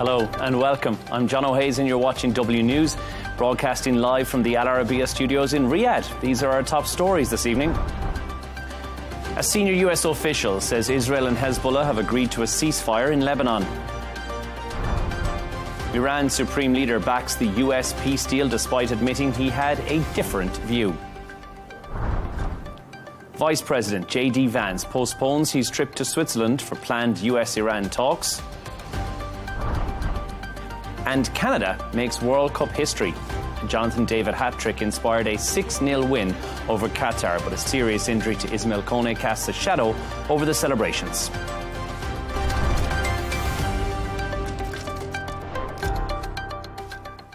Hello and welcome. I'm John O'Hays and you're watching W News, broadcasting live from the Arabiya studios in Riyadh. These are our top stories this evening. A senior US official says Israel and Hezbollah have agreed to a ceasefire in Lebanon. Iran's supreme leader backs the US peace deal despite admitting he had a different view. Vice President J.D. Vance postpones his trip to Switzerland for planned US-Iran talks. And Canada makes World Cup history. A Jonathan David hat-trick inspired a 6-0 win over Qatar, but a serious injury to Ismail Kone casts a shadow over the celebrations.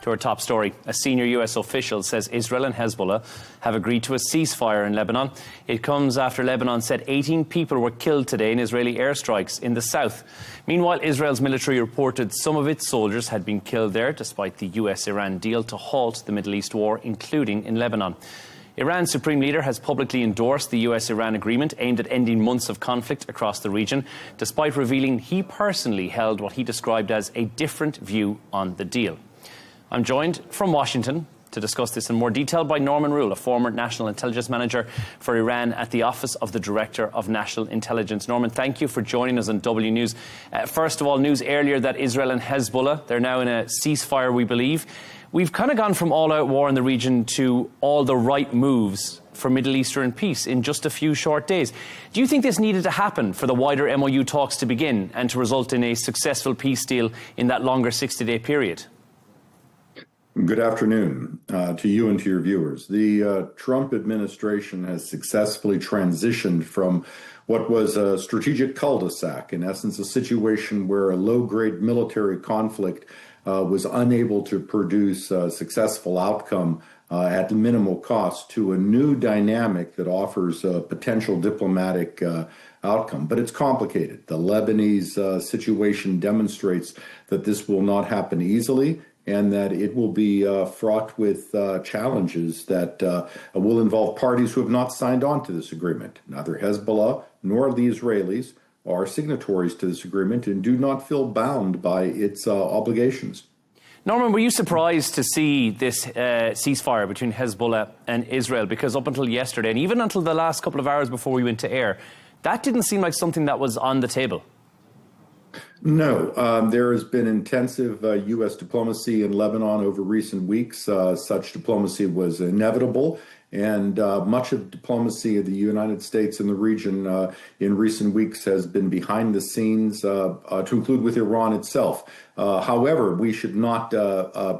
To our top story, a senior US official says Israel and Hezbollah have agreed to a ceasefire in Lebanon. It comes after Lebanon said 18 people were killed today in Israeli airstrikes in the south. Meanwhile, Israel's military reported some of its soldiers had been killed there, despite the US-Iran deal to halt the Middle East war, including in Lebanon. Iran's supreme leader has publicly endorsed the US-Iran agreement aimed at ending months of conflict across the region, despite revealing he personally held what he described as a different view on the deal. I'm joined from Washington to discuss this in more detail by Norman Rule, a former National Intelligence Manager for Iran at the Office of the Director of National Intelligence. Norman, thank you for joining us on W News. First of all, news earlier that Israel and Hezbollah, they're now in a ceasefire, we believe. We've kind of gone from all-out war in the region to all the right moves for Middle Eastern peace in just a few short days. Do you think this needed to happen for the wider MOU talks to begin and to result in a successful peace deal in that longer 60-day period? Good afternoon to you and to your viewers. The Trump administration has successfully transitioned from what was a strategic cul-de-sac, in essence, a situation where a low-grade military conflict was unable to produce a successful outcome at minimal cost, to a new dynamic that offers a potential diplomatic outcome. But it's complicated. The Lebanese situation demonstrates that this will not happen easily, and that it will be fraught with challenges that will involve parties who have not signed on to this agreement. Neither Hezbollah nor the Israelis are signatories to this agreement and do not feel bound by its obligations. Norman, were you surprised to see this ceasefire between Hezbollah and Israel? Because up until yesterday, and even until the last couple of hours before we went to air, that didn't seem like something that was on the table. No, there has been intensive U.S. diplomacy in Lebanon over recent weeks. Such diplomacy was inevitable, and much of diplomacy of the United States in the region in recent weeks has been behind the scenes, to include with Iran itself. However, we should not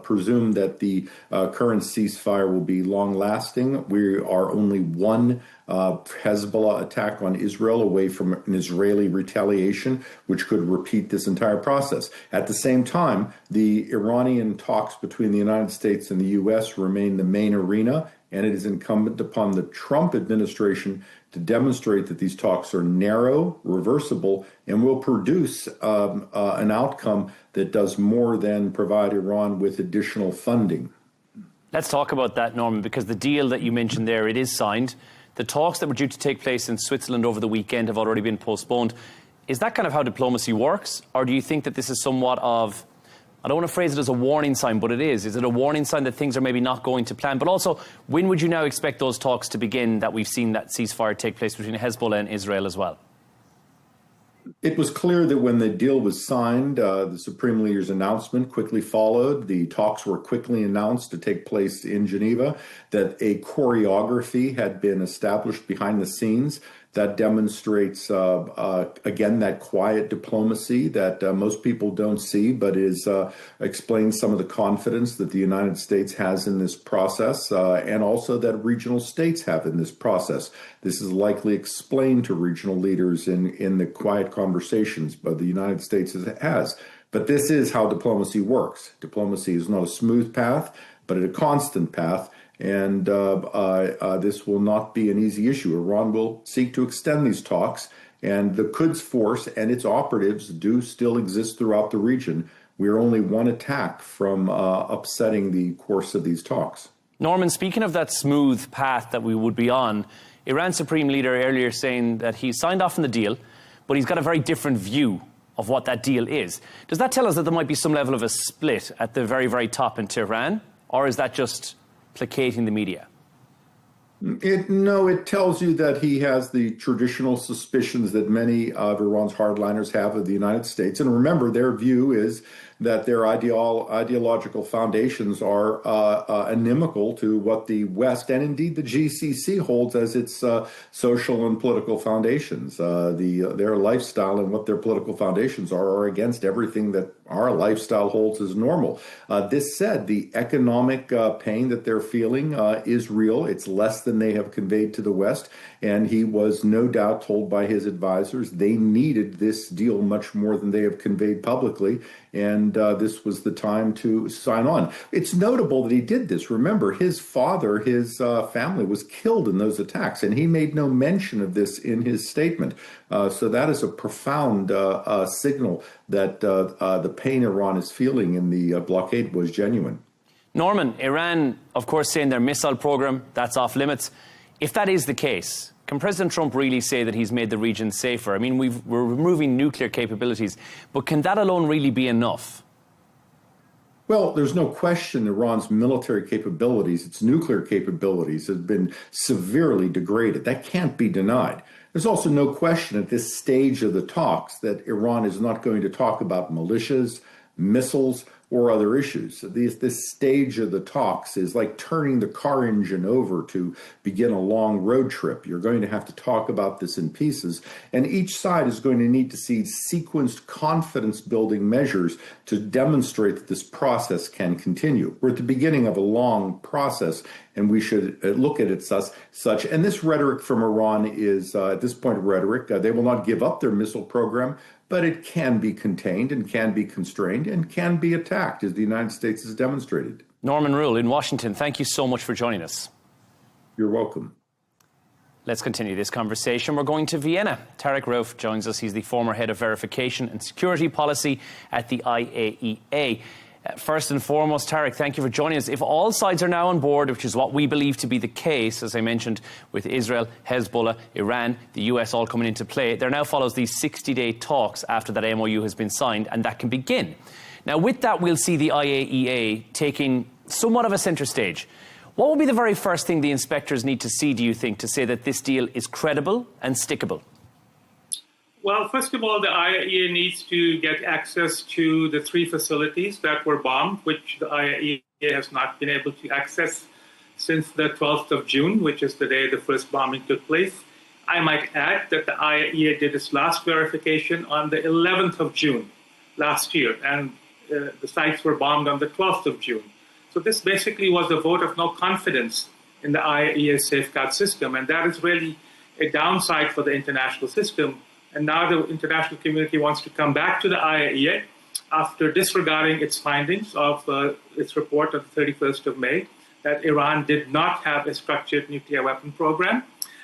presume that the current ceasefire will be long-lasting. We are only one Hezbollah attack on Israel away from an Israeli retaliation, which could repeat this entire process. At the same time, the Iranian talks between the United States and the U.S. remain the main arena, and it is incumbent upon the Trump administration to demonstrate that these talks are narrow, reversible, and will produce an outcome that does more than provide Iran with additional funding. Let's talk about that, Norman, because the deal that you mentioned there, it is signed. The talks that were due to take place in Switzerland over the weekend have already been postponed. Is that kind of how diplomacy works? Or do you think that this is somewhat of, I don't want to phrase it as a warning sign, but it is. Is it a warning sign that things are maybe not going to plan? But also, when would you now expect those talks to begin, that we've seen that ceasefire take place between Hezbollah and Israel as well? It was clear that when the deal was signed, the Supreme Leader's announcement quickly followed. The talks were quickly announced to take place in Geneva, that a choreography had been established behind the scenes that demonstrates, again, that quiet diplomacy that most people don't see, but explains some of the confidence that the United States has in this process, and also that regional states have in this process. This is likely explained to regional leaders in the quiet conversations, but the United States has. But this is how diplomacy works. Diplomacy is not a smooth path, but a constant path. And this will not be an easy issue. Iran will seek to extend these talks, and the Quds force and its operatives do still exist throughout the region. We are only one attack from upsetting the course of these talks. Norman, speaking of that smooth path that we would be on, Iran's Supreme Leader earlier saying that he signed off on the deal, but he's got a very different view of what that deal is. Does that tell us that there might be some level of a split at the very, very top in Tehran? Or is that just placating the media? No, it tells you that he has the traditional suspicions that many of Iran's hardliners have of the United States. And remember, their view is that their ideological foundations are inimical to what the West and indeed the GCC holds as its social and political foundations. Their lifestyle and what their political foundations are against everything that our lifestyle holds as normal. This said, the economic pain that they're feeling is real. It's less than they have conveyed to the West. And he was no doubt told by his advisors they needed this deal much more than they have conveyed publicly. And this was the time to sign on. It's notable that he did this. Remember, his father, his family was killed in those attacks, and he made no mention of this in his statement. So that is a profound signal that the pain Iran is feeling in the blockade was genuine. Norman, Iran, of course, saying their missile program, that's off limits. If that is the case, can President Trump really say that he's made the region safer? I mean, we're removing nuclear capabilities, but can that alone really be enough? Well, there's no question Iran's military capabilities, its nuclear capabilities, have been severely degraded. That can't be denied. There's also no question at this stage of the talks that Iran is not going to talk about militias, missiles, or other issues. This stage of the talks is like turning the car engine over to begin a long road trip. You're going to have to talk about this in pieces, and each side is going to need to see sequenced confidence-building measures to demonstrate that this process can continue. We're at the beginning of a long process, and we should look at it such. And this rhetoric from Iran is, at this point, rhetoric. They will not give up their missile program, but it can be contained and can be constrained and can be attacked, as the United States has demonstrated. Norman Rule in Washington, thank you so much for joining us. You're welcome. Let's continue this conversation. We're going to Vienna. Tarek Rauf joins us. He's the former head of verification and security policy at the IAEA. First and foremost, Tarek, thank you for joining us. If all sides are now on board, which is what we believe to be the case, as I mentioned, with Israel, Hezbollah, Iran, the US all coming into play, there now follows these 60-day talks after that MOU has been signed, and that can begin. Now, with that, we'll see the IAEA taking somewhat of a centre stage. What will be the very first thing the inspectors need to see, do you think, to say that this deal is credible and stickable? Well, first of all, the IAEA needs to get access to the 3 facilities that were bombed, which the IAEA has not been able to access since the 12th of June, which is the day the first bombing took place. I might add that the IAEA did its last verification on the 11th of June last year, and the sites were bombed on the 12th of June. So this basically was a vote of no confidence in the IAEA safeguard system, and that is really a downside for the international system. And now the international community wants to come back to the IAEA after disregarding its findings of its report of the 31st of May that Iran did not have a structured nuclear weapon program.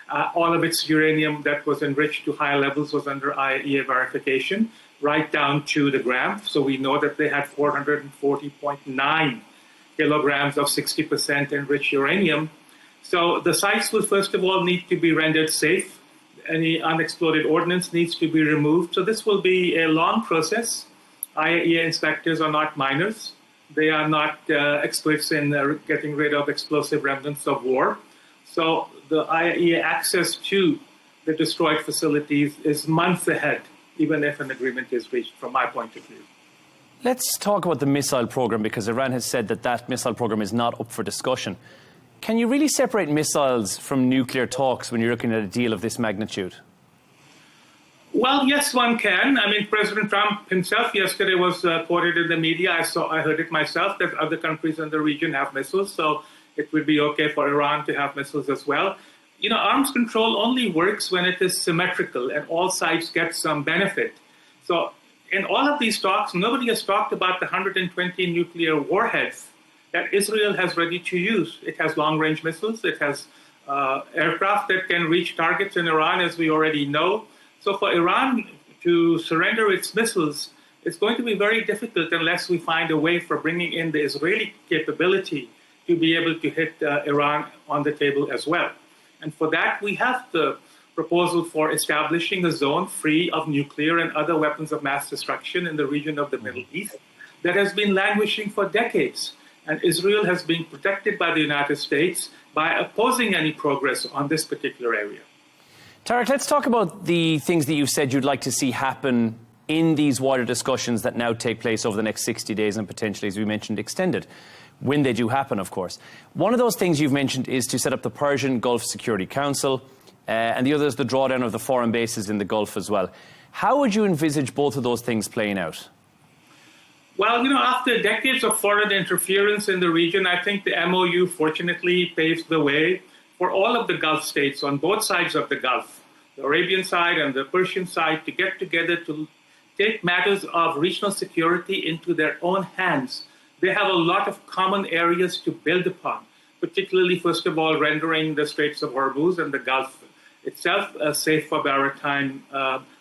All of its uranium that was enriched to high levels was under IAEA verification, right down to the gram. So we know that they had 440.9 kilograms of 60% enriched uranium. So the sites will, first of all, need to be rendered safe. Any unexploded ordnance needs to be removed. So this will be a long process. IAEA inspectors are not miners. They are not experts in getting rid of explosive remnants of war. So the IAEA access to the destroyed facilities is months ahead, even if an agreement is reached, from my point of view. Let's talk about the missile program, because Iran has said that that missile program is not up for discussion. Can you really separate missiles from nuclear talks when you're looking at a deal of this magnitude? Well, yes, one can. I mean, President Trump himself yesterday was quoted in the media. I heard it myself, that other countries in the region have missiles, so it would be okay for Iran to have missiles as well. You know, arms control only works when it is symmetrical and all sides get some benefit. So in all of these talks, nobody has talked about the 120 nuclear warheads that Israel has ready to use. It has long-range missiles. It has aircraft that can reach targets in Iran, as we already know. So for Iran to surrender its missiles, it's going to be very difficult unless we find a way for bringing in the Israeli capability to be able to hit Iran on the table as well. And for that, we have the proposal for establishing a zone free of nuclear and other weapons of mass destruction in the region of the Middle East that has been languishing for decades. And Israel has been protected by the United States by opposing any progress on this particular area. Tarek, let's talk about the things that you've said you'd like to see happen in these wider discussions that now take place over the next 60 days and potentially, as we mentioned, extended, when they do happen, of course. One of those things you've mentioned is to set up the Persian Gulf Security Council, and the other is the drawdown of the foreign bases in the Gulf as well. How would you envisage both of those things playing out? Well, after decades of foreign interference in the region, I think the MOU fortunately paved the way for all of the Gulf states on both sides of the Gulf, the Arabian side and the Persian side, to get together to take matters of regional security into their own hands. They have a lot of common areas to build upon, particularly, first of all, rendering the Straits of Hormuz and the Gulf itself safe for maritime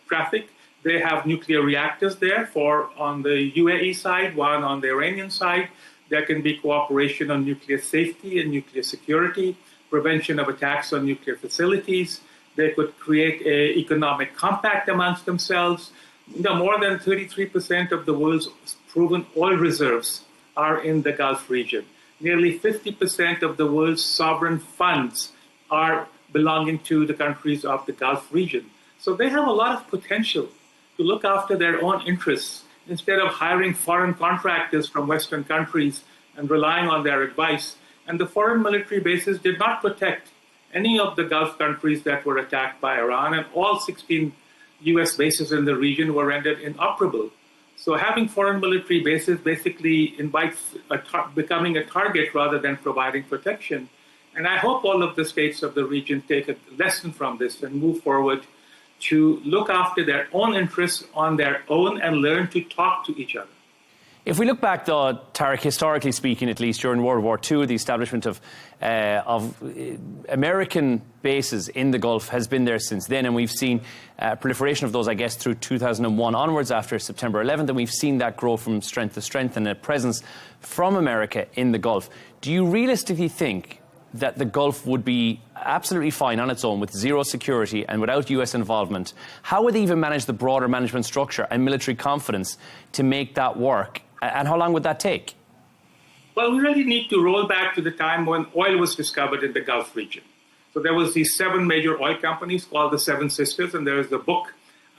traffic. They have nuclear reactors there, on the UAE side, one on the Iranian side. There can be cooperation on nuclear safety and nuclear security, prevention of attacks on nuclear facilities. They could create an economic compact amongst themselves. More than 33% of the world's proven oil reserves are in the Gulf region. Nearly 50% of the world's sovereign funds are belonging to the countries of the Gulf region. So they have a lot of potential to look after their own interests instead of hiring foreign contractors from Western countries and relying on their advice. And the foreign military bases did not protect any of the Gulf countries that were attacked by Iran, and all 16 U.S. bases in the region were rendered inoperable. So having foreign military bases basically invites becoming a target rather than providing protection. And I hope all of the states of the region take a lesson from this and move forward to look after their own interests on their own and learn to talk to each other. If we look back, though, Tarek, historically speaking, at least during World War II, the establishment of American bases in the Gulf has been there since then, and we've seen proliferation of those, I guess, through 2001 onwards after September 11th, and we've seen that grow from strength to strength and a presence from America in the Gulf. Do you realistically think that the Gulf would be absolutely fine on its own with zero security and without US involvement? How would they even manage the broader management structure and military confidence to make that work? And how long would that take? Well, we really need to roll back to the time when oil was discovered in the Gulf region. So there was these 7 major oil companies called the Seven Sisters, and there is a book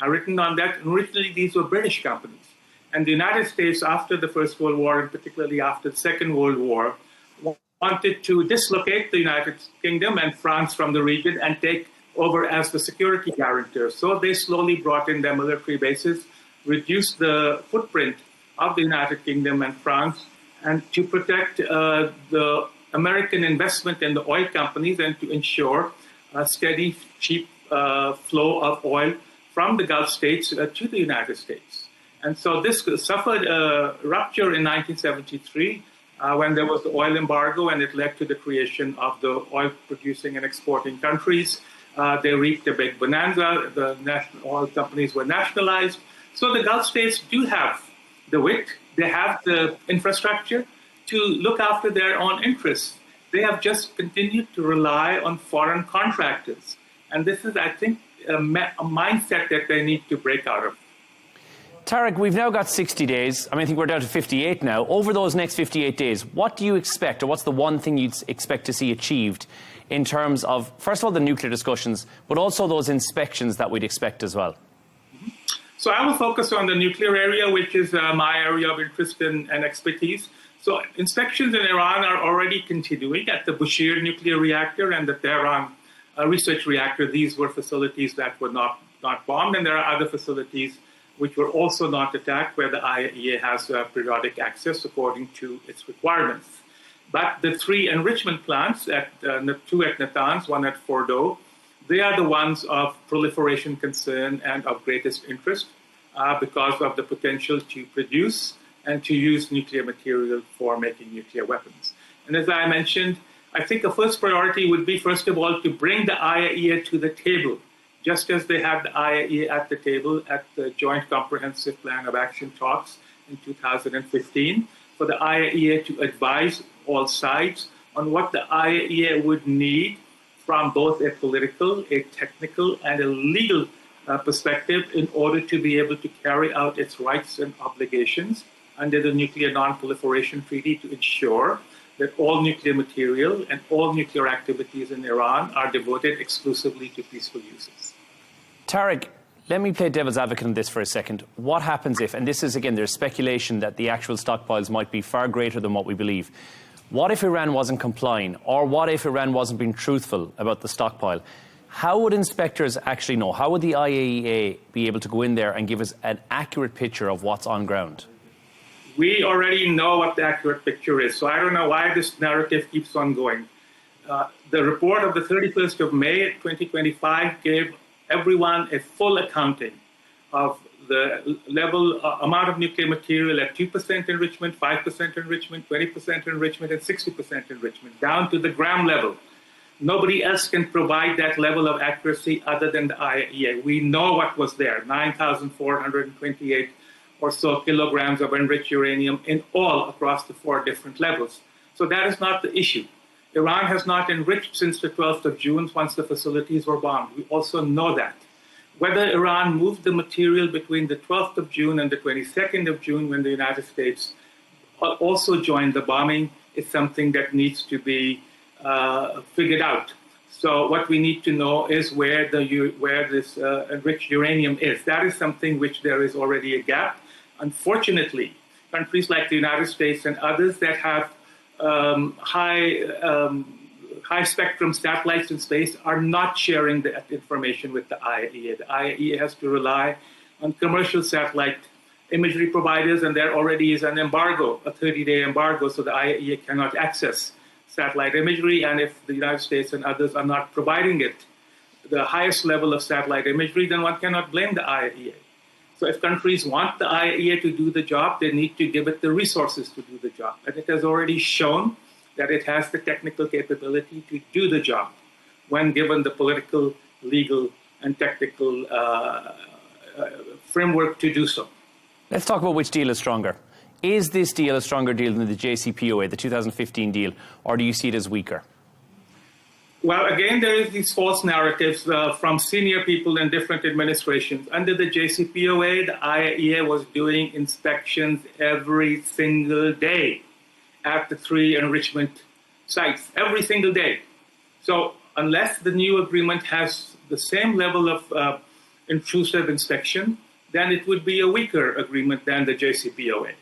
written on that. And originally, these were British companies. And the United States, after the First World War, and particularly after the Second World War, wanted to dislocate the United Kingdom and France from the region and take over as the security guarantor. So they slowly brought in their military bases, reduced the footprint of the United Kingdom and France, and to protect the American investment in the oil companies and to ensure a steady, cheap flow of oil from the Gulf states to the United States. And so this suffered a rupture in 1973 when there was the oil embargo, and it led to the creation of the oil-producing and exporting countries. They reaped a big bonanza. The national oil companies were nationalized. So the Gulf states do have the wit, they have the infrastructure to look after their own interests. They have just continued to rely on foreign contractors. And this is, I think, a mindset that they need to break out of. Tarek, we've now got 60 days. I think we're down to 58 now. Over those next 58 days, what do you expect, or what's the one thing you'd expect to see achieved in terms of, first of all, the nuclear discussions, but also those inspections that we'd expect as well? So I will focus on the nuclear area, which is my area of interest and expertise. So inspections in Iran are already continuing at the Bushehr nuclear reactor and the Tehran research reactor. These were facilities that were not bombed, and there are other facilities which were also not attacked, where the IAEA has periodic access according to its requirements. But the 3 enrichment plants, 2 at Natanz, 1 at Fordow, they are the ones of proliferation concern and of greatest interest because of the potential to produce and to use nuclear material for making nuclear weapons. And as I mentioned, I think a first priority would be, first of all, to bring the IAEA to the table, just as they had the IAEA at the table at the Joint Comprehensive Plan of Action talks in 2015, for the IAEA to advise all sides on what the IAEA would need from both a political, a technical, and a legal perspective in order to be able to carry out its rights and obligations under the Nuclear Non-Proliferation Treaty to ensure that all nuclear material and all nuclear activities in Iran are devoted exclusively to peaceful uses. Tariq, let me play devil's advocate on this for a second. What happens if, and this is again, there's speculation that the actual stockpiles might be far greater than what we believe. What if Iran wasn't complying, or what if Iran wasn't being truthful about the stockpile? How would inspectors actually know? How would the IAEA be able to go in there and give us an accurate picture of what's on ground? We already know what the accurate picture is, so I don't know why this narrative keeps on going. The report of the 31st of May 2025 gave everyone a full accounting of the level, amount of nuclear material at 2% enrichment, 5% enrichment, 20% enrichment, and 60% enrichment, down to the gram level. Nobody else can provide that level of accuracy other than the IAEA. We know what was there, 9,428 or so kilograms of enriched uranium in all across the 4 different levels. So that is not the issue. Iran has not enriched since the 12th of June once the facilities were bombed. We also know that. Whether Iran moved the material between the 12th of June and the 22nd of June when the United States also joined the bombing is something that needs to be figured out. So what we need to know is where this enriched uranium is. That is something which there is already a gap. Unfortunately, countries like the United States and others that have high spectrum satellites in space are not sharing that information with the IAEA. The IAEA has to rely on commercial satellite imagery providers, and there already is an embargo, a 30-day embargo, so the IAEA cannot access satellite imagery, and if the United States and others are not providing it, the highest level of satellite imagery, then one cannot blame the IAEA. So if countries want the IAEA to do the job, they need to give it the resources to do the job. And it has already shown that it has the technical capability to do the job when given the political, legal, and technical framework to do so. Let's talk about which deal is stronger. Is this deal a stronger deal than the JCPOA, the 2015 deal, or do you see it as weaker? Well, again, there is these false narratives from senior people in different administrations. Under the JCPOA, the IAEA was doing inspections every single day at the 3 enrichment sites, every single day. So unless the new agreement has the same level of intrusive inspection, then it would be a weaker agreement than the JCPOA.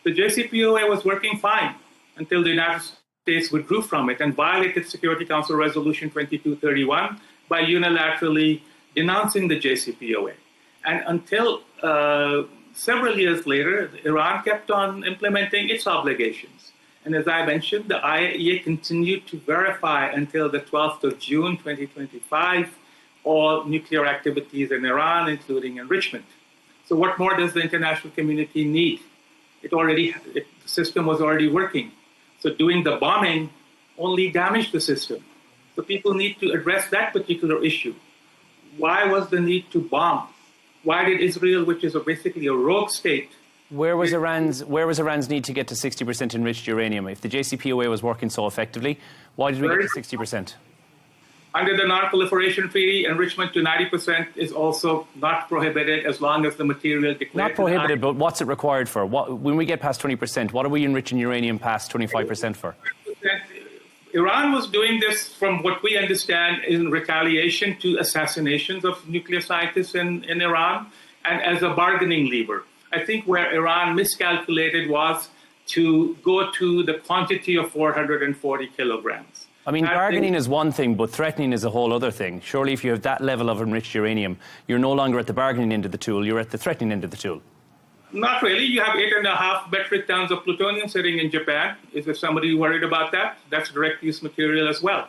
The JCPOA was working fine until the United States withdrew from it and violated Security Council Resolution 2231 by unilaterally denouncing the JCPOA. And until several years later, Iran kept on implementing its obligations. And as I mentioned, the IAEA continued to verify until the 12th of June 2025 all nuclear activities in Iran, including enrichment. So what more does the international community need? The system was already working. So doing the bombing only damaged the system. So people need to address that particular issue. Why was the need to bomb? Why did Israel, which is basically a rogue state, Where was Iran's need to get to 60% enriched uranium? If the JCPOA was working so effectively, why did we get to 60%? Under the Non-Proliferation Treaty, enrichment to 90% is also not prohibited as long as the material declared. Not prohibited, but what's it required for? When we get past 20%, what are we enriching uranium past 25% for? Iran was doing this, from what we understand, in retaliation to assassinations of nuclear scientists in Iran and as a bargaining lever. I think where Iran miscalculated was to go to the quantity of 440 kilograms. I mean, bargaining is one thing, but threatening is a whole other thing. Surely if you have that level of enriched uranium, you're no longer at the bargaining end of the tool, you're at the threatening end of the tool. Not really. You have 8.5 metric tons of plutonium sitting in Japan. Is there somebody worried about that? That's direct use material as well.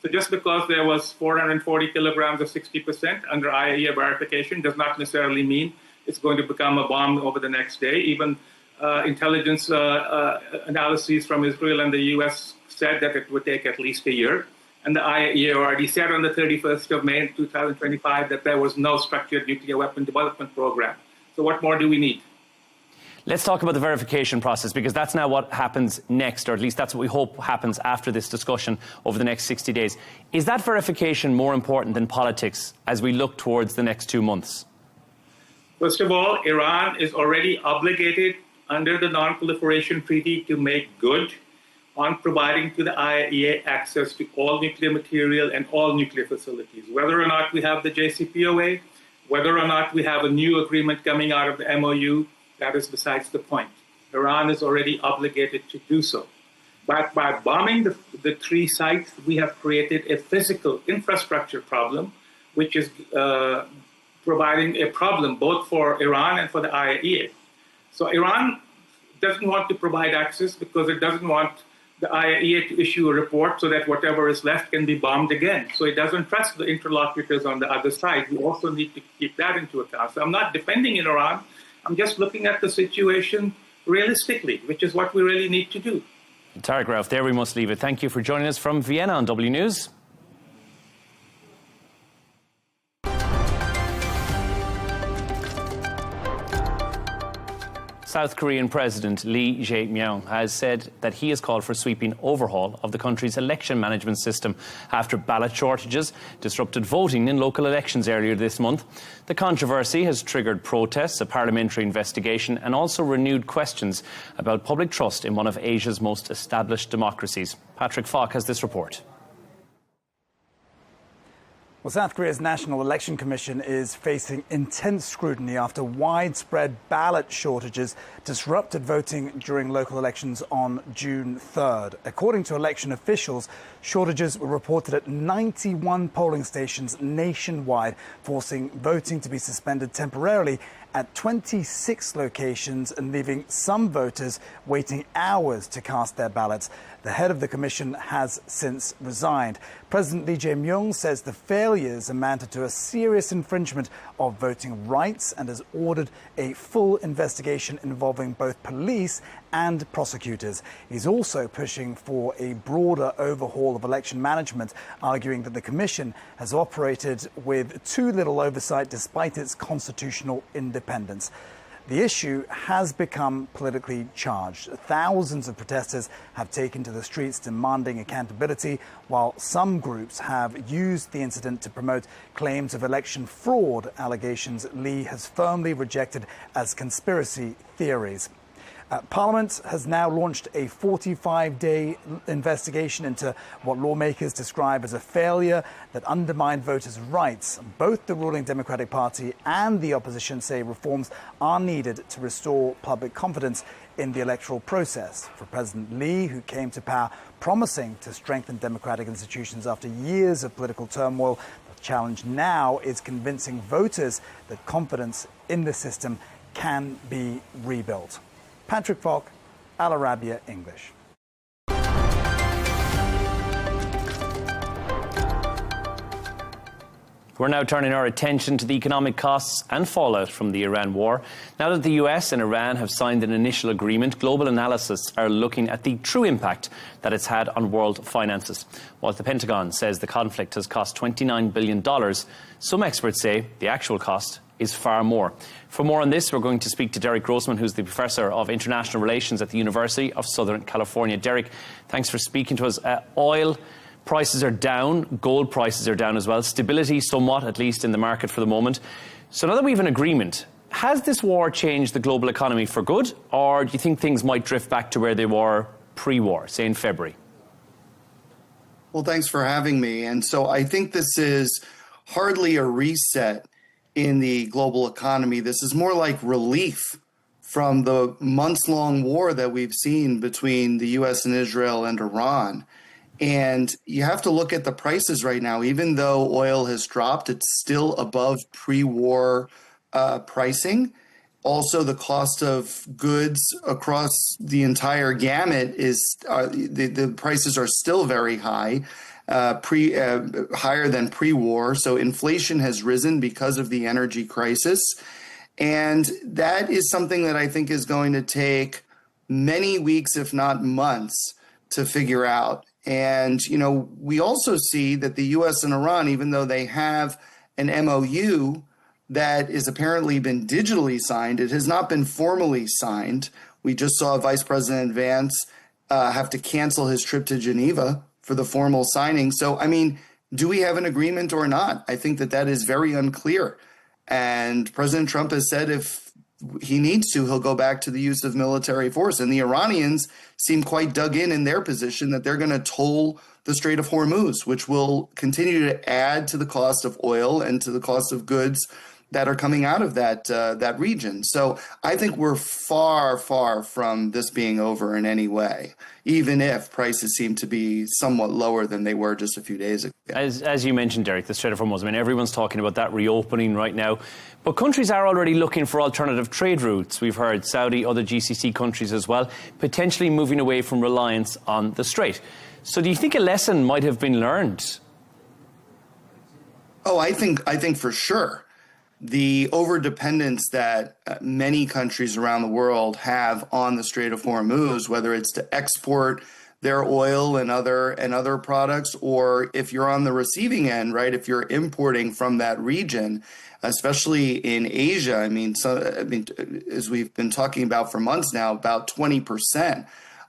So just because there was 440 kilograms of 60% under IAEA verification does not necessarily mean it's going to become a bomb over the next day. Even intelligence analyses from Israel and the U.S. said that it would take at least a year. And the IAEA already said on the 31st of May 2025 that there was no structured nuclear weapon development program. So what more do we need? Let's talk about the verification process, because that's now what happens next, or at least that's what we hope happens after this discussion over the next 60 days. Is that verification more important than politics as we look towards the next 2 months? First of all, Iran is already obligated under the Non-Proliferation Treaty to make good on providing to the IAEA access to all nuclear material and all nuclear facilities. Whether or not we have the JCPOA, whether or not we have a new agreement coming out of the MOU, that is besides the point. Iran is already obligated to do so. But by bombing the 3 sites, we have created a physical infrastructure problem, which is providing a problem both for Iran and for the IAEA. So Iran doesn't want to provide access because it doesn't want the IAEA to issue a report so that whatever is left can be bombed again. So it doesn't trust the interlocutors on the other side. We also need to keep that into account. So I'm not defending Iran. I'm just looking at the situation realistically, which is what we really need to do. Tariq Rauf, there we must leave it. Thank you for joining us from Vienna on W News. South Korean President Lee Jae-myung has said that he has called for a sweeping overhaul of the country's election management system after ballot shortages disrupted voting in local elections earlier this month. The controversy has triggered protests, a parliamentary investigation and also renewed questions about public trust in one of Asia's most established democracies. Patrick Falk has this report. Well, South Korea's National Election Commission is facing intense scrutiny after widespread ballot shortages disrupted voting during local elections on June 3rd. According to election officials, shortages were reported at 91 polling stations nationwide, forcing voting to be suspended temporarily at 26 locations and leaving some voters waiting hours to cast their ballots. The head of the commission has since resigned. President Lee Jae-myung says the failures amounted to a serious infringement of voting rights and has ordered a full investigation involving both police and prosecutors. He's also pushing for a broader overhaul of election management, arguing that the commission has operated with too little oversight despite its constitutional independence. The issue has become politically charged. Thousands of protesters have taken to the streets demanding accountability, while some groups have used the incident to promote claims of election fraud, allegations Lee has firmly rejected as conspiracy theories. Parliament has now launched a 45-day investigation into what lawmakers describe as a failure that undermined voters' rights. Both the ruling Democratic Party and the opposition say reforms are needed to restore public confidence in the electoral process. For President Lee, who came to power promising to strengthen democratic institutions after years of political turmoil, the challenge now is convincing voters that confidence in the system can be rebuilt. Patrick Falk, Arabiya English. We're now turning our attention to the economic costs and fallout from the Iran war. Now that the US and Iran have signed an initial agreement, global analysts are looking at the true impact that it's had on world finances. While the Pentagon says the conflict has cost $29 billion, some experts say the actual cost is far more. For more on this, we're going to speak to Derek Grossman, who's the Professor of International Relations at the University of Southern California. Derek, thanks for speaking to us. Oil prices are down, gold prices are down as well. Stability somewhat, at least in the market for the moment. So now that we have an agreement, has this war changed the global economy for good, or do you think things might drift back to where they were pre-war, say in February? Well, thanks for having me. And so I think this is hardly a reset in the global economy. This is more like relief from the months-long war that we've seen between the U.S. and Israel and Iran. And you have to look at the prices right now. Even though oil has dropped, it's still above pre-war pricing. Also, the cost of goods across the entire gamut is the prices are still very high. Higher than pre-war. So inflation has risen because of the energy crisis. And that is something that I think is going to take many weeks, if not months, to figure out. And, you know, we also see that the U.S. and Iran, even though they have an MOU, that is apparently been digitally signed. It has not been formally signed. We just saw Vice President Vance have to cancel his trip to Geneva for the formal signing. So, I mean, do we have an agreement or not? I think that is very unclear. And President Trump has said if he needs to, he'll go back to the use of military force. And the Iranians seem quite dug in their position that they're going to toll the Strait of Hormuz, which will continue to add to the cost of oil and to the cost of goods that are coming out of that region. So I think we're far, far from this being over in any way, even if prices seem to be somewhat lower than they were just a few days ago. As you mentioned, Derek, the Strait of Hormuz, I mean, everyone's talking about that reopening right now. But countries are already looking for alternative trade routes. We've heard Saudi, other GCC countries as well, potentially moving away from reliance on the Strait. So do you think a lesson might have been learned? Oh, I think for sure. The overdependence that many countries around the world have on the Strait of Hormuz, whether it's to export their oil and other products, or if you're on the receiving end, right, if you're importing from that region, especially in Asia, I mean, as we've been talking about for months now, about 20%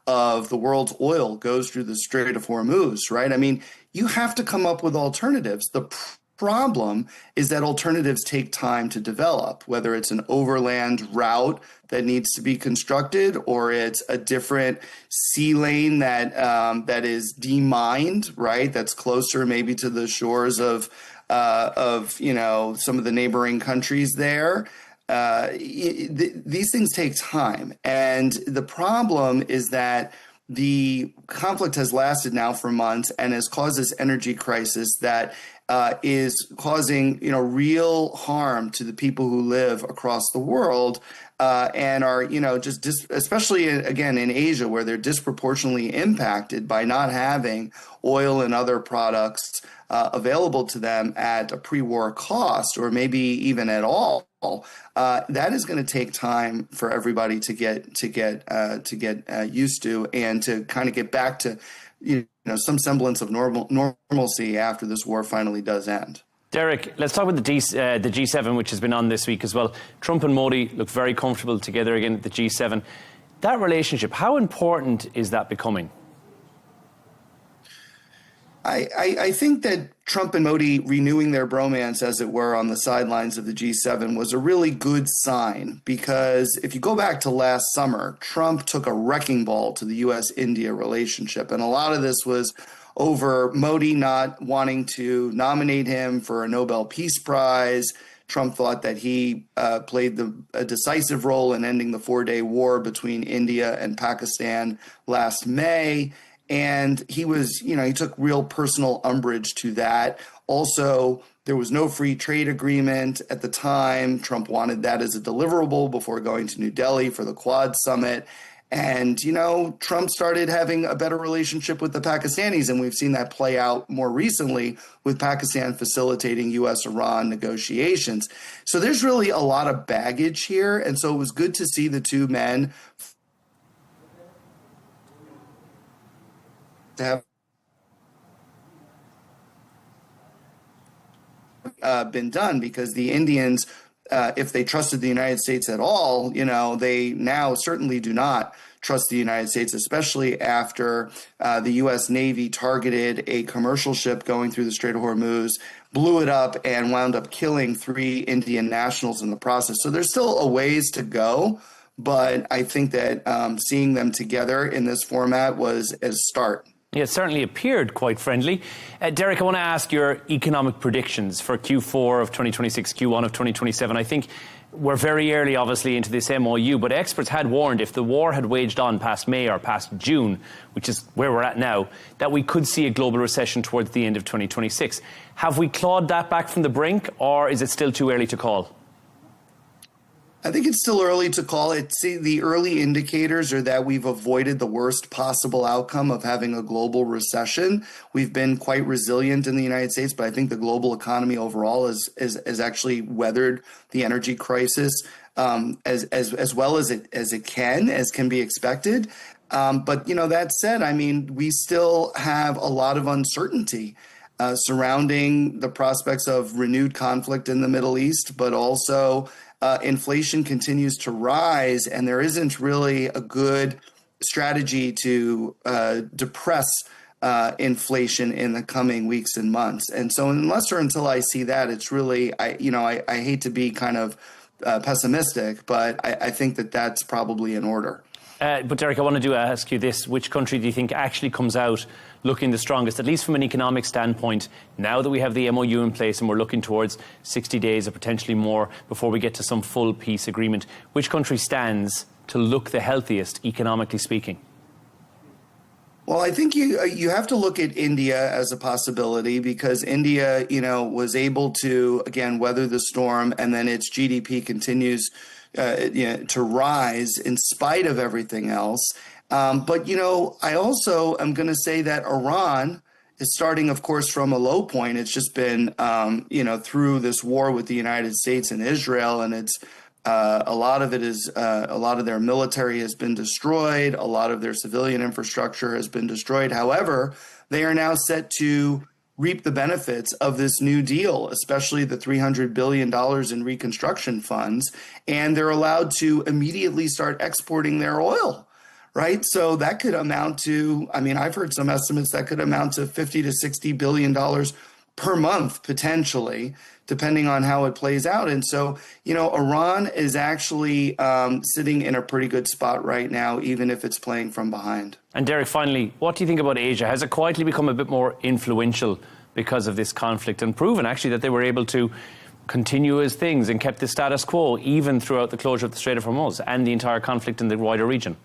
of the world's oil goes through the Strait of Hormuz, right? I mean, you have to come up with alternatives. The problem is that alternatives take time to develop, whether it's an overland route that needs to be constructed or it's a different sea lane that is demined, right? That's closer maybe to the shores of some of the neighboring countries there. These things take time. And the problem is that the conflict has lasted now for months and has caused this energy crisis that is causing, real harm to the people who live across the world and are, especially again in Asia, where they're disproportionately impacted by not having oil and other products available to them at a pre-war cost, or maybe even at all. That is going to take time for everybody to get used to, and to kind of get back to some semblance of normalcy after this war finally does end. Derek, let's talk about the G7, which has been on this week as well. Trump and Modi look very comfortable together again at the G7. That relationship, how important is that becoming? I think that Trump and Modi renewing their bromance, as it were, on the sidelines of the G7 was a really good sign, because if you go back to last summer, Trump took a wrecking ball to the U.S.-India relationship. And a lot of this was over Modi not wanting to nominate him for a Nobel Peace Prize. Trump thought that he played a decisive role in ending the 4-day war between India and Pakistan last May. And he took real personal umbrage to that. Also, there was no free trade agreement at the time. Trump wanted that as a deliverable before going to New Delhi for the Quad summit. And, Trump started having a better relationship with the Pakistanis, and we've seen that play out more recently with Pakistan facilitating U.S.-Iran negotiations. So there's really a lot of baggage here, and so it was good to see the two men to have been done, because the Indians, if they trusted the United States at all, they now certainly do not trust the United States, especially after the U.S. Navy targeted a commercial ship going through the Strait of Hormuz, blew it up, and wound up killing 3 Indian nationals in the process. So there's still a ways to go, but I think that seeing them together in this format was a start. Yeah, it certainly appeared quite friendly. Derek, I want to ask your economic predictions for Q4 of 2026, Q1 of 2027. I think we're very early, obviously, into this MOU, but experts had warned if the war had waged on past May or past June, which is where we're at now, that we could see a global recession towards the end of 2026. Have we clawed that back from the brink, or is it still too early to call? I think it's still early to call it. See, the early indicators are that we've avoided the worst possible outcome of having a global recession. We've been quite resilient in the United States, but I think the global economy overall has actually weathered the energy crisis as well as it can be expected. But that said, I mean, we still have a lot of uncertainty surrounding the prospects of renewed conflict in the Middle East, but also inflation continues to rise, and there isn't really a good strategy to depress inflation in the coming weeks and months. And so unless or until I see that, it's really, I hate to be kind of pessimistic, but I think that that's probably in order. But Derek, I want to ask you this. Which country do you think actually comes out looking the strongest, at least from an economic standpoint, now that we have the MOU in place and we're looking towards 60 days or potentially more before we get to some full peace agreement? Which country stands to look the healthiest, economically speaking? Well, I think you have to look at India as a possibility, because India, was able to, again, weather the storm, and then its GDP continues to rise in spite of everything else. But I also am going to say that Iran is starting, of course, from a low point. It's just been, through this war with the United States and Israel, and it's a lot of their military has been destroyed. A lot of their civilian infrastructure has been destroyed. However, they are now set to reap the benefits of this new deal, especially the $300 billion in reconstruction funds. And they're allowed to immediately start exporting their oil, right? So that could amount to, I've heard some estimates that could amount to $50 to $60 billion per month, potentially, depending on how it plays out. And so, Iran is actually sitting in a pretty good spot right now, even if it's playing from behind. And Derek, finally, what do you think about Asia? Has it quietly become a bit more influential because of this conflict, and proven actually that they were able to continue as things and kept the status quo even throughout the closure of the Strait of Hormuz and the entire conflict in the wider region?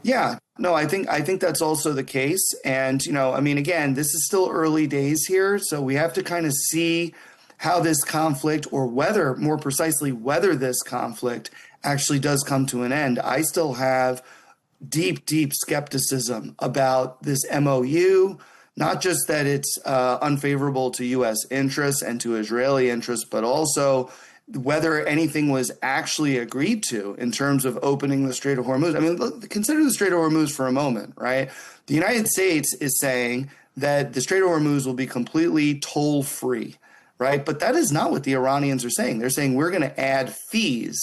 Yeah, no, I think that's also the case. And, again, this is still early days here. So we have to kind of see how this conflict, or more precisely, whether this conflict actually does come to an end. I still have deep skepticism about this MOU, not just that it's unfavorable to U.S. interests and to Israeli interests, but also whether anything was actually agreed to in terms of opening the Strait of Hormuz. Consider the Strait of Hormuz for a moment, right? The United States is saying that the Strait of Hormuz will be completely toll-free, right? But that is not what the Iranians are saying. They're saying we're going to add fees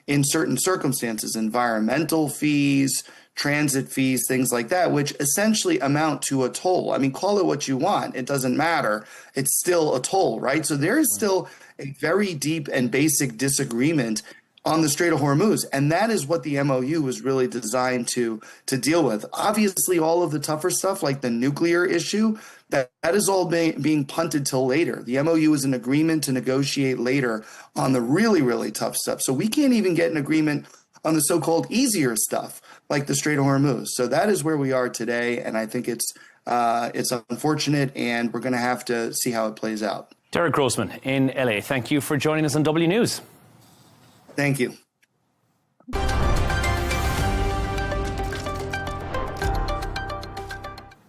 in certain circumstances, environmental fees, transit fees, things like that, which essentially amount to a toll. Call it what you want. It doesn't matter. It's still a toll, right? So there is still a very deep and basic disagreement on the Strait of Hormuz. And that is what the MOU was really designed to deal with. Obviously, all of the tougher stuff, like the nuclear issue, that is all being punted till later. The MOU is an agreement to negotiate later on the really, really tough stuff. So we can't even get an agreement on the so-called easier stuff, like the Strait of Hormuz. So that is where we are today. And I think it's unfortunate, and we're going to have to see how it plays out. Derek Grossman in LA, thank you for joining us on W News. Thank you.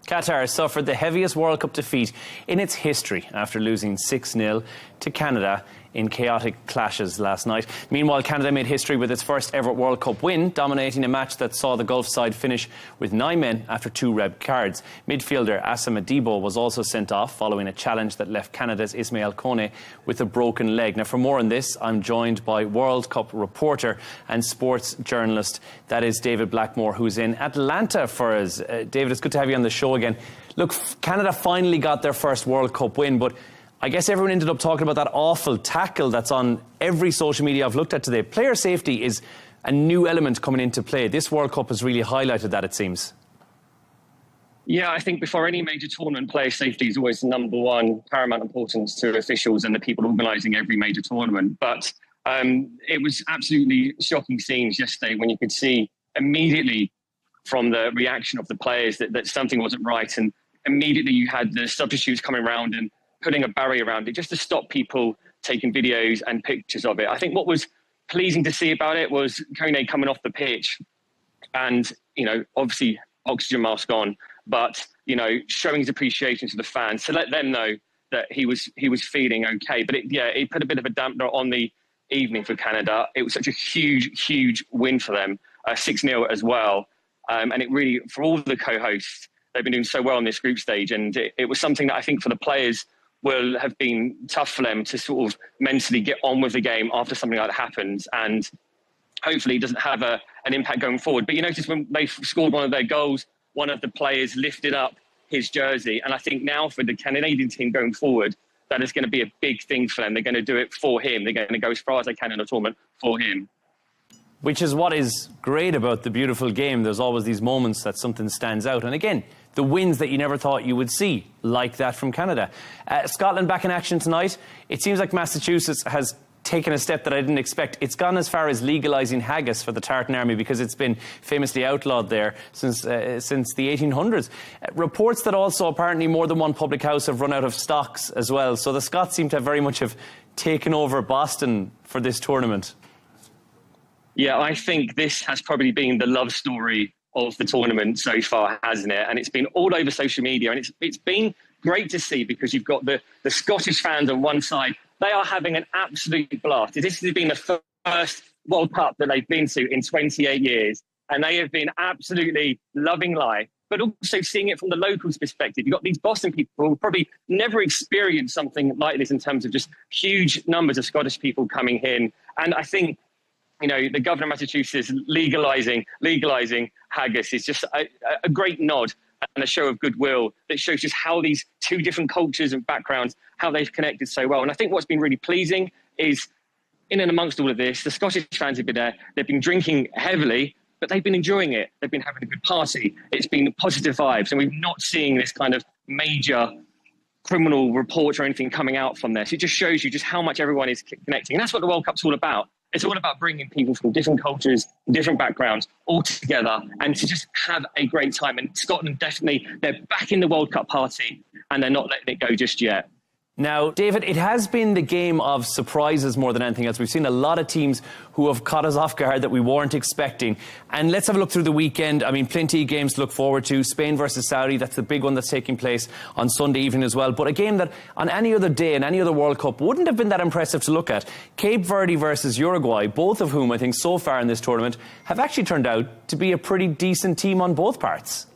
Qatar suffered the heaviest World Cup defeat in its history after losing 6-0 to Canada in chaotic clashes last night. Meanwhile, Canada made history with its first ever World Cup win, dominating a match that saw the Gulf side finish with 9 men after 2 red cards. Midfielder Assam Adibo was also sent off following a challenge that left Canada's Ismail Kone with a broken leg. Now, for more on this, I'm joined by World Cup reporter and sports journalist, that is David Blackmore, who's in Atlanta for us. David, it's good to have you on the show again. Look, Canada finally got their first World Cup win, but I guess everyone ended up talking about that awful tackle that's on every social media I've looked at today. Player safety is a new element coming into play. This World Cup has really highlighted that, it seems. Yeah, I think before any major tournament, player safety is always number one, paramount importance to officials and the people organising every major tournament. But it was absolutely shocking scenes yesterday when you could see immediately from the reaction of the players that something wasn't right. And immediately you had the substitutes coming around and putting a barrier around it just to stop people taking videos and pictures of it. I think what was pleasing to see about it was Kone coming off the pitch and, obviously oxygen mask on, but, showing his appreciation to the fans to let them know that he was feeling okay. But it put a bit of a dampener on the evening for Canada. It was such a huge win for them, 6-0 as well. And it really, for all the co-hosts, they've been doing so well in this group stage. And it was something that I think for the players will have been tough for them to sort of mentally get on with the game after something like that happens. And hopefully it doesn't have an impact going forward. But you notice when they scored one of their goals, one of the players lifted up his jersey. And I think now for the Canadian team going forward, that is going to be a big thing for them. They're going to do it for him. They're going to go as far as they can in the tournament for him. Which is what is great about the beautiful game. There's always these moments that something stands out. And again, the wins that you never thought you would see, like that from Canada. Scotland back in action tonight. It seems like Massachusetts has taken a step that I didn't expect. It's gone as far as legalising haggis for the Tartan Army because it's been famously outlawed there since the 1800s. Reports that also apparently more than one public house have run out of stocks as well. So the Scots seem to have very much have taken over Boston for this tournament. Yeah, I think this has probably been the love story of the tournament so far, hasn't it? And it's been all over social media, and it's been great to see because you've got the Scottish fans on one side. They are having an absolute blast. This has been the first World Cup that they've been to in 28 years, and they have been absolutely loving life, but also seeing it from the locals' perspective. You've got these Boston people who probably never experienced something like this in terms of just huge numbers of Scottish people coming in. And I think, you know, the governor of Massachusetts legalising haggis is just a great nod and a show of goodwill that shows just how these two different cultures and backgrounds, how they've connected so well. And I think what's been really pleasing is, in and amongst all of this, the Scottish fans have been there. They've been drinking heavily, but they've been enjoying it. They've been having a good party. It's been positive vibes, and we're not seeing this kind of major criminal reports or anything coming out from this. It just shows you just how much everyone is connecting. And that's what the World Cup's all about. It's all about bringing people from different cultures, different backgrounds, all together and to just have a great time. And Scotland, definitely, they're back in the World Cup party and they're not letting it go just yet. Now, David, it has been the game of surprises more than anything else. We've seen a lot of teams who have caught us off guard that we weren't expecting. And let's have a look through the weekend. I mean, plenty of games to look forward to. Spain versus Saudi, that's the big one that's taking place on Sunday evening as well. But a game that on any other day in any other World Cup wouldn't have been that impressive to look at. Cape Verde versus Uruguay, both of whom I think so far in this tournament have actually turned out to be a pretty decent team on both parts.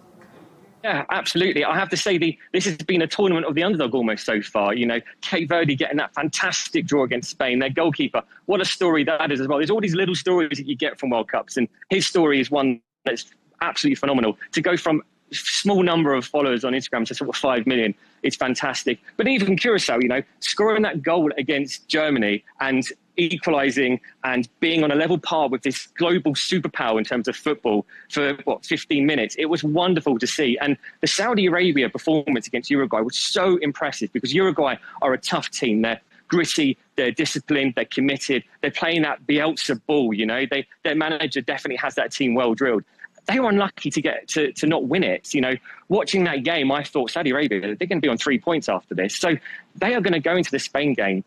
Yeah, absolutely. I have to say, this has been a tournament of the underdog almost so far. You know, Cape Verde getting that fantastic draw against Spain, their goalkeeper. What a story that is as well. There's all these little stories that you get from World Cups, and his story is one that's absolutely phenomenal. To go from a small number of followers on Instagram to sort of 5 million, it's fantastic. But even Curacao, you know, scoring that goal against Germany and equalising and being on a level par with this global superpower in terms of football for 15 minutes. It was wonderful to see. And the Saudi Arabia performance against Uruguay was so impressive because Uruguay are a tough team. They're gritty, they're disciplined, they're committed, they're playing that Bielsa ball, you know, their manager definitely has that team well drilled. They were unlucky to get to not win it. You know, watching that game, I thought Saudi Arabia, they're going to be on 3 points after this. So they are going to go into the Spain game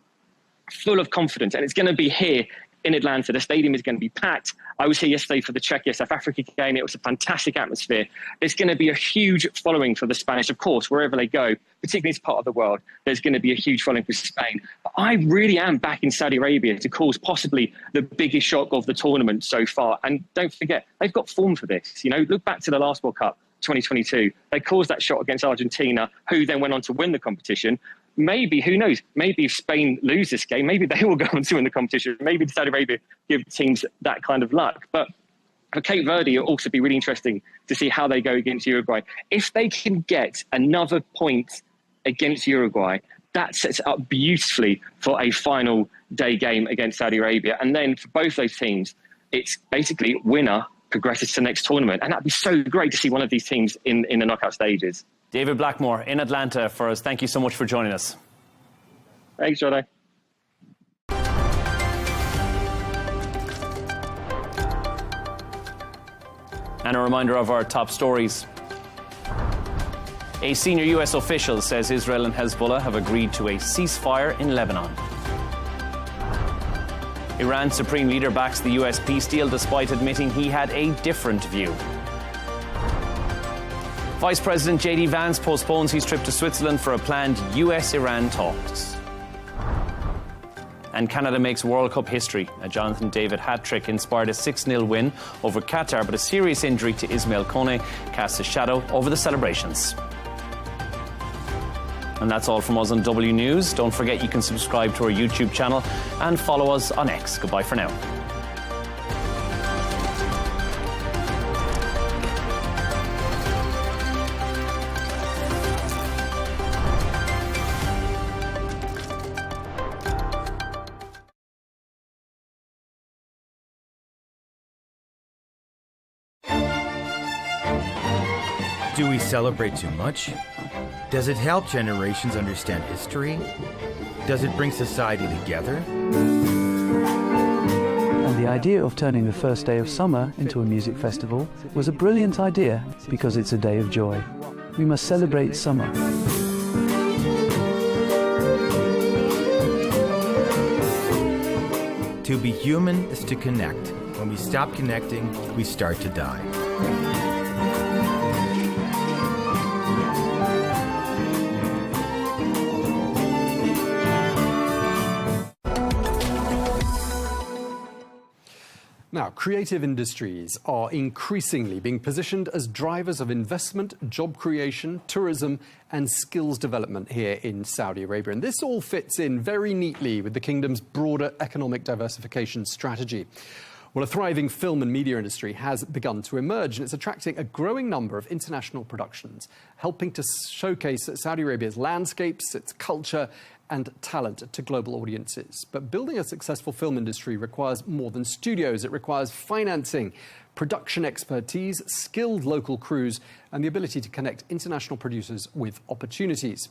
full of confidence, and it's going to be here in Atlanta. The stadium is going to be packed. I was here yesterday for the Czechia-South Africa game. It was a fantastic atmosphere. There's going to be a huge following for the Spanish, of course, wherever they go, particularly in this part of the world. There's going to be a huge following for Spain. But I really am back in Saudi Arabia to cause possibly the biggest shock of the tournament so far. And don't forget, they've got form for this. You know, look back to the last World Cup, 2022. They caused that shot against Argentina, who then went on to win the competition. Maybe, who knows, maybe if Spain lose this game, maybe they will go on to win the competition. Maybe Saudi Arabia give teams that kind of luck. But for Cape Verde, it'll also be really interesting to see how they go against Uruguay. If they can get another point against Uruguay, that sets it up beautifully for a final day game against Saudi Arabia. And then for both those teams, it's basically winner progresses to the next tournament. And that'd be so great to see one of these teams in the knockout stages. David Blackmore in Atlanta for us. Thank you so much for joining us. Thanks, Johnny. And a reminder of our top stories. A senior US official says Israel and Hezbollah have agreed to a ceasefire in Lebanon. Iran's supreme leader backs the US peace deal despite admitting he had a different view. Vice President J.D. Vance postpones his trip to Switzerland for a planned US-Iran talks. And Canada makes World Cup history. A Jonathan David hat-trick inspired a 6-0 win over Qatar, but a serious injury to Ismail Kone casts a shadow over the celebrations. And that's all from us on W News. Don't forget you can subscribe to our YouTube channel and follow us on X. Goodbye for now. Do we celebrate too much? Does it help generations understand history? Does it bring society together? And the idea of turning the first day of summer into a music festival was a brilliant idea because it's a day of joy. We must celebrate summer. To be human is to connect. When we stop connecting, we start to die. Now, creative industries are increasingly being positioned as drivers of investment, job creation, tourism, and skills development here in Saudi Arabia. And this all fits in very neatly with the kingdom's broader economic diversification strategy. Well, a thriving film and media industry has begun to emerge, and it's attracting a growing number of international productions, helping to showcase Saudi Arabia's landscapes, its culture, and talent to global audiences. But building a successful film industry requires more than studios. It requires financing, production expertise, skilled local crews, and the ability to connect international producers with opportunities.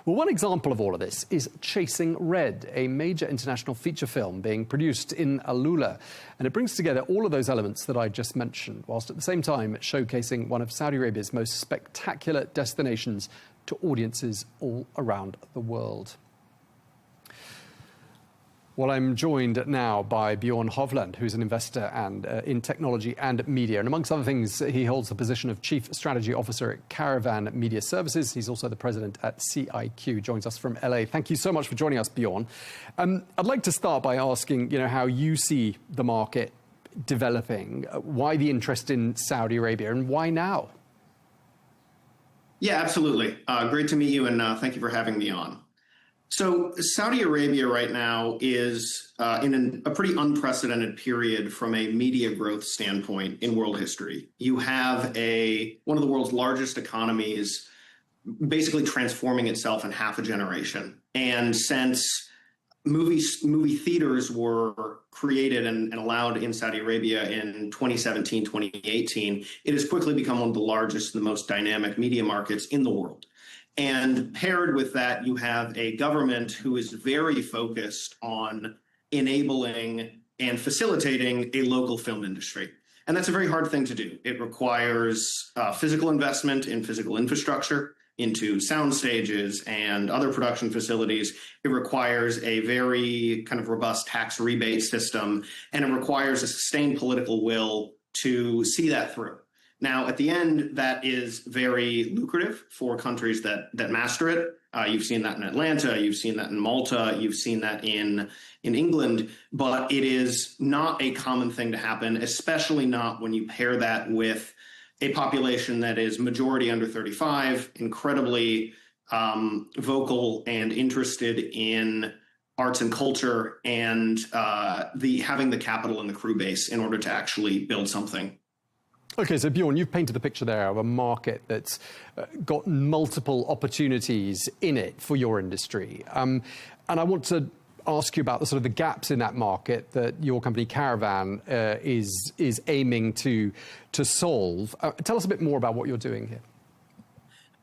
Well, one example of all of this is Chasing Red, a major international feature film being produced in Alula. And it brings together all of those elements that I just mentioned, whilst at the same time showcasing one of Saudi Arabia's most spectacular destinations to audiences all around the world. Well, I'm joined now by Bjorn Hovland, who's an investor and in technology and media. And amongst other things, he holds the position of Chief Strategy Officer at Caravan Media Services. He's also the president at CIQ, joins us from LA. Thank you so much for joining us, Bjorn. I'd like to start by asking, how you see the market developing, why the interest in Saudi Arabia, and why now? Yeah, absolutely. Great to meet you, and thank you for having me on. So Saudi Arabia right now is in a pretty unprecedented period from a media growth standpoint in world history. You have one of the world's largest economies basically transforming itself in half a generation. And since movie theaters were created and allowed in Saudi Arabia in 2017, 2018, it has quickly become one of the largest and the most dynamic media markets in the world. And paired with that, you have a government who is very focused on enabling and facilitating a local film industry. And that's a very hard thing to do. It requires physical investment in physical infrastructure, into sound stages and other production facilities. It requires a very kind of robust tax rebate system, and it requires a sustained political will to see that through. Now, at the end, that is very lucrative for countries that master it. You've seen that in Atlanta, you've seen that in Malta, you've seen that in England, but it is not a common thing to happen, especially not when you pair that with a population that is majority under 35, incredibly vocal and interested in arts and culture, and having the capital and the crew base in order to actually build something. Okay, so Bjorn, you've painted the picture there of a market that's got multiple opportunities in it for your industry. And I want to ask you about the sort of the gaps in that market that your company Caravan is aiming to solve. Tell us a bit more about what you're doing here.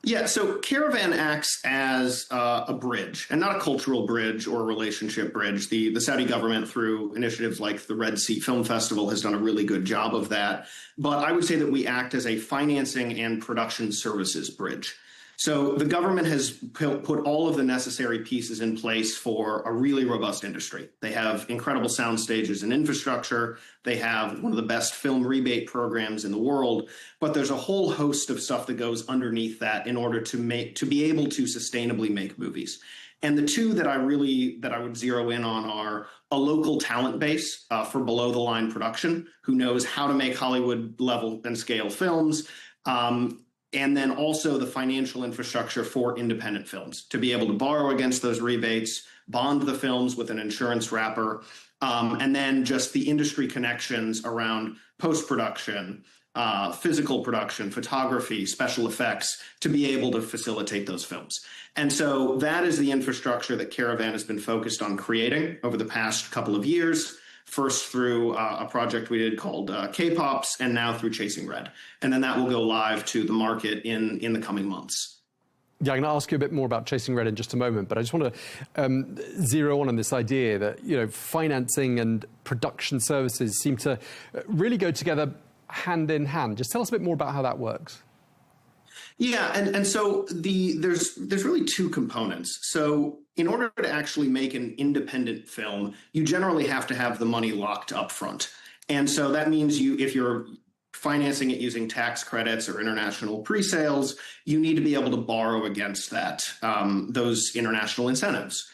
Yeah, so Caravan acts as a bridge, and not a cultural bridge or a relationship bridge. The Saudi government, through initiatives like the Red Sea Film Festival, has done a really good job of that. But I would say that we act as a financing and production services bridge. So the government has put all of the necessary pieces in place for a really robust industry. They have incredible sound stages and infrastructure. They have one of the best film rebate programs in the world, but there's a whole host of stuff that goes underneath that in order to be able to sustainably make movies. And the two that I would zero in on are a local talent base for below the line production, who knows how to make Hollywood level and scale films. And then also the financial infrastructure for independent films to be able to borrow against those rebates, bond the films with an insurance wrapper, and then just the industry connections around post-production, physical production, photography, special effects, to be able to facilitate those films. And so that is the infrastructure that Caravan has been focused on creating over the past couple of years. First through a project we did called K-Pops, and now through Chasing Red. And then that will go live to the market in the coming months. Yeah, I'm going to ask you a bit more about Chasing Red in just a moment, but I just want to zero on this idea that, you know, financing and production services seem to really go together hand in hand. Just tell us a bit more about how that works. Yeah, and so there's really two components. So in order to actually make an independent film, you generally have to have the money locked up front. And so that means if you're financing it using tax credits or international pre-sales, you need to be able to borrow against that, those international incentives.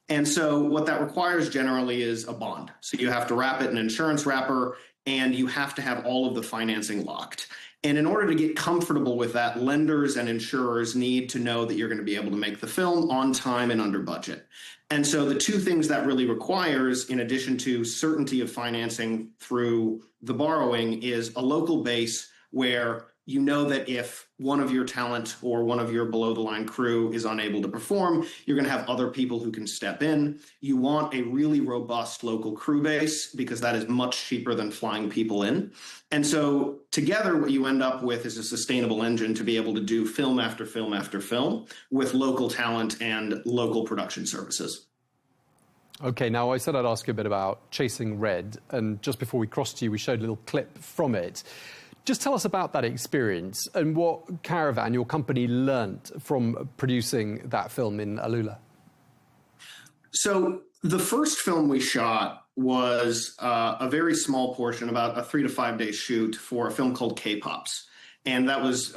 And so what that requires generally is a bond. So you have to wrap it in an insurance wrapper, and you have to have all of the financing locked. And in order to get comfortable with that, lenders and insurers need to know that you're going to be able to make the film on time and under budget. And so the two things that really requires, in addition to certainty of financing through the borrowing, is a local base where you know that if one of your talent or one of your below the line crew is unable to perform, you're going to have other people who can step in. You want a really robust local crew base because that is much cheaper than flying people in. And so together, what you end up with is a sustainable engine to be able to do film after film after film with local talent and local production services. Okay, now I said I'd ask you a bit about Chasing Red, and just before we crossed you, we showed a little clip from it. Just tell us about that experience and what Caravan, your company, learnt from producing that film in Alula. So the first film we shot was a very small portion, about a 3 to 5 day shoot for a film called K-Pops. And that was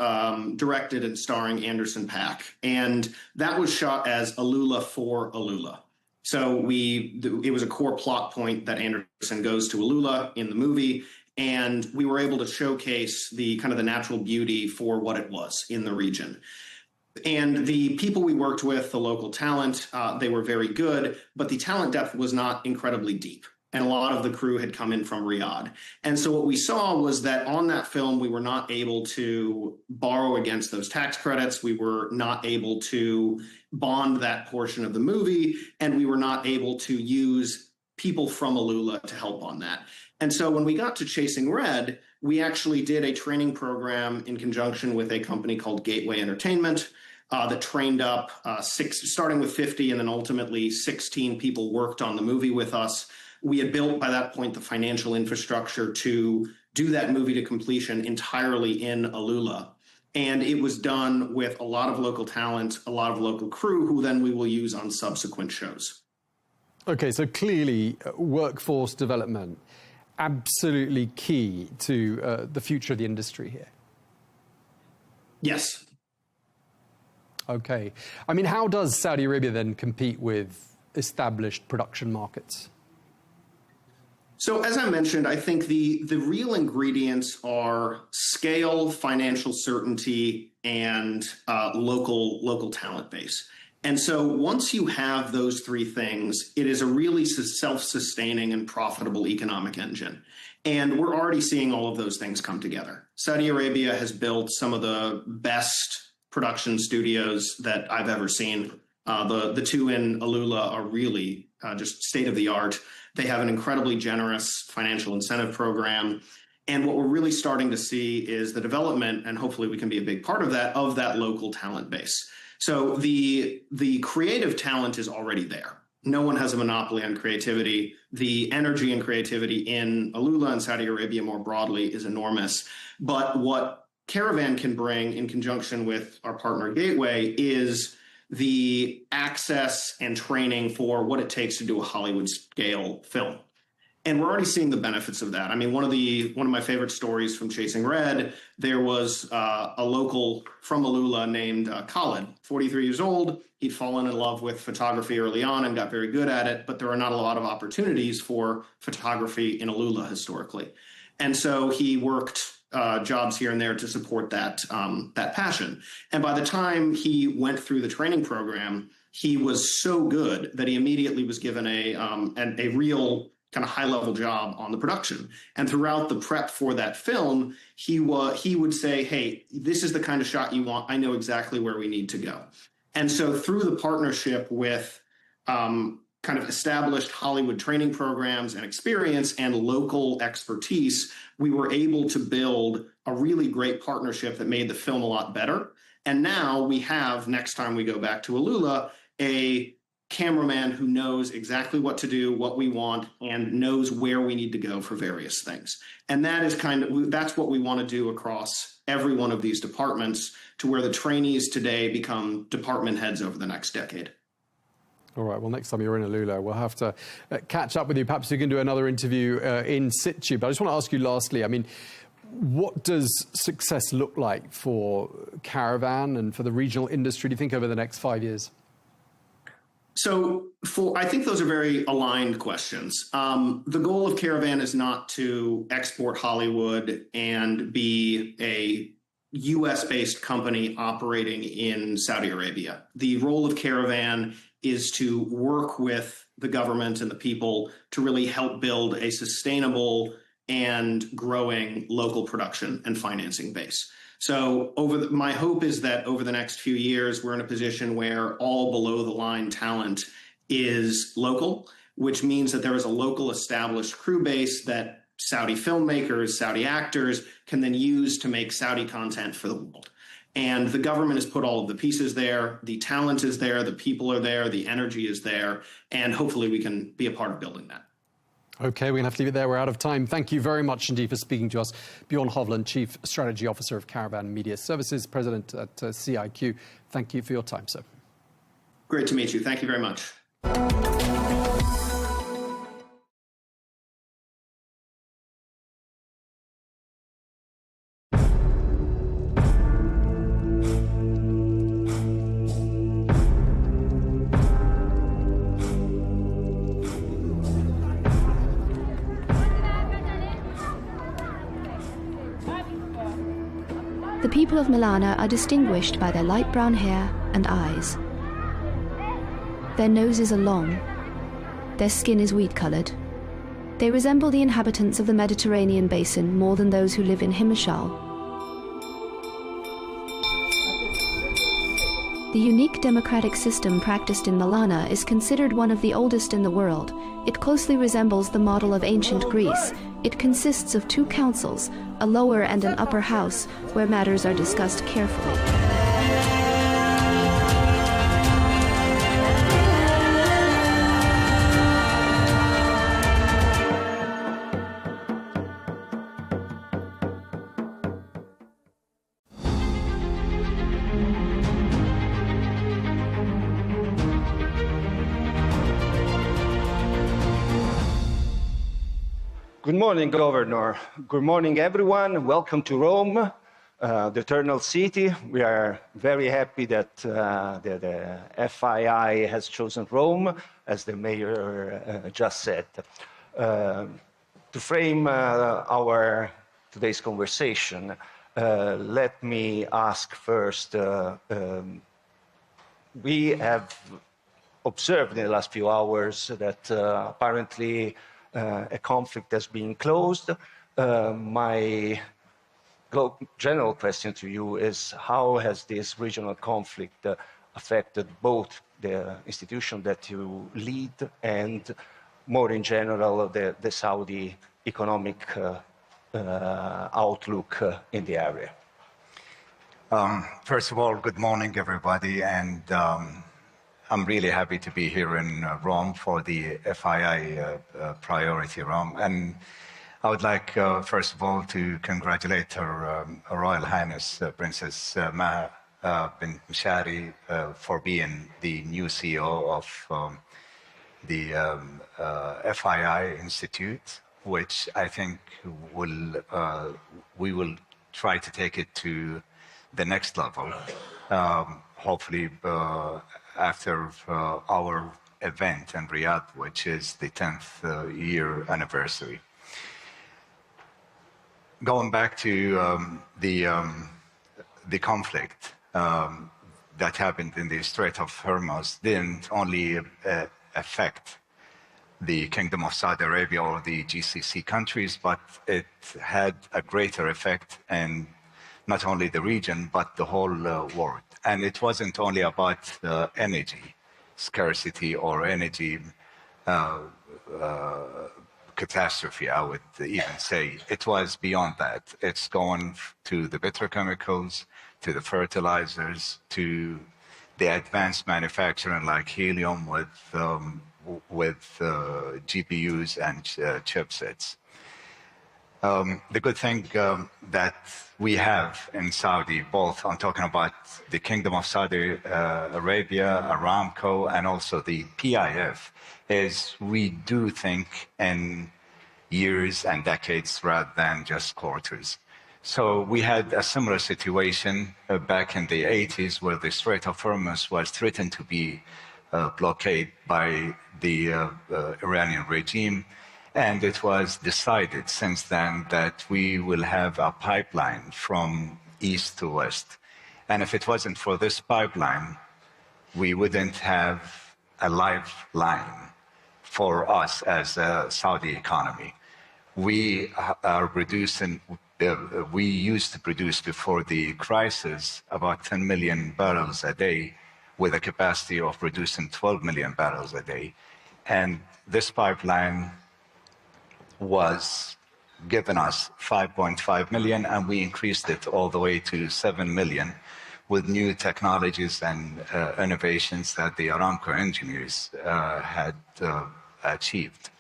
directed and starring Anderson .Paak. And that was shot as Alula for Alula. So it was a core plot point that Anderson goes to Alula in the movie. And we were able to showcase the kind of the natural beauty for what it was in the region. And the people we worked with, the local talent, they were very good, but the talent depth was not incredibly deep. And a lot of the crew had come in from Riyadh. And so what we saw was that on that film, we were not able to borrow against those tax credits. We were not able to bond that portion of the movie. And we were not able to use people from Alula to help on that. And so when we got to Chasing Red, we actually did a training program in conjunction with a company called Gateway Entertainment that trained up starting with 50 and then ultimately 16 people worked on the movie with us. We had built by that point the financial infrastructure to do that movie to completion entirely in Alula. And it was done with a lot of local talent, a lot of local crew, who then we will use on subsequent shows. Okay, so clearly workforce development, absolutely key to the future of the industry here. Yes. Okay. I mean, how does Saudi Arabia then compete with established production markets? So as I mentioned, I think the real ingredients are scale, financial certainty, and local talent base. And so once you have those three things, it is a really self-sustaining and profitable economic engine. And we're already seeing all of those things come together. Saudi Arabia has built some of the best production studios that I've ever seen. The two in Alula are really just state of the art. They have an incredibly generous financial incentive program. And what we're really starting to see is the development, and hopefully we can be a big part of that local talent base. So the creative talent is already there. No one has a monopoly on creativity. The energy and creativity in Alula and Saudi Arabia more broadly is enormous. But what Caravan can bring in conjunction with our partner Gateway is the access and training for what it takes to do a Hollywood scale film. And we're already seeing the benefits of that. I mean, one of my favorite stories from Chasing Red, there was a local from Alula named Khalid, 43 years old. He'd fallen in love with photography early on and got very good at it, but there are not a lot of opportunities for photography in Alula historically. And so he worked jobs here and there to support that passion. And by the time he went through the training program, he was so good that he immediately was given a real kind of high-level job on the production. And throughout the prep for that film, he would say, hey, this is the kind of shot you want. I know exactly where we need to go. And so through the partnership with kind of established Hollywood training programs and experience and local expertise, we were able to build a really great partnership that made the film a lot better. And now we have, next time we go back to Alula, a cameraman who knows exactly what to do, what we want, and knows where we need to go for various things. And that is that's what we want to do across every one of these departments, to where the trainees today become department heads over the next decade. All right, well, next time you're in Alula, we'll have to catch up with you. Perhaps you can do another interview in situ. But I just want to ask you lastly, I mean, what does success look like for Caravan and for the regional industry, do you think, over the next 5 years? So I think those are very aligned questions. The goal of Caravan is not to export Hollywood and be a US-based company operating in Saudi Arabia. The role of Caravan is to work with the government and the people to really help build a sustainable and growing local production and financing base. So my hope is that over the next few years, we're in a position where all below the line talent is local, which means that there is a local established crew base that Saudi filmmakers, Saudi actors can then use to make Saudi content for the world. And the government has put all of the pieces there, the talent is there, the people are there, the energy is there, and hopefully we can be a part of building that. Okay, we're going to have to leave it there. We're out of time. Thank you very much indeed for speaking to us. Bjorn Hovland, Chief Strategy Officer of Caravan Media Services, President at CIQ. Thank you for your time, sir. Great to meet you. Thank you very much. The people of Milana are distinguished by their light brown hair and eyes. Their noses are long. Their skin is wheat-colored. They resemble the inhabitants of the Mediterranean basin more than those who live in Himachal. The unique democratic system practiced in Milana is considered one of the oldest in the world. It closely resembles the model of ancient Greece. It consists of two councils, a lower and an upper house, where matters are discussed carefully. Good morning, Governor. Good morning, everyone. Welcome to Rome, the eternal city. We are very happy that the FII has chosen Rome, as the mayor just said. To frame our today's conversation, let me ask first, we have observed in the last few hours that apparently a conflict has been closed. My general question to you is, how has this regional conflict affected both the institution that you lead and, more in general, the Saudi economic outlook in the area? First of all, good morning, everybody. And I'm really happy to be here in Rome for the FII Priority Rome. And I would like, first of all, to congratulate Her Royal Highness Princess Maha bin Mshari for being the new CEO of the FII Institute, which I think we will try to take it to the next level, hopefully after our event in Riyadh, which is the 10th year anniversary. Going back to the conflict that happened in the Strait of Hormuz didn't only affect the Kingdom of Saudi Arabia or the GCC countries, but it had a greater effect in not only the region, but the whole world. And it wasn't only about energy scarcity or energy catastrophe, I would even say. It was beyond that. It's gone to the petrochemicals, to the fertilizers, to the advanced manufacturing like helium with GPUs and chipsets. The good thing that we have in Saudi, both I'm talking about the Kingdom of Saudi Arabia, Aramco, and also the PIF, is we do think in years and decades rather than just quarters. So we had a similar situation back in the 80s where the Strait of Hormuz was threatened to be blockaded by the Iranian regime. And it was decided since then that we will have a pipeline from east to west. And if it wasn't for this pipeline, we wouldn't have a lifeline for us as a Saudi economy. We are producing, we used to produce before the crisis about 10 million barrels a day with a capacity of producing 12 million barrels a day. And this pipeline was given us 5.5 million, and we increased it all the way to 7 million with new technologies and innovations that the Aramco engineers had achieved.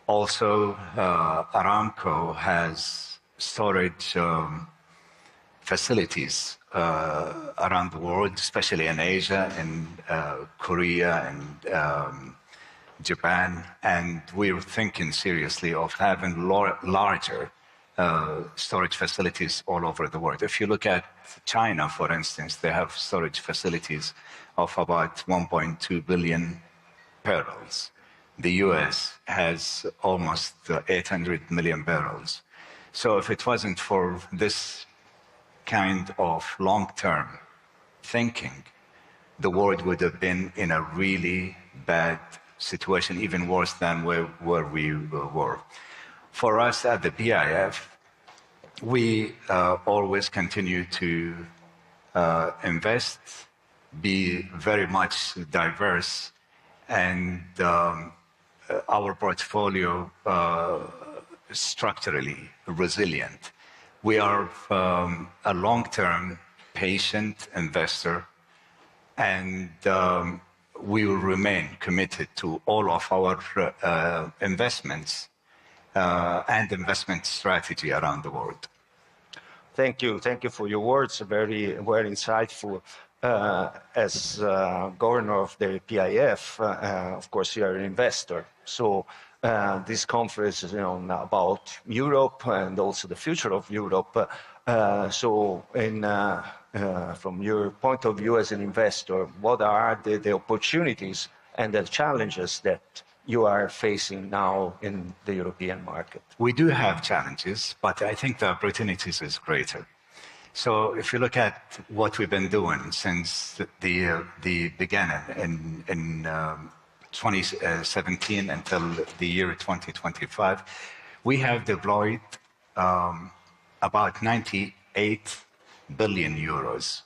Also, Aramco has storage facilities around the world, especially in Asia, in Korea, and Japan, and we're thinking seriously of having larger storage facilities all over the world. If you look at China, for instance, they have storage facilities of about 1.2 billion barrels. The US has almost 800 million barrels. So if it wasn't for this kind of long-term thinking, the world would have been in a really bad situation, even worse than where we were. For us at the PIF, we always continue to invest, be very much diverse, and our portfolio structurally resilient. We are a long-term, patient investor, and we will remain committed to all of our investments and investment strategy around the world. Thank you for your words. Very insightful. As governor of the PIF, of course, you are an investor. So this conference is about Europe and also the future of Europe. So from your point of view as an investor, what are the opportunities and the challenges that you are facing now in the European market? We do have challenges, but I think the opportunities is greater. So if you look at what we've been doing since the beginning in 2017 until the year 2025, we have deployed about 98 billion euros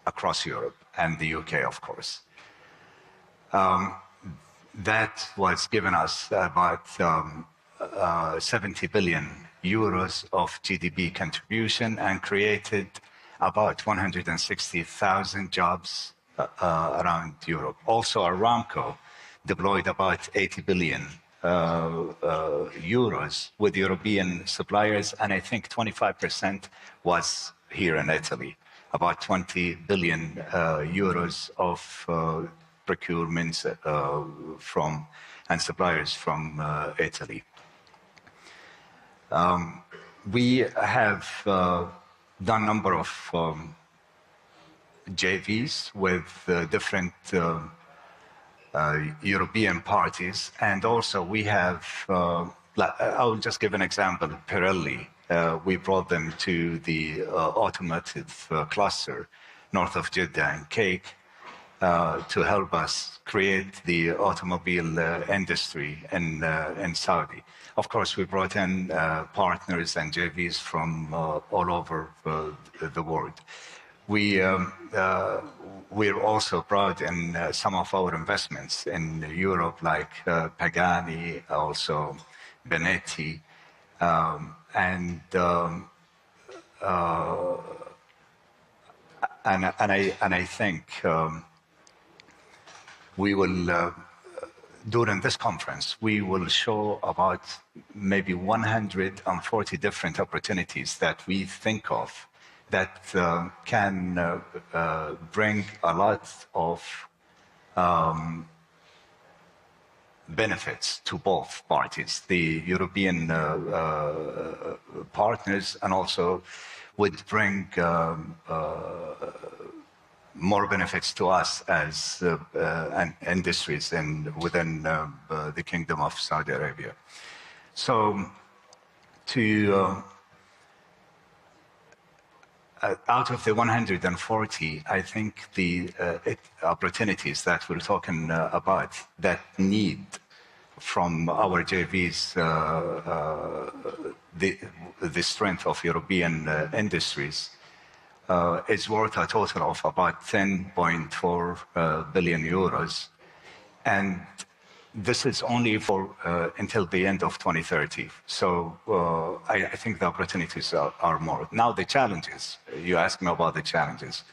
across Europe and the UK, of course. That was given us about 70 billion euros of GDP contribution and created about 160,000 jobs around Europe. Also, Aramco deployed about 80 billion euros with European suppliers, and I think 25% was here in Italy, about 20 billion euros of procurements from and suppliers from Italy. We have done a number of JVs with different European parties, and also we have, I'll just give an example, Pirelli. We brought them to the automotive cluster north of Jeddah and Cake to help us create the automobile industry in Saudi. Of course, we brought in partners and JVs from all over the world. We're also proud in some of our investments in Europe, like Pagani, also Benetti, and I think we will, during this conference, we will show about maybe 140 different opportunities that we think of that can bring a lot of benefits to both parties, the European partners, and also would bring more benefits to us as industries within the Kingdom of Saudi Arabia. So out of the 140, I think the opportunities that we're talking about that need from our JVs the strength of European industries is worth a total of about 10.4 billion euros. And this is only for until the end of 2030. So I think the opportunities are more. Now the challenges, you asked me about the challenges.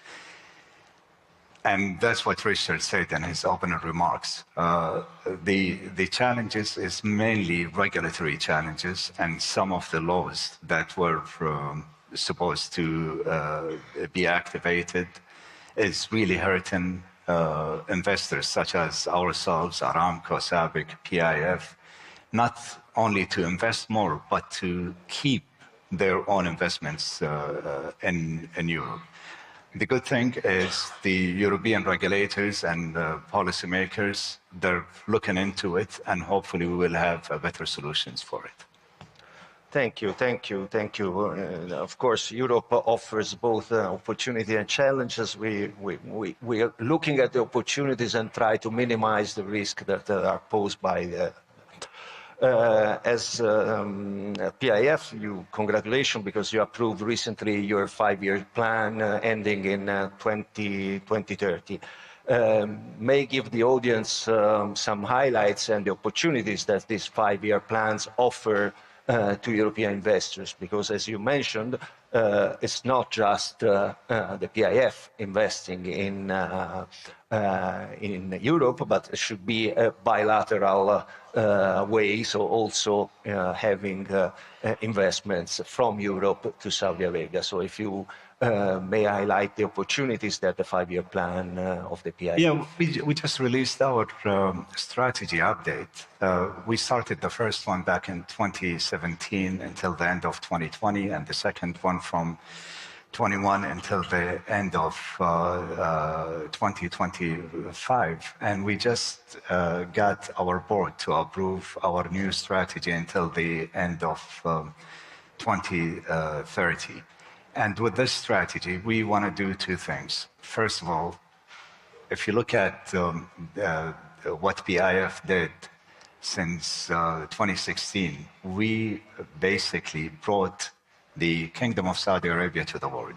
And that's what Richard said in his opening remarks. The challenges is mainly regulatory challenges, and some of the laws that were supposed to be activated is really hurting investors such as ourselves, Aramco, SABIC, PIF, not only to invest more, but to keep their own investments in Europe. The good thing is the European regulators and policymakers, they're looking into it, and hopefully we will have better solutions for it. Thank you. Of course, Europe offers both opportunity and challenges. We are looking at the opportunities and try to minimize the risk that are posed by the as PIF, congratulations, because you approved recently your 5-year plan ending in 2030. May give the audience some highlights and the opportunities that these 5-year plans offer to European investors, because as you mentioned, it's not just the PIF investing in Europe, but it should be a bilateral way, so also having investments from Europe to Saudi Arabia. So if you may highlight the opportunities that the 5-year plan of the PIF. Yeah, we just released our strategy update. We started the first one back in 2017 until the end of 2020, and the second one from 21 until the end of 2025. And we just got our board to approve our new strategy until the end of 2030. And with this strategy, we want to do two things. First of all, if you look at what PIF did since 2016, we basically brought the Kingdom of Saudi Arabia to the world.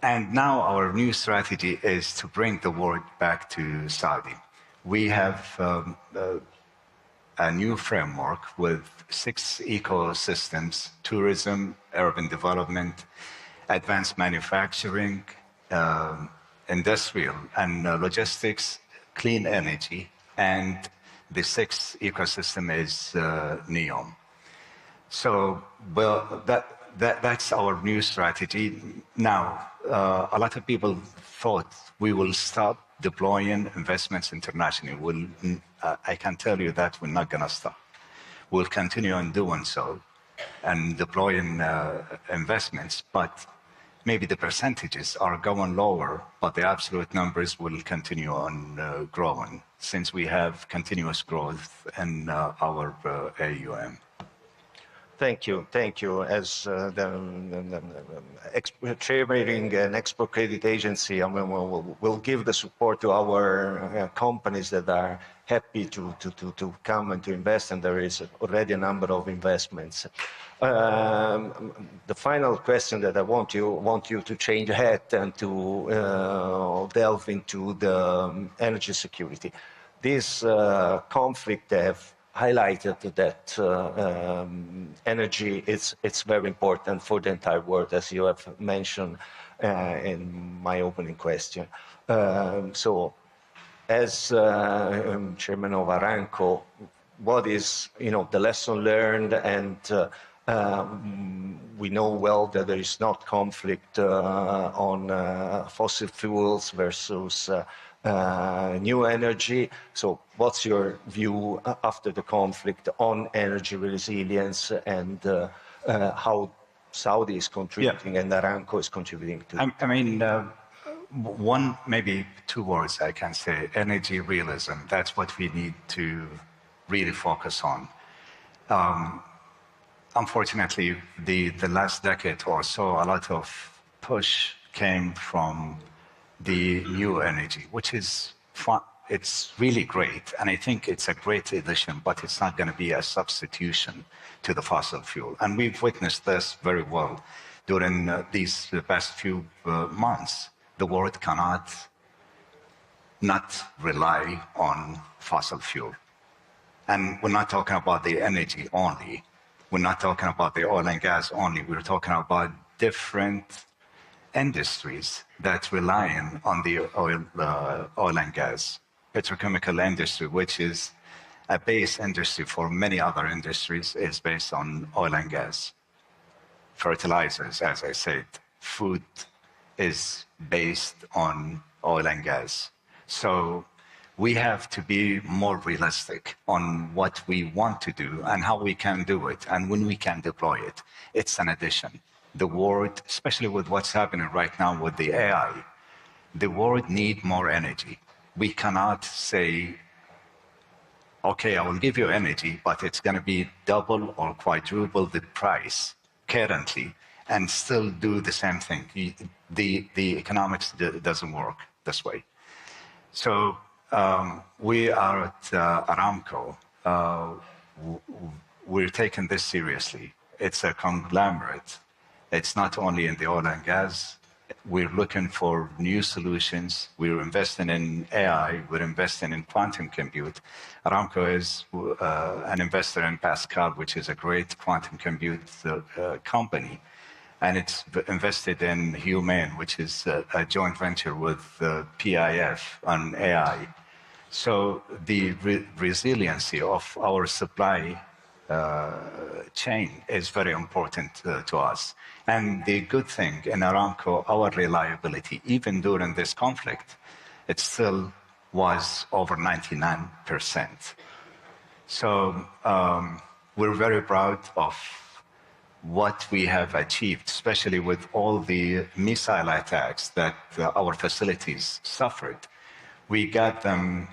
And now our new strategy is to bring the world back to Saudi. We have a new framework with 6 ecosystems: tourism, urban development, advanced manufacturing, industrial and logistics, clean energy, and The sixth ecosystem is NEOM. So, well, that's our new strategy. Now, a lot of people thought we will stop deploying investments internationally. I can tell you that we're not going to stop. We'll continue on doing so and deploying investments, but maybe the percentages are going lower, but the absolute numbers will continue on growing since we have continuous growth in our AUM. Thank you. As chairman an export credit agency, we'll give the support to our companies that are happy to come and to invest, and there is already a number of investments. The final question that I want you to change hat and to delve into the energy security. This conflict have highlighted that energy it's very important for the entire world, as you have mentioned in my opening question. So, as chairman of Aramco, what is the lesson learned? And we know well that there is not conflict on fossil fuels versus new energy. So what's your view after the conflict on energy resilience and how Saudi is contributing and Aramco is contributing to? I mean, one, maybe two words I can say, energy realism. That's what we need to really focus on. Unfortunately, the last decade or so, a lot of push came from the new energy, which is fun. It's really great, and I think it's a great addition, but it's not going to be a substitution to the fossil fuel. And we've witnessed this very well during these past few months. The world cannot not rely on fossil fuel. And we're not talking about the energy only. We're not talking about the oil and gas only. We're talking about different industries that rely on the oil and gas. Petrochemical industry, which is a base industry for many other industries, is based on oil and gas. Fertilizers, as I said, food is based on oil and gas. So we have to be more realistic on what we want to do and how we can do it and when we can deploy it. It's an addition. The world, especially with what's happening right now with the AI, the world needs more energy. We cannot say, okay, I will give you energy, but it's going to be double or quadruple the price currently and still do the same thing. The economics doesn't work this way. So we are at Aramco. We're taking this seriously. It's a conglomerate. It's not only in the oil and gas. We're looking for new solutions. We're investing in AI. We're investing in quantum compute. Aramco is an investor in Pascal, which is a great quantum compute company. And it's invested in Humane, which is a joint venture with PIF on AI. So the resiliency of our supply chain is very important to us. And the good thing in Aramco, our reliability, even during this conflict, it still was over 99%. So we're very proud of what we have achieved, especially with all the missile attacks that our facilities suffered. We got them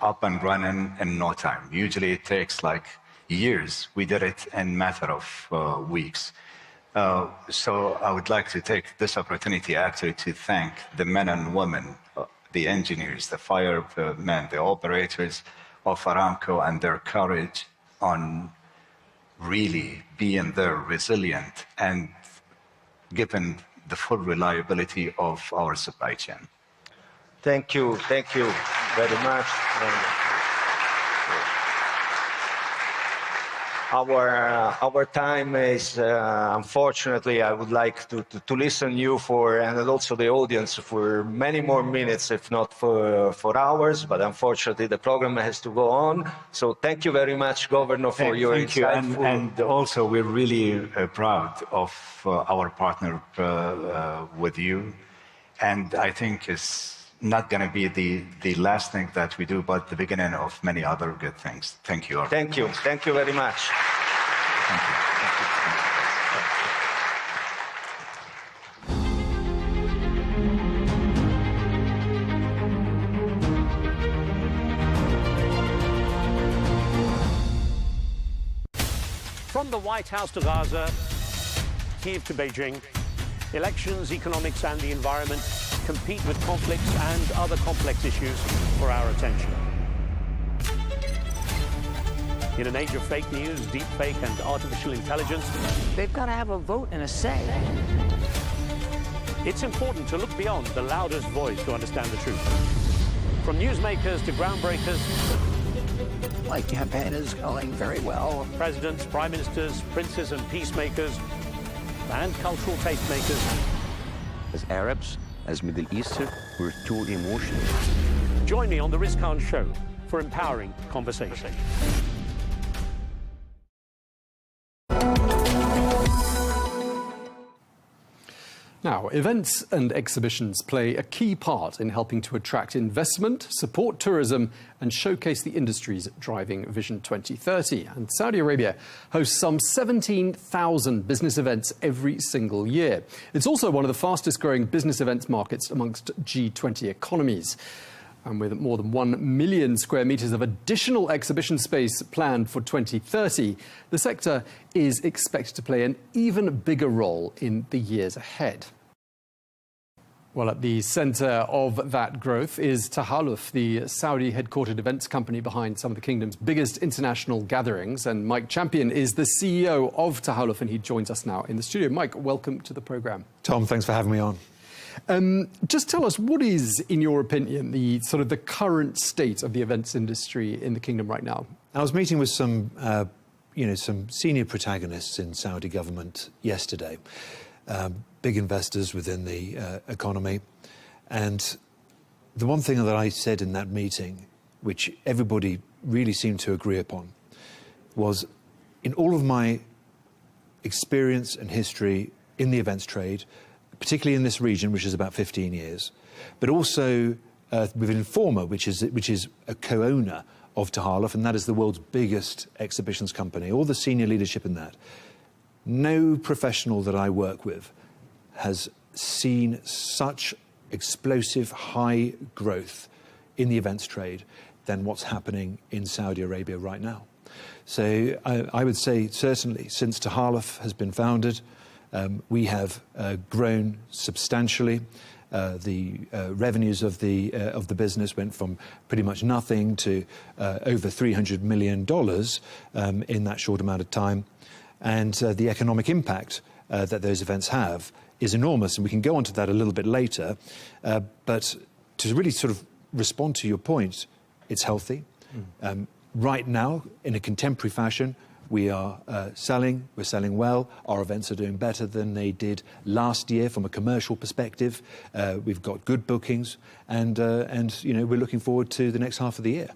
up and running in no time. Usually it takes like years. We did it in a matter of weeks. So I would like to take this opportunity actually to thank the men and women, the engineers, the firemen, the operators of Aramco and their courage on really being there resilient and given the full reliability of our supply chain. Thank you very much. our time is, unfortunately, I would like to listen you for, and also the audience, for many more minutes, if not for hours, but unfortunately the program has to go on. So thank you very much, Governor, for your insightful... And also we're really proud of our partner with you. And I think it's not going to be the last thing that we do, but the beginning of many other good things. Thank you. Thank you. Thank you very much. Thank you. From the White House to Gaza, Kiev to Beijing, elections, economics and the environment compete with conflicts and other complex issues for our attention. In an age of fake news, deepfake and artificial intelligence, they've got to have a vote and a say. It's important to look beyond the loudest voice to understand the truth. From newsmakers to groundbreakers, my campaign is going very well. Presidents, prime ministers, princes and peacemakers, and cultural tastemakers. As Arabs, as Middle Eastern, we're too emotional. Join me on The Riz Khan Show for empowering conversation. Now, events and exhibitions play a key part in helping to attract investment, support tourism, and showcase the industries driving Vision 2030. And Saudi Arabia hosts some 17,000 business events every single year. It's also one of the fastest growing business events markets amongst G20 economies. And with more than 1 million square metres of additional exhibition space planned for 2030, the sector is expected to play an even bigger role in the years ahead. Well, at the centre of that growth is Tahaluf, the Saudi-headquartered events company behind some of the kingdom's biggest international gatherings. And Mike Champion is the CEO of Tahaluf, and he joins us now in the studio. Mike, welcome to the programme. Tom, thanks for having me on. Just tell us, what is, in your opinion, the current state of the events industry in the kingdom right now? I was meeting with some senior protagonists in Saudi government yesterday, big investors within the economy, and the one thing that I said in that meeting, which everybody really seemed to agree upon, was in all of my experience and history in the events trade, particularly in this region, which is about 15 years, but also with Informa, which is a co-owner of Tahaluf, and that is the world's biggest exhibitions company, all the senior leadership in that. No professional that I work with has seen such explosive high growth in the events trade than what's happening in Saudi Arabia right now. So I would say certainly since Tahaluf has been founded, we have grown substantially. The revenues of the business went from pretty much nothing to over $300 million in that short amount of time. And the economic impact that those events have is enormous. And we can go on to that a little bit later. But to really sort of respond to your point, it's healthy. Right now, in a contemporary fashion, we are selling, we're selling well. Our events are doing better than they did last year from a commercial perspective. We've got good bookings, and we're looking forward to the next half of the year.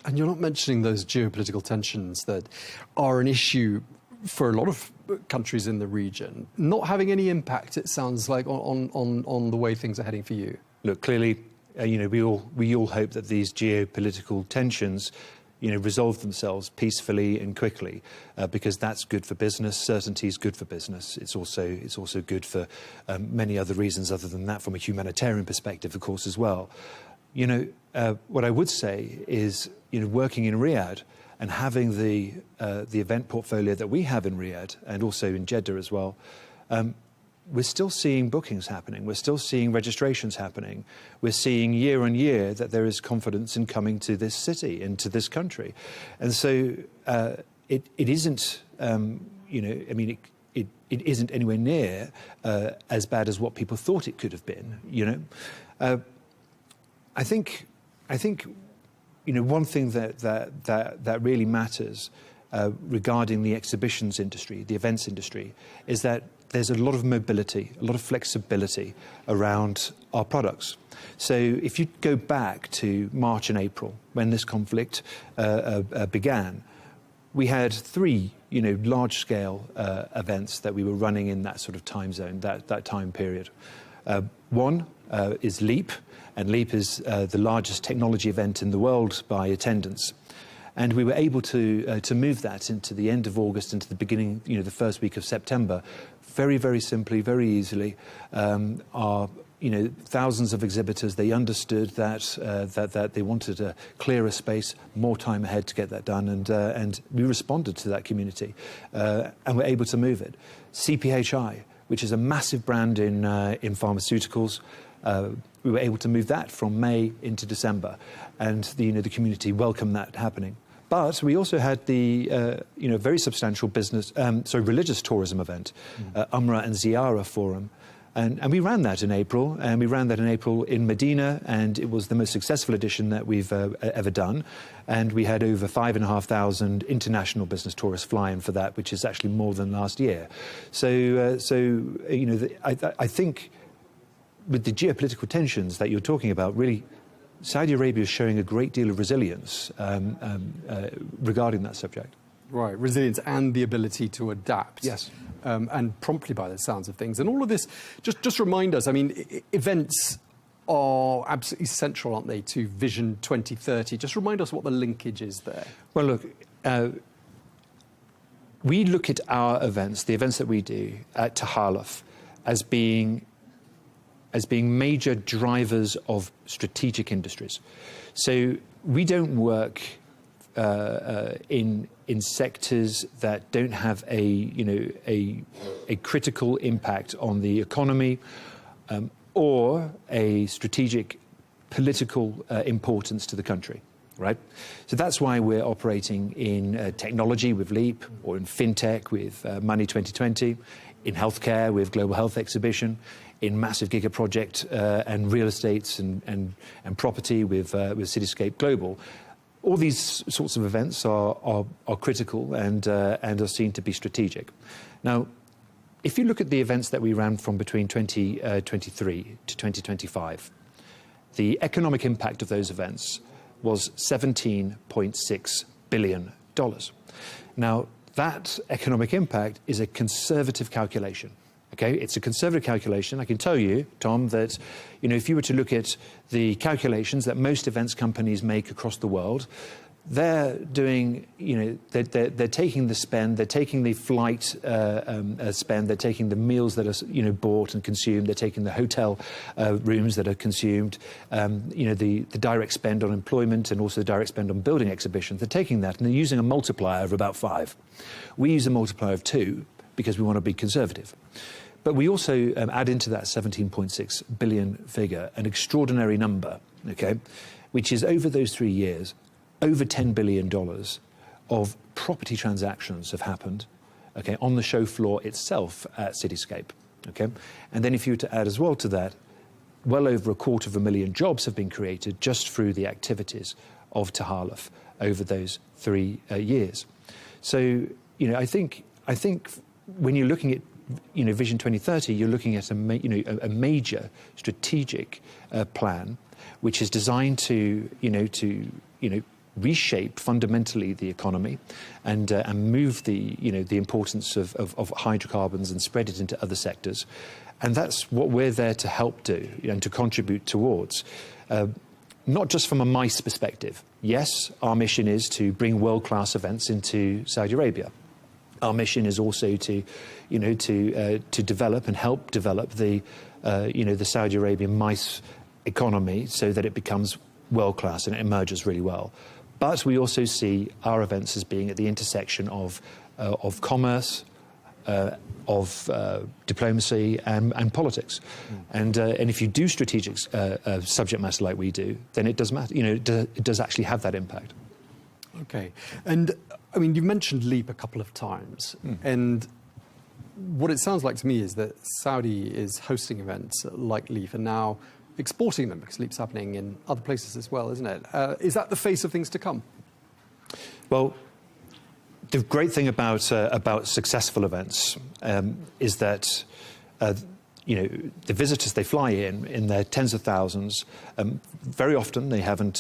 And you're not mentioning those geopolitical tensions that are an issue for a lot of countries in the region, not having any impact, it sounds like, on the way things are heading for you. Look, clearly, we all hope that these geopolitical tensions resolve themselves peacefully and quickly, because that's good for business. Certainty is good for business. It's also good for many other reasons other than that, from a humanitarian perspective, of course, as well. What I would say is, working in Riyadh and having the event portfolio that we have in Riyadh and also in Jeddah as well, we're still seeing bookings happening. We're still seeing registrations happening. We're seeing year on year that there is confidence in coming to this city and to this country. And so it isn't, it isn't anywhere near as bad as what people thought it could have been. I think one thing that really matters regarding the exhibitions industry, the events industry, is that there's a lot of mobility, a lot of flexibility around our products. So if you go back to March and April, when this conflict began, we had 3, large-scale events that we were running in that sort of time zone, that time period. One is LEAP, and LEAP is the largest technology event in the world by attendance. And we were able to move that into the end of August, into the beginning, the first week of September, very, very simply, very easily. Our thousands of exhibitors, they understood that they wanted a clearer space, more time ahead to get that done, and we responded to that community, and were able to move it. CPHI, which is a massive brand in pharmaceuticals, we were able to move that from May into December, and the community welcomed that happening. But we also had the very substantial religious tourism event, Umrah and Ziyarah Forum. And we ran that in April, and we ran that in April in Medina, and it was the most successful edition that we've ever done. And we had over 5,500 international business tourists flying for that, which is actually more than last year. So I think with the geopolitical tensions that you're talking about, really, Saudi Arabia is showing a great deal of resilience regarding that subject. Right, resilience and the ability to adapt. Yes. And promptly by the sounds of things. And all of this, just remind us, events are absolutely central, aren't they, to Vision 2030? Just remind us what the linkage is there. Well, look, we look at our events, the events that we do at Tahaluf, as being major drivers of strategic industries. So we don't work in sectors that don't have a critical impact on the economy or a strategic political importance to the country, right? So that's why we're operating in technology with LEAP, or in fintech with Money 2020, in healthcare with Global Health Exhibition, in massive giga project and real estates and property with Cityscape Global. All these sorts of events are critical and are seen to be strategic. Now, if you look at the events that we ran from between 2023 to 2025, the economic impact of those events was $17.6 billion. Now, that economic impact is a conservative calculation. Okay, it's a conservative calculation. I can tell you, Tom, that if you were to look at the calculations that most events companies make across the world, they're doing, they're taking the spend, they're taking the flight spend, they're taking the meals that are bought and consumed, they're taking the hotel rooms that are consumed, the direct spend on employment and also the direct spend on building exhibitions. They're taking that and they're using a multiplier of about 5. We use a multiplier of 2 because we want to be conservative. But we also add into that 17.6 billion figure an extraordinary number, okay, which is over those 3 years, over $10 billion of property transactions have happened, okay, on the show floor itself at Cityscape, okay? And then if you were to add as well to that, well over 250,000 jobs have been created just through the activities of Tahaluf over those 3 years. So, I think when you're looking at Vision 2030, you're looking at a major strategic plan, which is designed to reshape fundamentally the economy and move the importance of hydrocarbons and spread it into other sectors, and that's what we're there to help do and to contribute towards. Not just from a MICE perspective. Yes, our mission is to bring world-class events into Saudi Arabia. Our mission is also to develop and help develop the Saudi Arabian MICE economy so that it becomes world-class and it emerges really well. But we also see our events as being at the intersection of commerce, of diplomacy and politics. And if you do strategic subject matter like we do, then it does matter. It does actually have that impact. Okay. And you mentioned LEAP a couple of times, and what it sounds like to me is that Saudi is hosting events like LEAP and now exporting them, because LEAP's happening in other places as well, isn't it? Is that the face of things to come? Well, The great thing about successful events is that the visitors, they fly in their tens of thousands. Very often they haven't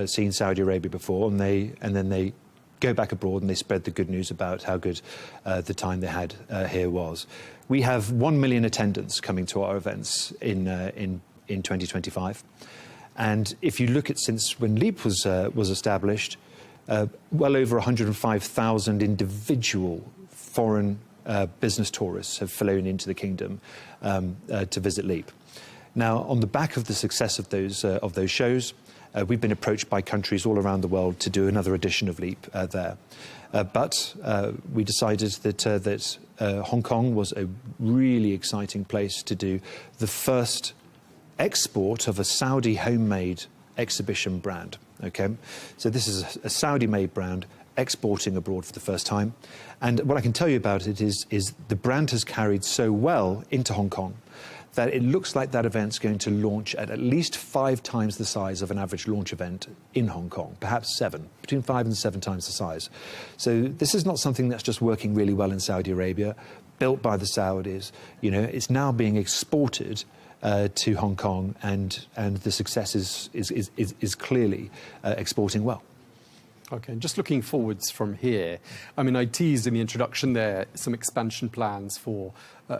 seen Saudi Arabia before, and then they go back abroad and they spread the good news about how good the time they had here was. We have 1 million attendants coming to our events in 2025, and if you look at since when LEAP was established, well over 105,000 individual foreign business tourists have flown into the kingdom to visit LEAP. Now, on the back of the success of those shows, we've been approached by countries all around the world to do another edition of LEAP there. But we decided that Hong Kong was a really exciting place to do the first export of a Saudi homemade exhibition brand. Okay, so this is a Saudi-made brand exporting abroad for the first time. And what I can tell you about it is the brand has carried so well into Hong Kong that it looks like that event's going to launch at least 5 times the size of an average launch event in Hong Kong, perhaps 7, between 5 and 7 times the size. So this is not something that's just working really well in Saudi Arabia, built by the Saudis. It's now being exported to Hong Kong, and the success is clearly exporting well. Okay, and just looking forwards from here, I mean, I teased in the introduction there some expansion plans for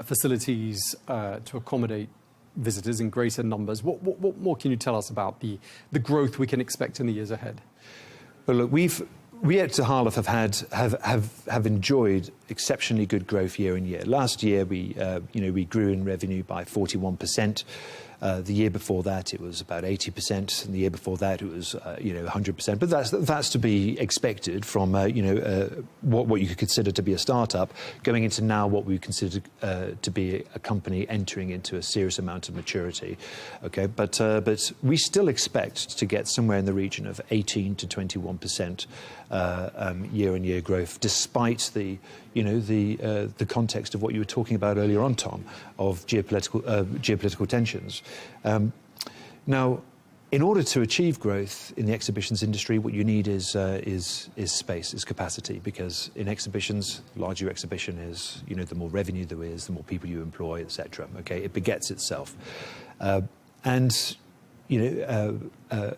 facilities to accommodate visitors in greater numbers. What more can you tell us about the growth we can expect in the years ahead? Well, look, we at Tahaluf have enjoyed exceptionally good growth year on year. Last year, we grew in revenue by 41%. The year before that, it was about 80%, and the year before that, it was 100%. But that's to be expected from what you could consider to be a startup going into now what we consider to be a company entering into a serious amount of maturity. Okay, but we still expect to get somewhere in the region of 18 to 21% year-on-year growth, despite the context of what you were talking about earlier on, Tom, of geopolitical tensions. Now, in order to achieve growth in the exhibitions industry, what you need is space, is capacity, because in exhibitions, larger your exhibition is, the more revenue there is, the more people you employ, etc. Okay, it begets itself,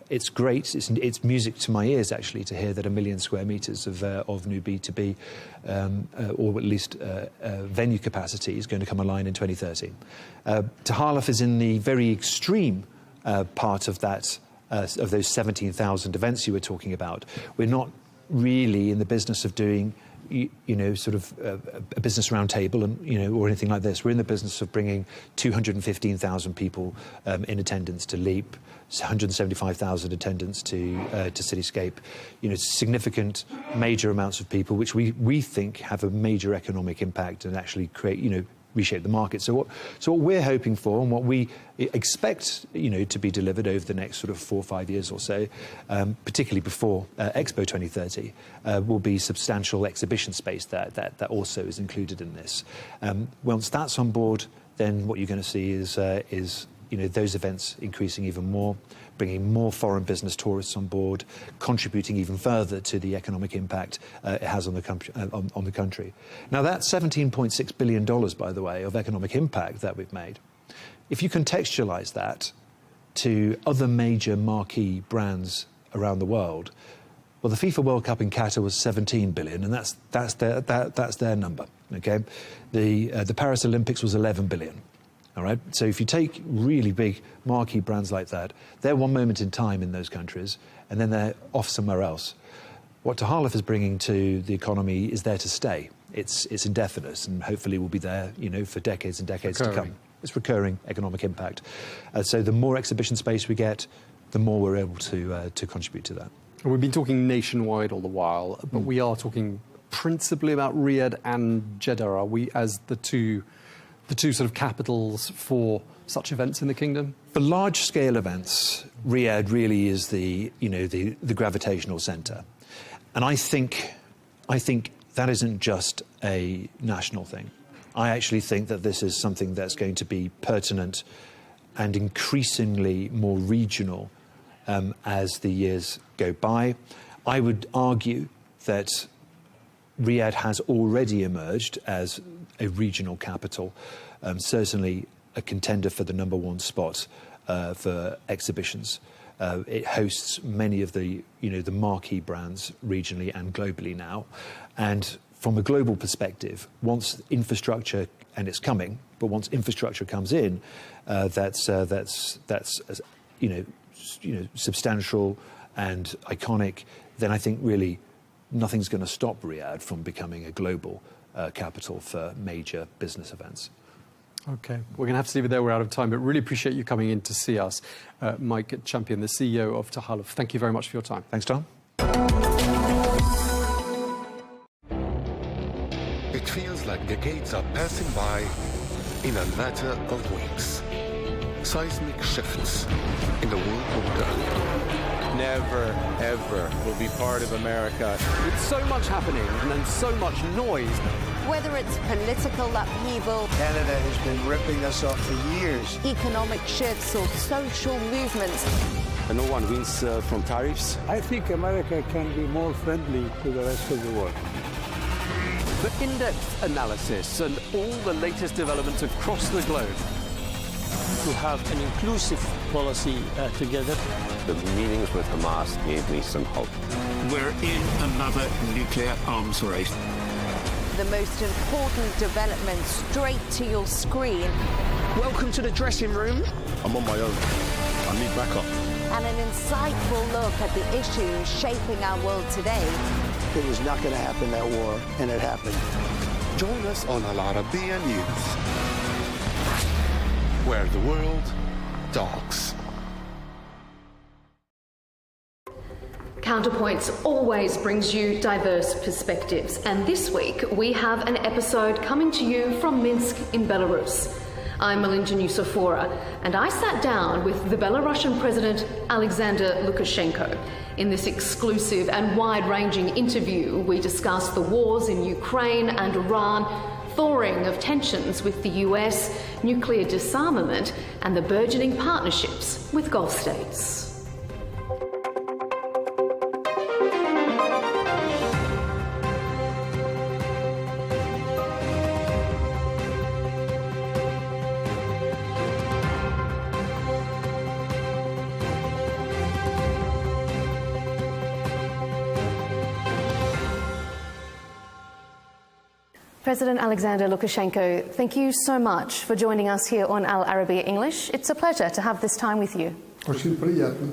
it's great. It's music to my ears, actually, to hear that 1 million square meters of new B2B, or at least venue capacity, is going to come online in 2030. Tahaluf is in the very extreme part of that, of those 17,000 events you were talking about. We're not really in the business of doing sort of a business roundtable and or anything like this. We're in the business of bringing 215,000 people in attendance to LEAP, 175,000 attendants to Cityscape. Significant, major amounts of people, which we think have a major economic impact and actually create reshape the market. So what we're hoping for, and what we expect to be delivered over the next sort of 4 or 5 years or so, particularly before Expo 2030, will be substantial exhibition space that also is included in this. Once that's on board, then what you're going to see is those events increasing even more, bringing more foreign business tourists on board, contributing even further to the economic impact it has on the country. Now, that's $17.6 billion, by the way, of economic impact that we've made. If you contextualize that to other major marquee brands around the world, well, the FIFA World Cup in Qatar was 17 billion, and that's their number. Okay, the Paris Olympics was 11 billion. All right. So if you take really big marquee brands like that, they're one moment in time in those countries, and then they're off somewhere else. What Tahaluf is bringing to the economy is there to stay. It's indefinite, and hopefully will be there, for decades and decades to come. It's recurring economic impact. So the more exhibition space we get, the more we're able to contribute to that. We've been talking nationwide all the while, but we are talking principally about Riyadh and Jeddah. Are we, as the two sort of capitals for such events in the kingdom? For large-scale events, Riyadh really is the gravitational centre, and I think that isn't just a national thing. I actually think that this is something that's going to be pertinent and increasingly more regional as the years go by. I would argue that Riyadh has already emerged as a regional capital, certainly a contender for the #1 spot for exhibitions. It hosts many of the marquee brands regionally and globally now. And from a global perspective, once infrastructure, and it's coming, but once infrastructure comes in, that's substantial and iconic, then I think really nothing's going to stop Riyadh from becoming a global capital for major business events. Okay, we're going to have to leave it there. We're out of time, but really appreciate you coming in to see us. Mike Champion, the CEO of Tahaluf, thank you very much for your time. Thanks, Tom. It feels like decades are passing by in a matter of weeks. Seismic shifts in the world order. Never, ever will be part of America. With so much happening and then so much noise. Whether it's political upheaval, Canada has been ripping us off for years, economic shifts or social movements. And no one wins from tariffs. I think America can be more friendly to the rest of the world. The in-depth analysis and all the latest developments across the globe. To have an inclusive policy together. The meetings with Hamas gave me some hope. We're in another nuclear arms race. The most important development straight to your screen. Welcome to the dressing room. I'm on my own. I need backup. And an insightful look at the issues shaping our world today. It was not going to happen, that war, and it happened. Join us on Arabiya News, where the world talks. Counterpoints always brings you diverse perspectives, and this week we have an episode coming to you from Minsk in Belarus. I'm Melinda Nucifora, and I sat down with the Belarusian President Alexander Lukashenko. In this exclusive and wide-ranging interview, we discuss the wars in Ukraine and Iran, thawing of tensions with the US, nuclear disarmament, and the burgeoning partnerships with Gulf states. President Alexander Lukashenko, thank you so much for joining us here on Al Arabiya English. It's a pleasure to have this time with you. Очень приятно.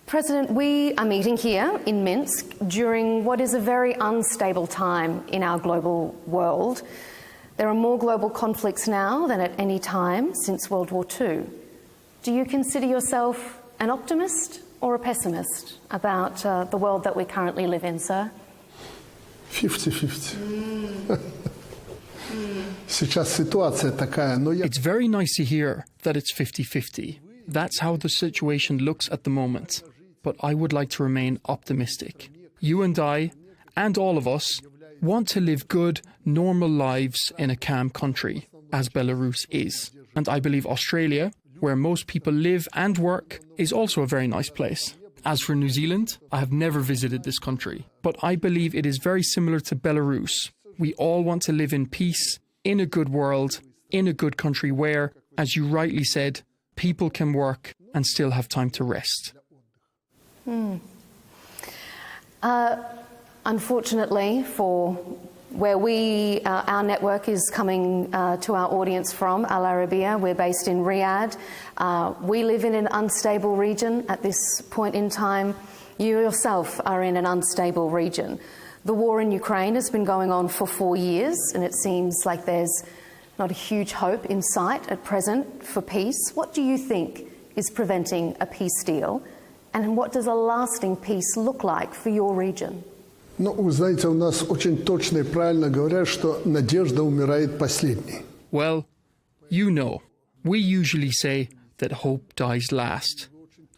President, we are meeting here in Minsk during what is a very unstable time in our global world. There are more global conflicts now than at any time since World War II. Do you consider yourself an optimist or a pessimist about the world that we currently live in, sir? 50-50. Сейчас ситуация такая, но я... It's very nice to hear that it's 50-50. That's how the situation looks at the moment. But I would like to remain optimistic. You and I, and all of us, want to live good, normal lives in a calm country, as Belarus is. And I believe Australia, where most people live and work, is also a very nice place. As for New Zealand, I have never visited this country, but I believe it is very similar to Belarus. We all want to live in peace, in a good world, in a good country where, as you rightly said, people can work and still have time to rest. Unfortunately, for where our network is coming to our audience from, Al Arabiya, we're based in Riyadh. We live in an unstable region at this point in time. You yourself are in an unstable region. The war in Ukraine has been going on for 4 years, and it seems like there's not a huge hope in sight at present for peace. What do you think is preventing a peace deal, and what does a lasting peace look like for your region? Ну, вы знаете, у нас очень точно и правильно говорят, что надежда умирает последней. Well, you know, we usually say that hope dies last,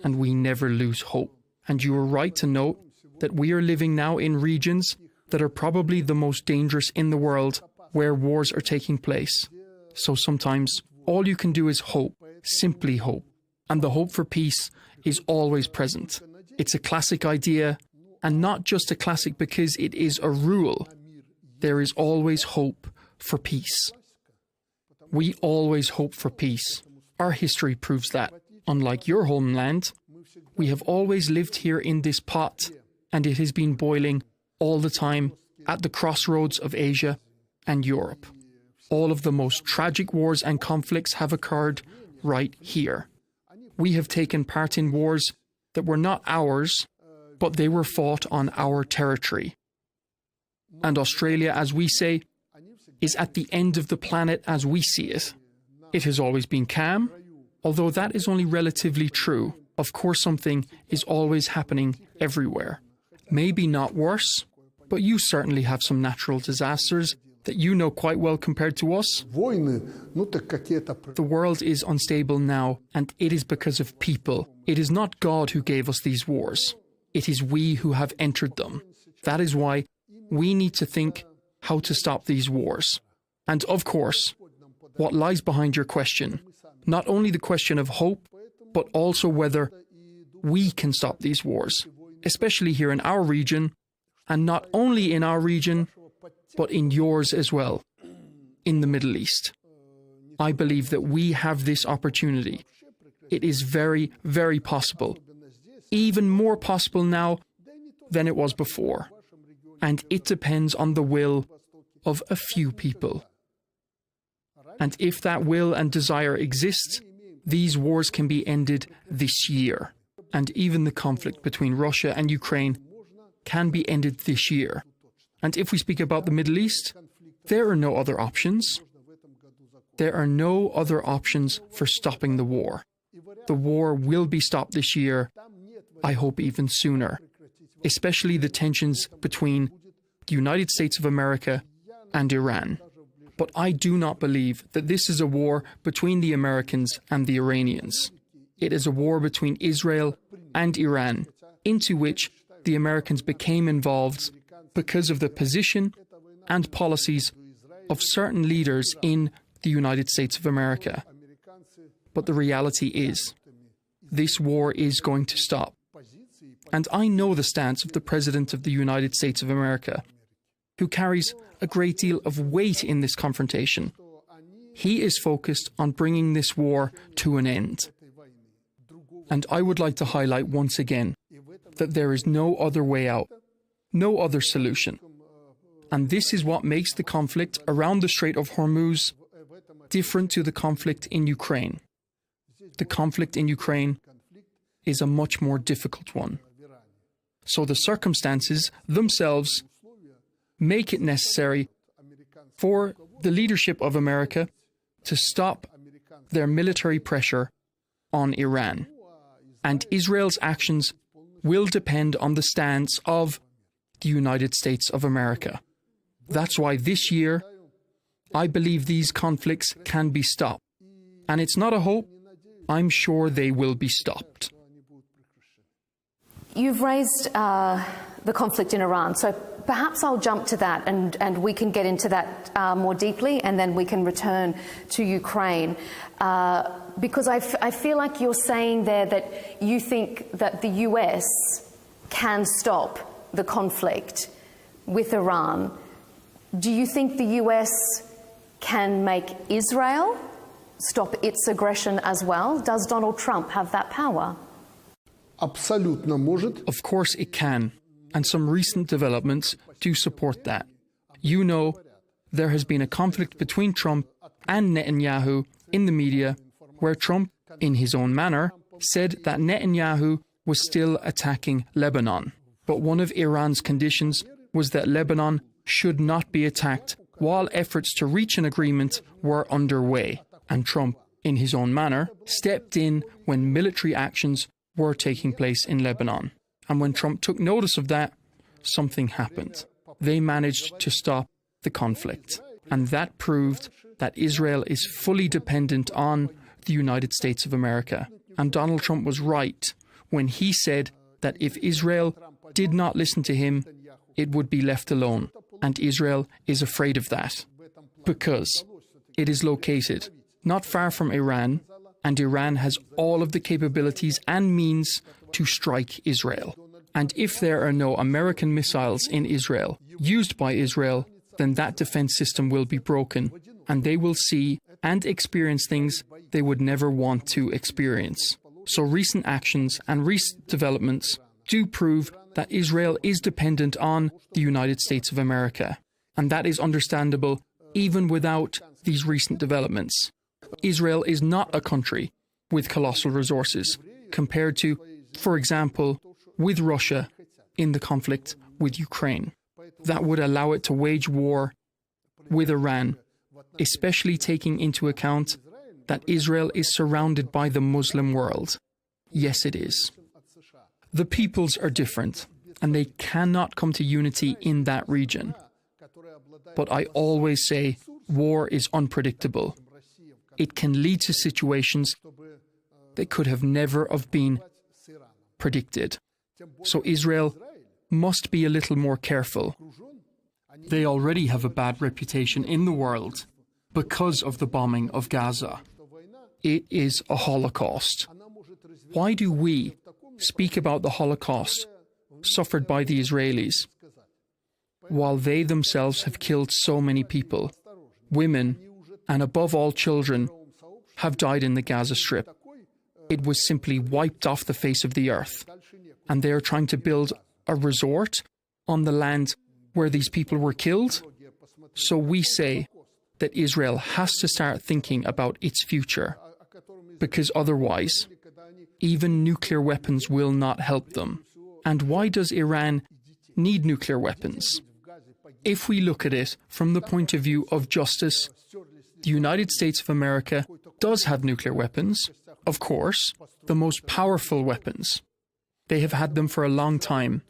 and we never lose hope. And you are right to note that we are living now in regions that are probably the most dangerous in the world, where wars are taking place. So sometimes all you can do is hope, simply hope. And the hope for peace is always present. It's a classic idea, and not just a classic because it is a rule. there is always hope for peace. We always hope for peace. Our history proves that. Unlike your homeland, we have always lived here in this pot, and it has been boiling all the time at the crossroads of Asia and Europe. All of the most tragic wars and conflicts have occurred right here. We have taken part in wars that were not ours, but they were fought on our territory. And Australia, as we say, is at the end of the planet as we see it. It has always been calm, although that is only relatively true. Of course, something is always happening everywhere. Maybe not worse, but you certainly have some natural disasters that you know quite well compared to us. The world is unstable now, and it is because of people. It is not God who gave us these wars. It is we who have entered them. That is why we need to think how to stop these wars. And of course, what lies behind your question, not only the question of hope, but also whether we can stop these wars, especially here in our region, and not only in our region, but in yours as well, in the Middle East. I believe that we have this opportunity. It is very, very possible, even more possible now than it was before. And it depends on the will of a few people. And if that will and desire exists, these wars can be ended this year. And even the conflict between Russia and Ukraine can be ended this year. And if we speak about the Middle East, there are no other options. There are no other options for stopping the war. The war will be stopped this year, I hope even sooner, especially the tensions between the United States of America and Iran. But I do not believe that this is a war between the Americans and the Iranians. It is a war between Israel and Iran, into which the Americans became involved because of the position and policies of certain leaders in the United States of America. But the reality is, this war is going to stop. And I know the stance of the President of the United States of America, who carries a great deal of weight in this confrontation. He is focused on bringing this war to an end. And I would like to highlight once again that there is no other way out, no other solution. And this is what makes the conflict around the Strait of Hormuz different to the conflict in Ukraine. The conflict in Ukraine is a much more difficult one. So the circumstances themselves make it necessary for the leadership of America to stop their military pressure on Iran. And Israel's actions will depend on the stance of the United States of America. That's why this year, I believe these conflicts can be stopped. And it's not a hope, I'm sure they will be stopped. You've raised the conflict in Iran, so perhaps I'll jump to that and we can get into that more deeply, and then we can return to Ukraine. Because I feel like you're saying there that you think that the US can stop the conflict with Iran. Do you think the US can make Israel stop its aggression as well? Does Donald Trump have that power? Of course it can, and some recent developments do support that. You know, there has been a conflict between Trump and Netanyahu in the media, where Trump, in his own manner, said that Netanyahu was still attacking Lebanon. But one of Iran's conditions was that Lebanon should not be attacked while efforts to reach an agreement were underway. And Trump, in his own manner, stepped in when military actions were taking place in Lebanon. And when Trump took notice of that, something happened. They managed to stop the conflict. And that proved that Israel is fully dependent on the United States of America. And Donald Trump was right when he said that if Israel did not listen to him, it would be left alone. And Israel is afraid of that, because it is located not far from Iran, and Iran has all of the capabilities and means to strike Israel. And if there are no American missiles in Israel used by Israel, then that defense system will be broken, and they will see and experience things they would never want to experience. So recent actions and recent developments do prove that Israel is dependent on the United States of America, and that is understandable even without these recent developments. Israel is not a country with colossal resources compared to, for example, with Russia in the conflict with Ukraine. That would allow it to wage war with Iran, especially taking into account that Israel is surrounded by the Muslim world. Yes, it is. The peoples are different, and they cannot come to unity in that region. But I always say war is unpredictable. It can lead to situations that could have never have been predicted. So Israel must be a little more careful. They already have a bad reputation in the world because of the bombing of Gaza. It is a Holocaust. Why do we speak about the Holocaust suffered by the Israelis while they themselves have killed so many people? Women, and above all children, have died in the Gaza Strip. It was simply wiped off the face of the earth. And they are trying to build a resort on the land where these people were killed. So we say that Israel has to start thinking about its future, because otherwise, even nuclear weapons will not help them. And why does Iran need nuclear weapons? If we look at it from the point of view of justice, the United States of America does have nuclear weapons, of course, the most powerful weapons. They have had them for a long time,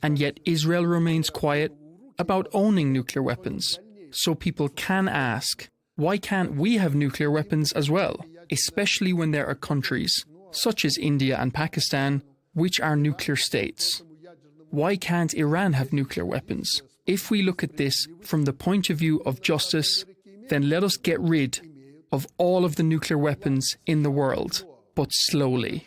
and yet Israel remains quiet about owning nuclear weapons. So people can ask, why can't we have nuclear weapons as well? Especially when there are countries, such as India and Pakistan, which are nuclear states. Why can't Iran have nuclear weapons? If we look at this from the point of view of justice, then let us get rid of all of the nuclear weapons in the world, but slowly.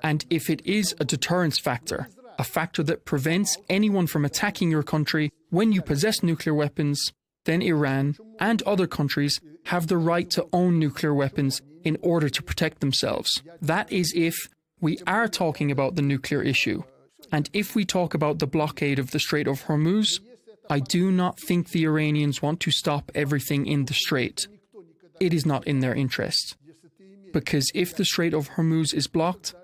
And if it is a deterrence factor, a factor that prevents anyone from attacking your country when you possess nuclear weapons, then Iran and other countries have the right to own nuclear weapons in order to protect themselves. That is if we are talking about the nuclear issue. And if we talk about the blockade of the Strait of Hormuz, I do not think the Iranians want to stop everything in the Strait. It is not in their interest. Because if the Strait of Hormuz is blocked,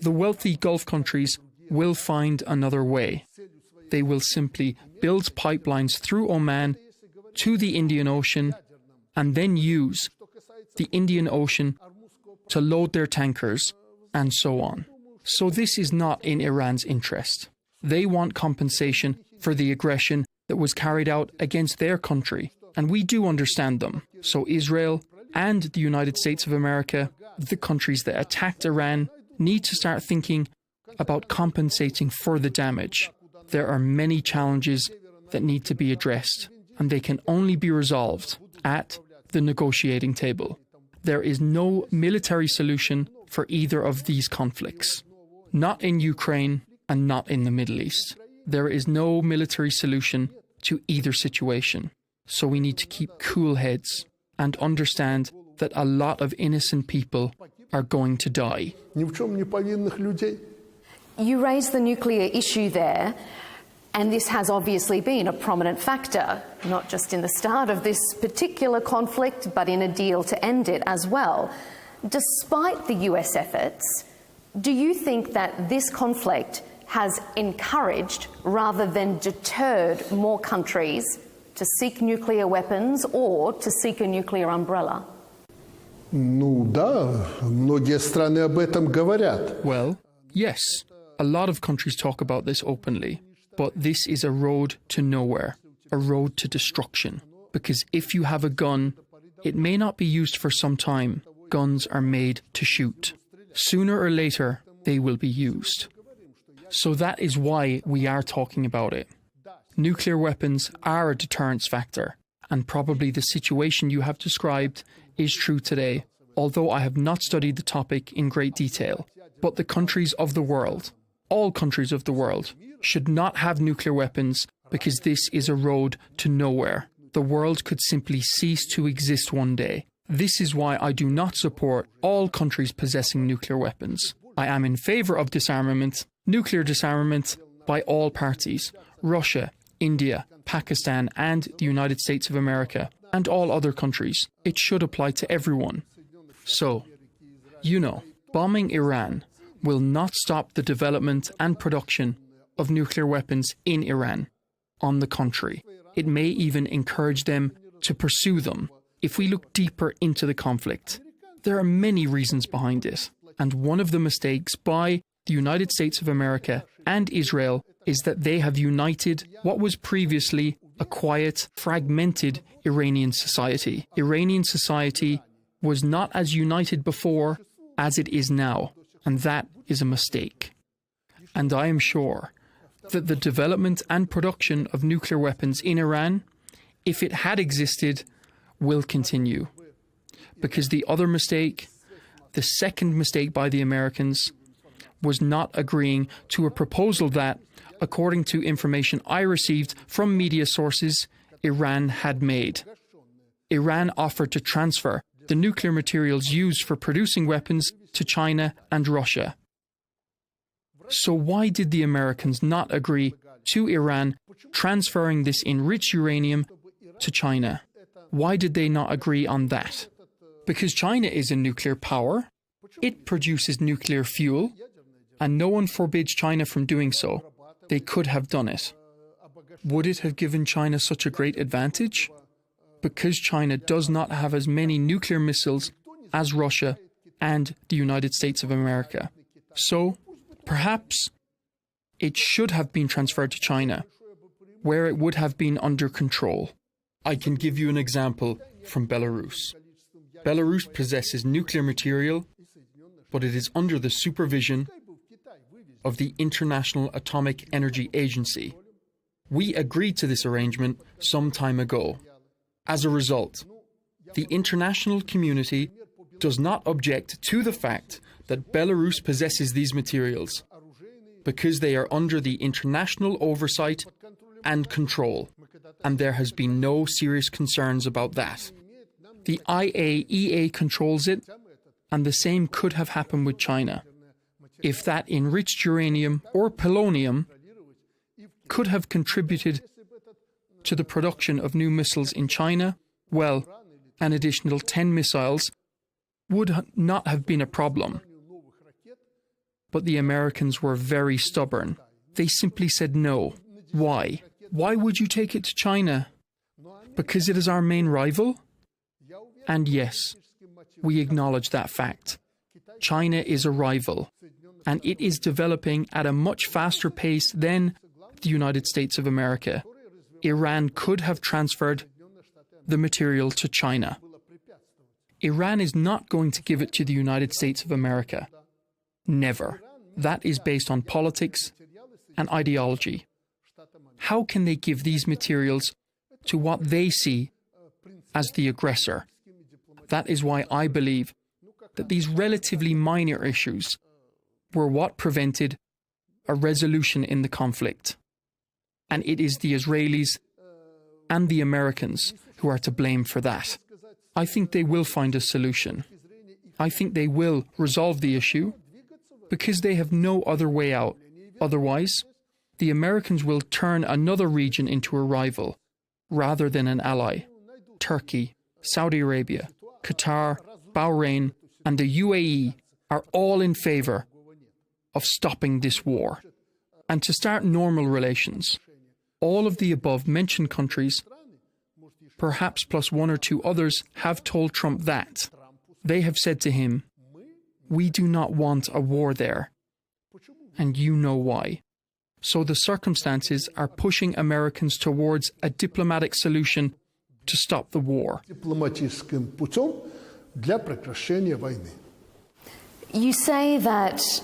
the wealthy Gulf countries will find another way. They will simply build pipelines through Oman to the Indian Ocean and then use the Indian Ocean to load their tankers and so on. So this is not in Iran's interest. They want compensation for the aggression that was carried out against their country, and we do understand them. So Israel and the United States of America, the countries that attacked Iran, need to start thinking about compensating for the damage. There are many challenges that need to be addressed, and they can only be resolved at the negotiating table. There is no military solution for either of these conflicts. Not in Ukraine and not in the Middle East. There is no military solution to either situation. So we need to keep cool heads and understand that a lot of innocent people are going to die. You raised the nuclear issue there, and this has obviously been a prominent factor, not just in the start of this particular conflict, but in a deal to end it as well. Despite the US efforts, do you think that this conflict has encouraged rather than deterred more countries to seek nuclear weapons or to seek a nuclear umbrella? Well, yes, a lot of countries talk about this openly, but this is a road to nowhere, a road to destruction. Because if you have a gun, it may not be used for some time. Guns are made to shoot. Sooner or later, they will be used. So that is why we are talking about it. Nuclear weapons are a deterrence factor, and probably the situation you have described is true today, although I have not studied the topic in great detail. But the countries of the world, all countries of the world, should not have nuclear weapons because this is a road to nowhere. The world could simply cease to exist one day. This is why I do not support all countries possessing nuclear weapons. I am in favour of disarmament, nuclear disarmament, by all parties: Russia, India, Pakistan and the United States of America, and all other countries. It should apply to everyone. So, bombing Iran will not stop the development and production of nuclear weapons in Iran. On the contrary, it may even encourage them to pursue them. If we look deeper into the conflict, there are many reasons behind it, and one of the mistakes by the United States of America and Israel is that they have united what was previously a quiet, fragmented Iranian society. Iranian society was not as united before as it is now, and that is a mistake. And I am sure that the development and production of nuclear weapons in Iran, if it had existed, will continue. Because the other mistake, the second mistake by the Americans, was not agreeing to a proposal that, according to information I received from media sources, Iran had made. Iran offered to transfer the nuclear materials used for producing weapons to China and Russia. So why did the Americans not agree to Iran transferring this enriched uranium to China? Why did they not agree on that? Because China is a nuclear power, it produces nuclear fuel, and no one forbids China from doing so. They could have done it. Would it have given China such a great advantage? Because China does not have as many nuclear missiles as Russia and the United States of America. So, perhaps it should have been transferred to China, where it would have been under control. I can give you an example from Belarus. Belarus possesses nuclear material, but it is under the supervision of the International Atomic Energy Agency. We agreed to this arrangement some time ago. As a result, the international community does not object to the fact that Belarus possesses these materials, because they are under the international oversight and control, and there has been no serious concerns about that. The IAEA controls it, and the same could have happened with China. If that enriched uranium or polonium could have contributed to the production of new missiles in China, well, an additional 10 missiles would not have been a problem. But the Americans were very stubborn. They simply said no. Why? Why would you take it to China? Because it is our main rival? And yes, we acknowledge that fact. China is a rival, and it is developing at a much faster pace than the United States of America. Iran could have transferred the material to China. Iran is not going to give it to the United States of America. Never. That is based on politics and ideology. How can they give these materials to what they see as the aggressor? That is why I believe that these relatively minor issues were what prevented a resolution in the conflict. And it is the Israelis and the Americans who are to blame for that. I think they will find a solution. I think they will resolve the issue because they have no other way out. Otherwise, the Americans will turn another region into a rival rather than an ally. Turkey, Saudi Arabia, Qatar, Bahrain, and the UAE are all in favor of stopping this war and to start normal relations. All of the above mentioned countries, perhaps plus one or two others, have told Trump that. They have said to him, "We do not want a war there, and you know why." So the circumstances are pushing Americans towards a diplomatic solution to stop the war. You say that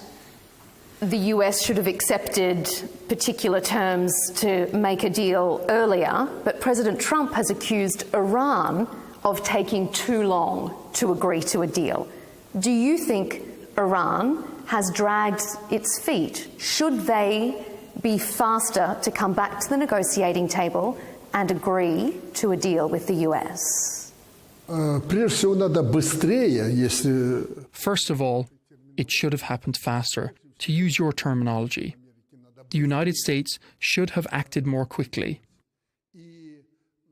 the US should have accepted particular terms to make a deal earlier, but President Trump has accused Iran of taking too long to agree to a deal. Do you think Iran has dragged its feet? Should they be faster to come back to the negotiating table and agree to a deal with the US? Прежде всего, надо быстрее, если... First of all, it should have happened faster, to use your terminology. The United States should have acted more quickly.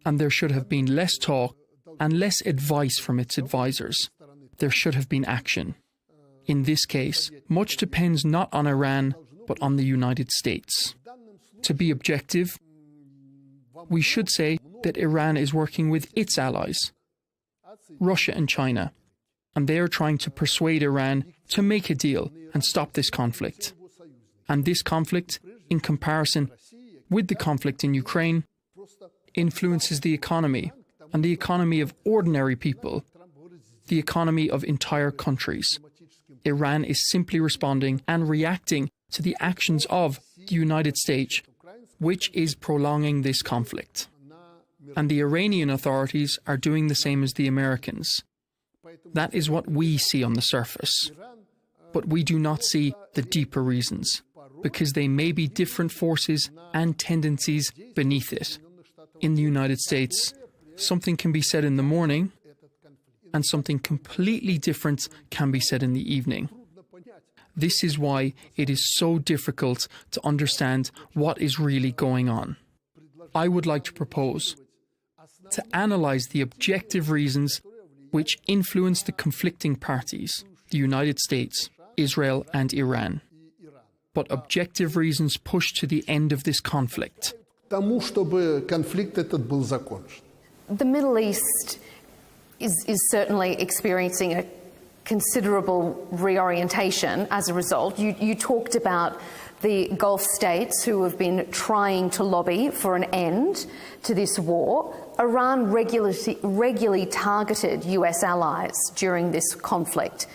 And there should have been less talk and less advice from its advisors. There should have been action. In this case, much depends not on Iran, but on the United States. To be objective, we should say that Iran is working with its allies, Russia and China, and they are trying to persuade Iran to make a deal and stop this conflict. And this conflict, in comparison with the conflict in Ukraine, influences the economy, and the economy of ordinary people, the economy of entire countries. Iran is simply responding and reacting to the actions of the United States, which is prolonging this conflict. And the Iranian authorities are doing the same as the Americans. That is what we see on the surface. But we do not see the deeper reasons, because they may be different forces and tendencies beneath it. In the United States, something can be said in the morning, and something completely different can be said in the evening. This is why it is so difficult to understand what is really going on. I would like to propose to analyze the objective reasons which influence the conflicting parties, the United States, Israel and Iran. But objective reasons push to the end of this conflict. Тому, чтобы конфликт этот был закончен. The Middle East is certainly experiencing a considerable reorientation as a result. You talked about the Gulf states who have been trying to lobby for an end to this war. Iran regularly targeted US allies during this conflict.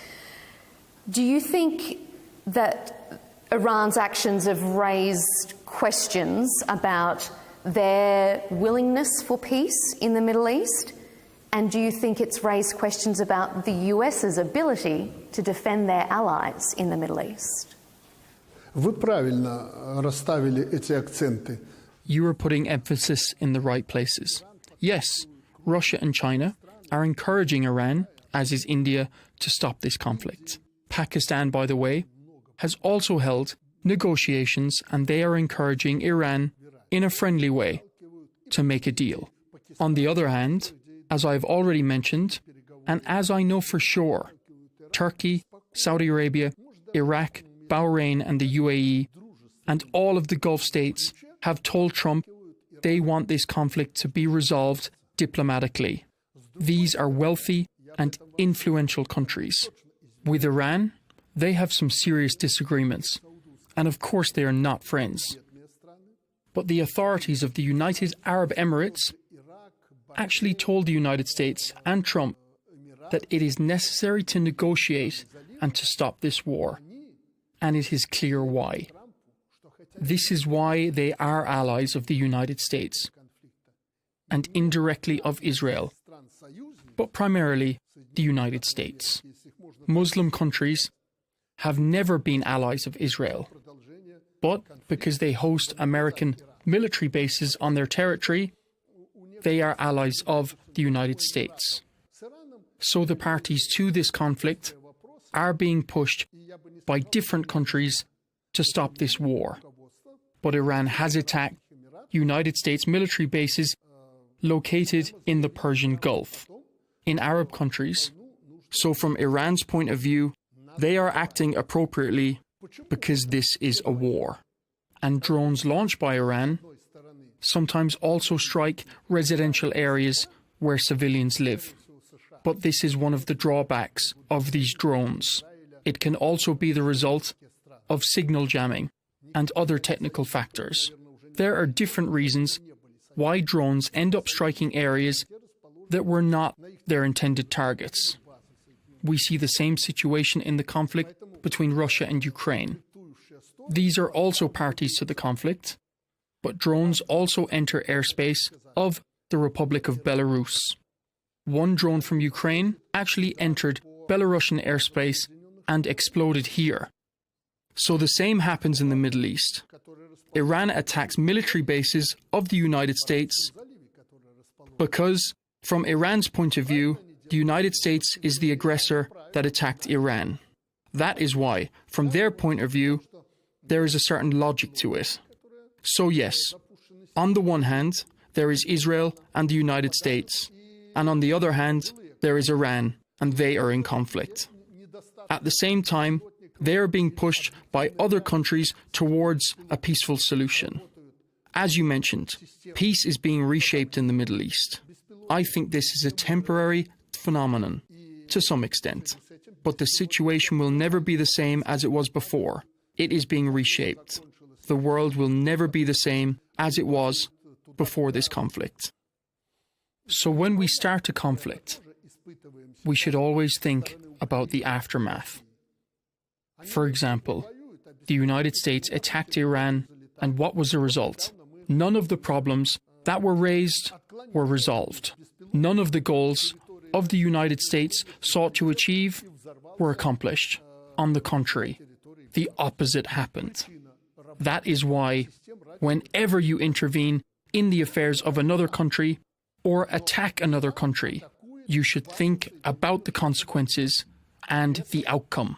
Do you think that Iran's actions have raised questions about their willingness for peace in the Middle East? And do you think it's raised questions about the US's ability to defend their allies in the Middle East? Вы правильно расставили эти акценты. You are putting emphasis in the right places. Yes, Russia and China are encouraging Iran, as is India, to stop this conflict. Pakistan, by the way, has also held negotiations, and they are encouraging Iran in a friendly way to make a deal. On the other hand, as I've already mentioned, and as I know for sure, Turkey, Saudi Arabia, Iraq, Bahrain and the UAE, and all of the Gulf states have told Trump they want this conflict to be resolved diplomatically. These are wealthy and influential countries. With Iran, they have some serious disagreements, and of course they are not friends. But the authorities of the United Arab Emirates actually told the United States and Trump that it is necessary to negotiate and to stop this war. And it is clear why. This is why they are allies of the United States and indirectly of Israel, but primarily the United States. Muslim countries have never been allies of Israel, but because they host American military bases on their territory, they are allies of the United States. So the parties to this conflict are being pushed by different countries to stop this war. But Iran has attacked United States military bases located in the Persian Gulf, in Arab countries. So from Iran's point of view, they are acting appropriately because this is a war. And drones launched by Iran sometimes also strike residential areas where civilians live. But this is one of the drawbacks of these drones. It can also be the result of signal jamming and other technical factors. There are different reasons why drones end up striking areas that were not their intended targets. We see the same situation in the conflict between Russia and Ukraine. These are also parties to the conflict, but drones also enter airspace of the Republic of Belarus. One drone from Ukraine actually entered Belarusian airspace and exploded here. So the same happens in the Middle East. Iran attacks military bases of the United States because, from Iran's point of view, the United States is the aggressor that attacked Iran. That is why, from their point of view, there is a certain logic to it. So yes, on the one hand, there is Israel and the United States, and on the other hand, there is Iran, and they are in conflict. At the same time, they are being pushed by other countries towards a peaceful solution. As you mentioned, peace is being reshaped in the Middle East. I think this is a temporary phenomenon, to some extent, but the situation will never be the same as it was before. It is being reshaped. The world will never be the same as it was before this conflict. So when we start a conflict, we should always think about the aftermath. For example, the United States attacked Iran, and what was the result? None of the problems that were raised were resolved. None of the goals of the United States sought to achieve were accomplished. On the contrary, the opposite happened. That is why, whenever you intervene in the affairs of another country or attack another country, you should think about the consequences and the outcome.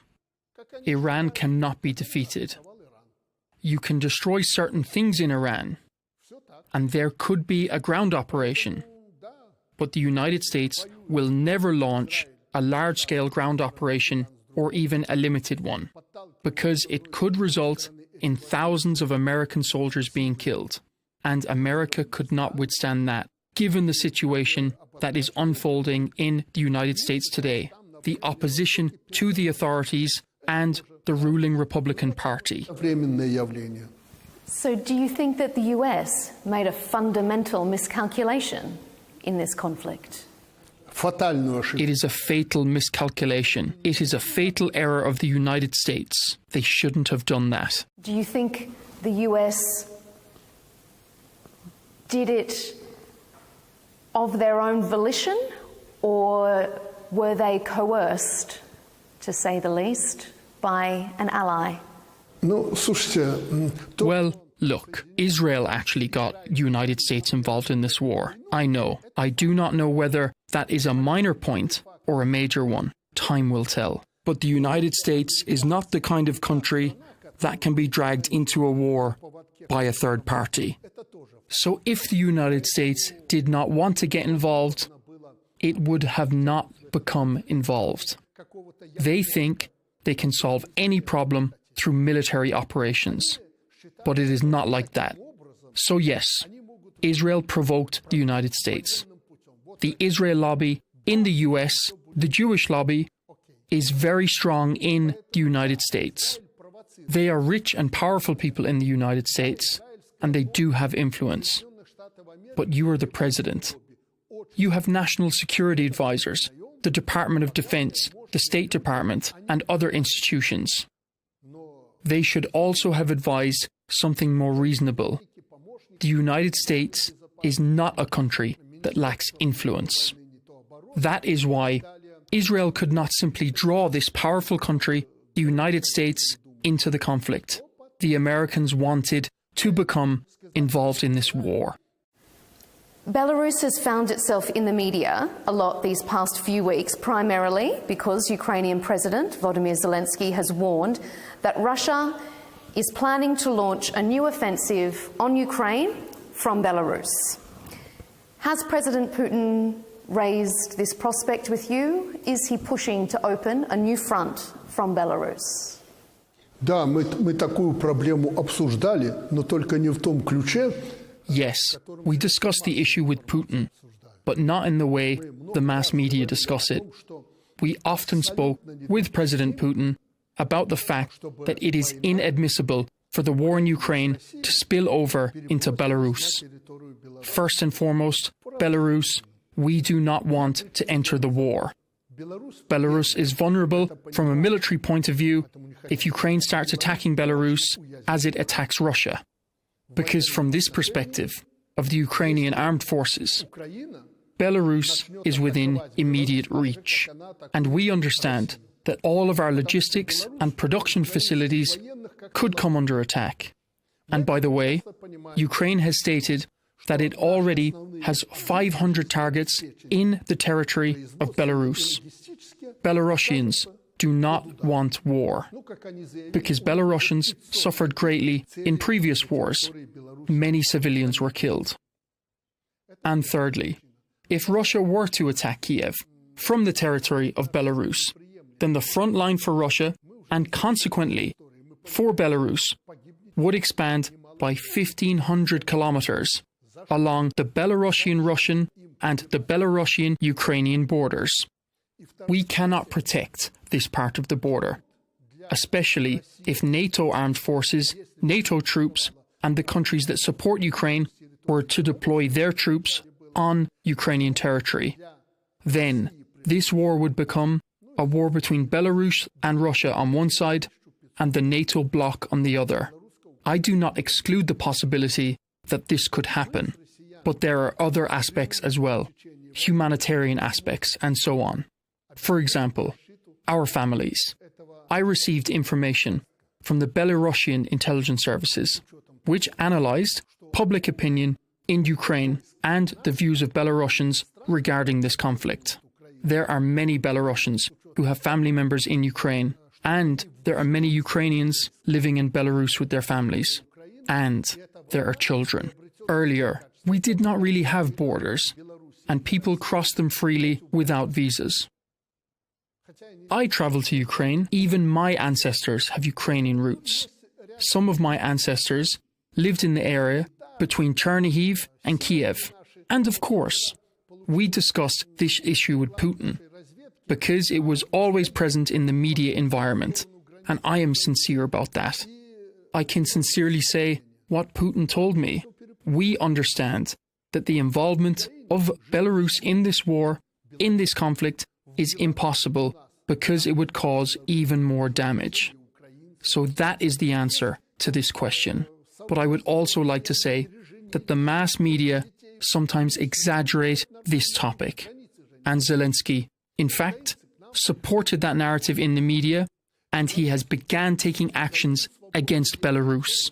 Iran cannot be defeated. You can destroy certain things in Iran, and there could be a ground operation, but the United States will never launch a large-scale ground operation or even a limited one, because it could result in thousands of American soldiers being killed, and America could not withstand that, given the situation that is unfolding in the United States today, the opposition to the authorities and the ruling Republican Party. So do you think that the US made a fundamental miscalculation in this conflict? It is a fatal miscalculation. It is a fatal error of the United States. They shouldn't have done that. Do you think the US did it of their own volition, or were they coerced, to say the least, by an ally? Well, look, Israel actually got the United States involved in this war. I know. I do not know whether that is a minor point or a major one. Time will tell. But the United States is not the kind of country that can be dragged into a war by a third party. So if the United States did not want to get involved, it would have not become involved. They think they can solve any problem through military operations. But it is not like that. So yes, Israel provoked the United States. The Israel lobby in the US, the Jewish lobby, is very strong in the United States. They are rich and powerful people in the United States, and they do have influence. But you are the president. You have national security advisors, the Department of Defense, the State Department, and other institutions. They should also have advised something more reasonable. The United States is not a country that lacks influence. That is why Israel could not simply draw this powerful country, the United States, into the conflict. The Americans wanted to become involved in this war. Belarus has found itself in the media a lot these past few weeks, primarily because Ukrainian President Volodymyr Zelensky has warned that Russia is planning to launch a new offensive on Ukraine from Belarus. Has President Putin raised this prospect with you? Is he pushing to open a new front from Belarus? Да, мы такую проблему обсуждали, но только не в том ключе. Yes, we discussed the issue with Putin, but not in the way the mass media discuss it. We often spoke with President Putin about the fact that it is inadmissible for the war in Ukraine to spill over into Belarus. First and foremost, Belarus, we do not want to enter the war. Belarus is vulnerable from a military point of view if Ukraine starts attacking Belarus as it attacks Russia. Because from this perspective of the Ukrainian armed forces, Belarus is within immediate reach. And we understand that all of our logistics and production facilities could come under attack. And by the way, Ukraine has stated that it already has 500 targets in the territory of Belarus. Belarusians do not want war, because Belarusians suffered greatly in previous wars. Many civilians were killed. And thirdly, if Russia were to attack Kiev from the territory of Belarus, then the front line for Russia, and consequently for Belarus, would expand by 1,500 kilometers along the Belarusian-Russian and the Belarusian-Ukrainian borders. We cannot protect this part of the border, especially if NATO armed forces, NATO troops, and the countries that support Ukraine were to deploy their troops on Ukrainian territory. Then this war would become a war between Belarus and Russia on one side and the NATO bloc on the other. I do not exclude the possibility that this could happen, but there are other aspects as well, humanitarian aspects and so on. For example, our families. I received information from the Belarusian intelligence services, which analysed public opinion in Ukraine and the views of Belarusians regarding this conflict. There are many Belarusians who have family members in Ukraine, and there are many Ukrainians living in Belarus with their families, and there are children. Earlier, we did not really have borders, and people crossed them freely without visas. I travel to Ukraine. Even my ancestors have Ukrainian roots. Some of my ancestors lived in the area between Chernihiv and Kiev. And of course, we discussed this issue with Putin, because it was always present in the media environment, and I am sincere about that. I can sincerely say what Putin told me. We understand that the involvement of Belarus in this war, in this conflict, is impossible because it would cause even more damage. So that is the answer to this question. But I would also like to say that the mass media sometimes exaggerate this topic. And Zelensky, in fact, supported that narrative in the media, and he has begun taking actions against Belarus.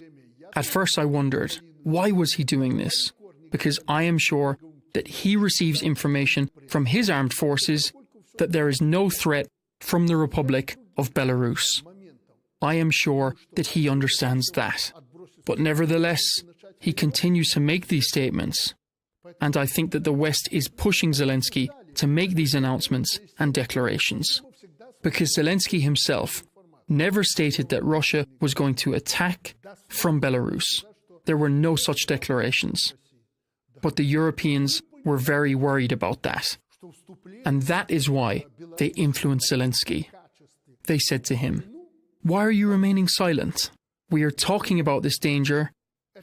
At first I wondered, why was he doing this? Because I am sure that he receives information from his armed forces that there is no threat from the Republic of Belarus. I am sure that he understands that. But nevertheless, he continues to make these statements. And I think that the West is pushing Zelensky to make these announcements and declarations. Because Zelensky himself never stated that Russia was going to attack from Belarus. There were no such declarations. But the Europeans were very worried about that. And that is why they influenced Zelensky. They said to him, "Why are you remaining silent? We are talking about this danger,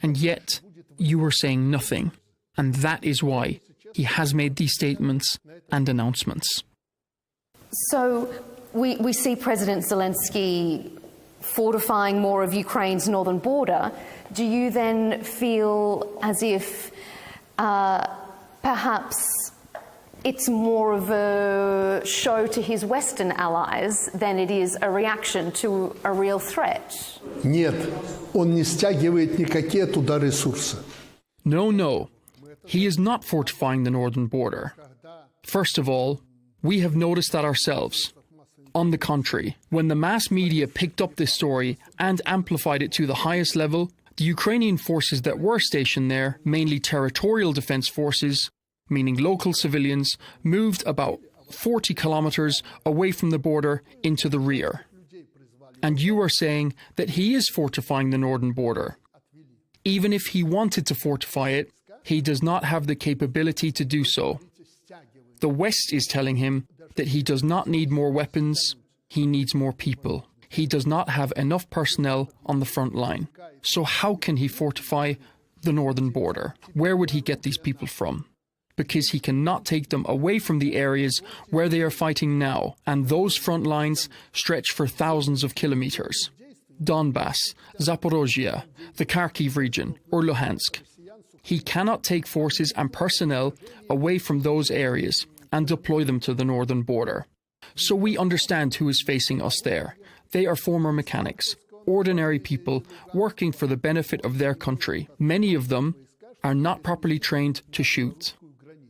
and yet you are saying nothing." And that is why he has made these statements and announcements. So we see President Zelensky fortifying more of Ukraine's northern border. Do you then feel as if perhaps it's more of a show to his Western allies than it is a reaction to a real threat? Нет, он не стягивает никакие туда ресурсы. No. He is not fortifying the northern border. First of all, we have noticed that ourselves. On the contrary, when the mass media picked up this story and amplified it to the highest level, the Ukrainian forces that were stationed there, mainly territorial defense forces, meaning local civilians, moved about 40 kilometers away from the border into the rear. And you are saying that he is fortifying the northern border. Even if he wanted to fortify it, he does not have the capability to do so. The West is telling him that he does not need more weapons, he needs more people. He does not have enough personnel on the front line. So how can he fortify the northern border? Where would he get these people from? Because he cannot take them away from the areas where they are fighting now, and those front lines stretch for thousands of kilometers. Donbass, Zaporozhye, the Kharkiv region, or Luhansk. He cannot take forces and personnel away from those areas and deploy them to the northern border. So we understand who is facing us there. They are former mechanics, ordinary people working for the benefit of their country. Many of them are not properly trained to shoot.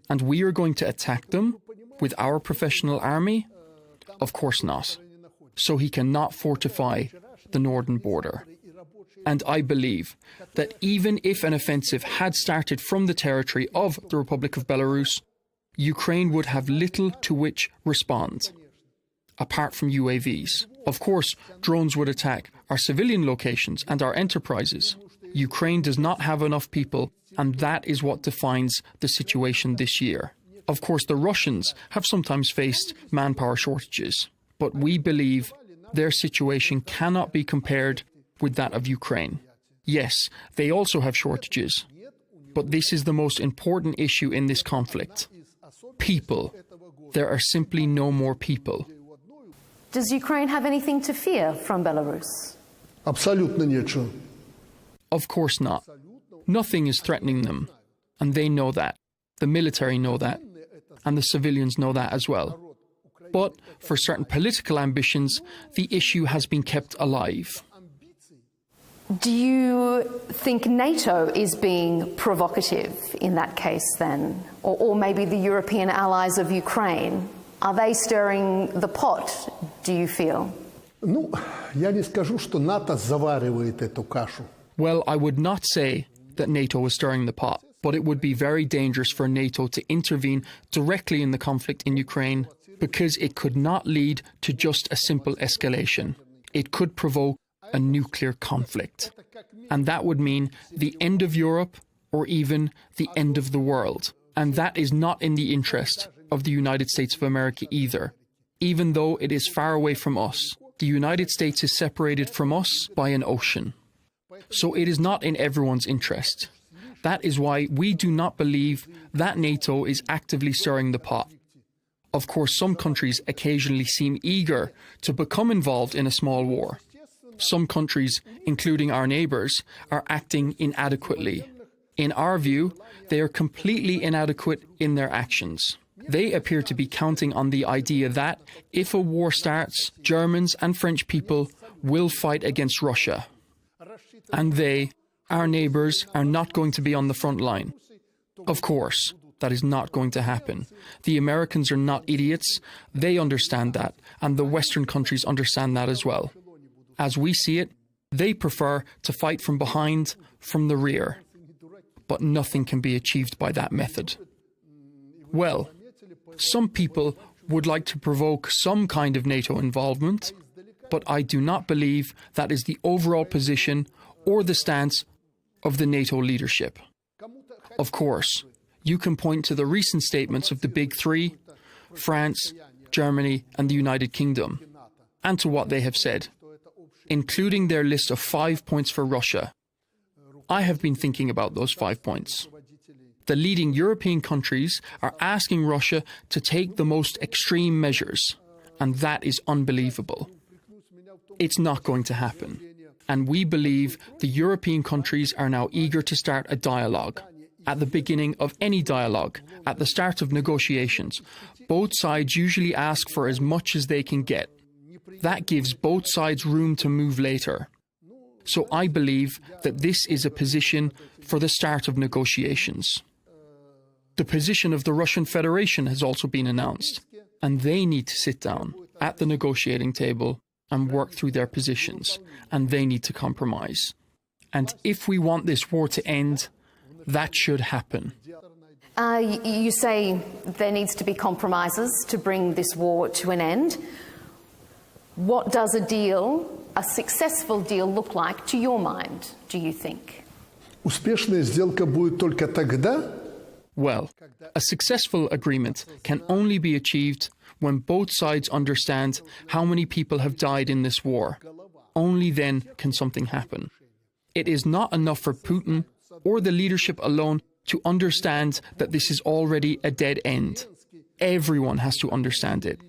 And we are going to attack them with our professional army? Of course not. So he cannot fortify the northern border. And I believe that even if an offensive had started from the territory of the Republic of Belarus, Ukraine would have little to which respond, apart from UAVs. Of course, drones would attack our civilian locations and our enterprises. Ukraine does not have enough people, and that is what defines the situation this year. Of course, the Russians have sometimes faced manpower shortages, but we believe their situation cannot be compared with that of Ukraine. Yes, they also have shortages, but this is the most important issue in this conflict. People. There are simply no more people. Does Ukraine have anything to fear from Belarus? Абсолютно ничего. Of course not. Nothing is threatening them, and they know that. The military know that, and the civilians know that as well. But for certain political ambitions, the issue has been kept alive. Do you think NATO is being provocative in that case then? Or maybe the European allies of Ukraine? Are they stirring the pot, do you feel? Ну, я не скажу, что НАТО заваривает эту кашу. Well, I would not say that NATO is stirring the pot, but it would be very dangerous for NATO to intervene directly in the conflict in Ukraine, because it could not lead to just a simple escalation. It could provoke a nuclear conflict. And that would mean the end of Europe or even the end of the world. And that is not in the interest of the United States of America either. Even though it is far away from us, the United States is separated from us by an ocean. So it is not in everyone's interest. That is why we do not believe that NATO is actively stirring the pot. Of course, some countries occasionally seem eager to become involved in a small war. Some countries, including our neighbours, are acting inadequately. In our view, they are completely inadequate in their actions. They appear to be counting on the idea that, if a war starts, Germans and French people will fight against Russia. And they, our neighbours, are not going to be on the front line. Of course, that is not going to happen. The Americans are not idiots. They understand that, and the Western countries understand that as well. As we see it, they prefer to fight from behind, from the rear. But nothing can be achieved by that method. Well, some people would like to provoke some kind of NATO involvement, but I do not believe that is the overall position or the stance of the NATO leadership. Of course, you can point to the recent statements of the Big Three, France, Germany, and the United Kingdom, and to what they have said, including their list of 5 points for Russia. I have been thinking about those 5 points. The leading European countries are asking Russia to take the most extreme measures, and that is unbelievable. It's not going to happen. And we believe the European countries are now eager to start a dialogue. At the beginning of any dialogue, at the start of negotiations, both sides usually ask for as much as they can get. That gives both sides room to move later. So I believe that this is a position for the start of negotiations. The position of the Russian Federation has also been announced, and they need to sit down at the negotiating table and work through their positions, and they need to compromise. And if we want this war to end, that should happen. You say there needs to be compromises to bring this war to an end. What does a successful deal look like to your mind, do you think? Успешная сделка будет только тогда. Well, a successful agreement can only be achieved when both sides understand how many people have died in this war. Only then can something happen. It is not enough for Putin or the leadership alone to understand that this is already a dead end. Everyone has to understand it.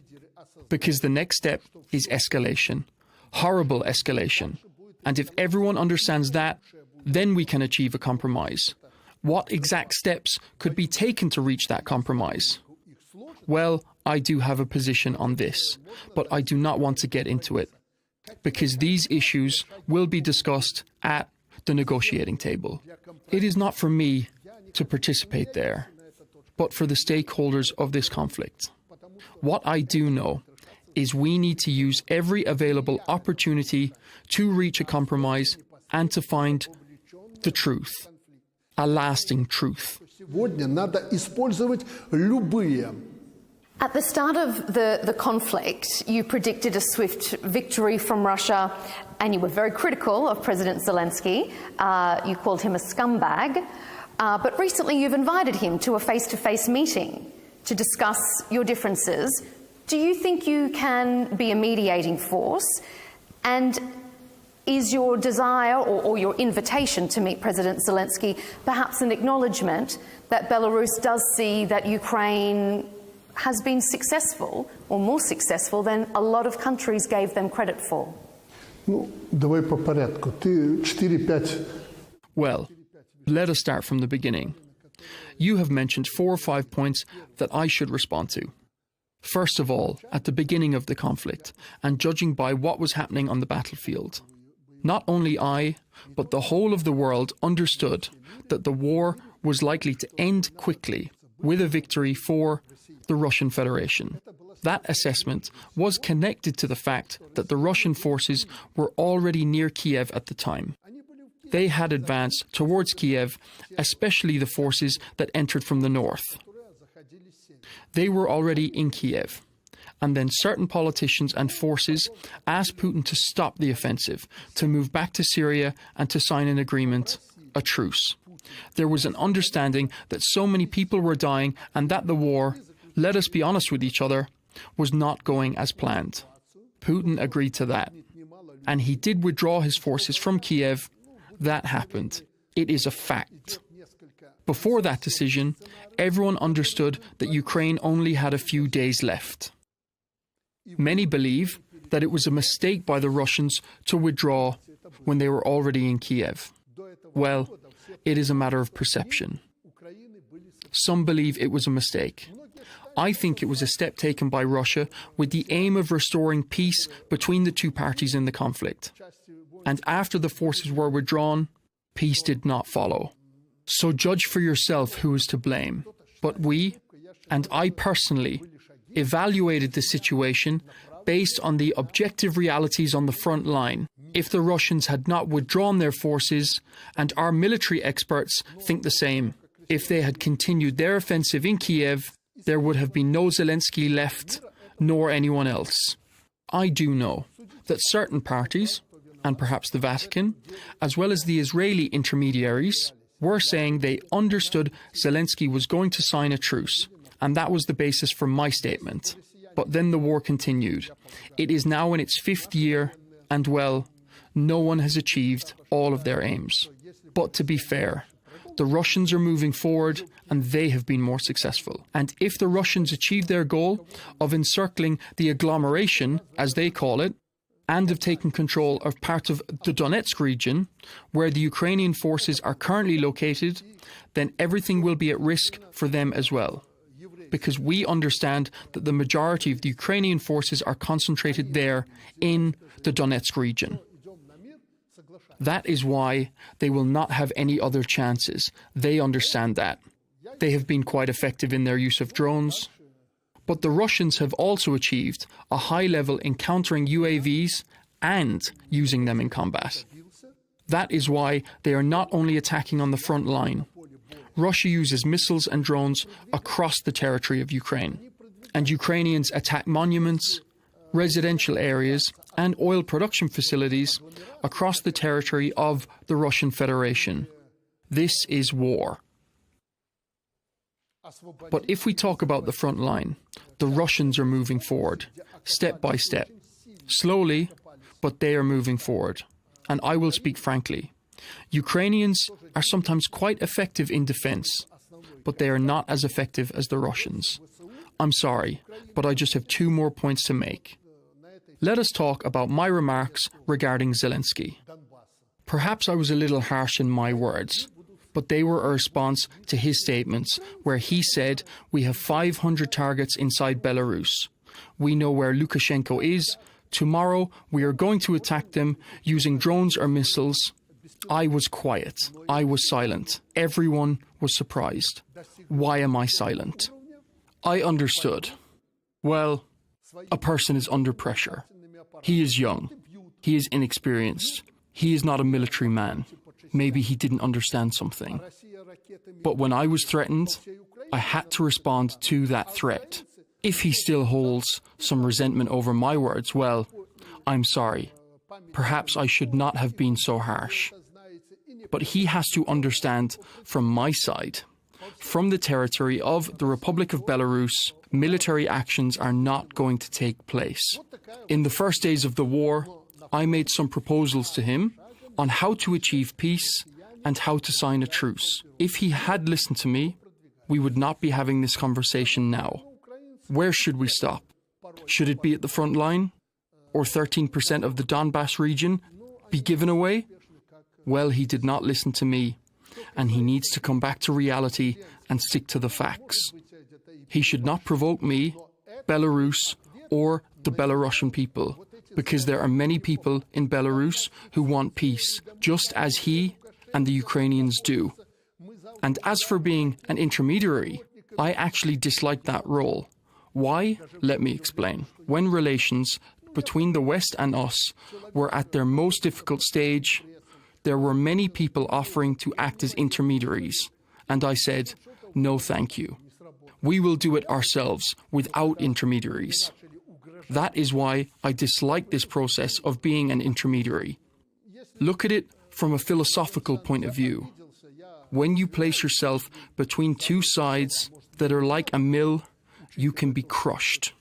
Because the next step is escalation. Horrible escalation. And if everyone understands that, then we can achieve a compromise. What exact steps could be taken to reach that compromise? Well, I do have a position on this, but I do not want to get into it. because these issues will be discussed at the negotiating table. It is not for me to participate there, but for the stakeholders of this conflict. What I do know is we need to use every available opportunity to reach a compromise and to find the truth, a lasting truth. At the start of the conflict, you predicted a swift victory from Russia, and you were very critical of President Zelensky. You called him a scumbag. But recently you've invited him to a face-to-face meeting to discuss your differences. Do you think you can be a mediating force? And is your desire or your invitation to meet President Zelensky perhaps an acknowledgement that Belarus does see that Ukraine has been successful, or more successful than a lot of countries gave them credit for? Well, let us start from the beginning. You have mentioned 4 or 5 points that I should respond to. First of all, at the beginning of the conflict, and judging by what was happening on the battlefield, not only I, but the whole of the world understood that the war was likely to end quickly with a victory for the Russian Federation. That assessment was connected to the fact that the Russian forces were already near Kiev at the time. They had advanced towards Kiev, especially the forces that entered from the north. They were already in Kiev. And then certain politicians and forces asked Putin to stop the offensive, to move back to Syria and to sign an agreement, a truce. There was an understanding that so many people were dying and that the war, let us be honest with each other, was not going as planned. Putin agreed to that. And he did withdraw his forces from Kiev. That happened. It is a fact. Before that decision, everyone understood that Ukraine only had a few days left. Many believe that it was a mistake by the Russians to withdraw when they were already in Kiev. Well, it is a matter of perception. Some believe it was a mistake. I think it was a step taken by Russia with the aim of restoring peace between the two parties in the conflict. And after the forces were withdrawn, peace did not follow. So judge for yourself who is to blame. But we, and I personally, evaluated the situation based on the objective realities on the front line. If the Russians had not withdrawn their forces, and our military experts think the same, if they had continued their offensive in Kiev, there would have been no Zelensky left, nor anyone else. I do know that certain parties, and perhaps the Vatican, as well as the Israeli intermediaries, were saying they understood Zelensky was going to sign a truce, and that was the basis for my statement. But then the war continued. It is now in its 5th year, and well, no one has achieved all of their aims. But to be fair, the Russians are moving forward and they have been more successful. And if the Russians achieve their goal of encircling the agglomeration, as they call it, and of taking control of part of the Donetsk region, where the Ukrainian forces are currently located, then everything will be at risk for them as well. Because we understand that the majority of the Ukrainian forces are concentrated there in the Donetsk region. That is why they will not have any other chances. They understand that. They have been quite effective in their use of drones. But the Russians have also achieved a high level in countering UAVs and using them in combat. That is why they are not only attacking on the front line. Russia uses missiles and drones across the territory of Ukraine. And Ukrainians attack monuments, residential areas, and oil production facilities across the territory of the Russian Federation. This is war. But if we talk about the front line, the Russians are moving forward, step by step. Slowly, but they are moving forward. And I will speak frankly. Ukrainians are sometimes quite effective in defense, but they are not as effective as the Russians. I'm sorry, but I just have 2 more points to make. Let us talk about my remarks regarding Zelensky. Perhaps I was a little harsh in my words, but they were a response to his statements where he said, we have 500 targets inside Belarus. We know where Lukashenko is, tomorrow we are going to attack them using drones or missiles, I was quiet. I was silent. Everyone was surprised. Why am I silent? I understood. Well, a person is under pressure. He is young. He is inexperienced. He is not a military man. Maybe he didn't understand something. But when I was threatened, I had to respond to that threat. If he still holds some resentment over my words, well, I'm sorry. Perhaps I should not have been so harsh. But he has to understand from my side, from the territory of the Republic of Belarus, military actions are not going to take place. In the first days of the war, I made some proposals to him on how to achieve peace and how to sign a truce. If he had listened to me, we would not be having this conversation now. Where should we stop? Should it be at the front line? Or 13% of the Donbass region be given away? Well, he did not listen to me, and he needs to come back to reality and stick to the facts. He should not provoke me, Belarus, or the Belarusian people, because there are many people in Belarus who want peace, just as he and the Ukrainians do. And as for being an intermediary, I actually dislike that role. Why? Let me explain. When relations between the West and us were at their most difficult stage, there were many people offering to act as intermediaries. And I said, no thank you. We will do it ourselves without intermediaries. That is why I dislike this process of being an intermediary. Look at it from a philosophical point of view. When you place yourself between two sides that are like a mill, you can be crushed.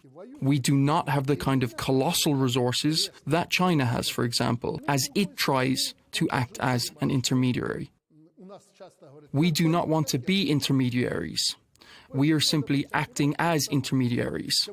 We do not have the kind of colossal resources that China has, for example, as it tries to act as an intermediary. We do not want to be intermediaries. We are simply acting as intermediaries.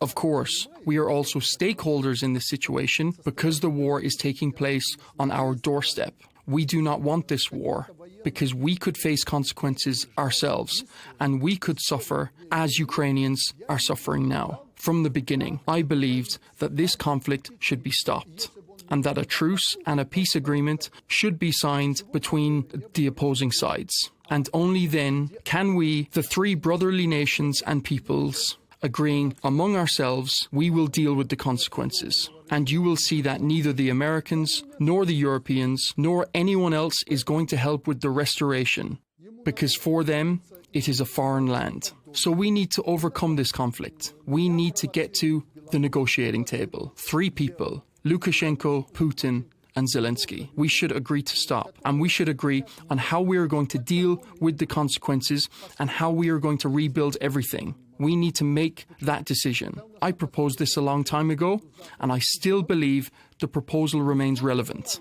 Of course, we are also stakeholders in this situation because the war is taking place on our doorstep. We do not want this war because we could face consequences ourselves and we could suffer as Ukrainians are suffering now. From the beginning, I believed that this conflict should be stopped and that a truce and a peace agreement should be signed between the opposing sides. And only then can we, the three brotherly nations and peoples, agreeing among ourselves, we will deal with the consequences. And you will see that neither the Americans, nor the Europeans, nor anyone else is going to help with the restoration, because for them, it is a foreign land. So we need to overcome this conflict. We need to get to the negotiating table. Three people, Lukashenko, Putin, and Zelensky. We should agree to stop, and we should agree on how we are going to deal with the consequences and how we are going to rebuild everything. We need to make that decision. I proposed this a long time ago, and I still believe the proposal remains relevant.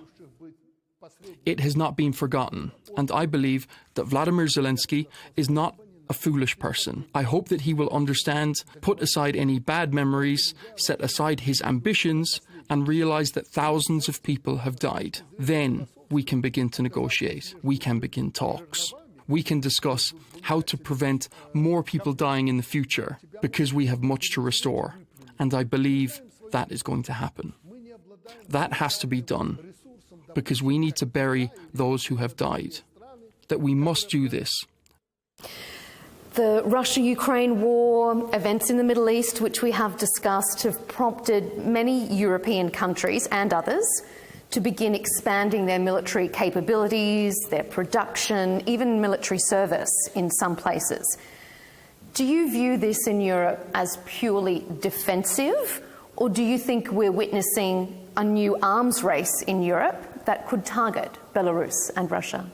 It has not been forgotten, and I believe that Vladimir Zelensky is not a foolish person. I hope that he will understand, put aside any bad memories, set aside his ambitions, and realize that thousands of people have died. Then we can begin to negotiate. We can begin talks. We can discuss how to prevent more people dying in the future, because we have much to restore. And I believe that is going to happen. That has to be done, because we need to bury those who have died. That we must do this. The Russia-Ukraine war, events in the Middle East, which we have discussed, have prompted many European countries and others to begin expanding their military capabilities, their production, even military service in some places. Do you view this in Europe as purely defensive, or do you think we're witnessing a new arms race in Europe that could target Belarus and Russia?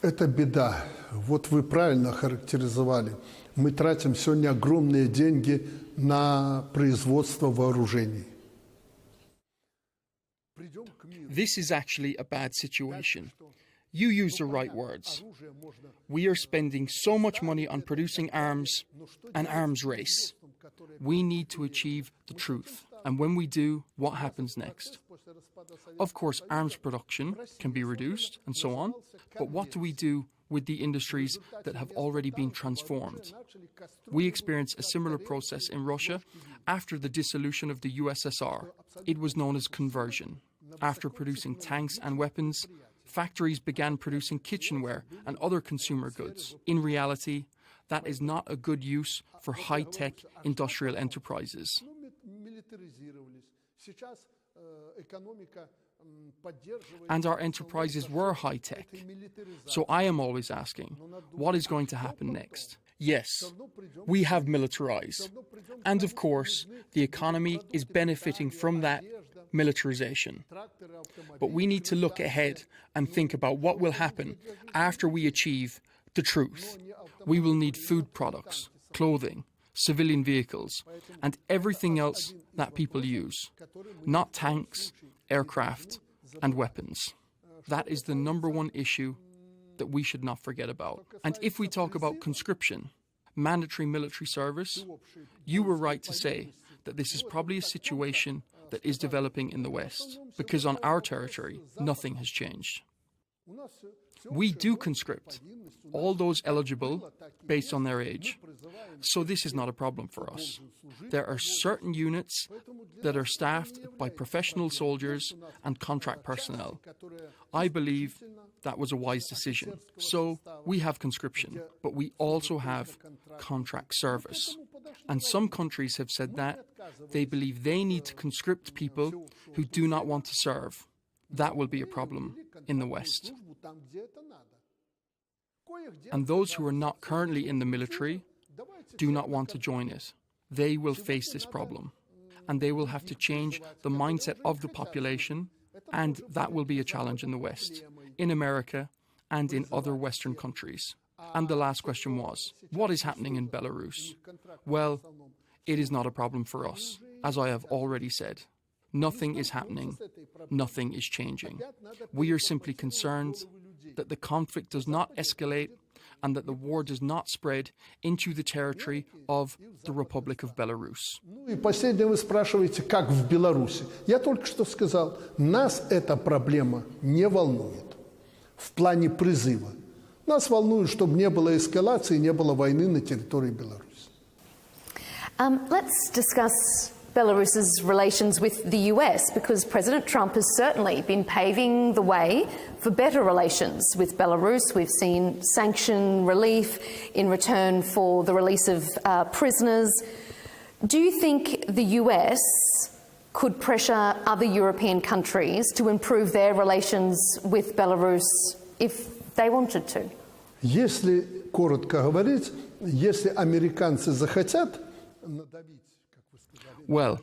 Это беда. Вот вы правильно характеризовали. Мы тратим сегодня огромные деньги на производство вооружений. This is actually a bad situation. You use the right words. We are spending so much money on producing arms, an arms race. We need to achieve the truth. And when we do, what happens next? Of course, arms production can be reduced and so on, but what do we do with the industries that have already been transformed? We experienced a similar process in Russia after the dissolution of the USSR. It was known as conversion. After producing tanks and weapons, factories began producing kitchenware and other consumer goods. In reality, that is not a good use for high-tech industrial enterprises. And our enterprises were high-tech. So I am always asking, what is going to happen next? Yes, we have militarized. And of course, the economy is benefiting from that militarization. But we need to look ahead and think about what will happen after we achieve the truth. We will need food products, clothing, civilian vehicles, and everything else that people use, not tanks, aircraft, and weapons. That is the number one issue that we should not forget about. And if we talk about conscription, mandatory military service, you were right to say that this is probably a situation that is developing in the West, because on our territory, nothing has changed. We do conscript all those eligible based on their age. So this is not a problem for us. There are certain units that are staffed by professional soldiers and contract personnel. I believe that was a wise decision. So we have conscription, but we also have contract service. And some countries have said that they believe they need to conscript people who do not want to serve. That will be a problem in the West. And those who are not currently in the military do not want to join it. They will face this problem. And they will have to change the mindset of the population, and that will be a challenge in the West, in America, and in other Western countries. And the last question was, what is happening in Belarus? Well, it is not a problem for us, as I have already said. Nothing is happening. Nothing is changing. We are simply concerned that the conflict does not escalate and that the war does not spread into the territory of the Republic of Belarus. И последнее вы спрашиваете, как в Беларуси. Я только что сказал, нас эта проблема не волнует в плане призыва. Нас волнует, чтобы не было эскалации, не было войны на территории Беларуси. Let's discuss Belarus's relations with the US, because President Trump has certainly been paving the way for better relations with Belarus. We've seen sanction relief in return for the release of prisoners. Do you think the US could pressure other European countries to improve their relations with Belarus if they wanted to? Если коротко говорить, если американцы захотят надавить. Well,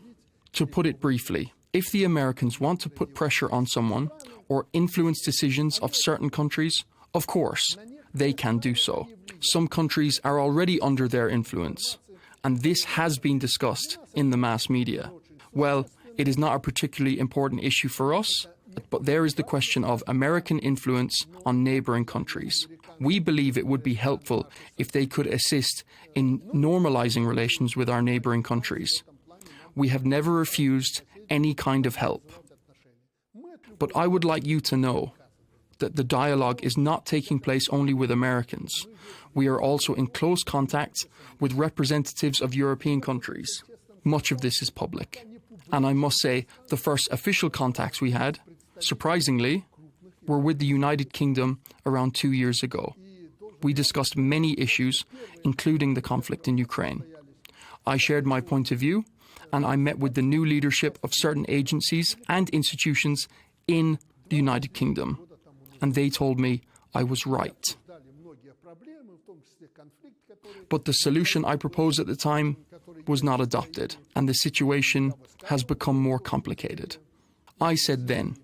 to put it briefly, if the Americans want to put pressure on someone or influence decisions of certain countries, of course, they can do so. Some countries are already under their influence, and this has been discussed in the mass media. Well, it is not a particularly important issue for us, but there is the question of American influence on neighbouring countries. We believe it would be helpful if they could assist in normalising relations with our neighbouring countries. We have never refused any kind of help. But I would like you to know that the dialogue is not taking place only with Americans. We are also in close contact with representatives of European countries. Much of this is public. And I must say, the first official contacts we had, surprisingly, were with the United Kingdom around 2 years ago. We discussed many issues, including the conflict in Ukraine. I shared my point of view, and I met with the new leadership of certain agencies and institutions in the United Kingdom. And they told me I was right. But the solution I proposed at the time was not adopted, and the situation has become more complicated. I said then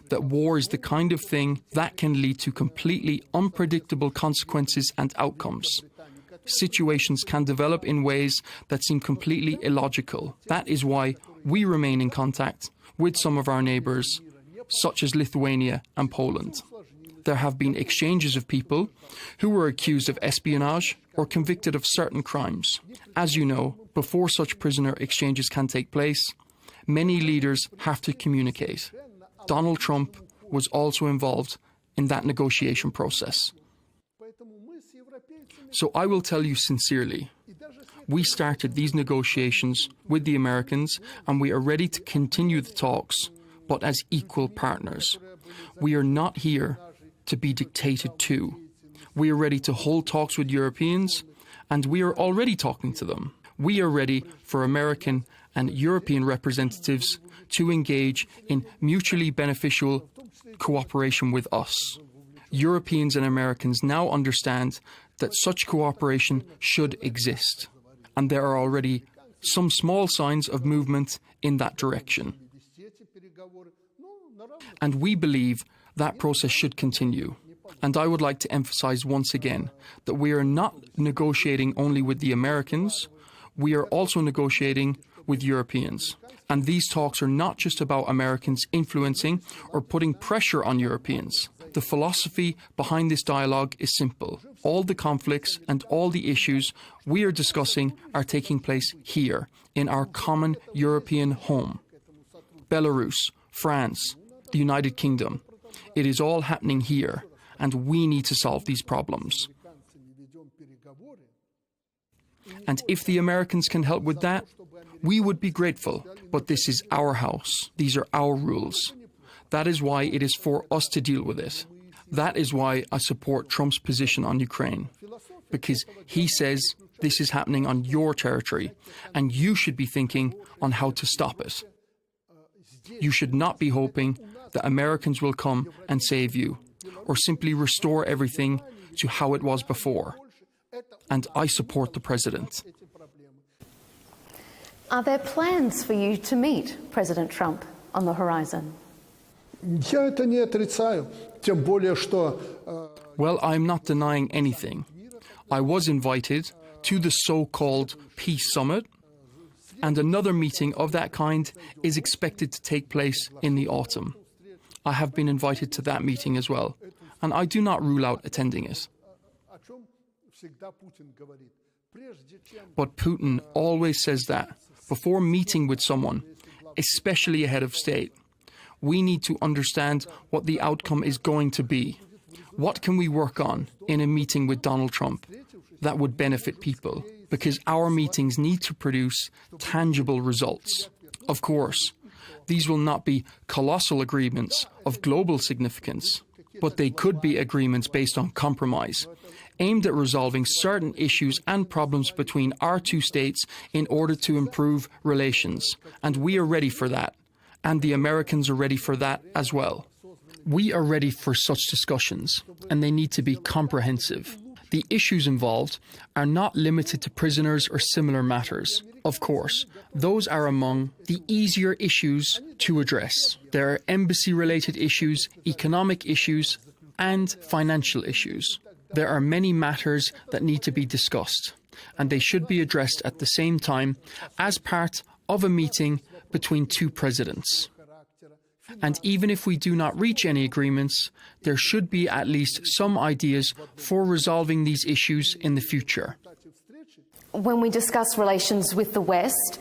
that war is the kind of thing that can lead to completely unpredictable consequences and outcomes. Situations can develop in ways that seem completely illogical. That is why we remain in contact with some of our neighbours, such as Lithuania and Poland. There have been exchanges of people who were accused of espionage or convicted of certain crimes. As you know, before such prisoner exchanges can take place, Many leaders have to communicate. Donald Trump was also involved in that negotiation process. So I will tell you sincerely, we started these negotiations with the Americans and we are ready to continue the talks, but as equal partners. We are not here to be dictated to. We are ready to hold talks with Europeans, and we are already talking to them. We are ready for American and European representatives to engage in mutually beneficial cooperation with us. Europeans and Americans now understand that such cooperation should exist, and there are already some small signs of movement in that direction. And we believe that process should continue. And I would like to emphasize once again that we are not negotiating only with the Americans, we are also negotiating with Europeans. And these talks are not just about Americans influencing or putting pressure on Europeans. The philosophy behind this dialogue is simple. All the conflicts and all the issues we are discussing are taking place here, in our common European home. Belarus, France, the United Kingdom. It is all happening here, and we need to solve these problems. And if the Americans can help with that, we would be grateful. But this is our house. These are our rules. That is why it is for us to deal with it. That is why I support Trump's position on Ukraine. Because he says this is happening on your territory, and you should be thinking on how to stop it. You should not be hoping that Americans will come and save you, or simply restore everything to how it was before. And I support the president. Are there plans for you to meet President Trump on the horizon? Well, I'm not denying anything. I was invited to the so-called Peace Summit, and another meeting of that kind is expected to take place in the autumn. I have been invited to that meeting as well, and I do not rule out attending it. But Putin always says that before meeting with someone, especially a head of state, we need to understand what the outcome is going to be. What can we work on in a meeting with Donald Trump that would benefit people? Because our meetings need to produce tangible results. Of course, these will not be colossal agreements of global significance, but they could be agreements based on compromise, aimed at resolving certain issues and problems between our two states in order to improve relations. And we are ready for that. And the Americans are ready for that as well. We are ready for such discussions, and they need to be comprehensive. The issues involved are not limited to prisoners or similar matters. Of course, those are among the easier issues to address. There are embassy-related issues, economic issues, and financial issues. There are many matters that need to be discussed, and they should be addressed at the same time as part of a meeting between two presidents. And even if we do not reach any agreements, there should be at least some ideas for resolving these issues in the future. When we discuss relations with the West,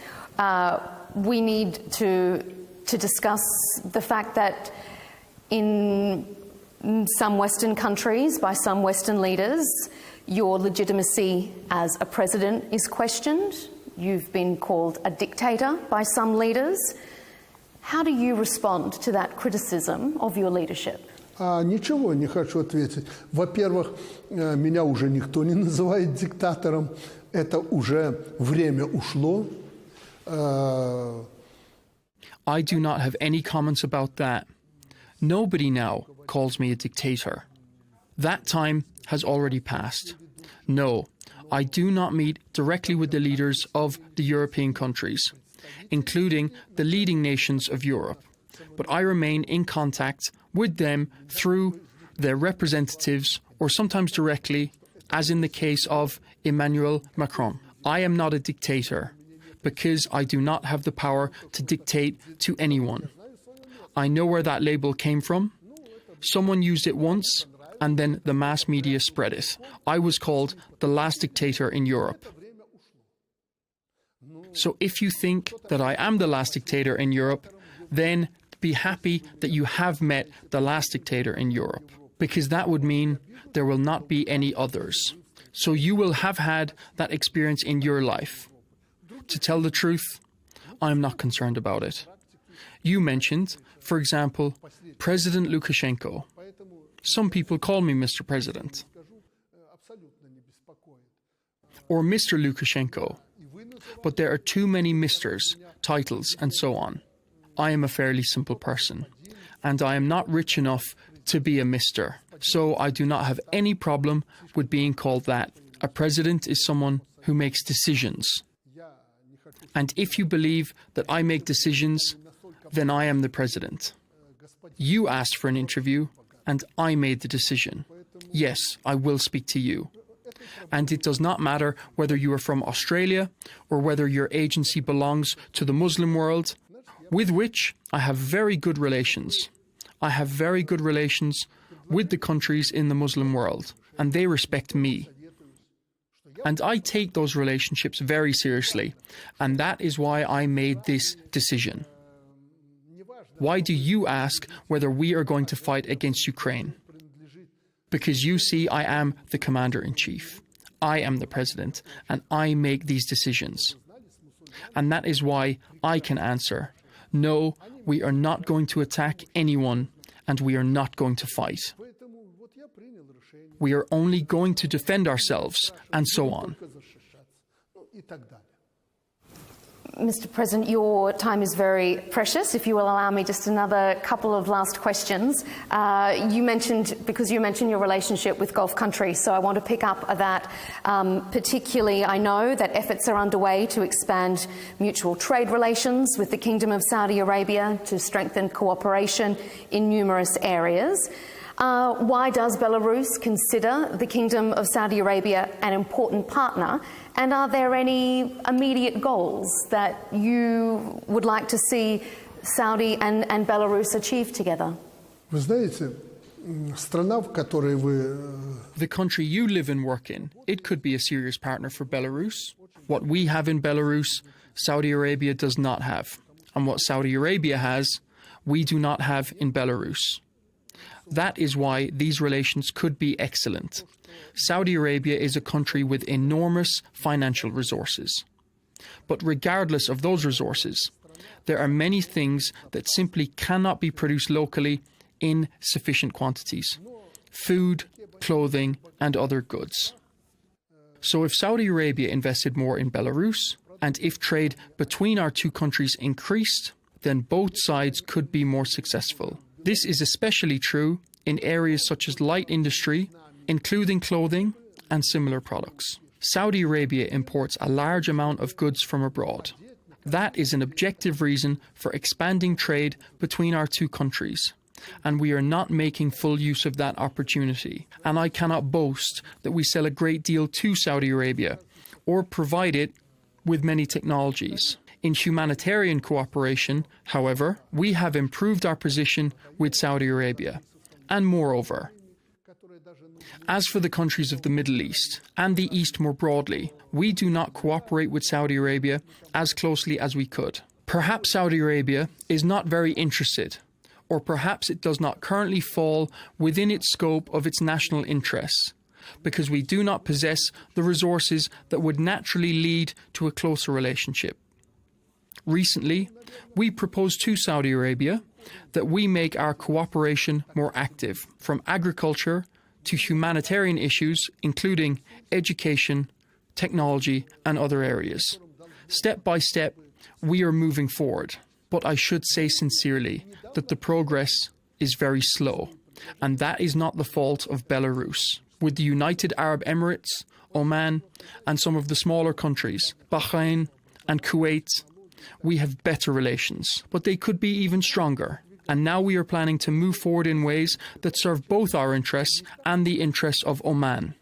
we need to discuss the fact that in some Western countries, by some Western leaders, your legitimacy as a president is questioned. You've been called a dictator by some leaders. How do you respond to that criticism of your leadership? Ничего не хочу ответить. Во-первых, меня уже никто не называет диктатором. Это уже время ушло. I do not have any comments about that. Nobody now calls me a dictator. That time has already passed. No, I do not meet directly with the leaders of the European countries, including the leading nations of Europe, but I remain in contact with them through their representatives or sometimes directly, as in the case of Emmanuel Macron. I am not a dictator because I do not have the power to dictate to anyone. I know where that label came from. Someone used it once, and then the mass media spread it. I was called the last dictator in Europe. So if you think that I am the last dictator in Europe, then be happy that you have met the last dictator in Europe, because that would mean there will not be any others. So you will have had that experience in your life. To tell the truth, I'm not concerned about it. You mentioned, for example, President Lukashenko. Some people call me Mr. President. Or Mr. Lukashenko. But there are too many misters, titles, and so on. I am a fairly simple person, and I am not rich enough to be a mister. So I do not have any problem with being called that. A president is someone who makes decisions. And if you believe that I make decisions, then I am the president. You asked for an interview, and I made the decision. Yes, I will speak to you. And it does not matter whether you are from Australia or whether your agency belongs to the Muslim world, with which I have very good relations. I have very good relations with the countries in the Muslim world, and they respect me. And I take those relationships very seriously, and that is why I made this decision. Why do you ask whether we are going to fight against Ukraine? Because you see, I am the commander-in-chief. I am the president, and I make these decisions. And that is why I can answer, no, we are not going to attack anyone, and we are not going to fight. We are only going to defend ourselves, and so on. Mr. President, your time is very precious. If you will allow me just another couple of last questions. You mentioned your relationship with Gulf countries, so I want to pick up that. Particularly, I know that efforts are underway to expand mutual trade relations with the Kingdom of Saudi Arabia to strengthen cooperation in numerous areas. Why does Belarus consider the Kingdom of Saudi Arabia an important partner? And are there any immediate goals that you would like to see Saudi and Belarus achieve together? The country you live and work in, it could be a serious partner for Belarus. What we have in Belarus, Saudi Arabia does not have. And what Saudi Arabia has, we do not have in Belarus. That is why these relations could be excellent. Saudi Arabia is a country with enormous financial resources. But regardless of those resources, there are many things that simply cannot be produced locally in sufficient quantities: food, clothing, and other goods. So if Saudi Arabia invested more in Belarus, and if trade between our two countries increased, then both sides could be more successful. This is especially true in areas such as light industry, including clothing and similar products. Saudi Arabia imports a large amount of goods from abroad. That is an objective reason for expanding trade between our two countries, and we are not making full use of that opportunity. And I cannot boast that we sell a great deal to Saudi Arabia or provide it with many technologies. In humanitarian cooperation, however, we have improved our position with Saudi Arabia. And moreover, as for the countries of the Middle East and the East more broadly, we do not cooperate with Saudi Arabia as closely as we could. Perhaps Saudi Arabia is not very interested, or perhaps it does not currently fall within its scope of its national interests, because we do not possess the resources that would naturally lead to a closer relationship. Recently, we proposed to Saudi Arabia that we make our cooperation more active, from agriculture to humanitarian issues, including education, technology, and other areas. Step by step, we are moving forward. But I should say sincerely that the progress is very slow, and that is not the fault of Belarus. With the United Arab Emirates, Oman, and some of the smaller countries, Bahrain and Kuwait, we have better relations, but they could be even stronger. And now we are planning to move forward in ways that serve both our interests and the interests of Oman.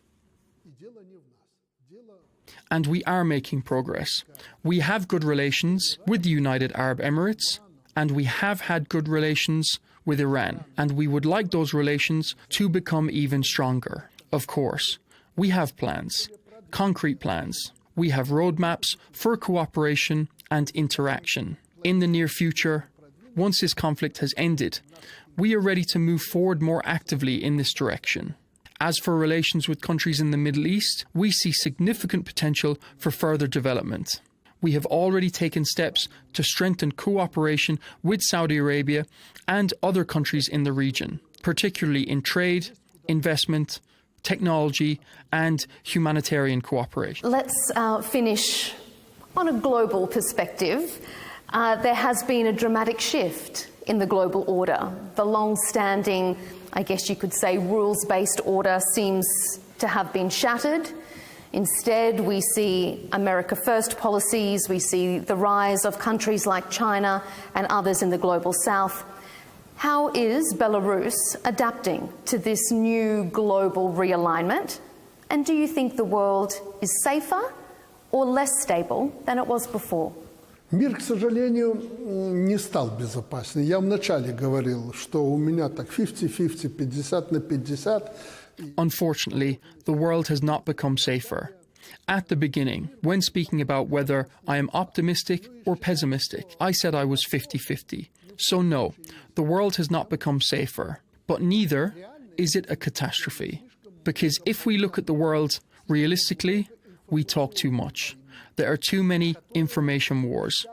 And we are making progress. We have good relations with the United Arab Emirates, and we have had good relations with Iran, and we would like those relations to become even stronger. Of course, we have plans, concrete plans. We have roadmaps for cooperation and interaction. In the near future, once this conflict has ended, we are ready to move forward more actively in this direction. As for relations with countries in the Middle East, we see significant potential for further development. We have already taken steps to strengthen cooperation with Saudi Arabia and other countries in the region, particularly in trade, investment, technology and humanitarian cooperation. Let's finish on a global perspective. There has been a dramatic shift in the global order. The long-standing, I guess you could say, rules-based order seems to have been shattered. Instead, we see America First policies, we see the rise of countries like China and others in the global south. How is Belarus adapting to this new global realignment? And do you think the world is safer or less stable than it was before? Мир, к сожалению, не стал безопаснее. Я вначале говорил, что у меня так 50-50, 50 на 50. Unfortunately, the world has not become safer. At the beginning, when speaking about whether I am optimistic or pessimistic, I said I was 50-50. So no, the world has not become safer. But neither is it a catastrophe. Because if we look at the world realistically, we talk too much. There are too many information wars.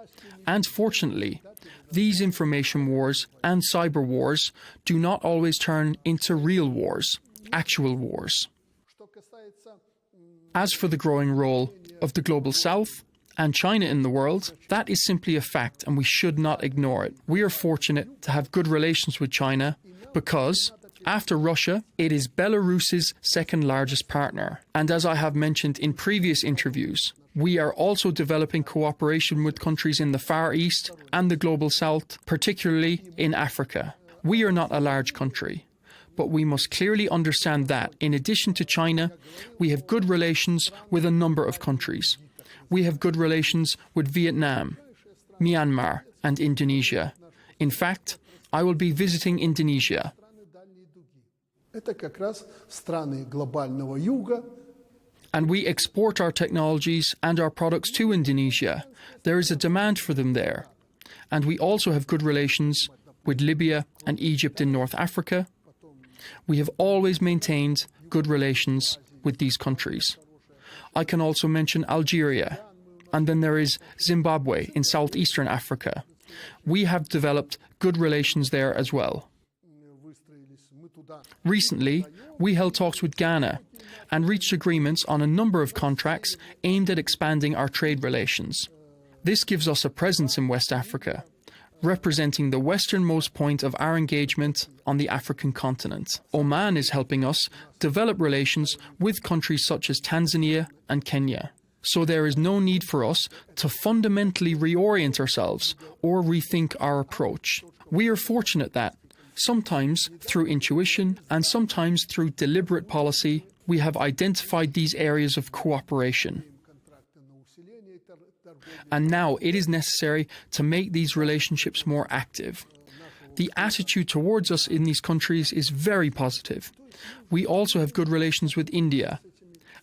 And fortunately, these information wars and cyber wars do not always turn into real wars, actual wars. As for the growing role of the Global South and China in the world, that is simply a fact and we should not ignore it. We are fortunate to have good relations with China because, after Russia, it is Belarus's second largest partner. And as I have mentioned in previous interviews, we are also developing cooperation with countries in the Far East and the Global South, particularly in Africa. We are not a large country, but we must clearly understand that, in addition to China, we have good relations with a number of countries. We have good relations with Vietnam, Myanmar, and Indonesia. In fact, I will be visiting Indonesia. Это как раз страны глобального юга. And we export our technologies and our products to Indonesia. There is a demand for them there. And we also have good relations with Libya and Egypt in North Africa. We have always maintained good relations with these countries. I can also mention Algeria. And then there is Zimbabwe in southeastern Africa. We have developed good relations there as well. Recently, we held talks with Ghana and reached agreements on a number of contracts aimed at expanding our trade relations. This gives us a presence in West Africa, representing the westernmost point of our engagement on the African continent. Oman is helping us develop relations with countries such as Tanzania and Kenya. So there is no need for us to fundamentally reorient ourselves or rethink our approach. We are fortunate that, sometimes through intuition and sometimes through deliberate policy, we have identified these areas of cooperation. And now it is necessary to make these relationships more active. The attitude towards us in these countries is very positive. We also have good relations with India.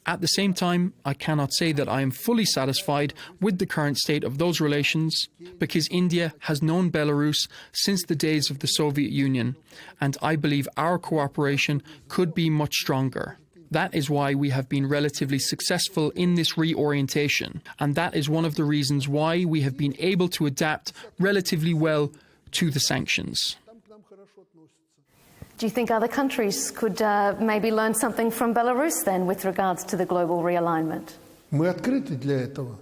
At the same time, I cannot say that I am fully satisfied with the current state of those relations, because India has known Belarus since the days of the Soviet Union, and I believe our cooperation could be much stronger. That is why we have been relatively successful in this reorientation, and that is one of the reasons why we have been able to adapt relatively well to the sanctions. Do you think other countries could maybe learn something from Belarus then with regards to the global realignment? Мы открыты для этого.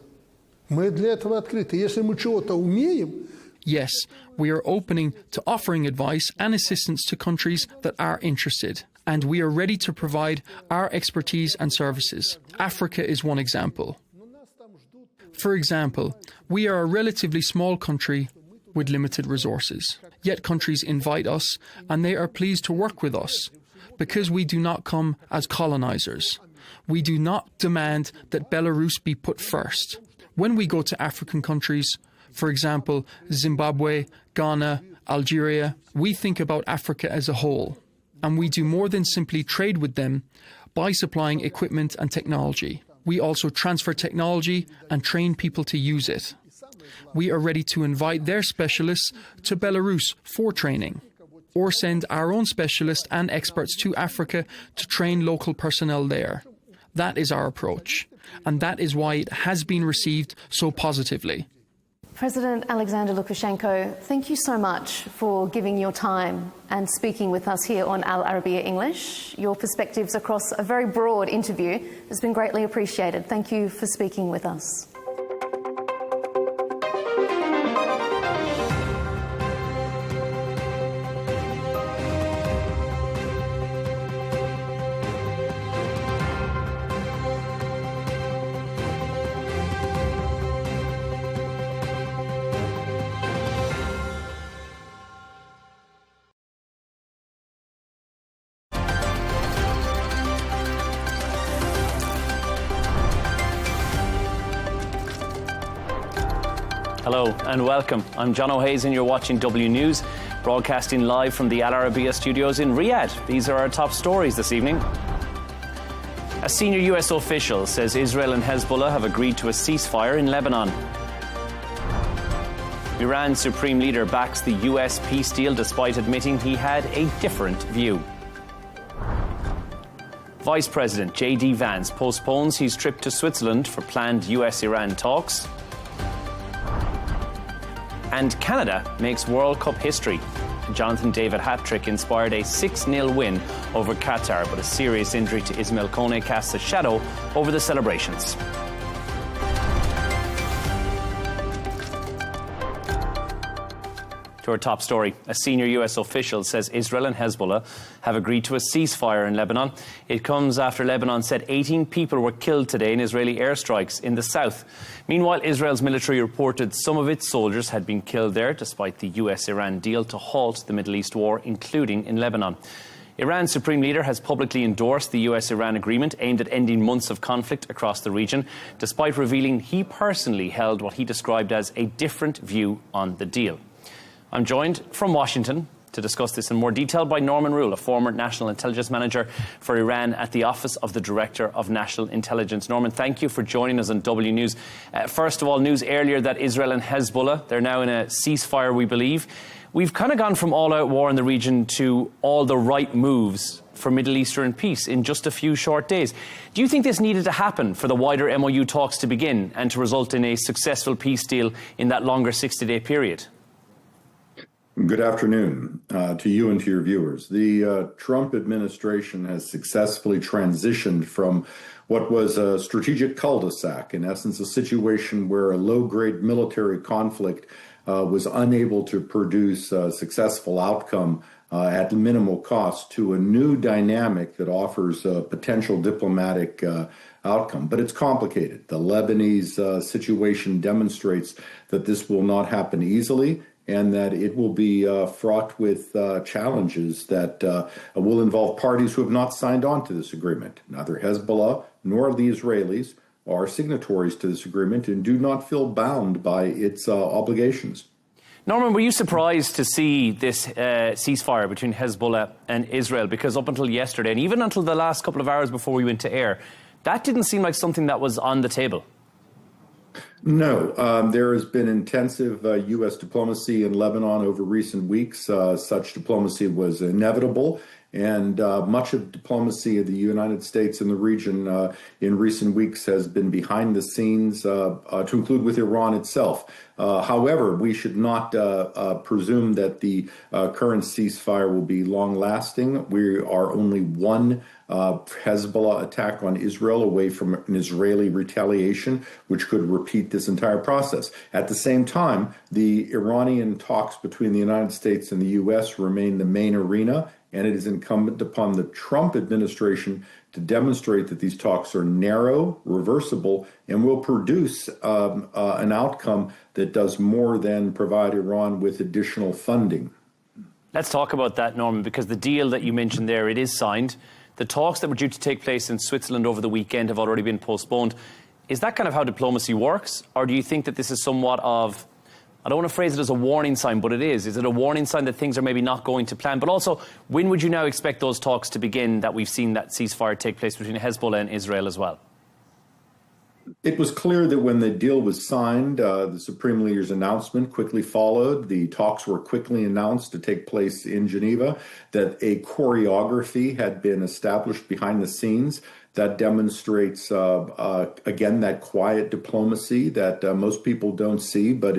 Мы для этого открыты. Если мы чего-то умеем... Yes, we are opening to offering advice and assistance to countries that are interested. And we are ready to provide our expertise and services. Africa is one example. For example, we are a relatively small country with limited resources. Yet countries invite us and they are pleased to work with us because we do not come as colonizers. We do not demand that Belarus be put first. When we go to African countries, for example, Zimbabwe, Ghana, Algeria, we think about Africa as a whole. And we do more than simply trade with them by supplying equipment and technology. We also transfer technology and train people to use it. We are ready to invite their specialists to Belarus for training, or send our own specialists and experts to Africa to train local personnel there. That is our approach, and that is why it has been received so positively. President Alexander Lukashenko, thank you so much for giving your time and speaking with us here on Al Arabiya English. Your perspectives across a very broad interview has been greatly appreciated. Thank you for speaking with us. Hello and welcome. I'm John O'Hays and you're watching W News, broadcasting live from the Al Arabiya studios in Riyadh. These are our top stories this evening. A senior US official says Israel and Hezbollah have agreed to a ceasefire in Lebanon. Iran's supreme leader backs the US peace deal despite admitting he had a different view. Vice President J.D. Vance postpones his trip to Switzerland for planned US-Iran talks. And Canada makes World Cup history. Jonathan David hat-trick inspired a 6-0 win over Qatar, but a serious injury to Ismail Kone casts a shadow over the celebrations. To our top story, a senior US official says Israel and Hezbollah have agreed to a ceasefire in Lebanon. It comes after Lebanon said 18 people were killed today in Israeli airstrikes in the south. Meanwhile, Israel's military reported some of its soldiers had been killed there, despite the US-Iran deal to halt the Middle East war, including in Lebanon. Iran's supreme leader has publicly endorsed the US-Iran agreement aimed at ending months of conflict across the region, despite revealing he personally held what he described as a different view on the deal. I'm joined from Washington to discuss this in more detail by Norman Rule, a former National Intelligence Manager for Iran at the Office of the Director of National Intelligence. Norman, thank you for joining us on W News. First of all, news earlier that Israel and Hezbollah, they're now in a ceasefire, we believe. We've kind of gone from all-out war in the region to all the right moves for Middle Eastern peace in just a few short days. Do you think this needed to happen for the wider MOU talks to begin and to result in a successful peace deal in that longer 60-day period? Good afternoon to you and to your viewers. The Trump administration has successfully transitioned from what was a strategic cul-de-sac, in essence, a situation where a low-grade military conflict was unable to produce a successful outcome at minimal cost, to a new dynamic that offers a potential diplomatic outcome. But it's complicated. The Lebanese situation demonstrates that this will not happen easily, and that it will be fraught with challenges that will involve parties who have not signed on to this agreement. Neither Hezbollah nor the Israelis are signatories to this agreement and do not feel bound by its obligations. Norman, were you surprised to see this ceasefire between Hezbollah and Israel? Because up until yesterday, and even until the last couple of hours before we went to air, that didn't seem like something that was on the table. No, there has been intensive U.S. diplomacy in Lebanon over recent weeks. Such diplomacy was inevitable, and much of diplomacy of the United States in the region in recent weeks has been behind the scenes, to include with Iran itself. However, we should not presume that the current ceasefire will be long-lasting. We are only one Hezbollah attack on Israel away from an Israeli retaliation, which could repeat this entire process. At the same time, the Iranian talks between the United States and the U.S. remain the main arena, and it is incumbent upon the Trump administration to demonstrate that these talks are narrow, reversible, and will produce an outcome that does more than provide Iran with additional funding. Let's talk about that, Norman, because the deal that you mentioned there, it is signed. The talks that were due to take place in Switzerland over the weekend have already been postponed. Is that kind of how diplomacy works? Or do you think that this is somewhat of, I don't want to phrase it as a warning sign, but it is. Is it a warning sign that things are maybe not going to plan? But also, when would you now expect those talks to begin, that we've seen that ceasefire take place between Hezbollah and Israel as well? It was clear that when the deal was signed, the Supreme Leader's announcement quickly followed. The talks were quickly announced to take place in Geneva, that a choreography had been established behind the scenes that demonstrates, again, that quiet diplomacy that most people don't see, but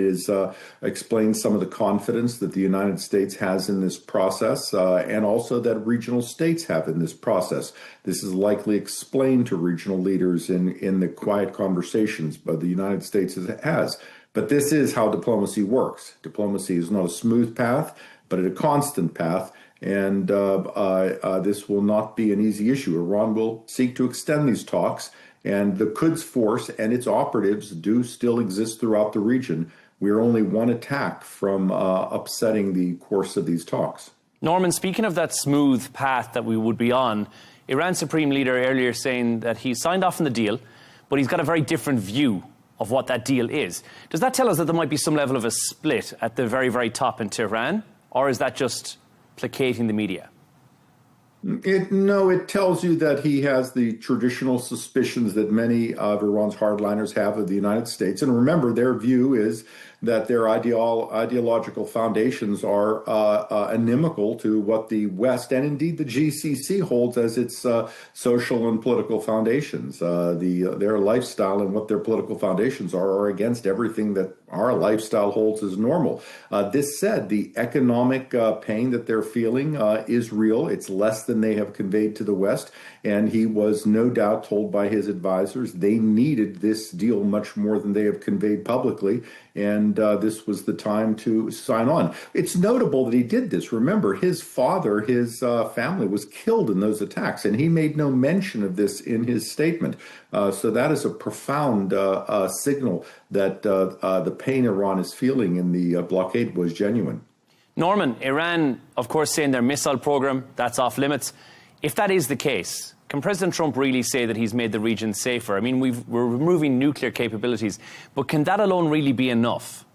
explains some of the confidence that the United States has in this process, and also that regional states have in this process. This is likely explained to regional leaders in the quiet conversations but the United States has. But this is how diplomacy works. Diplomacy is not a smooth path, but a constant path. And this will not be an easy issue. Iran will seek to extend these talks, and the Quds Force and its operatives do still exist throughout the region. We are only one attack from upsetting the course of these talks. Norman, speaking of that smooth path that we would be on, Iran's Supreme Leader earlier saying that he signed off on the deal, but he's got a very different view of what that deal is. Does that tell us that there might be some level of a split at the very, very top in Tehran, or is that just placating the media? No, it tells you that he has the traditional suspicions that many of Iran's hardliners have of the United States. And remember, their view is that their ideological foundations are inimical to what the West and indeed the GCC holds as its social and political foundations. Their lifestyle and what their political foundations are against everything that our lifestyle holds as normal. This said, the economic pain that they're feeling is real. It's less than they have conveyed to the West. And he was no doubt told by his advisors they needed this deal much more than they have conveyed publicly. And this was the time to sign on. It's notable that he did this. Remember, his father, his family was killed in those attacks, and he made no mention of this in his statement. So that is a profound signal that the pain Iran is feeling in the blockade was genuine. Norman, Iran, of course, saying their missile program, that's off limits. If that is the case, can President Trump really say that he's made the region safer? I mean, we're removing nuclear capabilities, but can that alone really be enough?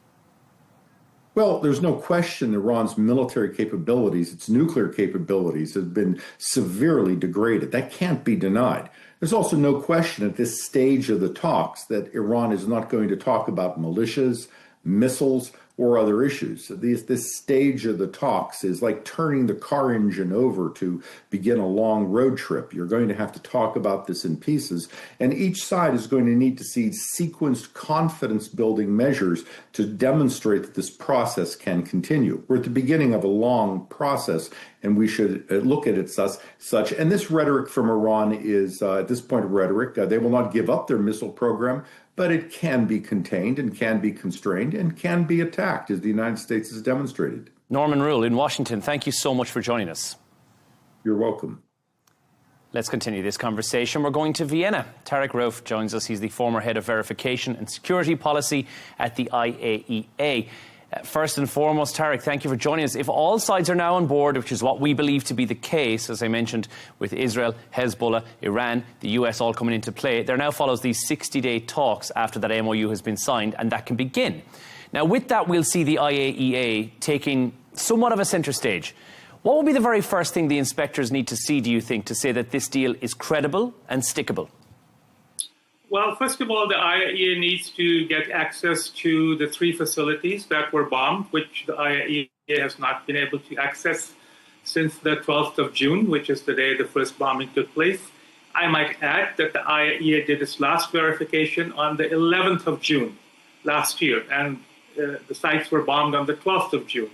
Well, there's no question Iran's military capabilities, its nuclear capabilities, have been severely degraded. That can't be denied. There's also no question at this stage of the talks that Iran is not going to talk about militias, missiles, or other issues. This stage of the talks is like turning the car engine over to begin a long road trip. You're going to have to talk about this in pieces, and each side is going to need to see sequenced confidence-building measures to demonstrate that this process can continue. We're at the beginning of a long process, and we should look at it such. And this rhetoric from Iran is, at this point, rhetoric. They will not give up their missile program, but it can be contained and can be constrained and can be attacked, as the United States has demonstrated. Norman Rule in Washington, thank you so much for joining us. You're welcome. Let's continue this conversation. We're going to Vienna. Tarek Rauf joins us. He's the former head of verification and security policy at the IAEA. First and foremost, Tarek, thank you for joining us. If all sides are now on board, which is what we believe to be the case, as I mentioned, with Israel, Hezbollah, Iran, the US all coming into play, there now follows these 60-day talks after that MOU has been signed, and that can begin. Now, with that, we'll see the IAEA taking somewhat of a centre stage. What will be the very first thing the inspectors need to see, do you think, to say that this deal is credible and stickable? Well, first of all, the IAEA needs to get access to the 3 facilities that were bombed, which the IAEA has not been able to access since the 12th of June, which is the day the first bombing took place. I might add that the IAEA did its last verification on the 11th of June last year, and the sites were bombed on the 12th of June.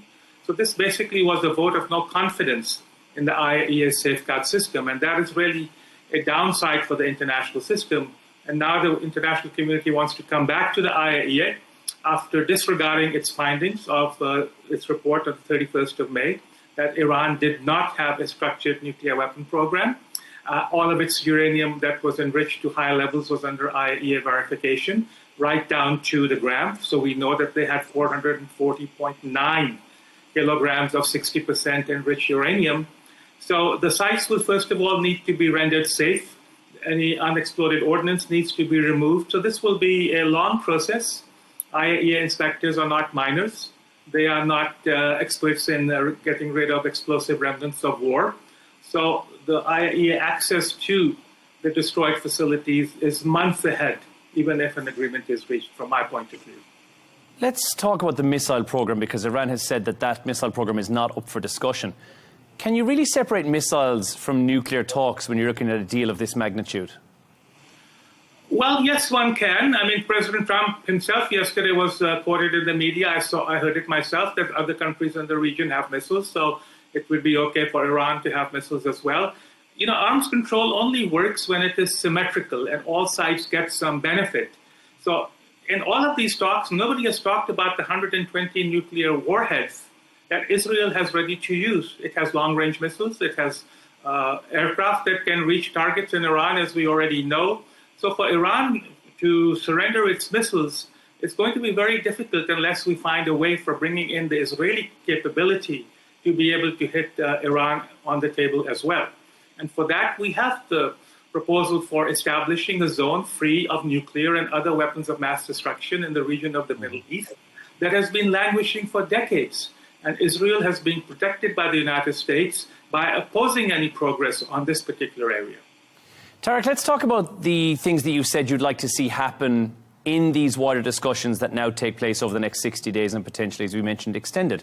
So this basically was a vote of no confidence in the IAEA's safeguard system, and that is really a downside for the international system. And now the international community wants to come back to the IAEA after disregarding its findings of its report of the 31st of May that Iran did not have a structured nuclear weapon program. All of its uranium that was enriched to high levels was under IAEA verification, right down to the gram. So we know that they had 440.9 kilograms of 60% enriched uranium. So the sites will first of all need to be rendered safe. Any unexploded ordnance needs to be removed. So this will be a long process. IAEA inspectors are not minors. They are not experts in getting rid of explosive remnants of war. So the IAEA access to the destroyed facilities is months ahead, even if an agreement is reached, from my point of view. Let's talk about the missile program, because Iran has said that that missile program is not up for discussion. Can you really separate missiles from nuclear talks when you're looking at a deal of this magnitude? Well, yes, one can. I mean, President Trump himself yesterday was quoted in the media. I heard it myself, that other countries in the region have missiles, so it would be okay for Iran to have missiles as well. You know, arms control only works when it is symmetrical and all sides get some benefit. So in all of these talks, nobody has talked about the 120 nuclear warheads that Israel has ready to use. It has long-range missiles. It has aircraft that can reach targets in Iran, as we already know. So for Iran to surrender its missiles, it's going to be very difficult unless we find a way for bringing in the Israeli capability to be able to hit Iran on the table as well. And for that, we have the proposal for establishing a zone free of nuclear and other weapons of mass destruction in the region of the Middle East that has been languishing for decades. And Israel has been protected by the United States by opposing any progress on this particular area. Tarek, let's talk about the things that you said you'd like to see happen in these wider discussions that now take place over the next 60 days and potentially, as we mentioned, extended,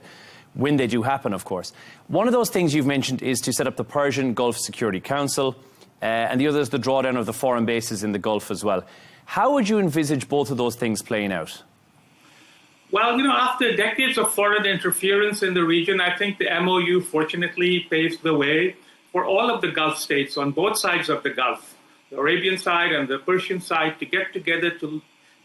when they do happen, of course. One of those things you've mentioned is to set up the Persian Gulf Security Council, and the other is the drawdown of the foreign bases in the Gulf as well. How would you envisage both of those things playing out? Well, you know, after decades of foreign interference in the region, I think the MOU fortunately paves the way for all of the Gulf states on both sides of the Gulf, the Arabian side and the Persian side, to get together to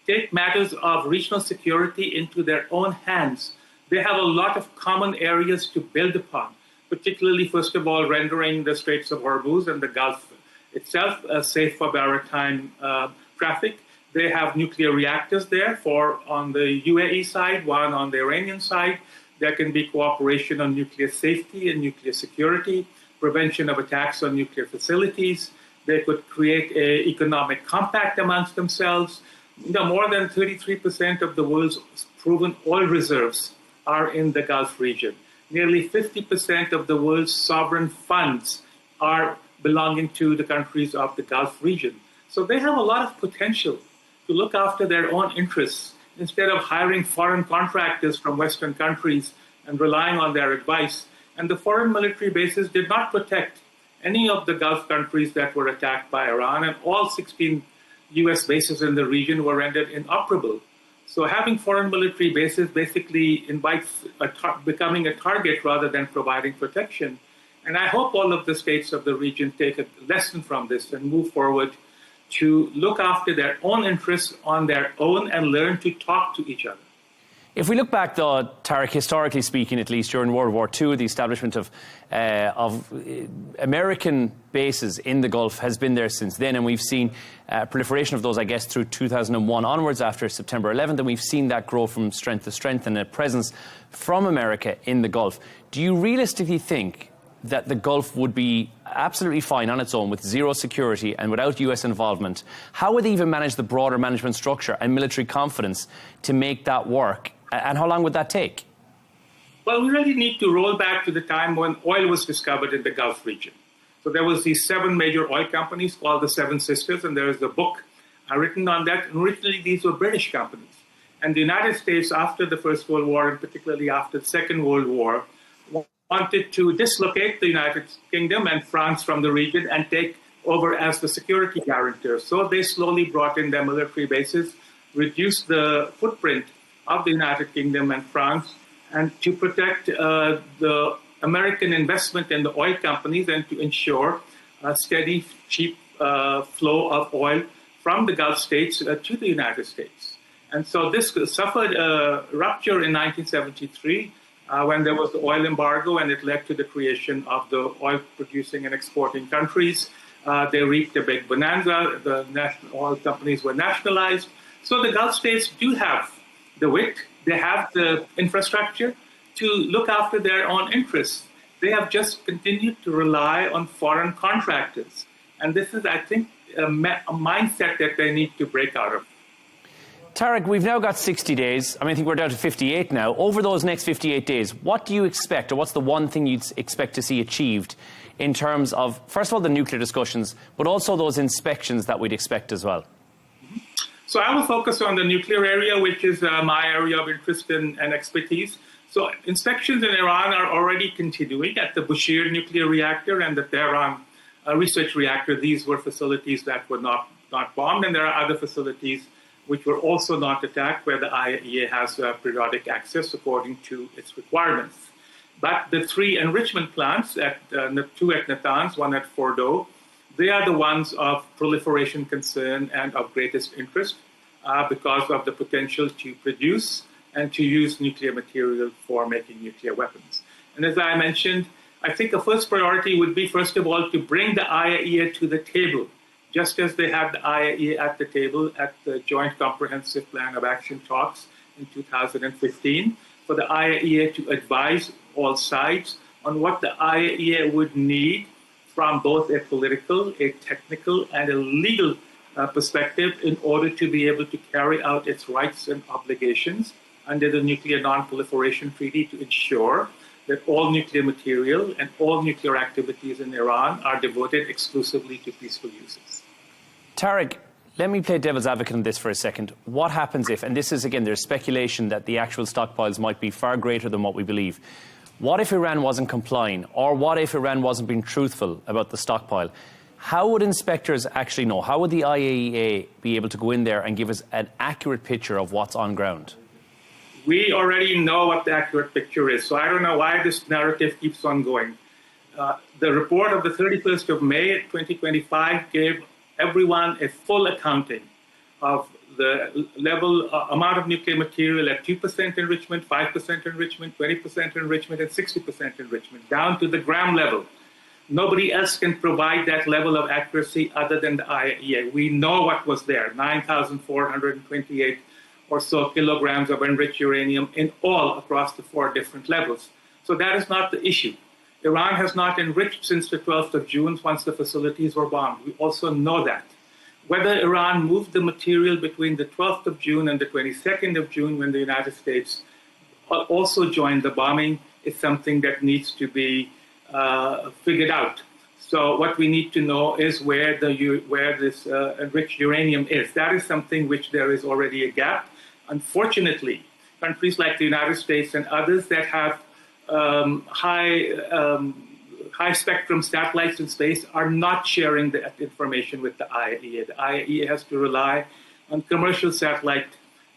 take matters of regional security into their own hands. They have a lot of common areas to build upon, particularly, first of all, rendering the Straits of Hormuz and the Gulf itself safe for maritime traffic. They have nuclear reactors there, for on the UAE side, one on the Iranian side. There can be cooperation on nuclear safety and nuclear security, prevention of attacks on nuclear facilities. They could create an economic compact amongst themselves. You know, more than 33% of the world's proven oil reserves are in the Gulf region. Nearly 50% of the world's sovereign funds are belonging to the countries of the Gulf region. So they have a lot of potential to look after their own interests instead of hiring foreign contractors from Western countries and relying on their advice. And the foreign military bases did not protect any of the Gulf countries that were attacked by Iran, and all 16 US bases in the region were rendered inoperable. So having foreign military bases basically invites becoming a target rather than providing protection. And I hope all of the states of the region take a lesson from this and move forward to look after their own interests on their own and learn to talk to each other. If we look back, though, Tarek, historically speaking, at least during World War II, the establishment of American bases in the Gulf has been there since then, and we've seen proliferation of those, I guess, through 2001 onwards after September 11th, and we've seen that grow from strength to strength and a presence from America in the Gulf. Do you realistically think that the Gulf would be absolutely fine on its own with zero security and without US involvement? How would they even manage the broader management structure and military confidence to make that work? And how long would that take? Well, we really need to roll back to the time when oil was discovered in the Gulf region. So there was these 7 major oil companies called the Seven Sisters, and there is a book written on that. And originally, these were British companies. And the United States, after the First World War, and particularly after the Second World War, wanted to dislocate the United Kingdom and France from the region and take over as the security guarantor. So they slowly brought in their military bases, reduced the footprint of the United Kingdom and France, and to protect the American investment in the oil companies and to ensure a steady, cheap flow of oil from the Gulf states to the United States. And so this suffered a rupture in 1973 when there was the oil embargo, and it led to the creation of the oil-producing and exporting countries. They reaped a big bonanza. The national oil companies were nationalized. So the Gulf states do have the wit, they have the infrastructure to look after their own interests. They have just continued to rely on foreign contractors. And this is, I think, a mindset that they need to break out of. Tarek, we've now got 60 days. I think we're down to 58 now. Over those next 58 days, what do you expect, or what's the one thing you'd expect to see achieved in terms of, first of all, the nuclear discussions, but also those inspections that we'd expect as well? So I will focus on the nuclear area, which is my area of interest and expertise. So inspections in Iran are already continuing at the Bushehr nuclear reactor and the Tehran research reactor. These were facilities that were not bombed, and there are other facilities which were also not attacked where the IAEA has periodic access according to its requirements. But the 3 enrichment plants, 2 at Natanz, 1 at Fordo, they are the ones of proliferation concern and of greatest interest because of the potential to produce and to use nuclear material for making nuclear weapons. And as I mentioned, I think the first priority would be, first of all, to bring the IAEA to the table, just as they had the IAEA at the table at the Joint Comprehensive Plan of Action talks in 2015, for the IAEA to advise all sides on what the IAEA would need from both a political, a technical, and a legal perspective in order to be able to carry out its rights and obligations under the Nuclear Non-Proliferation Treaty to ensure that all nuclear material and all nuclear activities in Iran are devoted exclusively to peaceful uses. Tariq, let me play devil's advocate on this for a second. What happens if, and this is again, there's speculation that the actual stockpiles might be far greater than what we believe. What if Iran wasn't complying, or what if Iran wasn't being truthful about the stockpile? How would inspectors actually know? How would the IAEA be able to go in there and give us an accurate picture of what's on ground? We already know what the accurate picture is, so I don't know why this narrative keeps on going. The report of the 31st of May 2025 gave everyone a full accounting of the level, amount of nuclear material at 2% enrichment, 5% enrichment, 20% enrichment, and 60% enrichment, down to the gram level. Nobody else can provide that level of accuracy other than the IAEA. We know what was there, 9,428 or so kilograms of enriched uranium in all across the 4 different levels. So that is not the issue. Iran has not enriched since the 12th of June, once the facilities were bombed. We also know that. Whether Iran moved the material between the 12th of June and the 22nd of June, when the United States also joined the bombing, is something that needs to be figured out. So what we need to know is where this enriched uranium is. That is something which there is already a gap. Unfortunately, countries like the United States and others that have high spectrum satellites in space are not sharing that information with the IAEA. The IAEA has to rely on commercial satellite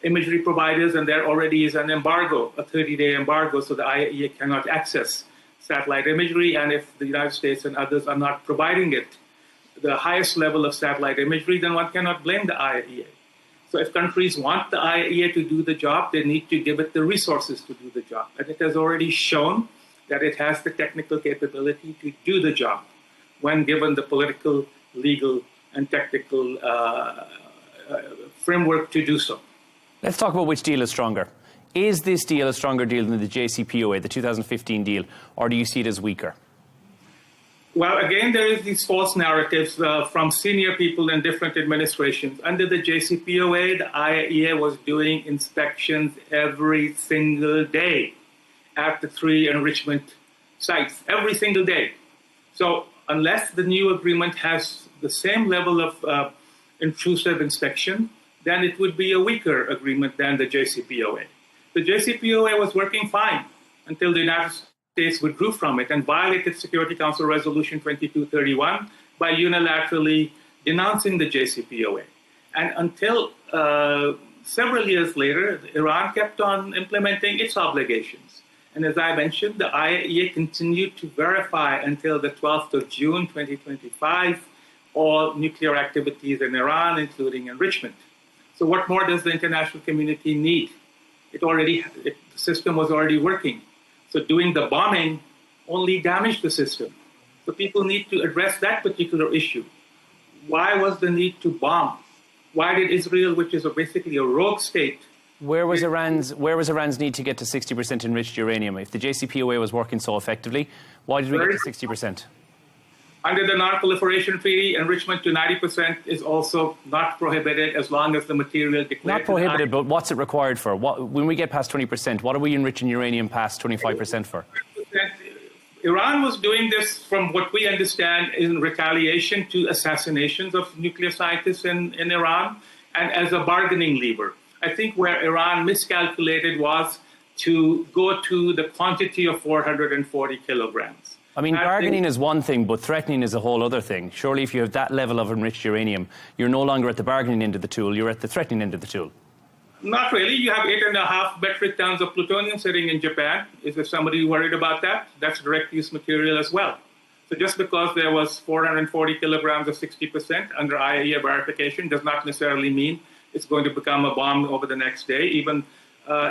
imagery providers, and there already is an embargo, a 30-day embargo, so the IAEA cannot access satellite imagery. And if the United States and others are not providing it, the highest level of satellite imagery, then one cannot blame the IAEA. So if countries want the IAEA to do the job, they need to give it the resources to do the job. And it has already shown that it has the technical capability to do the job when given the political, legal, and technical framework to do so. Let's talk about which deal is stronger. Is this deal a stronger deal than the JCPOA, the 2015 deal, or do you see it as weaker? Well, again, there is these false narratives from senior people in different administrations. Under the JCPOA, the IAEA was doing inspections every single day at the 3 enrichment sites, every single day. So unless the new agreement has the same level of intrusive inspection, then it would be a weaker agreement than the JCPOA. The JCPOA was working fine until the United States withdrew from it and violated Security Council Resolution 2231 by unilaterally denouncing the JCPOA. And until several years later, Iran kept on implementing its obligations. And as I mentioned, the IAEA continued to verify until the 12th of June 2025 all nuclear activities in Iran, including enrichment. So what more does the international community need? The system was already working. So doing the bombing only damaged the system. So people need to address that particular issue. Why was the need to bomb? Why did Israel, which is basically a rogue state... Where was Iran's need to get to 60% enriched uranium? If the JCPOA was working so effectively, why did we get to 60%? Under the Non-Proliferation Treaty, enrichment to 90% is also not prohibited as long as the material declared... Not prohibited, but what's it required for? When we get past 20%, what are we enriching uranium past 25% for? Iran was doing this, from what we understand, in retaliation to assassinations of nuclear scientists in Iran. and as a bargaining lever. I think where Iran miscalculated was to go to the quantity of 440 kilograms. I mean, bargaining is one thing, but threatening is a whole other thing. Surely if you have that level of enriched uranium, you're no longer at the bargaining end of the tool, you're at the threatening end of the tool. Not really. You have 8.5 metric tons of plutonium sitting in Japan. Is there somebody worried about that? That's direct use material as well. So just because there was 440 kilograms of 60% under IAEA verification does not necessarily mean it's going to become a bomb over the next day. Even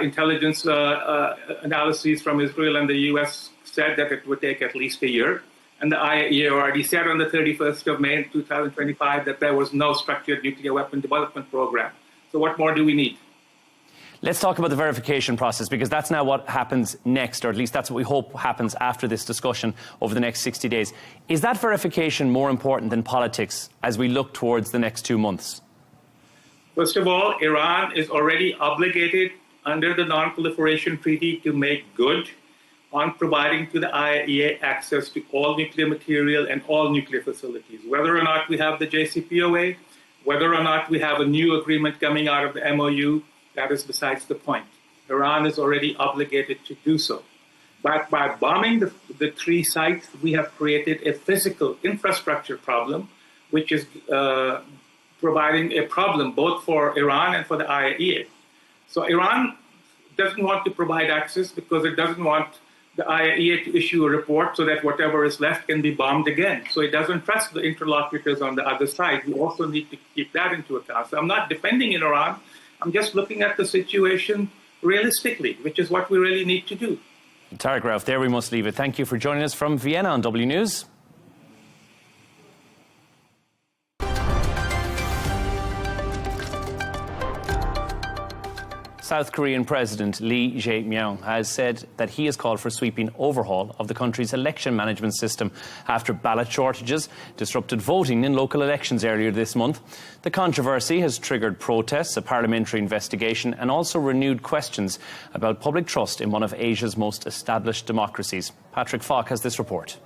intelligence analyses from Israel and the US said that it would take at least a year. And the IAEA already said on the 31st of May 2025 that there was no structured nuclear weapon development program. So what more do we need? Let's talk about the verification process, because that's now what happens next, or at least that's what we hope happens after this discussion over the next 60 days. Is that verification more important than politics as we look towards the next 2 months? First of all, Iran is already obligated under the Non-Proliferation Treaty to make good on providing to the IAEA access to all nuclear material and all nuclear facilities. Whether or not we have the JCPOA, whether or not we have a new agreement coming out of the MOU, that is besides the point. Iran is already obligated to do so. But by bombing the 3 sites, we have created a physical infrastructure problem, which is providing a problem both for Iran and for the IAEA. So Iran doesn't want to provide access because it doesn't want the IAEA to issue a report so that whatever is left can be bombed again. So it doesn't trust the interlocutors on the other side. We also need to keep that into account. So I'm not defending Iran. I'm just looking at the situation realistically, which is what we really need to do. Tariq Rauf, there we must leave it. Thank you for joining us from Vienna on W News. South Korean President Lee Jae-myung has said that he has called for a sweeping overhaul of the country's election management system after ballot shortages disrupted voting in local elections earlier this month. The controversy has triggered protests, a parliamentary investigation and also renewed questions about public trust in one of Asia's most established democracies. Patrick Falk has this report.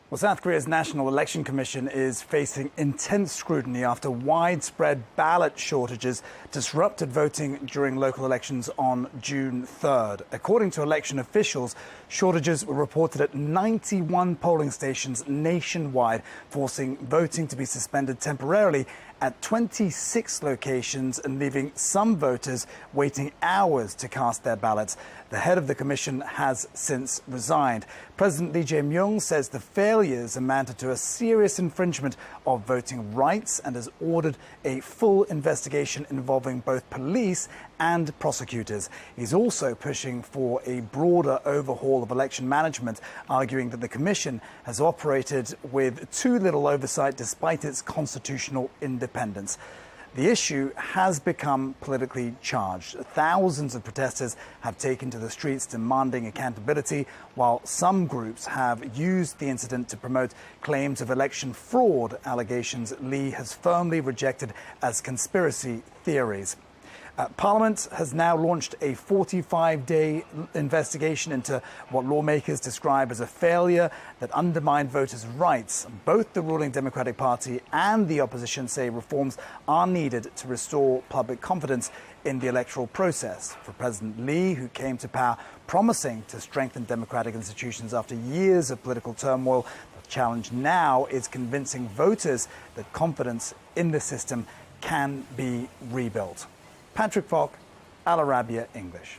Well, South Korea's National Election Commission is facing intense scrutiny after widespread ballot shortages disrupted voting during local elections on June 3rd. According to election officials, shortages were reported at 91 polling stations nationwide, forcing voting to be suspended temporarily at 26 locations and leaving some voters waiting hours to cast their ballots. The head of the commission has since resigned. President Lee Jae-myung says the failures amounted to a serious infringement of voting rights and has ordered a full investigation involving both police and prosecutors. He's also pushing for a broader overhaul of election management, arguing that the commission has operated with too little oversight despite its constitutional independence. The issue has become politically charged. Thousands of protesters have taken to the streets demanding accountability, while some groups have used the incident to promote claims of election fraud, allegations Lee has firmly rejected as conspiracy theories. Parliament has now launched a 45-day investigation into what lawmakers describe as a failure that undermined voters' rights. Both the ruling Democratic Party and the opposition say reforms are needed to restore public confidence in the electoral process. For President Lee, who came to power promising to strengthen democratic institutions after years of political turmoil, the challenge now is convincing voters that confidence in the system can be rebuilt. Patrick Falk, Arabiya English.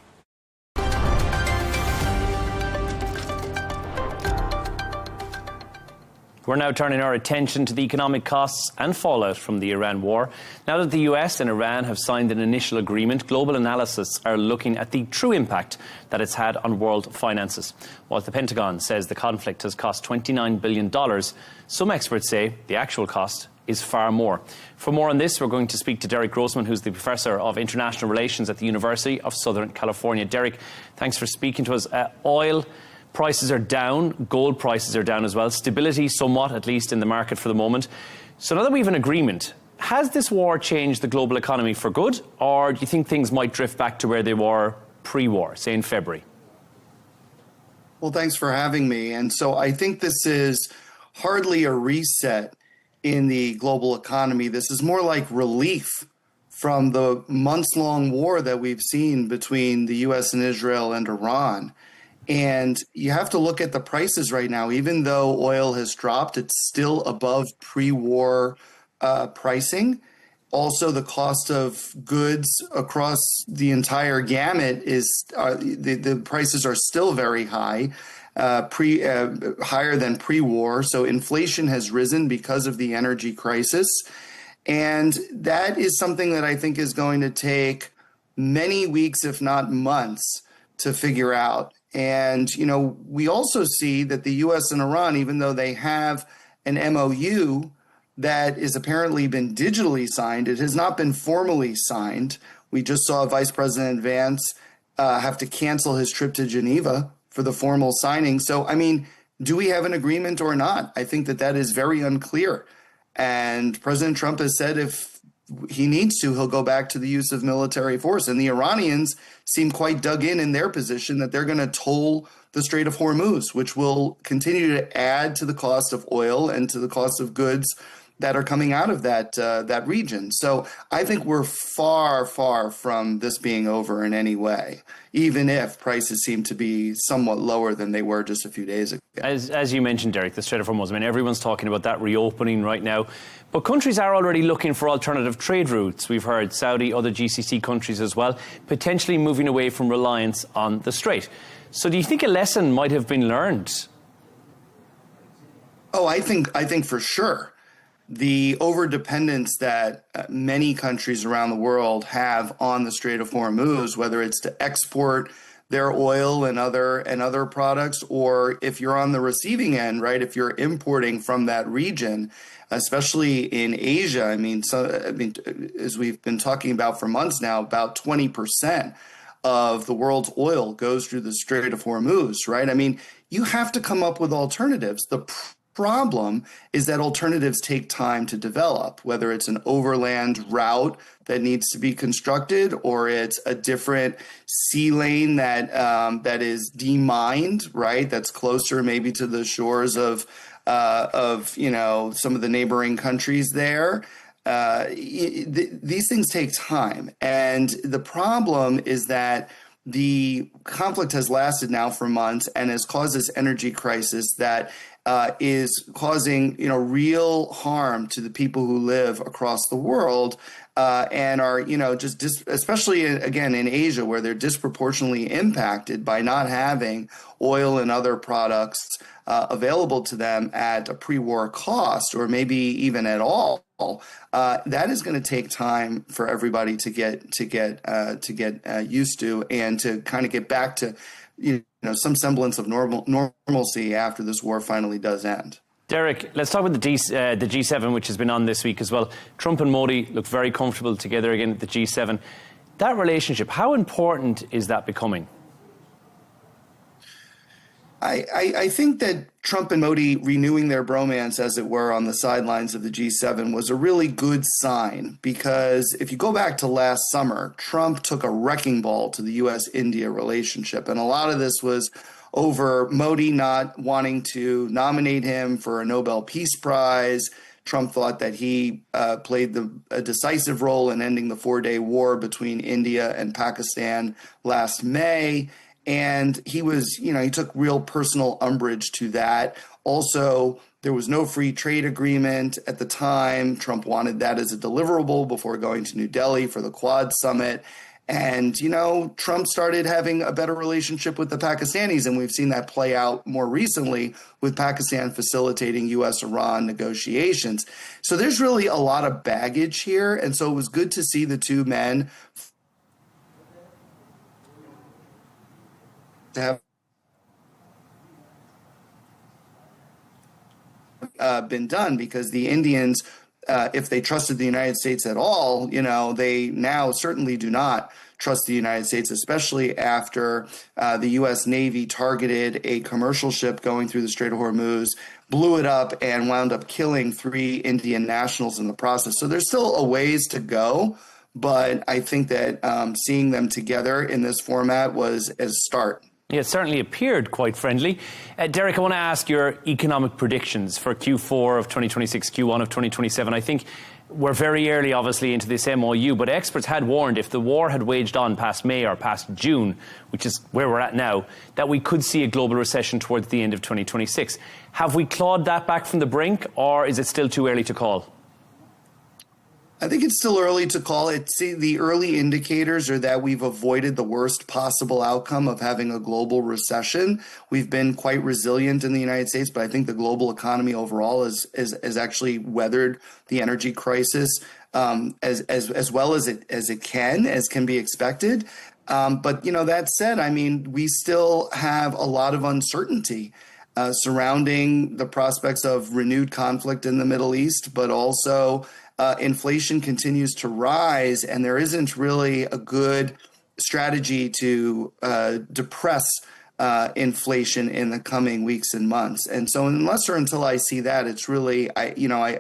We're now turning our attention to the economic costs and fallout from the Iran war. Now that the US and Iran have signed an initial agreement, global analysts are looking at the true impact that it's had on world finances. While the Pentagon says the conflict has cost $29 billion, some experts say the actual cost is far more. For more on this, we're going to speak to Derek Grossman, who's the Professor of International Relations at the University of Southern California. Derek, thanks for speaking to us. Oil prices are down, gold prices are down as well, stability somewhat, at least in the market for the moment. So now that we have an agreement, has this war changed the global economy for good, or do you think things might drift back to where they were pre-war, say in February? Well, thanks for having me. And so I think this is hardly a reset. in the global economy. This is more like relief from the months-long war that we've seen between the U.S. and Israel and Iran. And you have to look at the prices right now. Even though oil has dropped, it's still above pre-war pricing. Also, the cost of goods across the entire gamut is the prices are still very high, higher than pre-war. So inflation has risen because of the energy crisis. And that is something that I think is going to take many weeks, if not months, to figure out. And, you know, we also see that the U.S. and Iran, even though they have an MOU that is apparently been digitally signed, it has not been formally signed. We just saw Vice President Vance have to cancel his trip to Geneva for the formal signing. So, I mean, do we have an agreement or not? I think that that is very unclear. And President Trump has said if he needs to, he'll go back to the use of military force. And the Iranians seem quite dug in their position that they're going to toll the Strait of Hormuz, which will continue to add to the cost of oil and to the cost of goods that are coming out of that region. So I think we're far, far from this being over in any way, even if prices seem to be somewhat lower than they were just a few days ago. As you mentioned, Derek, the Strait of Hormuz, I mean, everyone's talking about that reopening right now. But countries are already looking for alternative trade routes. We've heard Saudi, other GCC countries as well, potentially moving away from reliance on the Strait. So do you think a lesson might have been learned? Oh, I think for sure. The overdependence that many countries around the world have on the Strait of Hormuz, whether it's to export their oil and other products, or if you're on the receiving end, right, if you're importing from that region, especially in Asia, I mean, as we've been talking about for months now, about 20% of the world's oil goes through the Strait of Hormuz, right? I mean, you have to come up with alternatives. The problem is that alternatives take time to develop, whether it's an overland route that needs to be constructed or it's a different sea lane that is demined, right? That's closer maybe to the shores of you know, some of the neighboring countries there. These things take time. And the problem is that the conflict has lasted now for months and has caused this energy crisis that is causing, you know, real harm to the people who live across the world and are, you know, especially again in Asia, where they're disproportionately impacted by not having oil and other products available to them at a pre-war cost, or maybe even at all. That is going to take time for everybody to get used to, and to kind of get back to, you know, some semblance of normalcy after this war finally does end. Derek, let's talk about the G7, which has been on this week as well. Trump and Modi look very comfortable together again at the G7. That relationship, how important is that becoming? I think that Trump and Modi renewing their bromance, as it were, on the sidelines of the G7 was a really good sign, because if you go back to last summer, Trump took a wrecking ball to the U.S.-India relationship. And a lot of this was over Modi not wanting to nominate him for a Nobel Peace Prize. Trump thought that he played a decisive role in ending the 4-day war between India and Pakistan last May. And he was, you know, he took real personal umbrage to that. Also, there was no free trade agreement at the time. Trump wanted that as a deliverable before going to New Delhi for the Quad summit. And, you know, Trump started having a better relationship with the Pakistanis, and we've seen that play out more recently with Pakistan facilitating U.S.-Iran negotiations. So there's really a lot of baggage here. And so it was good to see the two men to have been done, because the Indians, if they trusted the United States at all, you know, they now certainly do not trust the United States, especially after the U.S. Navy targeted a commercial ship going through the Strait of Hormuz, blew it up, and wound up killing 3 Indian nationals in the process. So there's still a ways to go, but I think that seeing them together in this format was a start. Yeah, it certainly appeared quite friendly. Derek, I want to ask your economic predictions for Q4 of 2026, Q1 of 2027. I think we're very early, obviously, into this MOU, but experts had warned if the war had waged on past May or past June, which is where we're at now, that we could see a global recession towards the end of 2026. Have we clawed that back from the brink, or is it still too early to call? I think it's still early to call it. See, the early indicators are that we've avoided the worst possible outcome of having a global recession. We've been quite resilient in the United States, but I think the global economy overall has actually weathered the energy crisis as well as it can be expected. But that said, I mean, we still have a lot of uncertainty surrounding the prospects of renewed conflict in the Middle East, but also inflation continues to rise, and there isn't really a good strategy to depress inflation in the coming weeks and months. And so unless or until I see that, it's really, I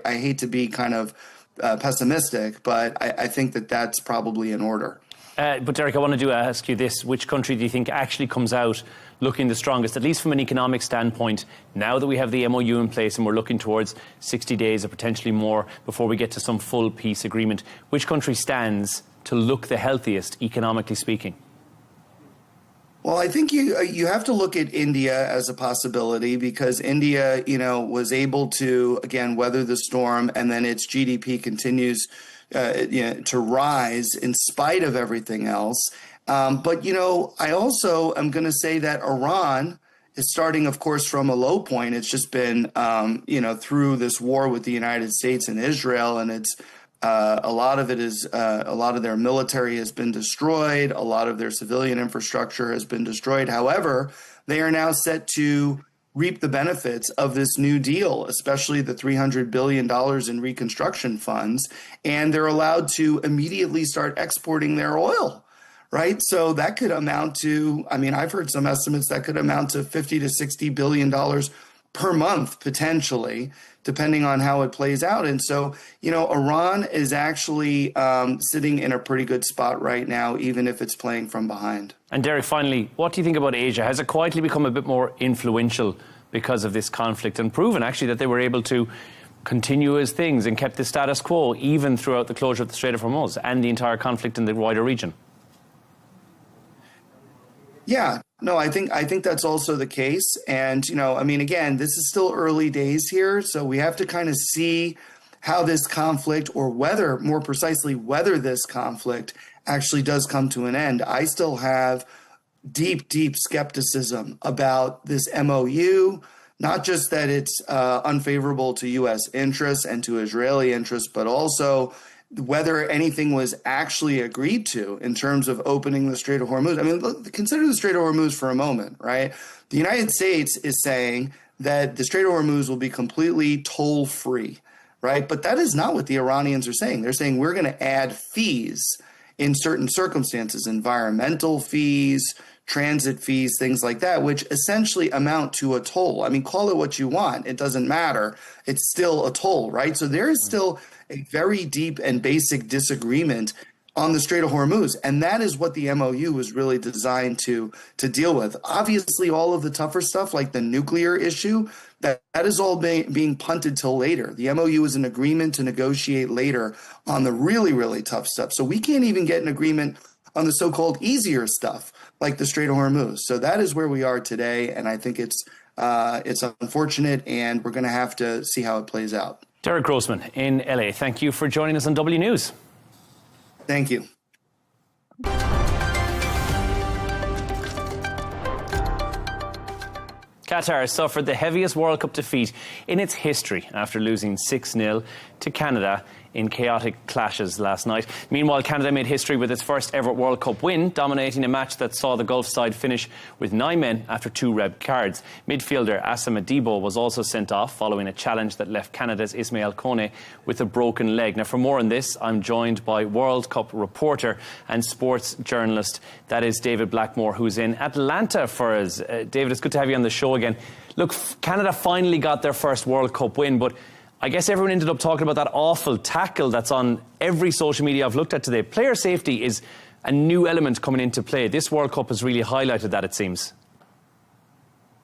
hate to be kind of pessimistic, but I think that that's probably in order. But Derek, I wanted to ask you this. Which country do you think actually comes out looking the strongest, at least from an economic standpoint, now that we have the MOU in place and we're looking towards 60 days or potentially more before we get to some full peace agreement? Which country stands to look the healthiest, economically speaking? Well, I think you have to look at India as a possibility, because India, was able to, again, weather the storm, and then its GDP continues to rise in spite of everything else. But, I also am going to say that Iran is starting, of course, from a low point. It's just been, through this war with the United States and Israel, and it's a lot of their military has been destroyed. A lot of their civilian infrastructure has been destroyed. However, they are now set to reap the benefits of this new deal, especially the $300 billion in reconstruction funds, and they're allowed to immediately start exporting their oil, right? So that could amount to, I've heard some estimates that could amount to $50 to $60 billion per month, potentially, depending on how it plays out. And so, Iran is actually sitting in a pretty good spot right now, even if it's playing from behind. And Derek, finally, what do you think about Asia? Has it quietly become a bit more influential because of this conflict, and proven actually that they were able to continue as things and kept the status quo even throughout the closure of the Strait of Hormuz and the entire conflict in the wider region? Yeah, no, I think that's also the case. And, again, this is still early days here, so we have to kind of see how this conflict, or more precisely, whether this conflict actually does come to an end. I still have deep, deep skepticism about this MOU, not just that it's unfavorable to U.S. interests and to Israeli interests, but also whether anything was actually agreed to in terms of opening the Strait of Hormuz. Consider the Strait of Hormuz for a moment, right? The United States is saying that the Strait of Hormuz will be completely toll-free, right? But that is not what the Iranians are saying. They're saying we're going to add fees in certain circumstances, environmental fees, transit fees, things like that, which essentially amount to a toll. Call it what you want. It doesn't matter. It's still a toll, right? So there is still a very deep and basic disagreement on the Strait of Hormuz. And that is what the MOU was really designed to deal with. Obviously, all of the tougher stuff, like the nuclear issue, that is all being punted till later. The MOU is an agreement to negotiate later on the really, really tough stuff. So we can't even get an agreement on the so-called easier stuff, like the Strait of Hormuz. So that is where we are today, and I think it's unfortunate, and we're going to have to see how it plays out. Derek Grossman in LA, thank you for joining us on W News. Thank you. Qatar suffered the heaviest World Cup defeat in its history after losing 6-0 to Canada in chaotic clashes last night. Meanwhile, Canada made history with its first ever World Cup win, dominating a match that saw the Gulf side finish with 9 men after 2 red cards. Midfielder Asama Debo was also sent off following a challenge that left Canada's Ismail Kone with a broken leg. Now, for more on this, I'm joined by World Cup reporter and sports journalist, that is David Blackmore, who's in Atlanta for us. David, it's good to have you on the show again. Look, Canada finally got their first World Cup win, but I guess everyone ended up talking about that awful tackle that's on every social media I've looked at today. Player safety is a new element coming into play. This World Cup has really highlighted that, it seems.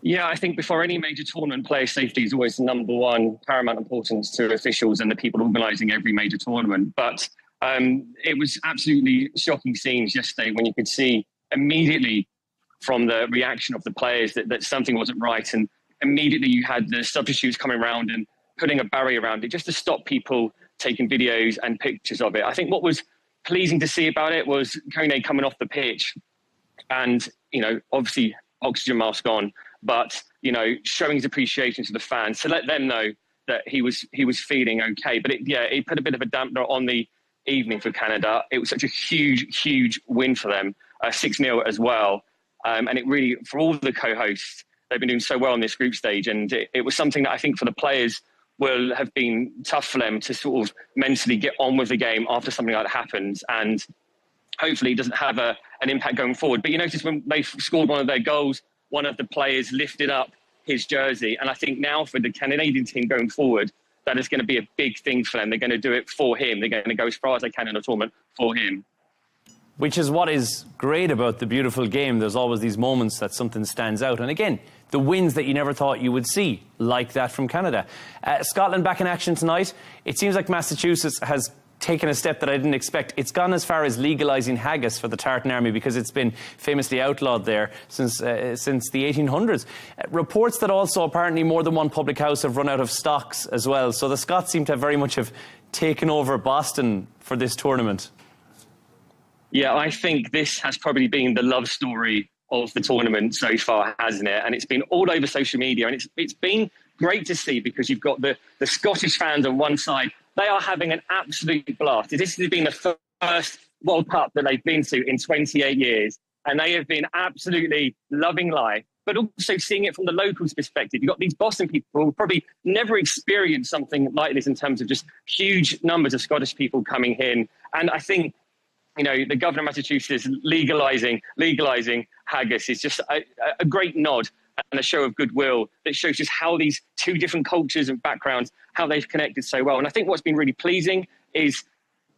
Yeah, I think before any major tournament, player safety is always number one, paramount importance to officials and the people organising every major tournament. But it was absolutely shocking scenes yesterday when you could see immediately from the reaction of the players that something wasn't right. And immediately you had the substitutes coming around and putting a barrier around it just to stop people taking videos and pictures of it. I think what was pleasing to see about it was Kone coming off the pitch and, obviously oxygen mask on, but, showing his appreciation to the fans to let them know that he was feeling okay. But it put a bit of a dampener on the evening for Canada. It was such a huge win for them, 6-0 as well. And it really, for all the co-hosts, they've been doing so well in this group stage. And it was something that I think for the players will have been tough for them to sort of mentally get on with the game after something like that happens. And hopefully it doesn't have an impact going forward. But you notice when they scored one of their goals, one of the players lifted up his jersey. And I think now for the Canadian team going forward, that is going to be a big thing for them. They're going to do it for him. They're going to go as far as they can in the tournament for him. Which is what is great about the beautiful game. There's always these moments that something stands out. And again, the wins that you never thought you would see, like that from Canada. Scotland back in action tonight. It seems like Massachusetts has taken a step that I didn't expect. It's gone as far as legalising haggis for the Tartan Army because it's been famously outlawed there since the 1800s. Reports that also apparently more than one public house have run out of stocks as well. So the Scots seem to have very much have taken over Boston for this tournament. Yeah, I think this has probably been the love story of the tournament so far, hasn't it? And it's been all over social media, and it's been great to see because you've got the Scottish fans on one side. They are having an absolute blast. This has been the first World Cup that they've been to in 28 years, and they have been absolutely loving life, but also seeing it from the locals' perspective. You've got these Boston people who probably never experienced something like this in terms of just huge numbers of Scottish people coming in. And I think, the governor of Massachusetts legalising haggis is just a great nod and a show of goodwill that shows just how these two different cultures and backgrounds, how they've connected so well. And I think what's been really pleasing is,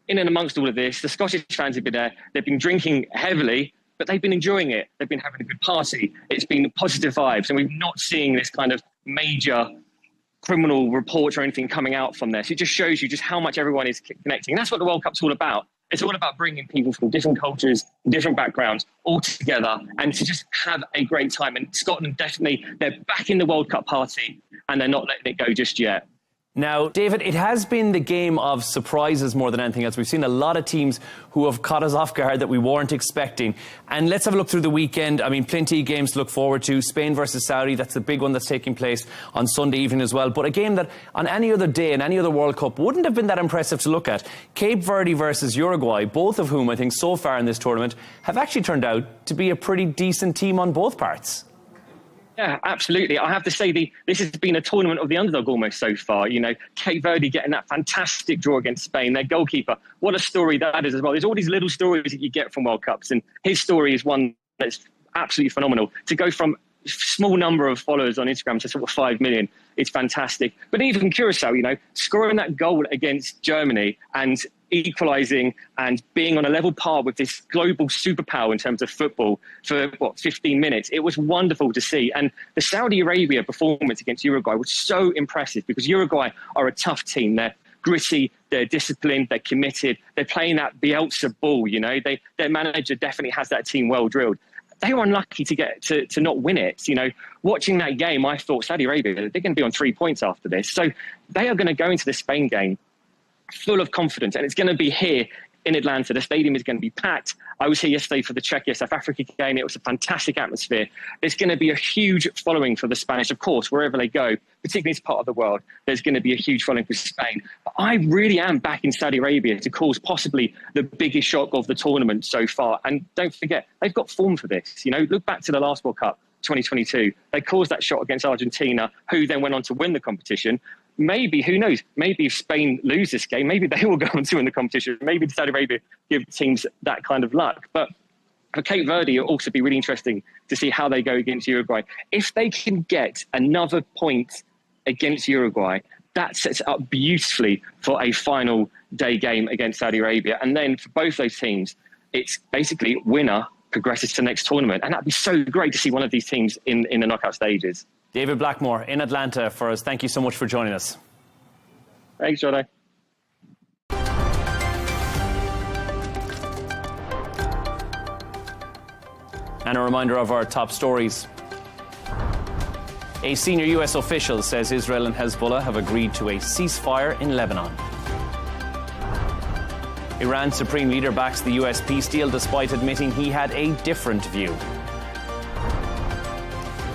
in and amongst all of this, the Scottish fans have been there. They've been drinking heavily, but they've been enjoying it. They've been having a good party. It's been positive vibes, and we're not seeing this kind of major criminal reports or anything coming out from this. It just shows you just how much everyone is connecting. And that's what the World Cup's all about. It's all about bringing people from different cultures, different backgrounds, all together and to just have a great time. And Scotland, definitely, they're back in the World Cup party and they're not letting it go just yet. Now, David, it has been the game of surprises more than anything else. We've seen a lot of teams who have caught us off guard that we weren't expecting. And let's have a look through the weekend. I mean, plenty of games to look forward to. Spain versus Saudi, that's the big one that's taking place on Sunday evening as well. But a game that on any other day in any other World Cup wouldn't have been that impressive to look at. Cape Verde versus Uruguay, both of whom I think so far in this tournament have actually turned out to be a pretty decent team on both parts. Yeah, absolutely. I have to say, this has been a tournament of the underdog almost so far. Cape Verde getting that fantastic draw against Spain, their goalkeeper. What a story that is as well. There's all these little stories that you get from World Cups, and his story is one that's absolutely phenomenal. To go from a small number of followers on Instagram to sort of 5 million, it's fantastic. But even Curacao, scoring that goal against Germany and equalising and being on a level par with this global superpower in terms of football for 15 minutes. It was wonderful to see. And the Saudi Arabia performance against Uruguay was so impressive because Uruguay are a tough team. They're gritty, they're disciplined, they're committed, they're playing that Bielsa ball, their manager definitely has that team well drilled. They were unlucky to get to not win it. Watching that game, I thought Saudi Arabia, they're going to be on 3 points after this. So they are going to go into the Spain game full of confidence, and it's going to be here in Atlanta. The stadium is going to be packed. I was here yesterday for the Czechia-South Africa game. It was a fantastic atmosphere. There's going to be a huge following for the Spanish, of course, wherever they go, particularly in this part of the world. There's going to be a huge following for Spain. But I really am back in Saudi Arabia to cause possibly the biggest shock of the tournament so far. And don't forget, they've got form for this. Look back to the last World Cup, 2022. They caused that shot against Argentina, who then went on to win the competition. Maybe, who knows, maybe if Spain lose this game, maybe they will go on to win the competition. Maybe Saudi Arabia give teams that kind of luck. But for Cape Verde, it'll also be really interesting to see how they go against Uruguay. If they can get another point against Uruguay, that sets it up beautifully for a final day game against Saudi Arabia. And then for both those teams, it's basically winner progresses to the next tournament. And that'd be so great to see one of these teams in the knockout stages. David Blackmore in Atlanta for us. Thank you so much for joining us. Thanks, Jordan. And a reminder of our top stories. A senior US official says Israel and Hezbollah have agreed to a ceasefire in Lebanon. Iran's supreme leader backs the US peace deal despite admitting he had a different view.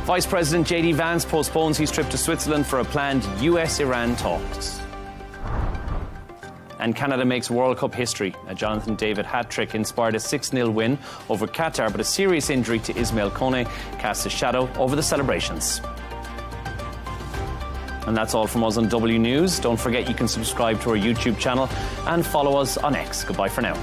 Vice President J.D. Vance postpones his trip to Switzerland for a planned US-Iran talks. And Canada makes World Cup history. A Jonathan David hat-trick inspired a 6-0 win over Qatar, but a serious injury to Ismail Kone casts a shadow over the celebrations. And that's all from us on W News. Don't forget you can subscribe to our YouTube channel and follow us on X. Goodbye for now.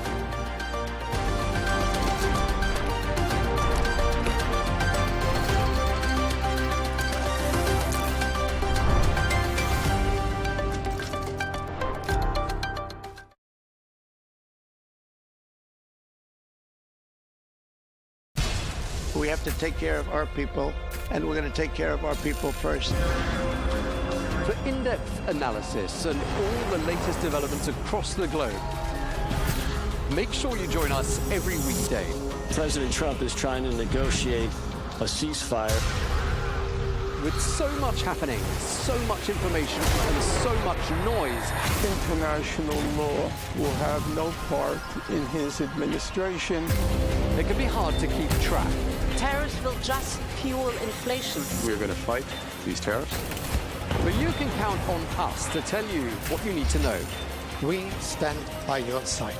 We have to take care of our people, and we're going to take care of our people first. For in-depth analysis and all the latest developments across the globe, make sure you join us every weekday. President Trump is trying to negotiate a ceasefire. With so much happening, so much information, and so much noise, International law will have no part in his administration. it can be hard to keep track. Tariffs will just fuel inflation. We're going to fight these tariffs. But you can count on us to tell you what you need to know. We stand by your side.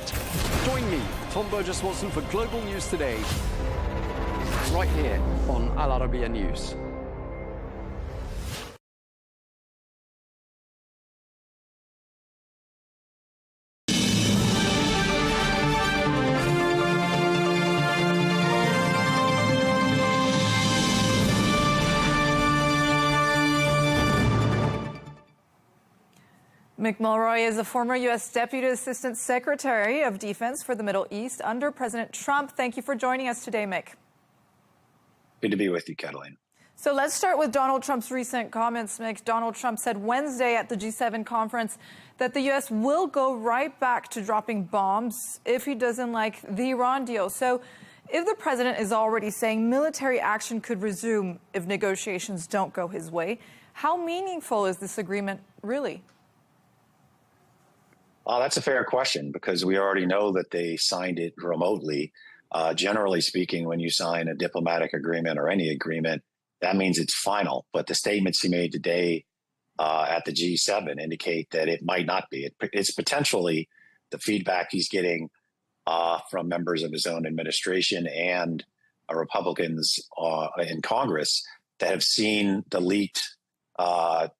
Join me, Tom Burges Watson, for Global News Today, right here on Al Arabiya News. Mick Mulroy is a former U.S. Deputy Assistant Secretary of Defense for the Middle East under President Trump. Thank you for joining us today, Mick. Good to be with you, Catalina. So let's start with Donald Trump's recent comments, Mick. Donald Trump said Wednesday at the G7 conference that the U.S. will go right back to dropping bombs if he doesn't like the Iran deal. So if the president is already saying military action could resume if negotiations don't go his way, how meaningful is this agreement really? That's a fair question because we already know that they signed it remotely. Generally speaking, when you sign a diplomatic agreement or any agreement, that means it's final. But the statements he made today at the G7 indicate that it might not be. It's potentially the feedback he's getting from members of his own administration and Republicans in Congress that have seen the leaked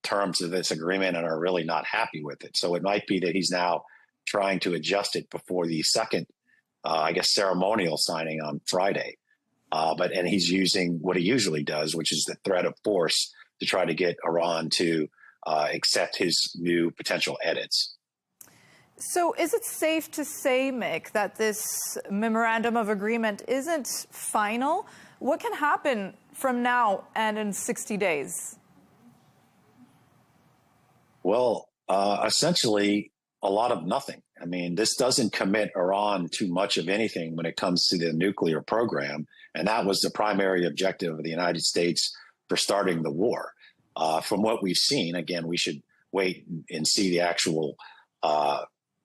terms of this agreement and are really not happy with it. So it might be that he's now trying to adjust it before the second, ceremonial signing on Friday. And he's using what he usually does, which is the threat of force to try to get Iran to accept his new potential edits. So is it safe to say, Mick, that this memorandum of agreement isn't final? What can happen from now and in 60 days? Well, essentially a lot of nothing. I mean, this doesn't commit Iran to much of anything when it comes to the nuclear program. And that was the primary objective of the United States for starting the war. From what we've seen, again, we should wait and see the actual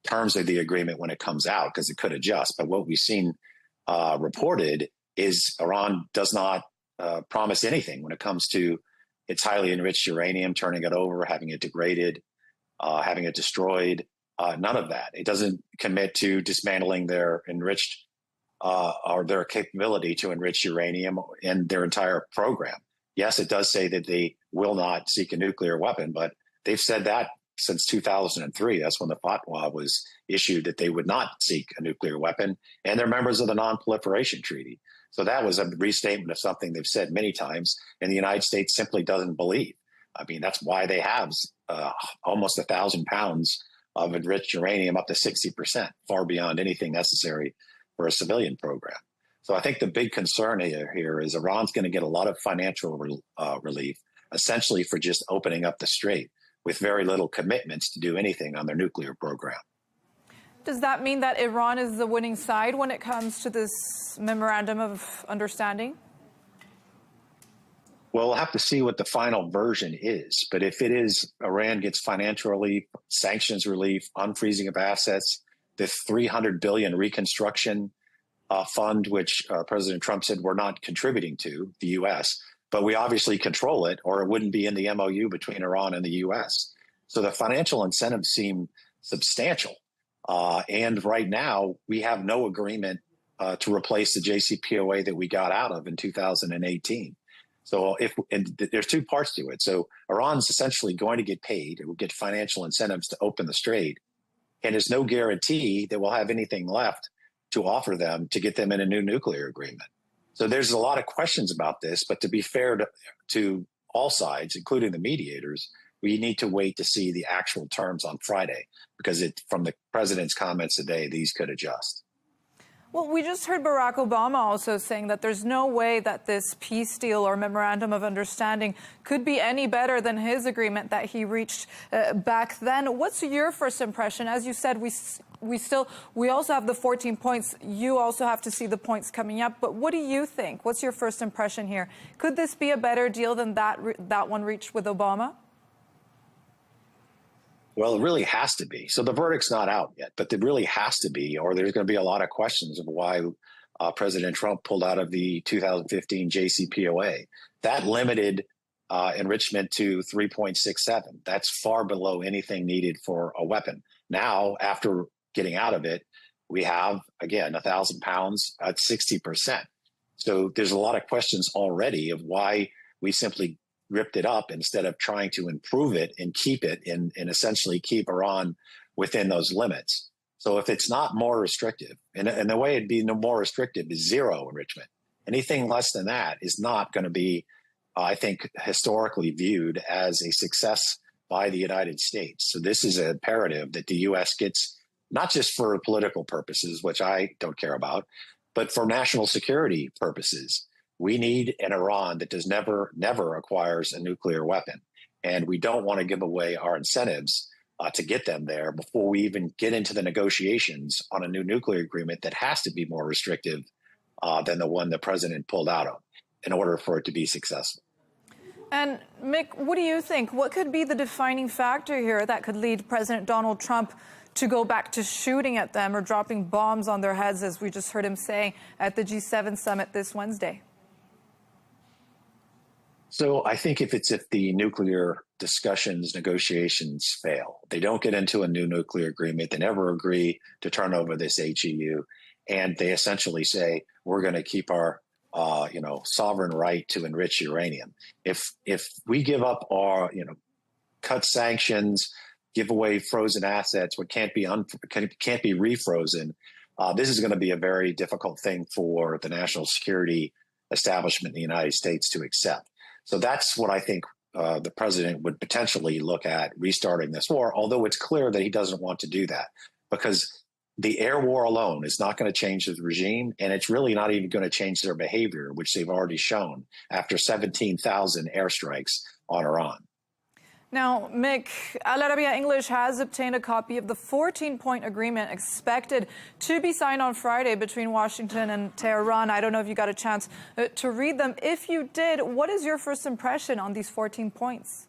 terms of the agreement when it comes out, because it could adjust. But what we've seen reported is Iran does not promise anything when it comes to its highly enriched uranium, turning it over, having it degraded, having it destroyed. None of that. It doesn't commit to dismantling their enriched or their capability to enrich uranium in their entire program. Yes, it does say that they will not seek a nuclear weapon, but they've said that since 2003. That's when the fatwa was issued that they would not seek a nuclear weapon, and they're members of the Non-Proliferation Treaty. So that was a restatement of something they've said many times, and the United States simply doesn't believe. I mean, that's why they have almost 1,000 pounds of enriched uranium, up to 60%, far beyond anything necessary for a civilian program. So I think the big concern here is Iran's going to get a lot of financial relief, essentially for just opening up the strait, with very little commitments to do anything on their nuclear program. Does that mean that Iran is the winning side when it comes to this memorandum of understanding? Well, we'll have to see what the final version is. But if it is Iran gets financial relief, sanctions relief, unfreezing of assets, the $300 billion reconstruction fund, which President Trump said we're not contributing to, the U.S., but we obviously control it, or it wouldn't be in the MOU between Iran and the U.S. So the financial incentives seem substantial. And right now, we have no agreement to replace the JCPOA that we got out of in 2018. So there's two parts to it. So Iran's essentially going to get paid. It will get financial incentives to open the strait. And there's no guarantee that we'll have anything left to offer them to get them in a new nuclear agreement. So there's a lot of questions about this. But to be fair to all sides, including the mediators, we need to wait to see the actual terms on Friday, because from the president's comments today, these could adjust. Well, we just heard Barack Obama also saying that there's no way that this peace deal or memorandum of understanding could be any better than his agreement that he reached back then. What's your first impression? As you said, we also have the 14 points. You also have to see the points coming up. But what do you think? What's your first impression here? Could this be a better deal than that one reached with Obama? Well, it really has to be. So the verdict's not out yet, but it really has to be, or there's going to be a lot of questions of why President Trump pulled out of the 2015 JCPOA. That limited enrichment to 3.67. That's far below anything needed for a weapon. Now, after getting out of it, we have, again, 1,000 pounds at 60%. So there's a lot of questions already of why we simply ripped it up instead of trying to improve it and keep it and essentially keep Iran within those limits. So if it's not more restrictive, and the way it'd be no more restrictive is zero enrichment. Anything less than that is not going to be, I think, historically viewed as a success by the United States. So this is an imperative that the U.S. gets, not just for political purposes, which I don't care about, but for national security purposes. We need an Iran that never acquires a nuclear weapon. And we don't want to give away our incentives to get them there before we even get into the negotiations on a new nuclear agreement that has to be more restrictive than the one the president pulled out of in order for it to be successful. And Mick, what do you think? What could be the defining factor here that could lead President Donald Trump to go back to shooting at them or dropping bombs on their heads, as we just heard him say at the G7 summit this Wednesday? So I think if the nuclear negotiations fail, they don't get into a new nuclear agreement, they never agree to turn over this HEU, and they essentially say, we're going to keep our sovereign right to enrich uranium. If we give up our, cut sanctions, give away frozen assets, what can't be refrozen, this is going to be a very difficult thing for the national security establishment in the United States to accept. So that's what I think the president would potentially look at restarting this war, although it's clear that he doesn't want to do that, because the air war alone is not going to change the regime, and it's really not even going to change their behavior, which they've already shown after 17,000 airstrikes on Iran. Now, Mick, Arabiya English has obtained a copy of the 14-point agreement expected to be signed on Friday between Washington and Tehran. I don't know if you got a chance to read them. If you did, what is your first impression on these 14 points?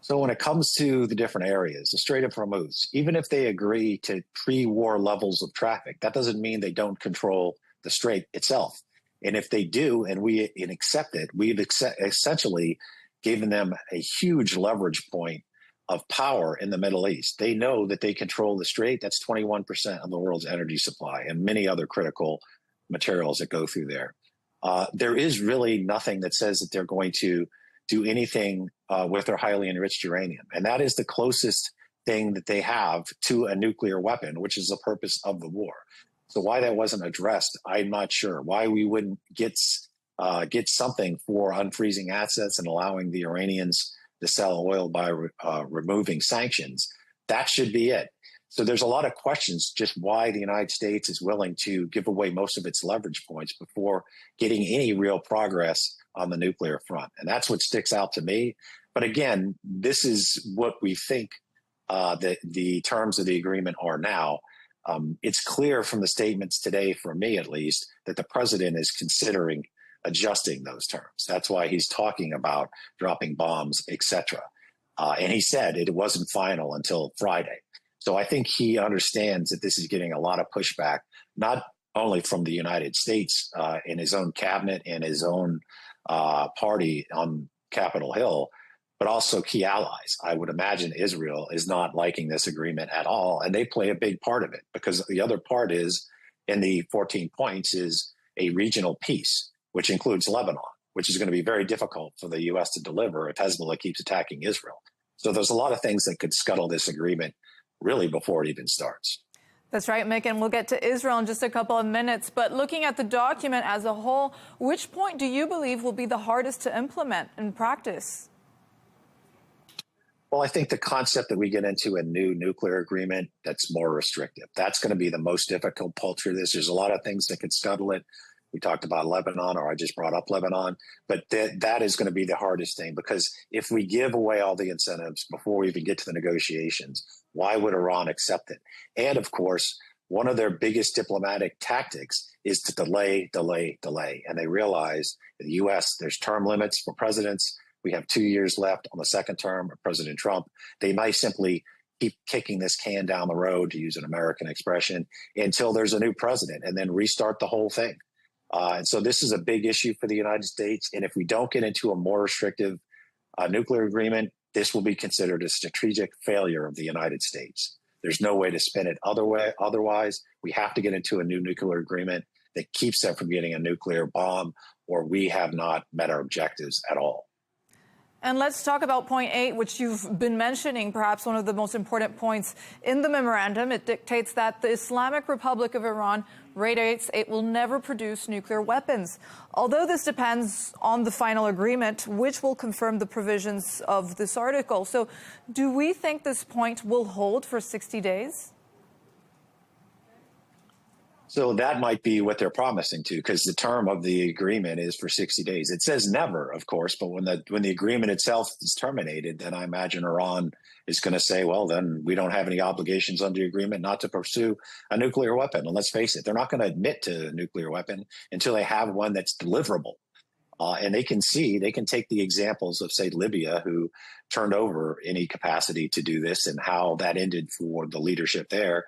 So when it comes to the different areas, the Strait of Hormuz, even if they agree to pre-war levels of traffic, that doesn't mean they don't control the strait itself. And if they do, and we accept it, we've essentially given them a huge leverage point of power in the Middle East. They know that they control the strait. That's 21% of the world's energy supply and many other critical materials that go through there. There is really nothing that says that they're going to do anything with their highly enriched uranium. And that is the closest thing that they have to a nuclear weapon, which is the purpose of the war. So why that wasn't addressed, I'm not sure. Why we wouldn't get something for unfreezing assets and allowing the Iranians to sell oil by removing sanctions. That should be it. So there's a lot of questions just why the United States is willing to give away most of its leverage points before getting any real progress on the nuclear front. And that's what sticks out to me. But again, this is what we think that the terms of the agreement are now. It's clear from the statements today, for me at least, that the president is considering adjusting those terms. That's why he's talking about dropping bombs, etc. And he said it wasn't final until Friday. So I think he understands that this is getting a lot of pushback, not only from the United States in his own cabinet and his own party on Capitol Hill, but also key allies. I would imagine Israel is not liking this agreement at all, and they play a big part of it, because the other part is, in the 14 points, is a regional peace, which includes Lebanon, which is going to be very difficult for the U.S. to deliver if Hezbollah keeps attacking Israel. So there's a lot of things that could scuttle this agreement really before it even starts. That's right, Mick, and we'll get to Israel in just a couple of minutes. But looking at the document as a whole, which point do you believe will be the hardest to implement in practice? Well, I think the concept that we get into a new nuclear agreement that's more restrictive, that's going to be the most difficult part through this. There's a lot of things that could scuttle it. We talked about Lebanon, or I just brought up Lebanon, but that is going to be the hardest thing, because if we give away all the incentives before we even get to the negotiations, why would Iran accept it? And of course, one of their biggest diplomatic tactics is to delay. And they realize in the U.S., there's term limits for presidents. We have 2 years left on the second term of President Trump. They might simply keep kicking this can down the road, to use an American expression, until there's a new president, and then restart the whole thing. And so this is a big issue for the United States. And if we don't get into a more restrictive nuclear agreement, this will be considered a strategic failure of the United States. There's no way to spin it otherwise. We have to get into a new nuclear agreement that keeps them from getting a nuclear bomb, or we have not met our objectives at all. And let's talk about point 8, which you've been mentioning, perhaps one of the most important points in the memorandum. It dictates that the Islamic Republic of Iran reiterates it will never produce nuclear weapons. Although this depends on the final agreement, which will confirm the provisions of this article. So do we think this point will hold for 60 days? So that might be what they're promising to, because the term of the agreement is for 60 days. It says never, of course, but when the agreement itself is terminated, then I imagine Iran is going to say, well, then we don't have any obligations under the agreement not to pursue a nuclear weapon. And let's face it, they're not going to admit to a nuclear weapon until they have one that's deliverable. And they can take the examples of, say, Libya, who turned over any capacity to do this, and how that ended for the leadership there,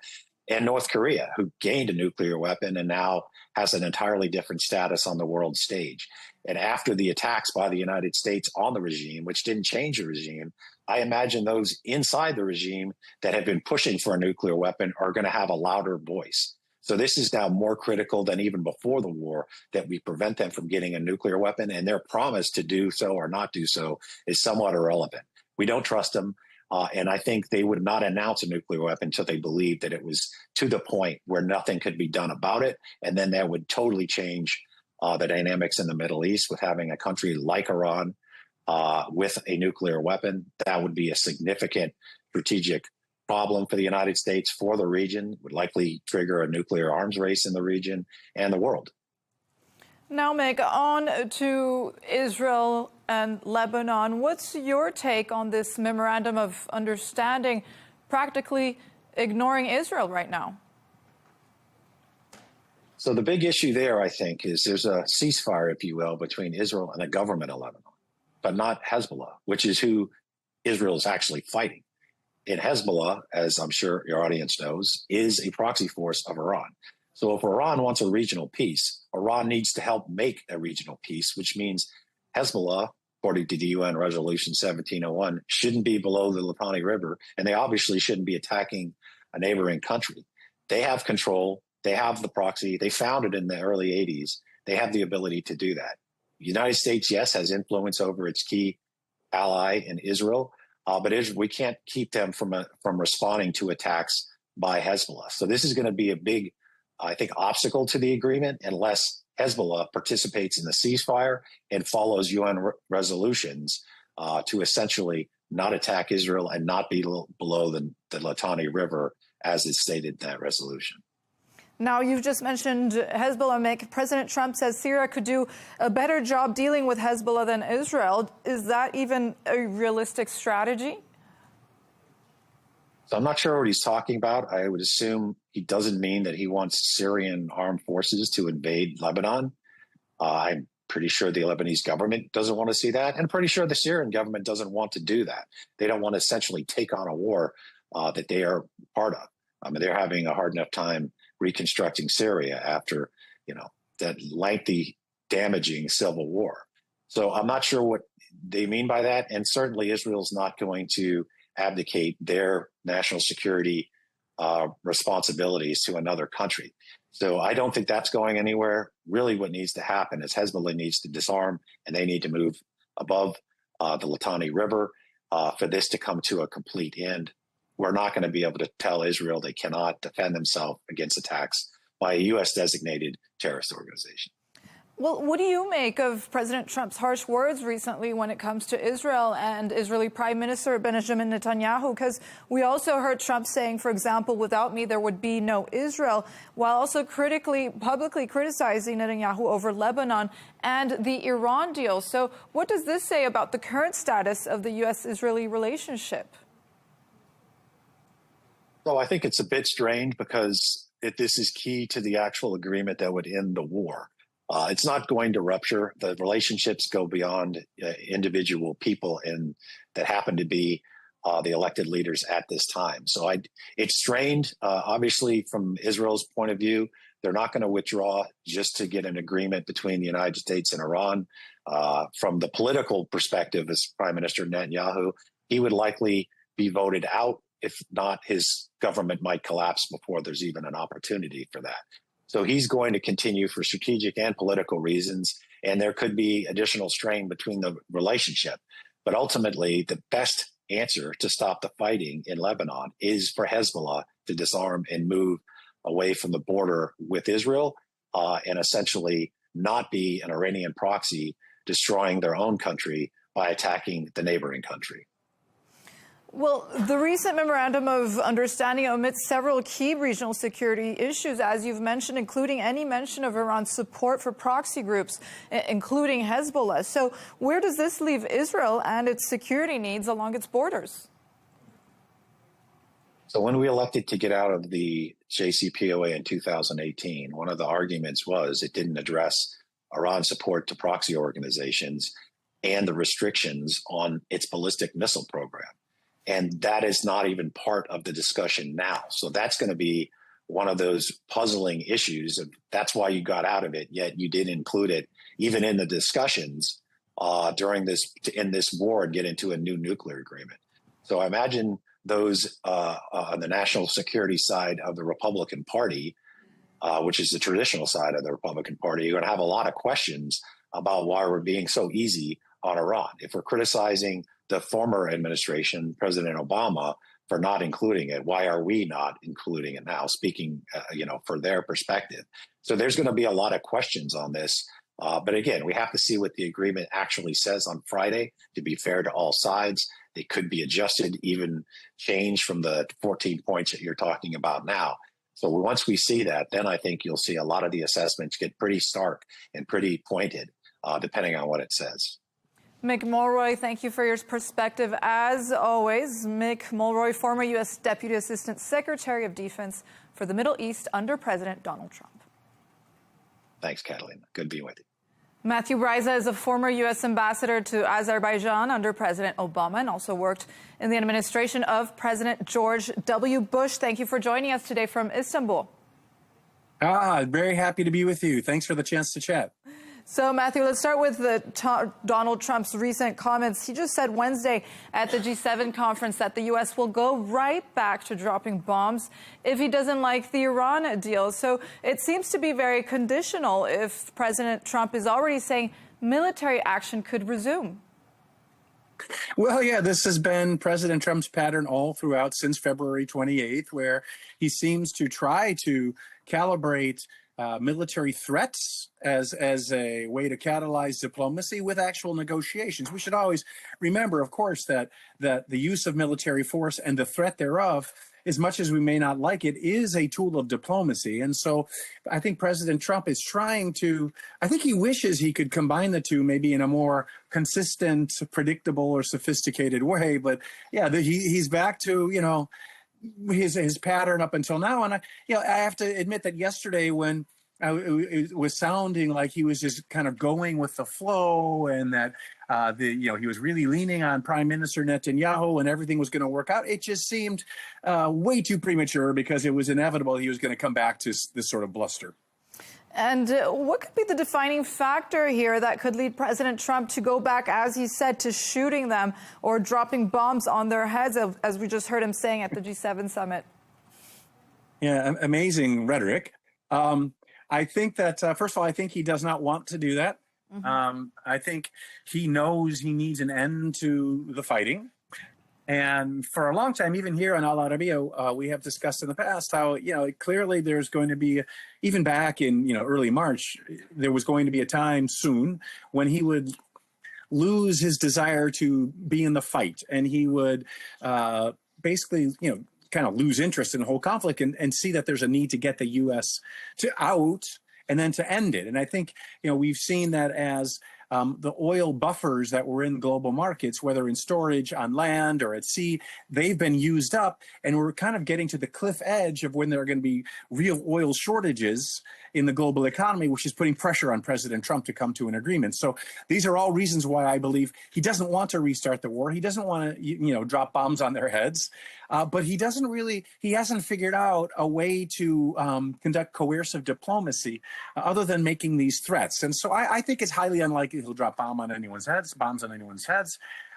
and North Korea, who gained a nuclear weapon and now has an entirely different status on the world stage. And after the attacks by the United States on the regime, which didn't change the regime, I imagine those inside the regime that have been pushing for a nuclear weapon are going to have a louder voice. So this is now more critical than even before the war, that we prevent them from getting a nuclear weapon, and their promise to do so or not do so is somewhat irrelevant. We don't trust them. And I think they would not announce a nuclear weapon until they believed that it was to the point where nothing could be done about it. And then that would totally change the dynamics in the Middle East, with having a country like Iran with a nuclear weapon. That would be a significant strategic problem for the United States, for the region, would likely trigger a nuclear arms race in the region and the world. Now, Meg, on to Israel and Lebanon. What's your take on this memorandum of understanding practically ignoring Israel right now? So the big issue there, I think, is there's a ceasefire, if you will, between Israel and the government of Lebanon, but not Hezbollah, which is who Israel is actually fighting. And Hezbollah, as I'm sure your audience knows, is a proxy force of Iran. So if Iran wants a regional peace, Iran needs to help make a regional peace, which means Hezbollah, according to the UN Resolution 1701, shouldn't be below the Litani River, and they obviously shouldn't be attacking a neighboring country. They have control. They have the proxy. They found it in the early 80s. They have the ability to do that. The United States, yes, has influence over its key ally in Israel, but we can't keep them from responding to attacks by Hezbollah. So this is going to be a big, I think, obstacle to the agreement unless Hezbollah participates in the ceasefire and follows UN resolutions to essentially not attack Israel and not be below the Litani River as is stated in that resolution. Now, you've just mentioned Hezbollah. President Trump says Syria could do a better job dealing with Hezbollah than Israel. Is that even a realistic strategy? So I'm not sure what he's talking about. I would assume he doesn't mean that he wants Syrian armed forces to invade Lebanon. I'm pretty sure the Lebanese government doesn't want to see that. And I'm pretty sure the Syrian government doesn't want to do that. They don't want to essentially take on a war that they are part of. I mean, they're having a hard enough time reconstructing Syria after, that lengthy, damaging civil war. So I'm not sure what they mean by that. And certainly Israel's not going to abdicate their national security responsibilities to another country. So I don't think that's going anywhere. Really what needs to happen is Hezbollah needs to disarm, and they need to move above the Litani River for this to come to a complete end. We're not going to be able to tell Israel they cannot defend themselves against attacks by a U.S. designated terrorist organization. Well, what do you make of President Trump's harsh words recently when it comes to Israel and Israeli Prime Minister Benjamin Netanyahu? Because we also heard Trump saying, for example, without me, there would be no Israel, while also publicly criticizing Netanyahu over Lebanon and the Iran deal. So what does this say about the current status of the U.S.-Israeli relationship? So I think it's a bit strange because this is key to the actual agreement that would end the war. It's not going to rupture. The relationships go beyond individual people and that happen to be the elected leaders at this time. So it's strained. Obviously, from Israel's point of view, they're not going to withdraw just to get an agreement between the United States and Iran. From the political perspective, as Prime Minister Netanyahu, he would likely be voted out. If not, his government might collapse before there's even an opportunity for that. So he's going to continue for strategic and political reasons, and there could be additional strain between the relationship. But ultimately, the best answer to stop the fighting in Lebanon is for Hezbollah to disarm and move away from the border with Israel and essentially not be an Iranian proxy destroying their own country by attacking the neighboring country. Well, the recent memorandum of understanding omits several key regional security issues, as you've mentioned, including any mention of Iran's support for proxy groups, including Hezbollah. So where does this leave Israel and its security needs along its borders? So when we elected to get out of the JCPOA in 2018, one of the arguments was it didn't address Iran's support to proxy organizations and the restrictions on its ballistic missile program. And that is not even part of the discussion now. So that's going to be one of those puzzling issues. That's why you got out of it, yet you did include it even in the discussions during this war and get into a new nuclear agreement. So I imagine those on the national security side of the Republican Party, which is the traditional side of the Republican Party, you're going to have a lot of questions about why we're being so easy on Iran. If we're criticizing the former administration, President Obama, for not including it, why are we not including it now, speaking, for their perspective? So there's going to be a lot of questions on this. But again, we have to see what the agreement actually says on Friday to be fair to all sides. They could be adjusted, even changed from the 14 points that you're talking about now. So once we see that, then I think you'll see a lot of the assessments get pretty stark and pretty pointed, depending on what it says. Mick Mulroy, thank you for your perspective. As always, Mick Mulroy, former U.S. Deputy Assistant Secretary of Defense for the Middle East under President Donald Trump. Thanks, Catalina. Good being with you. Matthew Bryza is a former U.S. ambassador to Azerbaijan under President Obama and also worked in the administration of President George W. Bush. Thank you for joining us today from Istanbul. Very happy to be with you. Thanks for the chance to chat. So, Matthew, let's start with Donald Trump's recent comments. He just said Wednesday at the G7 conference that the U.S. will go right back to dropping bombs if he doesn't like the Iran deal. So it seems to be very conditional if President Trump is already saying military action could resume. Well, yeah, this has been President Trump's pattern all throughout since February 28th, where he seems to try to calibrate military threats as a way to catalyze diplomacy with actual negotiations. We should always remember, of course, that the use of military force and the threat thereof as much as we may not like it, is a tool of diplomacy. And so I think President Trump is trying to, I think he wishes he could combine the two maybe in a more consistent, predictable, or sophisticated way. But yeah, he's back to, you know, his pattern up until now. And I have to admit that yesterday when it was sounding like he was just kind of going with the flow, and that he was really leaning on Prime Minister Netanyahu and everything was going to work out. It just seemed way too premature, because it was inevitable he was going to come back to this sort of bluster. And what could be the defining factor here that could lead President Trump to go back, as he said, to shooting them or dropping bombs on their heads, as we just heard him saying at the G7 summit? Yeah, amazing rhetoric. I think that, first of all, I think he does not want to do that. Mm-hmm. I think he knows he needs an end to the fighting. And for a long time, even here on Al Arabiya, we have discussed in the past how, clearly there's going to be, even back in, early March, there was going to be a time soon when he would lose his desire to be in the fight. And he would basically, kind of lose interest in the whole conflict and see that there's a need to get the U.S. out and then to end it. And I think, we've seen that as the oil buffers that were in global markets, whether in storage on land or at sea, they've been used up. And we're kind of getting to the cliff edge of when there are going to be real oil shortages in the global economy, which is putting pressure on President Trump to come to an agreement. So these are all reasons why I believe he doesn't want to restart the war. He doesn't want to, drop bombs on their heads. But he hasn't figured out a way to conduct coercive diplomacy other than making these threats. And so I think it's highly unlikely he'll drop bombs on anyone's heads,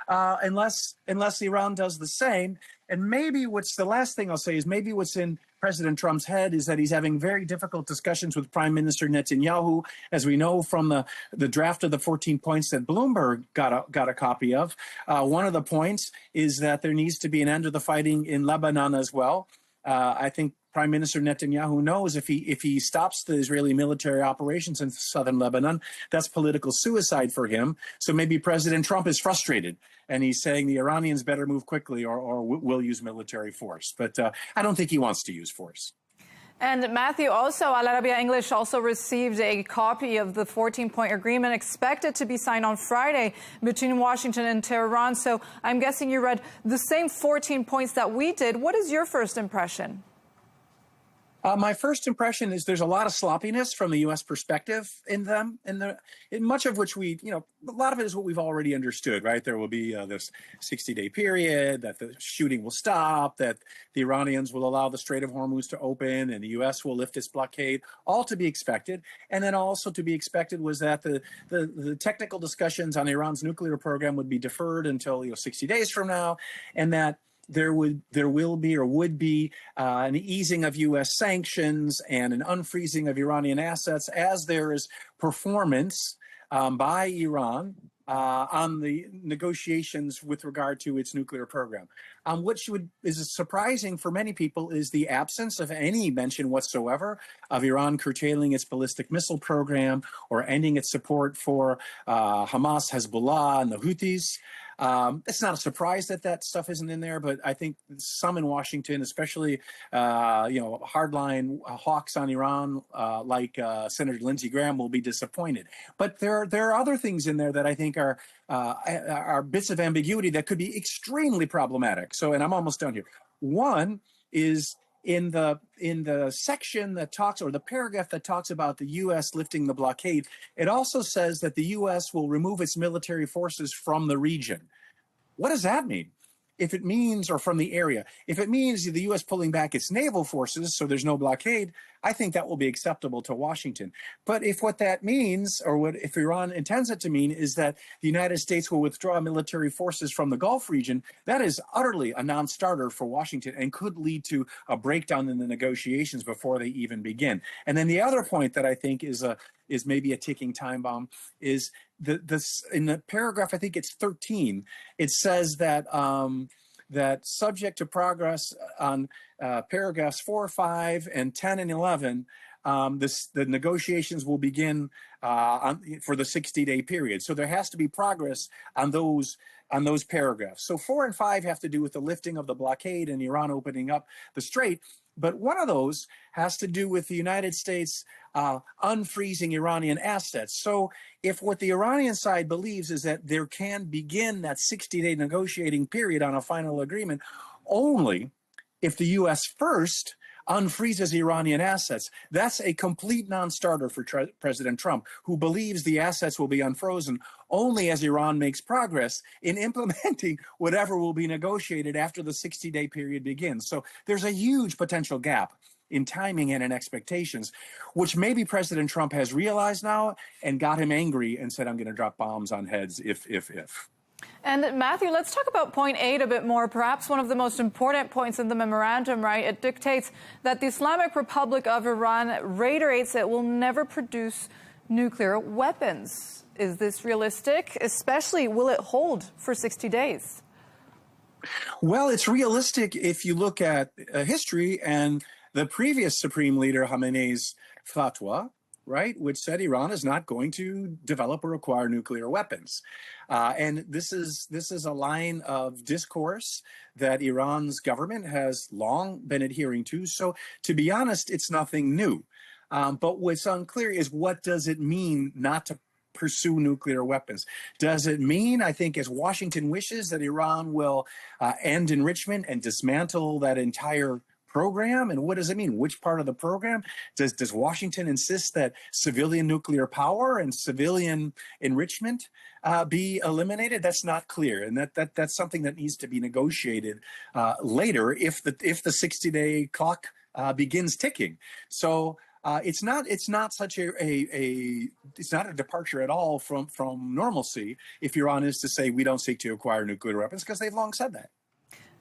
unless Iran does the same. And maybe the last thing I'll say is maybe what's in President Trump's head is that he's having very difficult discussions with Prime Minister Netanyahu, as we know from the draft of the 14 points that Bloomberg got a copy of. One of the points is that there needs to be an end to the fighting in Lebanon as well. I think Prime Minister Netanyahu knows if he stops the Israeli military operations in southern Lebanon, that's political suicide for him. So maybe President Trump is frustrated and he's saying the Iranians better move quickly or will use military force. But I don't think he wants to use force. And Matthew, also, Al Arabiya English also received a copy of the 14-point agreement expected to be signed on Friday between Washington and Tehran. So I'm guessing you read the same 14 points that we did. What is your first impression? My first impression is there's a lot of sloppiness from the U.S. perspective in them, in much of which a lot of it is what we've already understood, right? There will be this 60-day period, that the shooting will stop, that the Iranians will allow the Strait of Hormuz to open, and the U.S. will lift its blockade, all to be expected. And then also to be expected was that the technical discussions on Iran's nuclear program would be deferred until 60 days from now, and that there would be an easing of U.S. sanctions and an unfreezing of Iranian assets as there is performance by Iran on the negotiations with regard to its nuclear program. Which is surprising for many people is the absence of any mention whatsoever of Iran curtailing its ballistic missile program or ending its support for Hamas, Hezbollah, and the Houthis. It's not a surprise that stuff isn't in there, but I think some in Washington, especially hardline hawks on Iran, like Senator Lindsey Graham, will be disappointed. But there are other things in there that I think are bits of ambiguity that could be extremely problematic. So, and I'm almost done here. One is in the section that talks, or the paragraph that talks about the U.S. lifting the blockade, it also says that the U.S. will remove its military forces from the region. What does that mean? If it means, or from the area, if it means the U.S. pulling back its naval forces so there's no blockade, I think that will be acceptable to Washington. But if what that means, or if Iran intends it to mean, is that the United States will withdraw military forces from the Gulf region, that is utterly a non-starter for Washington and could lead to a breakdown in the negotiations before they even begin. And then the other point that I think is maybe a ticking time bomb is in the paragraph, I think it's 13, it says that that subject to progress on paragraphs 4, 5, and 10 and 11, the negotiations will begin for the 60-day period. So there has to be progress on those on those paragraphs. So 4 and 5 have to do with the lifting of the blockade and Iran opening up the strait. But one of those has to do with the United States unfreezing Iranian assets. So if what the Iranian side believes is that there can begin that 60-day negotiating period on a final agreement only if the U.S. first unfreezes Iranian assets, that's a complete non-starter for President Trump, who believes the assets will be unfrozen only as Iran makes progress in implementing whatever will be negotiated after the 60-day period begins. So there's a huge potential gap in timing and in expectations, which maybe President Trump has realized now and got him angry and said, I'm going to drop bombs on heads if. And Matthew, let's talk about point 8 a bit more, perhaps one of the most important points in the memorandum, right? It dictates that the Islamic Republic of Iran reiterates it will never produce nuclear weapons. Is this realistic? Especially, will it hold for 60 days? Well, it's realistic if you look at history and the previous Supreme Leader Khamenei's fatwa, right, which said Iran is not going to develop or acquire nuclear weapons. And this is a line of discourse that Iran's government has long been adhering to. So to be honest, it's nothing new. But what's unclear is, what does it mean not to pursue nuclear weapons? Does it mean, I think, as Washington wishes, that Iran will end enrichment and dismantle that entire program? And what does it mean? Which part of the program? Does Washington insist that civilian nuclear power and civilian enrichment be eliminated? That's not clear, and that's something that needs to be negotiated later if the 60-day clock begins ticking. So it's not such it's not a departure at all from normalcy if Iran is to say we don't seek to acquire nuclear weapons, because they've long said that.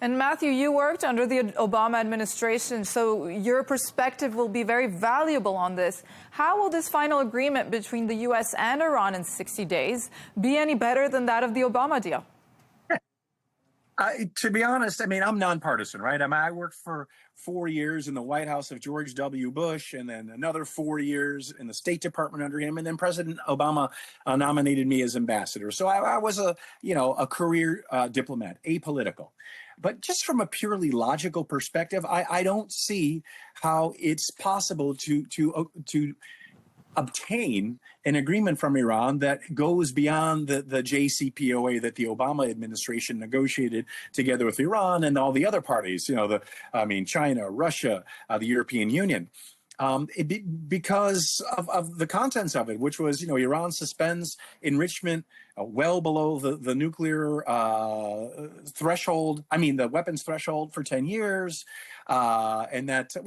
And Matthew, you worked under the Obama administration, so your perspective will be very valuable on this. How will this final agreement between the U.S. and Iran in 60 days be any better than that of the Obama deal? To be honest, I mean, I'm nonpartisan, right? I worked for 4 years in the White House of George W. Bush, and then another 4 years in the State Department under him, and then President Obama nominated me as ambassador. So I was a career diplomat, apolitical. But just from a purely logical perspective, I don't see how it's possible to obtain an agreement from Iran that goes beyond the JCPOA that the Obama administration negotiated together with Iran and all the other parties, China, Russia, the European Union. Because of the contents of it, which was, Iran suspends enrichment well below the nuclear threshold, the weapons threshold for 10 years. And that,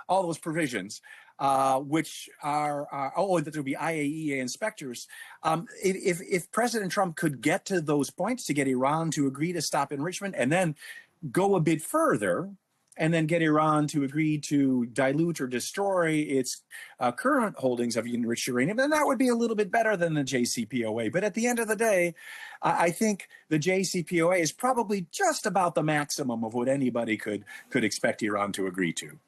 all those provisions, which are that there will be IAEA inspectors. If President Trump could get to those points to get Iran to agree to stop enrichment and then go a bit further, and then get Iran to agree to dilute or destroy its current holdings of enriched uranium, then that would be a little bit better than the JCPOA. But at the end of the day, I think the JCPOA is probably just about the maximum of what anybody could expect Iran to agree to.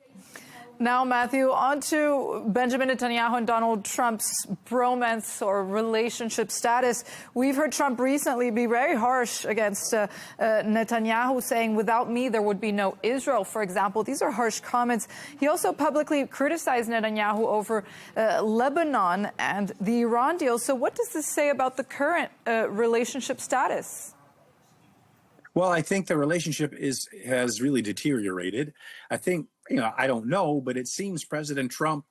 Now, Matthew, on to Benjamin Netanyahu and Donald Trump's bromance or relationship status. We've heard Trump recently be very harsh against Netanyahu, saying, without me, there would be no Israel, for example. These are harsh comments. He also publicly criticized Netanyahu over Lebanon and the Iran deal. So what does this say about the current relationship status? Well, I think the relationship has really deteriorated. I think, I don't know, but it seems President Trump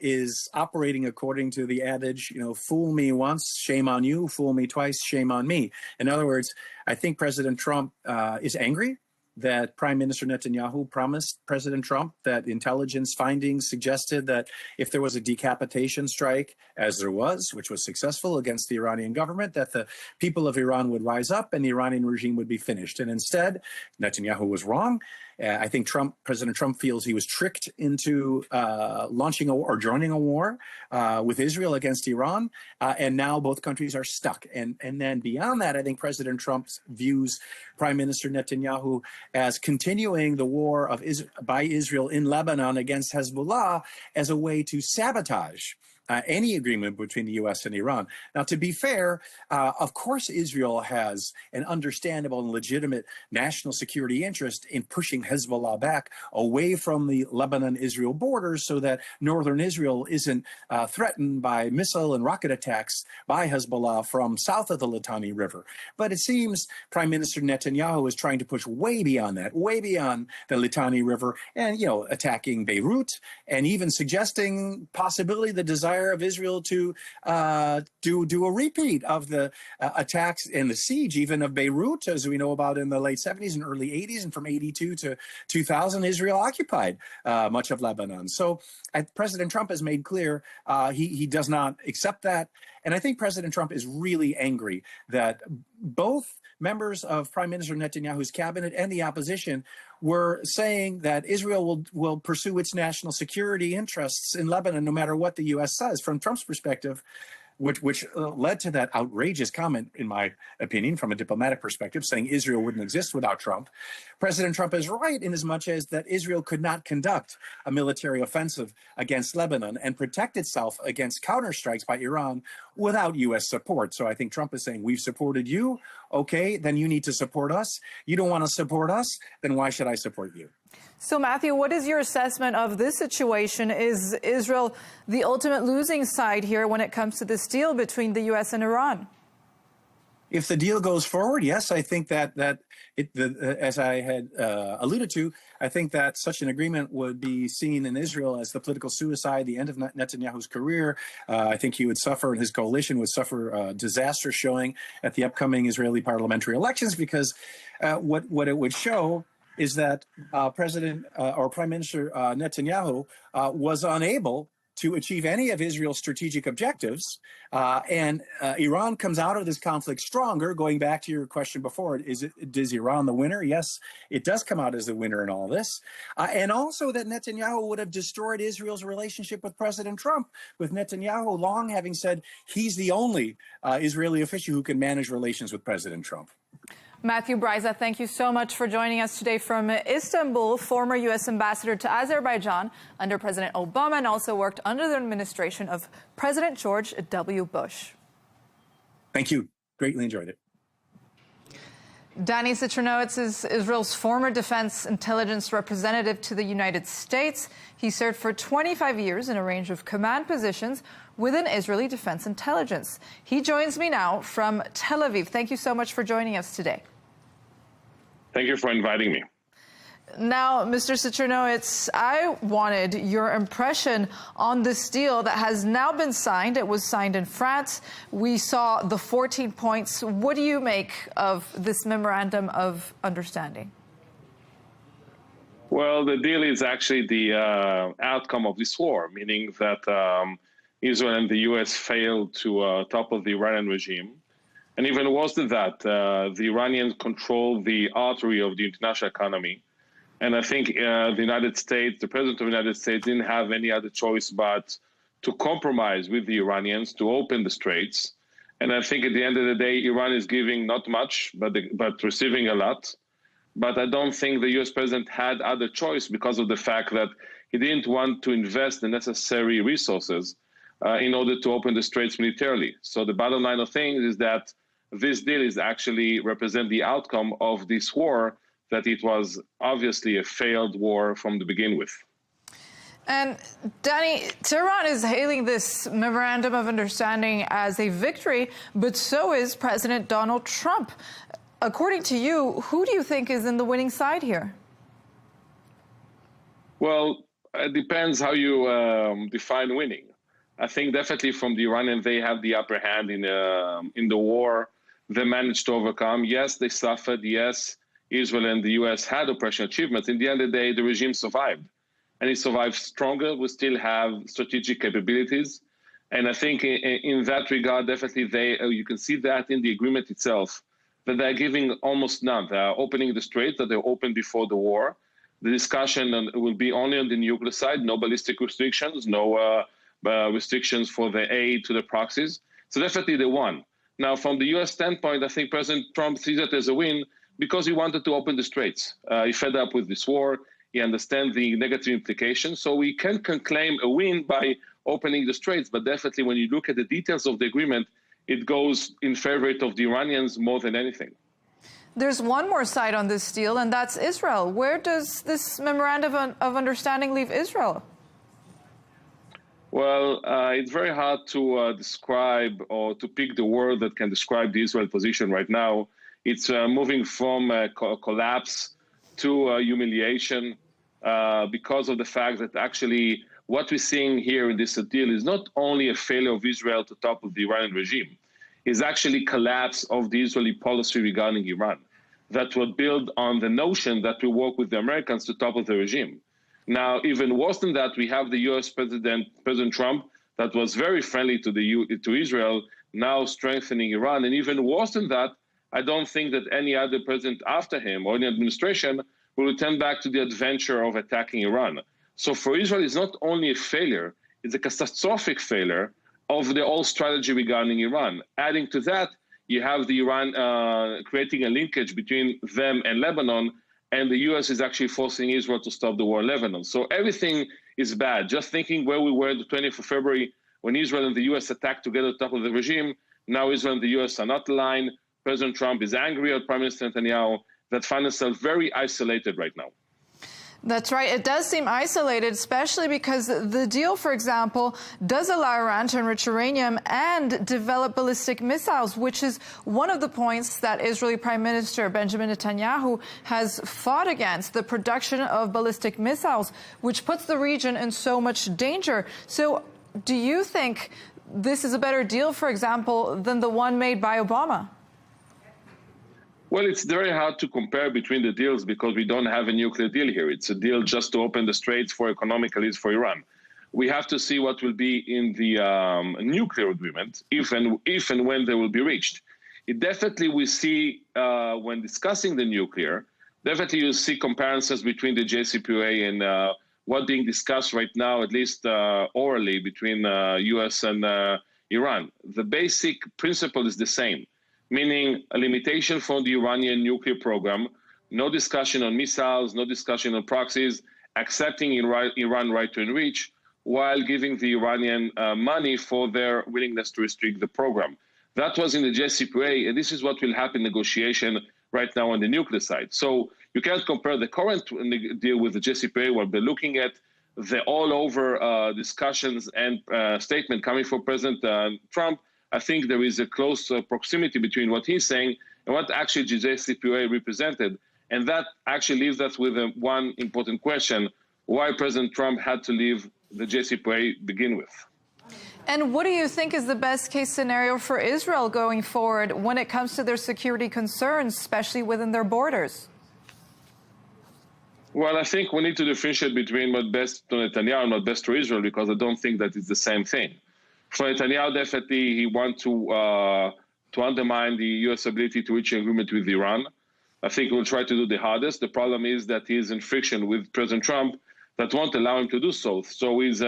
is operating according to the adage, fool me once, shame on you, fool me twice, shame on me. In other words, I think President Trump is angry that Prime Minister Netanyahu promised President Trump that intelligence findings suggested that if there was a decapitation strike, as there was, which was successful against the Iranian government, that the people of Iran would rise up and the Iranian regime would be finished. And instead, Netanyahu was wrong. I think President Trump feels he was tricked into launching or joining a war with Israel against Iran, and now both countries are stuck. And then beyond that, I think President Trump views Prime Minister Netanyahu as continuing the war by Israel in Lebanon against Hezbollah as a way to sabotage any agreement between the U.S. and Iran. Now, to be fair, of course, Israel has an understandable and legitimate national security interest in pushing Hezbollah back away from the Lebanon-Israel borders so that northern Israel isn't threatened by missile and rocket attacks by Hezbollah from south of the Litani River. But it seems Prime Minister Netanyahu is trying to push way beyond that, way beyond the Litani River, and, attacking Beirut, and even suggesting possibly the desire of Israel to do a repeat of the attacks and the siege even of Beirut, as we know about in the late 70s and early 80s, and from 82 to 2000, Israel occupied much of Lebanon. So President Trump has made clear he does not accept that. And I think President Trump is really angry that both members of Prime Minister Netanyahu's cabinet and the opposition were saying that Israel will pursue its national security interests in Lebanon no matter what the U.S. says. From Trump's perspective, which led to that outrageous comment, in my opinion, from a diplomatic perspective, saying Israel wouldn't exist without Trump. President Trump is right in as much as that Israel could not conduct a military offensive against Lebanon and protect itself against counterstrikes by Iran without U.S. support. So I think Trump is saying, we've supported you. Okay, then you need to support us. You don't want to support us, then why should I support you? So, Matthew, what is your assessment of this situation? Is Israel the ultimate losing side here when it comes to this deal between the U.S. and Iran? If the deal goes forward, yes, I think that as I had alluded to, I think that such an agreement would be seen in Israel as the political suicide, the end of Netanyahu's career. I think he would suffer, and his coalition would suffer disaster showing at the upcoming Israeli parliamentary elections, because what it would show is that President or Prime Minister Netanyahu was unable to achieve any of Israel's strategic objectives. And Iran comes out of this conflict stronger. Going back to your question before, is Iran the winner? Yes, it does come out as the winner in all this. And also that Netanyahu would have destroyed Israel's relationship with President Trump, with Netanyahu long having said he's the only Israeli official who can manage relations with President Trump. Matthew Bryza, thank you so much for joining us today from Istanbul, former U.S. ambassador to Azerbaijan under President Obama, and also worked under the administration of President George W. Bush. Thank you. Greatly enjoyed it. Danny Citronowicz is Israel's former defense intelligence representative to the United States. He served for 25 years in a range of command positions within Israeli defense intelligence. He joins me now from Tel Aviv. Thank you so much for joining us today. Thank you for inviting me. Now, Mr. Citronowicz, I wanted your impression on this deal that has now been signed. It was signed in France. We saw the 14 points. What do you make of this memorandum of understanding? Well, the deal is actually the outcome of this war, meaning that Israel and the U.S. failed to topple the Iranian regime. And even worse than that, the Iranians control the artery of the international economy. And I think the United States, the President of the United States, didn't have any other choice but to compromise with the Iranians to open the straits. And I think at the end of the day, Iran is giving not much, but receiving a lot. But I don't think the U.S. president had other choice because of the fact that he didn't want to invest the necessary resources in order to open the straits militarily. So the bottom line of things is that this deal is actually represent the outcome of this war, that it was obviously a failed war from the beginning with. And Danny, Tehran is hailing this memorandum of understanding as a victory, but so is President Donald Trump. According to you, who do you think is in the winning side here? Well, it depends how you define winning. I think definitely from the Iranians, they have the upper hand in the war. They managed to overcome. Yes, they suffered. Yes, Israel and the U.S. had oppression achievements. In the end of the day, the regime survived. And it survived stronger. We still have strategic capabilities. And I think in that regard, definitely you can see that in the agreement itself, that they're giving almost none. They're opening the straits that they opened before the war. The discussion will be only on the nuclear side, no ballistic restrictions, no restrictions for the aid to the proxies. So definitely they won. Now, from the U.S. standpoint, I think President Trump sees it as a win because he wanted to open the straits. He fed up with this war. He understands the negative implications. So we can claim a win by opening the straits. But definitely when you look at the details of the agreement, it goes in favor of the Iranians more than anything. There's one more side on this deal, and that's Israel. Where does this memorandum of understanding leave Israel? Well, it's very hard to describe or to pick the word that can describe the Israel position right now. It's moving from collapse to humiliation because of the fact that actually what we're seeing here in this deal is not only a failure of Israel to topple the Iranian regime, it's actually collapse of the Israeli policy regarding Iran that will build on the notion that we work with the Americans to topple the regime. Now, even worse than that, we have the U.S. President Trump, that was very friendly to Israel, now strengthening Iran. And even worse than that, I don't think that any other president after him or any administration will return back to the adventure of attacking Iran. So for Israel, it's not only a failure, it's a catastrophic failure of the whole strategy regarding Iran. Adding to that, you have the Iran creating a linkage between them and Lebanon, and the U.S. is actually forcing Israel to stop the war in Lebanon. So everything is bad. Just thinking where we were the 20th of February when Israel and the U.S. attacked together to topple the regime, now Israel and the U.S. are not aligned. President Trump is angry at Prime Minister Netanyahu, that find themselves very isolated right now. That's right. It does seem isolated, especially because the deal, for example, does allow Iran to enrich uranium and develop ballistic missiles, which is one of the points that Israeli Prime Minister Benjamin Netanyahu has fought against, the production of ballistic missiles, which puts the region in so much danger. So do you think this is a better deal, for example, than the one made by Obama? Well, it's very hard to compare between the deals because we don't have a nuclear deal here. It's a deal just to open the straits for economic elites for Iran. We have to see what will be in the nuclear agreement, if and when they will be reached. It definitely we see when discussing the nuclear, definitely you see comparisons between the JCPOA and what being discussed right now, at least orally, between U.S. and Iran. The basic principle is the same, meaning a limitation for the Iranian nuclear program, no discussion on missiles, no discussion on proxies, accepting Iran right to enrich, while giving the Iranian money for their willingness to restrict the program. That was in the JCPOA, and this is what will happen in negotiation right now on the nuclear side. So you can't compare the current deal with the JCPOA, where they're looking at the all-over discussions and statement coming from President Trump. I think there is a close proximity between what he's saying and what actually the JCPOA represented. And that actually leaves us with one important question: why President Trump had to leave the JCPOA to begin with. And what do you think is the best case scenario for Israel going forward when it comes to their security concerns, especially within their borders? Well, I think we need to differentiate between what's best to Netanyahu and what's best to Israel, because I don't think that it's the same thing. For Netanyahu, definitely he wants to undermine the U.S. ability to reach an agreement with Iran. I think he will try to do the hardest. The problem is that he is in friction with President Trump that won't allow him to do so. So he's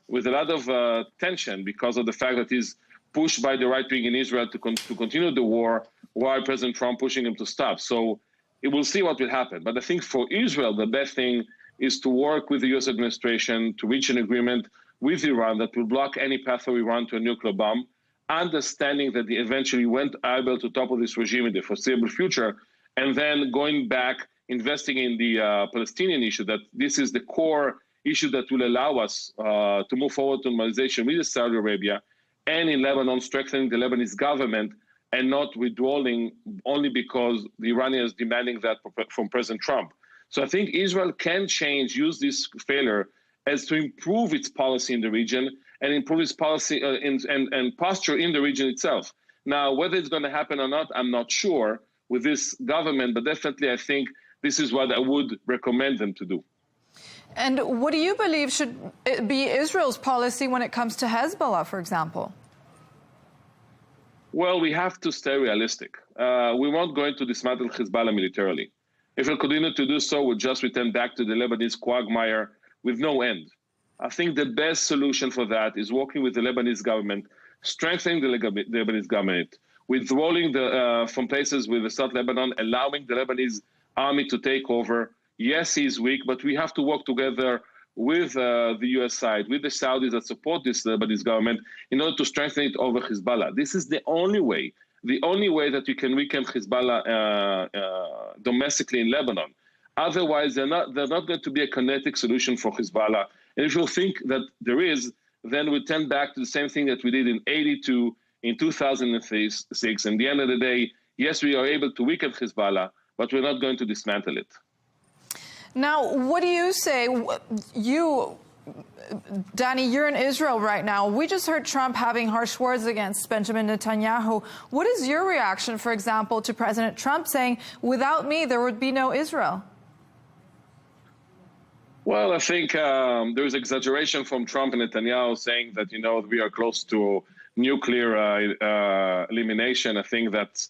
with a lot of tension because of the fact that he's pushed by the right wing in Israel to continue the war, while President Trump pushing him to stop. So we'll see what will happen. But I think for Israel, the best thing is to work with the U.S. administration to reach an agreement with Iran that will block any path for Iran to a nuclear bomb, understanding that they eventually weren't able to topple this regime in the foreseeable future, and then going back, investing in the Palestinian issue, that this is the core issue that will allow us to move forward to normalization with Saudi Arabia, and in Lebanon, strengthening the Lebanese government and not withdrawing only because the Iranians demanding that from President Trump. So I think Israel can use this failure as to improve its policy in the region and improve its policy and posture in the region itself. Now, whether it's going to happen or not, I'm not sure with this government, but definitely I think this is what I would recommend them to do. And what do you believe should be Israel's policy when it comes to Hezbollah, for example? Well, we have to stay realistic. We won't go into dismantle Hezbollah militarily. If we continue to do so, we'll just return back to the Lebanese quagmire with no end. I think the best solution for that is working with the Lebanese government, strengthening the Lebanese government, withdrawing from places with the South Lebanon, allowing the Lebanese army to take over, Yes, he's weak, but we have to work together with the U.S. side, with the Saudis that support this Lebanese government, in order to strengthen it over Hezbollah. This is the only way that you can weaken Hezbollah domestically in Lebanon. Otherwise, they're not going to be a kinetic solution for Hezbollah. And if you think that there is, then we tend back to the same thing that we did in '82, in 2006. And at the end of the day, yes, we are able to weaken Hezbollah, but we're not going to dismantle it. Now, what do you say? Danny, you're in Israel right now. We just heard Trump having harsh words against Benjamin Netanyahu. What is your reaction, for example, to President Trump saying, without me, there would be no Israel? Well, I think there's exaggeration from Trump and Netanyahu saying that, we are close to nuclear elimination. I think that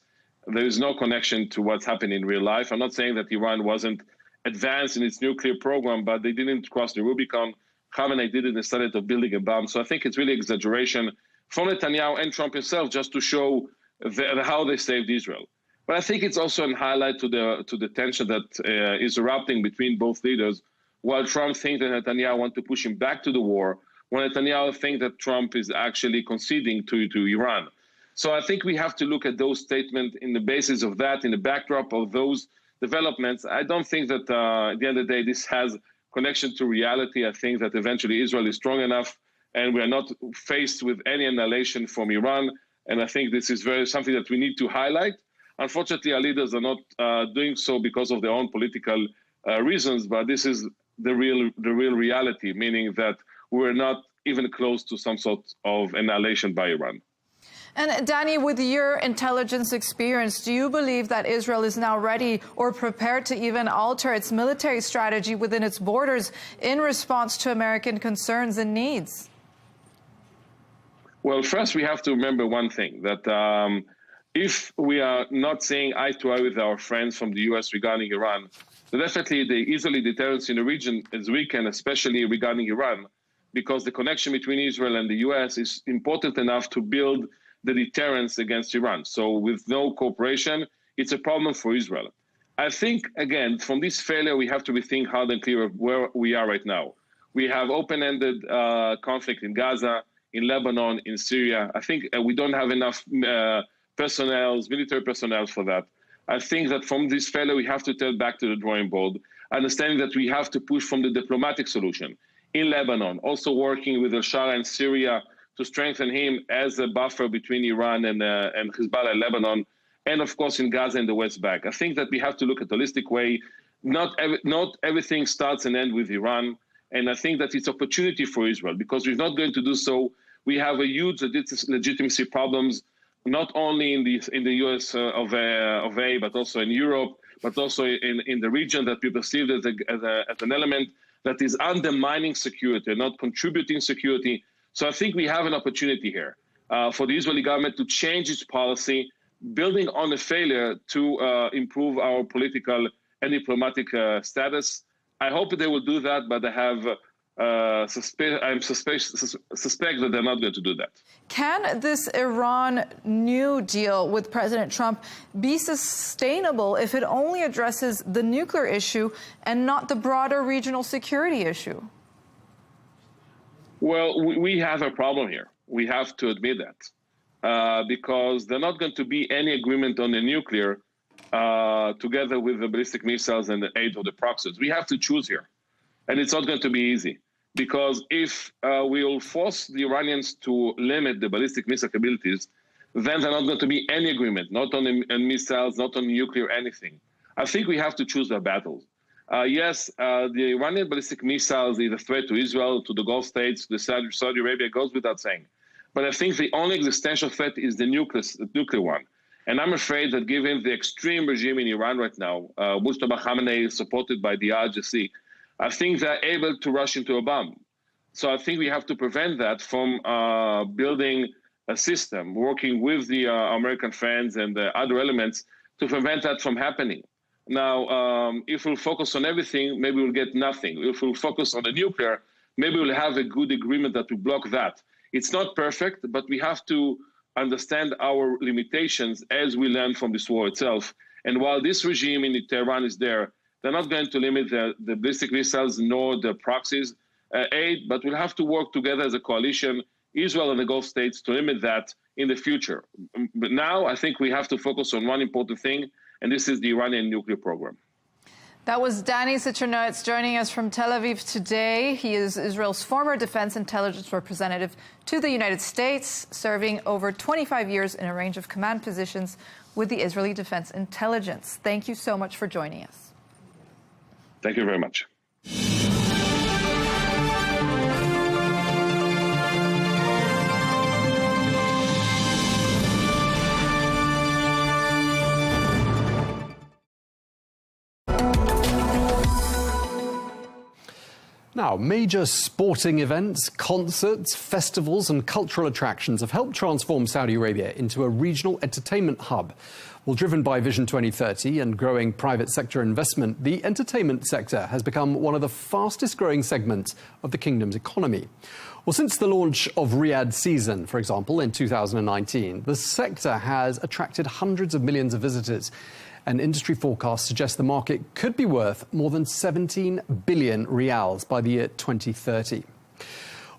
there is no connection to what's happened in real life. I'm not saying that Iran wasn't advanced in its nuclear program, but they didn't cross the Rubicon. Khamenei did it instead of building a bomb. So I think it's really exaggeration from Netanyahu and Trump himself just to show how they saved Israel. But I think it's also a highlight to the tension that is erupting between both leaders, while Trump thinks that Netanyahu wants to push him back to the war, while Netanyahu thinks that Trump is actually conceding to Iran. So I think we have to look at those statements in the basis of that, in the backdrop of those developments. I don't think that at the end of the day this has connection to reality. I think that eventually Israel is strong enough and we are not faced with any annihilation from Iran. And I think this is something that we need to highlight. Unfortunately, our leaders are not doing so because of their own political reasons, but this is the real reality, meaning that we're not even close to some sort of annihilation by Iran. And Danny, with your intelligence experience, do you believe that Israel is now ready or prepared to even alter its military strategy within its borders in response to American concerns and needs? Well, first we have to remember one thing, that if we are not saying eye to eye with our friends from the U.S. regarding Iran, then definitely the Israeli deterrence in the region is weakened, especially regarding Iran, because the connection between Israel and the U.S. is important enough to build the deterrence against Iran. So with no cooperation, it's a problem for Israel. I think, again, from this failure, we have to rethink hard and clear where we are right now. We have open-ended conflict in Gaza, in Lebanon, in Syria. I think we don't have enough military personnel for that. I think that from this failure, we have to turn back to the drawing board, understanding that we have to push from the diplomatic solution in Lebanon, also working with al-Shara in Syria to strengthen him as a buffer between Iran and Hezbollah in Lebanon, and of course in Gaza and the West Bank. I think that we have to look at a holistic way. Not everything starts and ends with Iran, and I think that it's opportunity for Israel, because we're not going to do so. We have a huge legitimacy problems, not only in the U.S. of A, but also in Europe, but also in the region that we perceive as an element that is undermining security, not contributing security. So I think we have an opportunity here for the Israeli government to change its policy, building on the failure to improve our political and diplomatic status. I hope they will do that, but I have suspect that they're not going to do that. Can this Iran new deal with President Trump be sustainable if it only addresses the nuclear issue and not the broader regional security issue? Well, we have a problem here. We have to admit that because there's not going to be any agreement on the nuclear together with the ballistic missiles and the aid of the proxies. We have to choose here. And it's not going to be easy, because if we will force the Iranians to limit the ballistic missile capabilities, then there's not going to be any agreement, not on the missiles, not on nuclear, anything. I think we have to choose our battles. Yes, the Iranian ballistic missiles is a threat to Israel, to the Gulf states, to Saudi Arabia, goes without saying. But I think the only existential threat is the nuclear one. And I'm afraid that given the extreme regime in Iran right now, Mustafa Khamenei is supported by the RGC, I think they're able to rush into a bomb. So I think we have to prevent that from building a system, working with the American friends and the other elements to prevent that from happening. Now, if we'll focus on everything, maybe we'll get nothing. If we'll focus on the nuclear, maybe we'll have a good agreement that will block that. It's not perfect, but we have to understand our limitations as we learn from this war itself. And while this regime in Tehran is there They're not going to limit the ballistic missiles nor the proxies aid, but we'll have to work together as a coalition, Israel and the Gulf states, to limit that in the future. But now I think we have to focus on one important thing, and this is the Iranian nuclear program. That was Danny Citronowitz joining us from Tel Aviv today. He is Israel's former defense intelligence representative to the United States, serving over 25 years in a range of command positions with the Israeli Defense Intelligence. Thank you so much for joining us. Thank you very much. Now, major sporting events, concerts, festivals and cultural attractions have helped transform Saudi Arabia into a regional entertainment hub. Well, driven by Vision 2030 and growing private sector investment, the entertainment sector has become one of the fastest growing segments of the kingdom's economy. Well, since the launch of Riyadh Season, for example, in 2019, the sector has attracted hundreds of millions of visitors. And industry forecasts suggest the market could be worth more than 17 billion rials by the year 2030.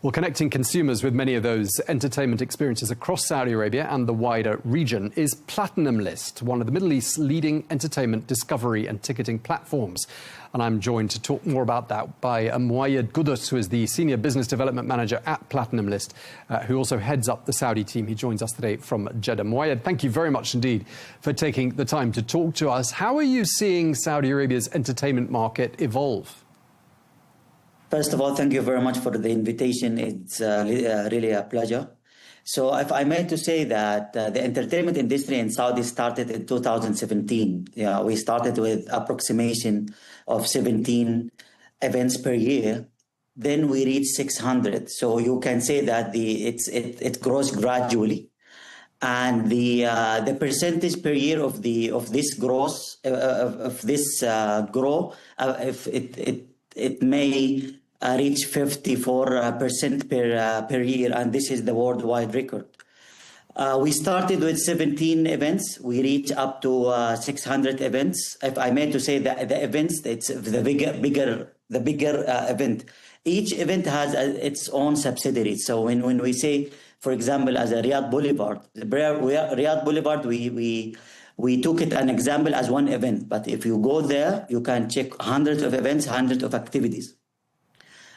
Well, connecting consumers with many of those entertainment experiences across Saudi Arabia and the wider region is Platinum List, one of the Middle East's leading entertainment discovery and ticketing platforms. And I'm joined to talk more about that by Muayyad Qudus, who is the Senior Business Development Manager at Platinum List, who also heads up the Saudi team. He joins us today from Jeddah. Muayyad, thank you very much indeed for taking the time to talk to us. How are you seeing Saudi Arabia's entertainment market evolve? First of all, thank you very much for the invitation. It's really a pleasure. So if I may to say that the entertainment industry in Saudi started in 2017. We started with approximation of 17 events per year. Then we reached 600. So you can say that it grows gradually. And the percentage per year of this growth, if it may reach 54% per year, and this is the worldwide record. We started with 17 events. We reached up to 600 events. If I may to say that the events, it's the bigger event. Each event has its own subsidiary. So when we say, for example, as a Riyadh Boulevard, Riyadh Boulevard, we took it an example as one event. But if you go there, you can check hundreds of events, hundreds of activities.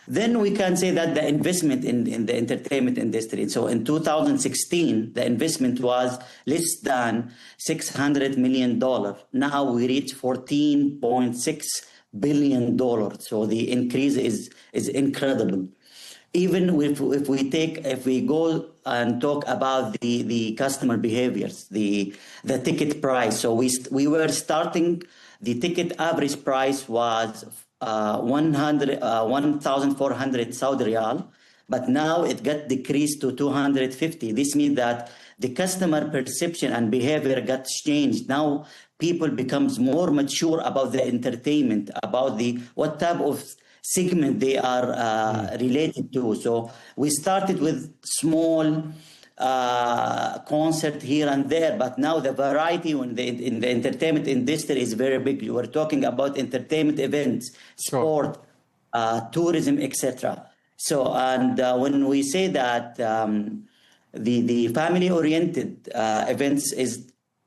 Then we can say that the investment in the entertainment industry. So in 2016, the investment was less than $600 million. Now we reach $14.6 billion. So the increase is incredible. Even if we go and talk about the customer behaviors, the ticket price. So we were starting, the ticket average price was 1,400 Saudi Riyal, but now it got decreased to 250. This means that the customer perception and behavior got changed. Now people becomes more mature about the entertainment, about what type of segment they are related to. So we started with small concert here and there, but now the variety in the entertainment industry is very big. You were talking about entertainment events, sport, tourism, etc. So, and when we say that the family-oriented events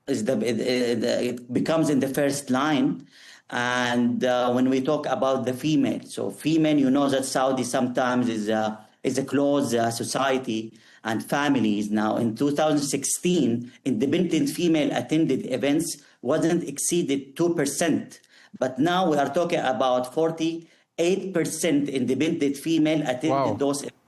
it becomes in the first line. And when we talk about the female, so female, you know that Saudi sometimes is a closed society and families. Now, in 2016, independent female attended events wasn't exceeded 2%. But now we are talking about 48% independent female attended those events.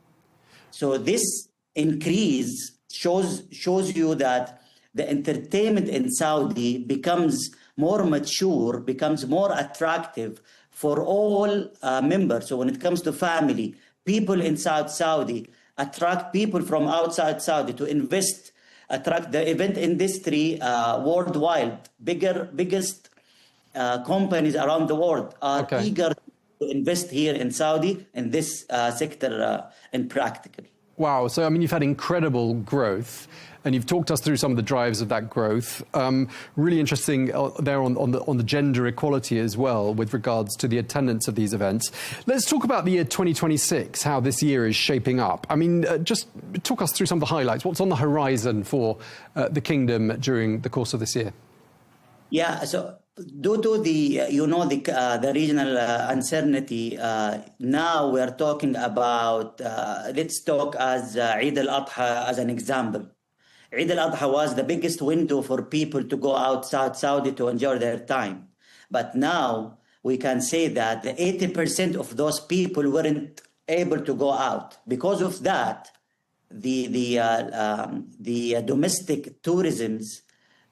So this increase shows you that the entertainment in Saudi becomes more mature, becomes more attractive for all members. So when it comes to family, people in South Saudi attract people from outside Saudi to invest, attract the event industry worldwide. Biggest companies around the world are eager to invest here in Saudi in this sector in practical. Wow. So, I mean, you've had incredible growth. and you've talked us through some of the drives of that growth. Really interesting there on the gender equality as well with regards to the attendance of these events. Let's talk about the year 2026, how this year is shaping up. I mean, just talk us through some of the highlights. What's on the horizon for the Kingdom during the course of this year? Yeah, so due to the regional uncertainty, now we are talking about, let's talk as Eid al-Adha as an example. Eid al-Adha was the biggest window for people to go outside Saudi to enjoy their time. But now we can say that 80% of those people weren't able to go out. Because of that, the domestic tourisms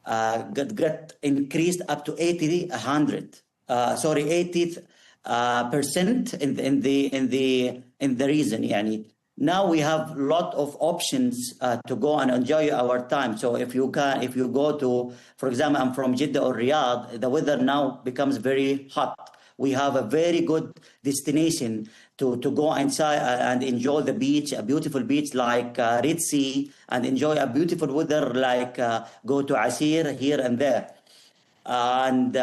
got increased up to 80% in the region. Yani. Now we have a lot of options to go and enjoy our time. So if you go to, for example, I'm from Jeddah or Riyadh, the weather now becomes very hot. We have a very good destination to go inside and enjoy the beach, a beautiful beach like Red Sea, and enjoy a beautiful weather like go to Asir here and there. And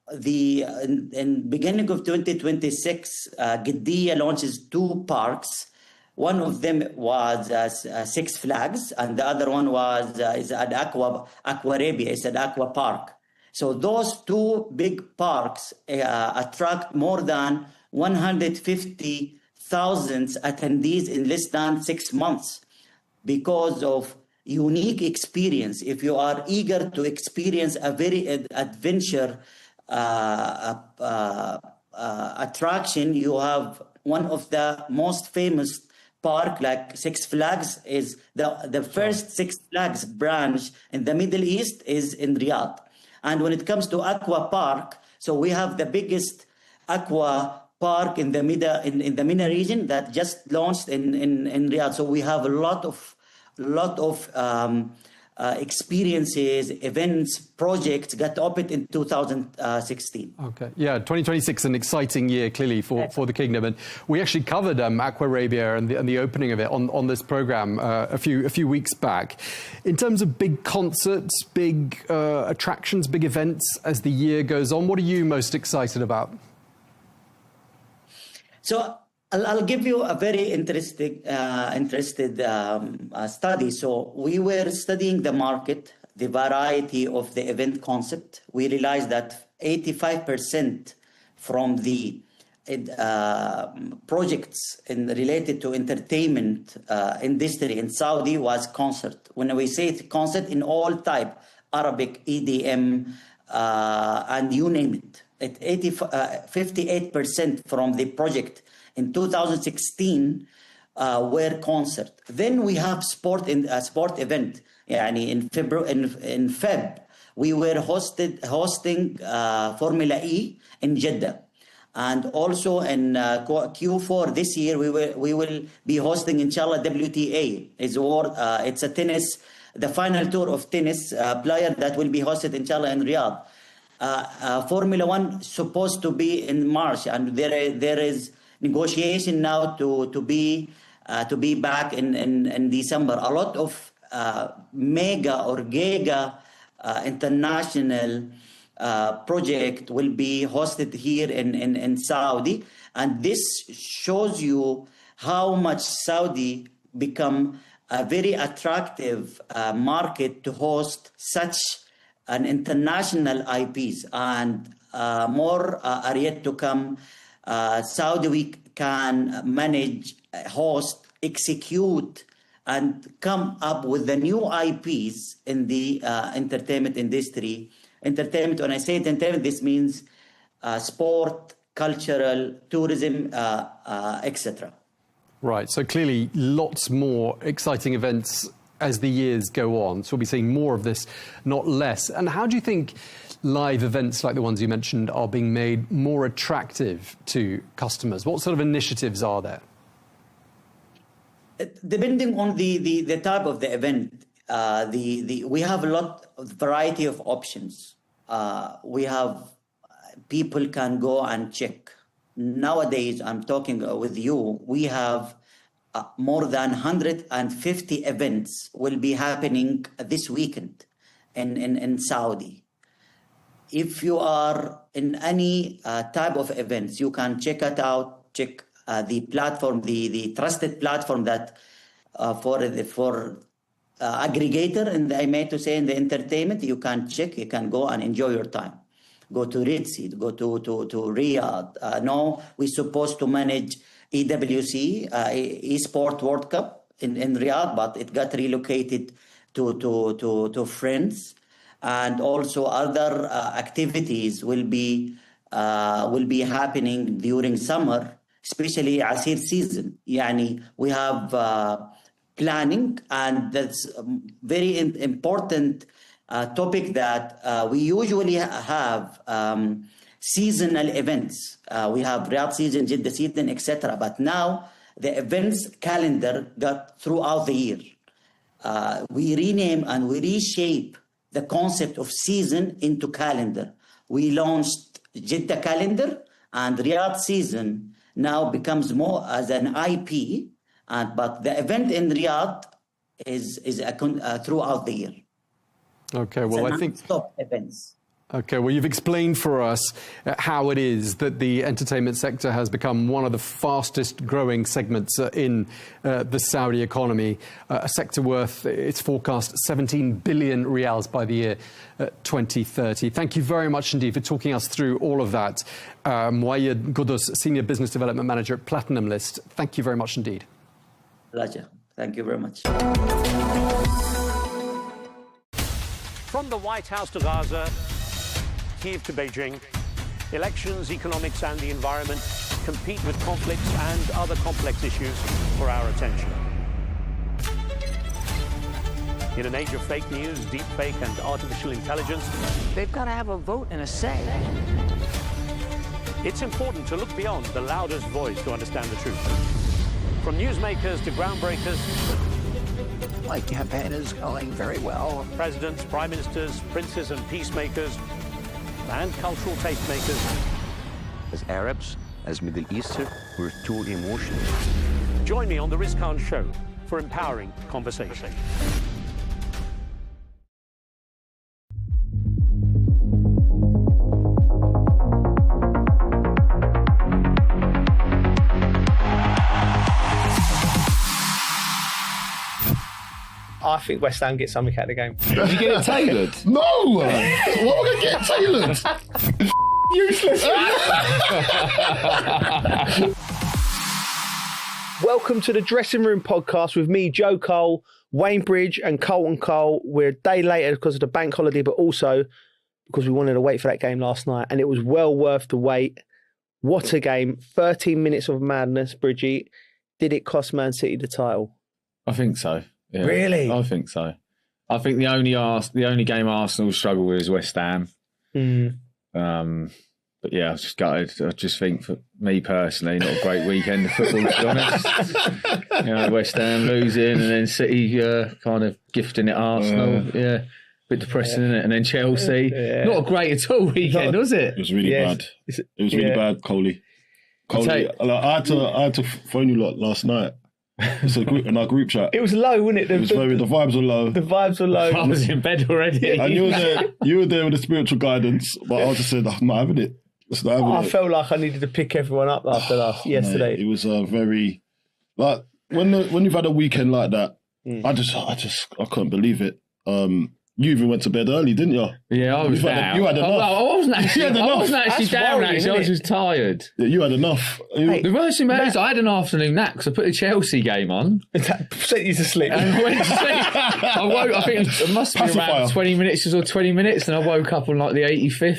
in beginning of 2026, Qiddiya launches 2 parks. One of them was Six Flags, and the other one is at Arabiya. It's an aqua park. So those 2 big parks attract more than 150,000 attendees in less than 6 months because of unique experience. If you are eager to experience a very adventure attraction, you have one of the most famous park like Six Flags is the first Six Flags branch in the Middle East is in Riyadh. And when it comes to aqua park, so we have the biggest aqua park in the MENA region that just launched in Riyadh. So we have a lot of experiences, events, projects got opened in 2016. Okay, yeah, 2026 an exciting year clearly for the Kingdom, and we actually covered Arabiya and the opening of it on this program a few weeks back. In terms of big concerts, big attractions, big events as the year goes on, what are you most excited about? So I'll give you a very interested study. So we were studying the market, the variety of the event concept. We realized that 85% from the projects related to entertainment industry in Saudi was concert. When we say concert, in all type, Arabic, EDM, and you name it. 58% from the project in 2016 were concert. Then we have sport event. Yani in Feb, we were hosting Formula E in Jeddah. And also in Q4 this year, we will be hosting, inshallah, WTA. It's a tennis, the final tour of tennis player that will be hosted, inshallah, in Riyadh. Formula One supposed to be in March, and there is negotiation now to be back in December. A lot of mega or giga international project will be hosted here in Saudi, and this shows you how much Saudi become a very attractive market to host such an international IPs, and more are yet to come. Saudi Week can manage, host, execute, and come up with the new IPs in the entertainment industry. Entertainment, when I say entertainment, this means sport, cultural, tourism, etc. Right, so clearly lots more exciting events as the years go on. So we'll be seeing more of this, not less. And how do you think live events like the ones you mentioned are being made more attractive to customers? What sort of initiatives are there? Depending on the type of the event, we have a lot of variety of options. We have people can go and check. Nowadays, I'm talking with you, we have more than 150 events will be happening this weekend in Saudi. If you are in any type of events, you can check it out. Check the platform, the trusted platform that for aggregator, and I meant to say in the entertainment, you can check. You can go and enjoy your time. Go to Red Sea, go to Riyadh. Now we're supposed to manage EWC, Esport World Cup in Riyadh, but it got relocated to France. And also other activities will be happening during summer, especially Asir season. Yani we have planning, and that's a very important topic that we usually have seasonal events. We have Riyadh season, Jeddah season, etc. But now the events calendar got throughout the year. We rename and we reshape the concept of season into calendar. We launched Jeddah calendar, and Riyadh season now becomes more as an IP, but the event in Riyadh is throughout the year. Okay, well, I think non-stop events. Okay, well, you've explained for us how it is that the entertainment sector has become one of the fastest growing segments in the Saudi economy, a sector worth, it's forecast, 17 billion riyals by the year 2030. Thank you very much indeed for talking us through all of that. Muayyad Qudus, Senior Business Development Manager at Platinum List. Thank you very much indeed. Pleasure. Thank you very much. From the White House to Gaza, Kyiv to Beijing, elections, economics and the environment compete with conflicts and other complex issues for our attention. In an age of fake news, deepfake and artificial intelligence, they've got to have a vote and a say. It's important to look beyond the loudest voice to understand the truth. From newsmakers to groundbreakers, my campaign is going very well. Presidents, prime ministers, princes and peacemakers, and cultural tastemakers. As Arabs, as Middle Eastern, we're too emotional. Join me on The Riz Khan Show for empowering conversation. I think West Ham get something out of the game. Did you get it tailored? No! What am I going to get tailored? Useless. Welcome to the Dressing Room Podcast with me, Joe Cole, Wayne Bridge and Colton Cole. We're a day later because of the bank holiday, but also because we wanted to wait for that game last night, and it was well worth the wait. What a game. 13 minutes of madness, Bridgie. Did it cost Man City the title? I think so. Yeah, really? I think so. I think the only game Arsenal struggle with is West Ham. But yeah, I was just gutted. I just think for me personally, not a great weekend of football, to be honest. West Ham losing and then City kind of gifting it Arsenal. Yeah. Bit depressing, isn't it? And then Chelsea. Not great at all weekend, was it? It was really bad. It was really bad, Coley. I had to phone you lot last night. It's in our group chat. It was low, wasn't it? The vibes were low. The vibes were low. I was in bed already. And you were there with the spiritual guidance, but I just said, I'm not having it. I felt like I needed to pick everyone up after yesterday. Mate, it was very, like, when you've had a weekend like that, I couldn't believe it. You even went to bed early, didn't you? Yeah, I was down. You had enough. I wasn't actually down, actually. I was just tired. Yeah, you had enough. The worst thing about it is I had an afternoon nap because I put the Chelsea game on. That sent you to sleep. And I went to sleep. I woke, I think it must have been around 20 minutes, and I woke up on like the 85th.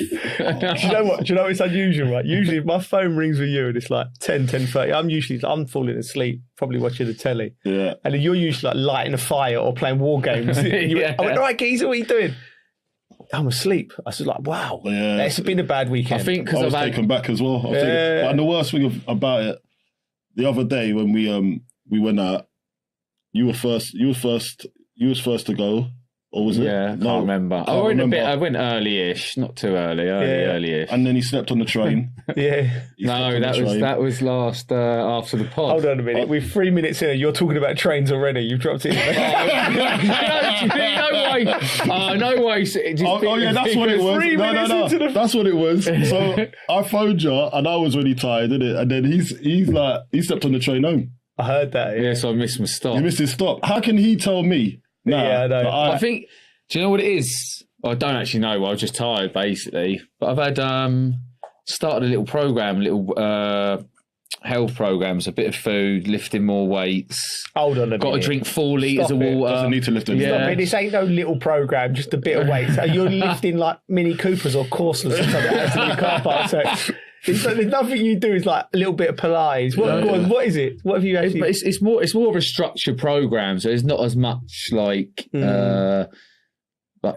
Do you know what? It's unusual, right? Usually if my phone rings with you and it's like 10:30, I'm falling asleep, probably watching the telly. Yeah. And then you're usually like lighting a fire or playing war games. I went, all right, Geezer, what are you doing? I'm asleep. I was like, wow, it's been a bad weekend. I think because I was taken back as well. And the worst thing about it, the other day when we went out, you was first to go. Or was it? Yeah, I can't remember. I went early-ish, not too early, early-ish. And then he slept on the train. That was last after the pod. Hold on a minute. We're 3 minutes in and you're talking about trains already. You've dropped it. No way. That's what it was. No. That's what it was. So I phoned you and I was really tired, didn't it? And then he's like, he slept on the train home. I heard that. Yeah, so I missed my stop. You missed his stop. How can he tell me? I know. I think, do you know what it is? I don't actually know. I was just tired, basically. But I've had started a little program, health programs, a bit of food, lifting more weights. Hold on a minute. Got to drink 4 litres of water. Doesn't need to lift it. Stop it. This ain't no little program, just a bit of weights. So you're lifting like Mini Coopers or Corsas or something out to the car park. So there's nothing you do is like a little bit of Pilates. What is it? What have you actually? It's more of a structured program, so there's not as much like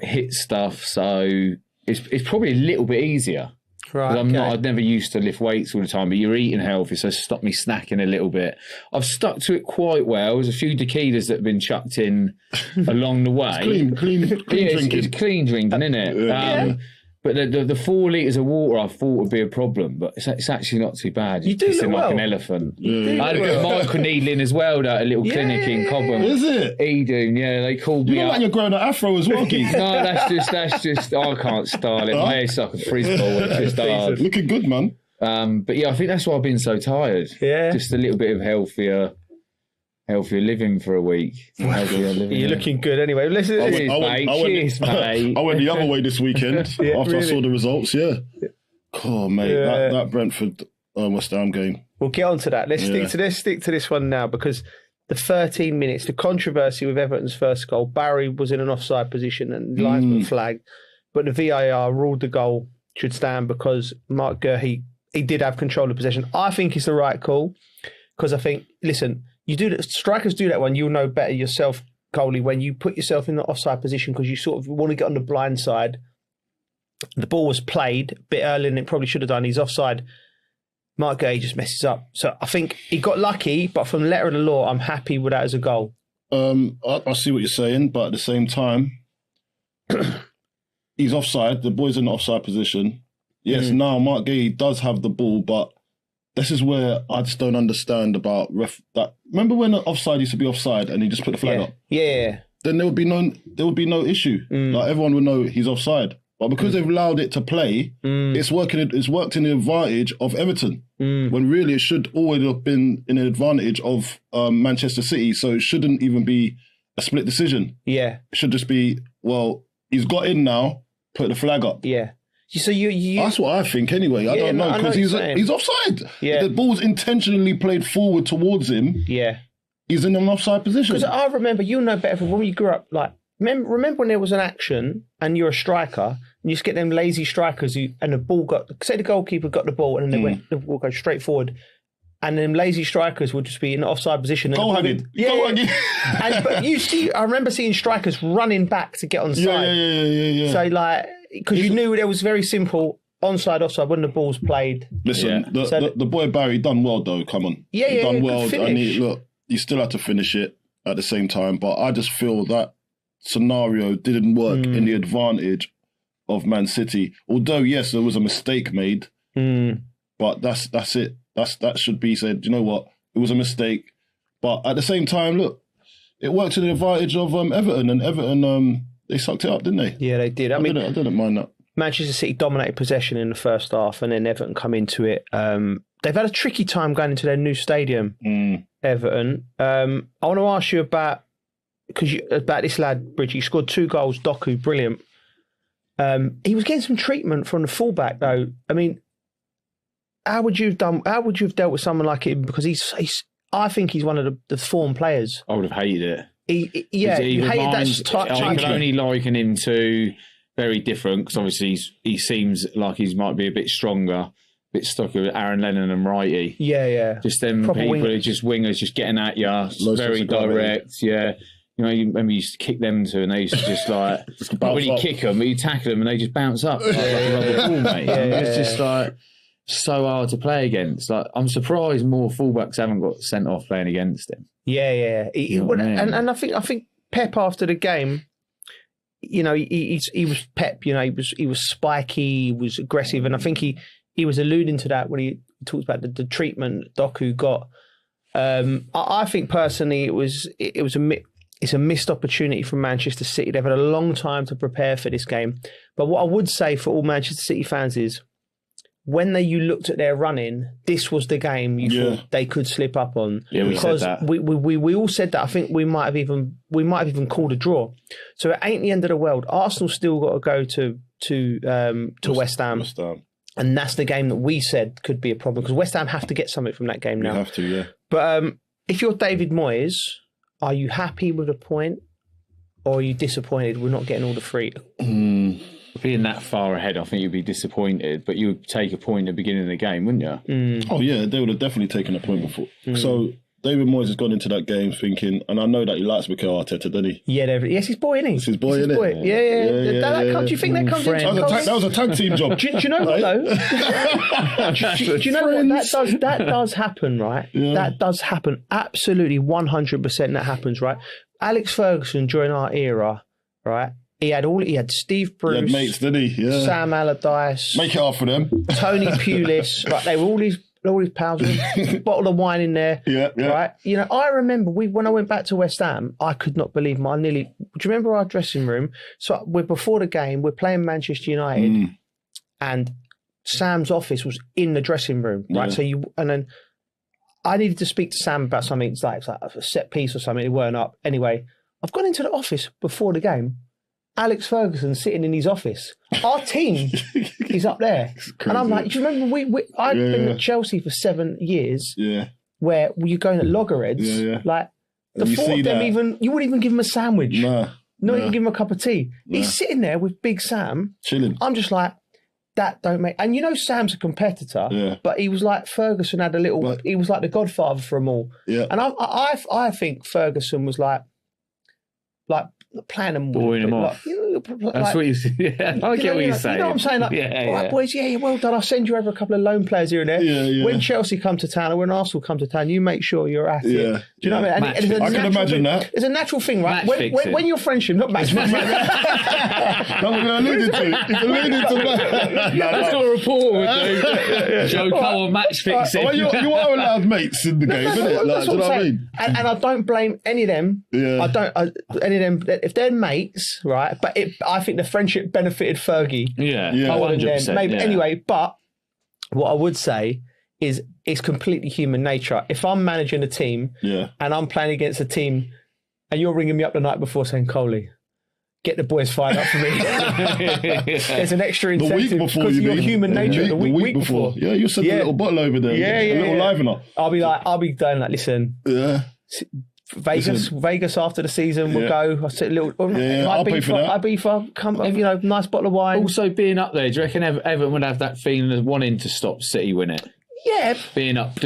hit stuff. So it's probably a little bit easier. Right. I'd never used to lift weights all the time, but you're eating healthy, so stop me snacking a little bit. I've stuck to it quite well. There's a few tequilas that have been chucked in along the way. It's clean drinking. It's clean drinking, isn't it? But the 4 litres of water I thought would be a problem, but it's actually not too bad. You do look like well. an elephant. I had a bit of microneedling as well, a little clinic in Cobham. Is it? Edoon, they called me up. You look like you're growing an afro as well, Keith. No, that's just, I can't style it. My hair's like a frizz ball. It's just hard. Looking good, man. But yeah, I think that's why I've been so tired. Yeah. Just a little bit of healthier living for a week. You're looking good anyway. Cheers, mate. I went the other way this weekend after I saw the results. Yeah. Oh, mate, that Brentford West Ham game. We'll get on to that. Let's stick to this one now, because the 13 minutes, the controversy with Everton's first goal. Barry was in an offside position and the linesman flagged, but the VAR ruled the goal should stand because Mark Gurhey, he did have control of possession. I think it's the right call, because I think, listen, strikers do that one. You'll know better yourself, goalie, when you put yourself in the offside position because you sort of want to get on the blind side. The ball was played a bit earlier than it probably should have done. He's offside. Mark Gay just messes up. So I think he got lucky, but from the letter of the law, I'm happy with that as a goal. I see what you're saying, but at the same time, he's offside. The boy's in the offside position. Yes, now Mark Gay does have the ball, but this is where I just don't understand about that. Remember when the offside used to be offside and he just put the flag up? Yeah. Then there would be no issue. Like everyone would know he's offside. But because they've allowed it to play, it's worked in the advantage of Everton. When really it should always have been in an advantage of Manchester City. So it shouldn't even be a split decision. Yeah. It should just be, well, he's got in now, put the flag up. Yeah. So you that's what I think anyway. I don't know, because he's offside. Yeah. The ball's intentionally played forward towards him. Yeah. He's in an offside position. Because I remember, you know better, when you grew up, like, remember when there was an action and you're a striker and you just get them lazy strikers and the ball say the goalkeeper got the ball and then the ball goes straight forward, and then lazy strikers would just be in the offside position. Goal hugging. But you see, I remember seeing strikers running back to get on side. Yeah. So like, because you knew it was very simple, onside, offside, when the ball's played. Listen, the boy Barry done well though, come on. He done well. And he still had to finish it at the same time, but I just feel that scenario didn't work in the advantage of Man City. Although, yes, there was a mistake made, but that's it. That should be said. You know what? It was a mistake. But at the same time, look, it worked to the advantage of Everton, and Everton, they sucked it up, didn't they? Yeah, they did. I didn't mind that. Manchester City dominated possession in the first half, and then Everton come into it. They've had a tricky time going into their new stadium, Everton. I want to ask you about this lad, Bridge. He scored 2 goals, Doku, brilliant. He was getting some treatment from the fullback, though. I mean, how would you have dealt with someone like him? Because I think he's one of the form players. I would have hated it. You hated that type. I can only liken him to very different, because obviously he seems like he might be a bit stronger, a bit stuck with Aaron Lennon and Righty. Yeah. Just them proper people who just wingers, just getting at you, very direct. Yeah. You know, you remember you used to kick them too, and they used to just like, when you kick them, you tackle them, and they just bounce up like a rubber ball, mate. It's just like so hard to play against. Like, I'm surprised more fullbacks haven't got sent off playing against him. Yeah. And I think Pep after the game, you know, he was Pep. You know, he was spiky, he was aggressive, and I think he was alluding to that when he talked about the treatment Doku got. I think personally it's a missed opportunity from Manchester City. They've had a long time to prepare for this game. But what I would say for all Manchester City fans is, when you looked at their running, this was the game you thought they could slip up on. Yeah, we said that. We all said that. I think we might have even called a draw. So it ain't the end of the world. Arsenal still got to go to West Ham. And that's the game that we said could be a problem, because West Ham have to get something from that game now. You have to, yeah. But if you're David Moyes, are you happy with a point, or are you disappointed we're not getting all the three? Being that far ahead, I think you'd be disappointed, but you would take a point at the beginning of the game, wouldn't you? Oh, yeah, they would have definitely taken a point before. So David Moyes has gone into that game thinking, and I know that he likes Mikel Arteta, doesn't he? Yeah, yes, he's boy, isn't he? It's his boy, isn't it? Yeah. Do you think that comes into that was a tag team job. Do you know what, though? Do you know what? That does happen, right? Yeah. That does happen. Absolutely 100% that happens, right? Alex Ferguson, during our era, right? He had Steve Bruce. He had mates, didn't he? Yeah. Sam Allardyce. Make it hard for them. Tony Pulis. Right, they were all his pals with a bottle of wine in there. Yeah. Right. You know, I remember when I went back to West Ham, I could not believe do you remember our dressing room? So before the game, we're playing Manchester United, and Sam's office was in the dressing room. Right. Yeah. And then I needed to speak to Sam about something. It's like a set piece or something. It weren't up. Anyway, I've gone into the office before the game. Alex Ferguson sitting in his office. Our team is up there. And I'm like, do you remember I've been at Chelsea for 7 years, where you're going at loggerheads, like the thought of them you wouldn't even give him a sandwich. Not even give him a cup of tea. He's sitting there with Big Sam. Chilling. I'm just like, that don't make... And you know Sam's a competitor, but he was like, Ferguson had a little... He was like the godfather for them all. Yeah. And I think Ferguson was like playing them, boring them off. That's what you said. Yeah, I get what you're saying. You know what I'm saying? Like, all right, boys, well done. I'll send you over a couple of loan players here and there. Yeah. When Chelsea come to town or when Arsenal come to town, you make sure you're at it. Do you know what I mean? I can imagine that. It's a natural thing, right? When you're friendship, not match fixing. That's what I alluded to. He's alluded to that. That's what a reporter would do. Joe Cole match fixing. You are allowed mates in the game, isn't it? Like, do you know what I mean? And I don't blame any of them. Yeah. Any of them. If they're mates, right? But I think the friendship benefited Fergie. Yeah, 100%. Maybe anyway. But what I would say is it's completely human nature. If I'm managing a team, and I'm playing against a team, and you're ringing me up the night before saying, Coley, get the boys fired up for me. There's an extra incentive. The week before, your human nature. The week before. Yeah, you said a little bottle over there. A little livener. I'll be going like, listen. Yeah. Vegas after the season we'll go. I said a little. I'll pay for that. Ibiza, come, nice bottle of wine. Also, being up there, do you reckon Everton would have that feeling of wanting to stop City win it? Yeah, being up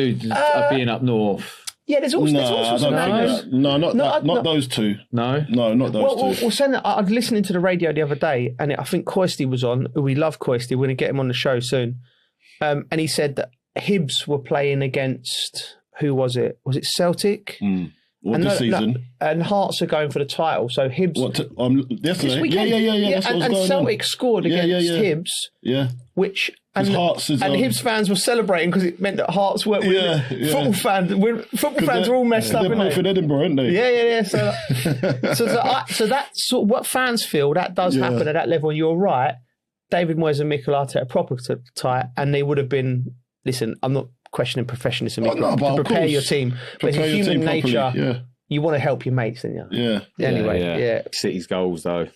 north. Yeah, there's all sorts of names. Not those two. No, not those two. Well, saying that, I was listening to the radio the other day, and I think Coisty was on. We love Coisty. We're going to get him on the show soon. And he said that Hibs were playing against, who was it? Was it Celtic? This season? And Hearts are going for the title. So Hibs... yesterday? Yeah. That's and Celtic scored against Hibs. Yeah. Which... And Hearts is, Hibs fans were celebrating because it meant that Hearts weren't winning. Football fans are all messed up, they're both in Edinburgh, aren't they? Yeah. So that's sort of what fans feel. That does happen at that level. And you're right. David Moyes and Mikel Arteta are proper tight, and they would have been... Listen, I'm not questioning professionalism. To prepare your team. But it's human nature. You want to help your mates, don't you? Yeah. Anyway. City's goals, though.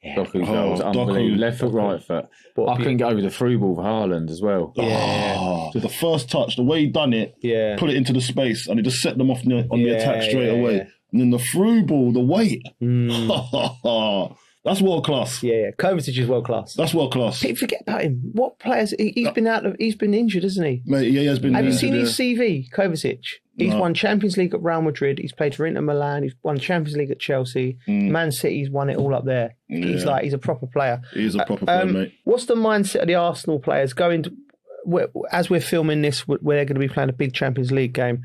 Doku's goals, unbelievable. Left foot, right foot. I couldn't get over the through ball for Haaland as well. Yeah. So the first touch, the way he done it, put it into the space, and it just set them off on the attack straight away. Yeah. And then the through ball, the weight. That's world class. Yeah. Kovacic is world class. That's world class. People forget about him. What players? He's been injured, hasn't he? Mate, he has been. Have you seen his CV, Kovacic? He's won Champions League at Real Madrid. He's played for Inter Milan. He's won Champions League at Chelsea. Man City's won it all up there. He's a proper player. He's a proper player, mate. What's the mindset of the Arsenal players going to, as we're filming this, where they're going to be playing a big Champions League game?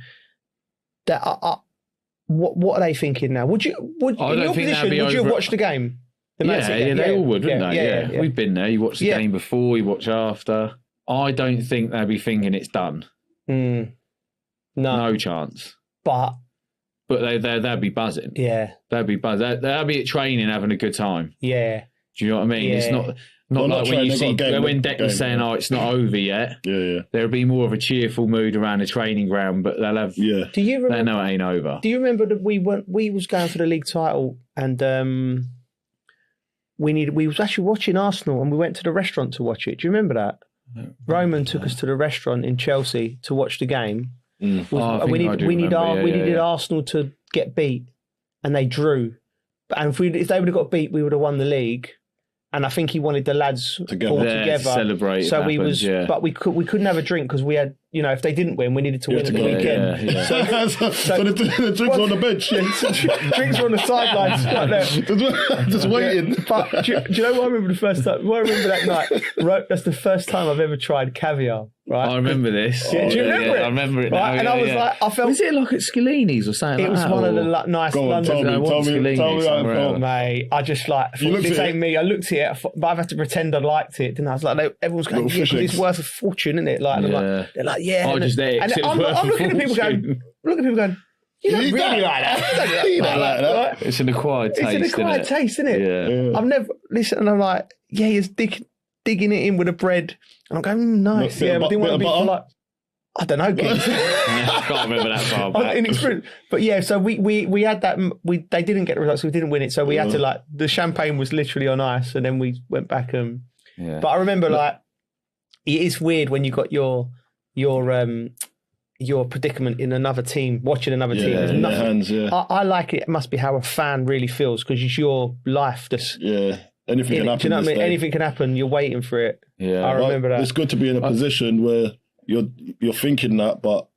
What are they thinking now? Would you, in your position, would you have watched the game? They all would, wouldn't they? Yeah. We've been there. You watch the game before, you watch after. I don't think they'll be thinking it's done. No chance. But they'll be buzzing. Yeah. They'll be buzzing. They'll be at training having a good time. Yeah. Do you know what I mean? Yeah. It's not like when you see when Declan's saying, "Oh, it's not over yet." Yeah. There'll be more of a cheerful mood around the training ground, but they'll have. Yeah. Do you remember? They know it ain't over. Do you remember that we was going for the league title and we was actually watching Arsenal and we went to the restaurant to watch it. Do you remember that? Roman took us to the restaurant in Chelsea to watch the game. We needed Arsenal to get beat, and they drew. And if they would have got beat, we would have won the league. And I think he wanted the lads all together. Celebrate. So but we couldn't have a drink because we had, if they didn't win, we needed to win at the weekend. Yeah. So the drinks were on the bench. Drinks were on the sidelines, just waiting. But do you know what I remember the first time? What I remember that night? That's the first time I've ever tried caviar. Right? I remember this. Yeah, do you remember it? I remember it now. Right? And I was like, I felt. Was it like at Scalini's or something? It was one of the nice London. Tell me how it felt. Mate, I just this ain't me. I looked at it, but I've had to pretend I liked it. Didn't I? I was like, everyone's going, because it's worth a fortune, isn't it? Like, they're like, yeah. I'm just there. And I'm looking at people going, you don't really like that. You don't like that. Right? It's an acquired taste. It's an acquired taste, isn't it? Yeah. I've never listened, and I'm like, he's digging it in with the bread, and I'm going, nice. Yeah, but I didn't want to be like. I don't know, kids. I can't remember that far back. Inexperienced. But yeah, so we had that. They didn't get the results, so we didn't win it. So we had to the champagne was literally on ice, and then we went back and. But I remember it is weird when you got your predicament in another team, watching another team. There's nothing. I like it. It must be how a fan really feels because it's your life. Anything can happen. Do you know what I mean? Anything can happen. You're waiting for it. Yeah, I remember that. It's good to be in a position where you're thinking that, but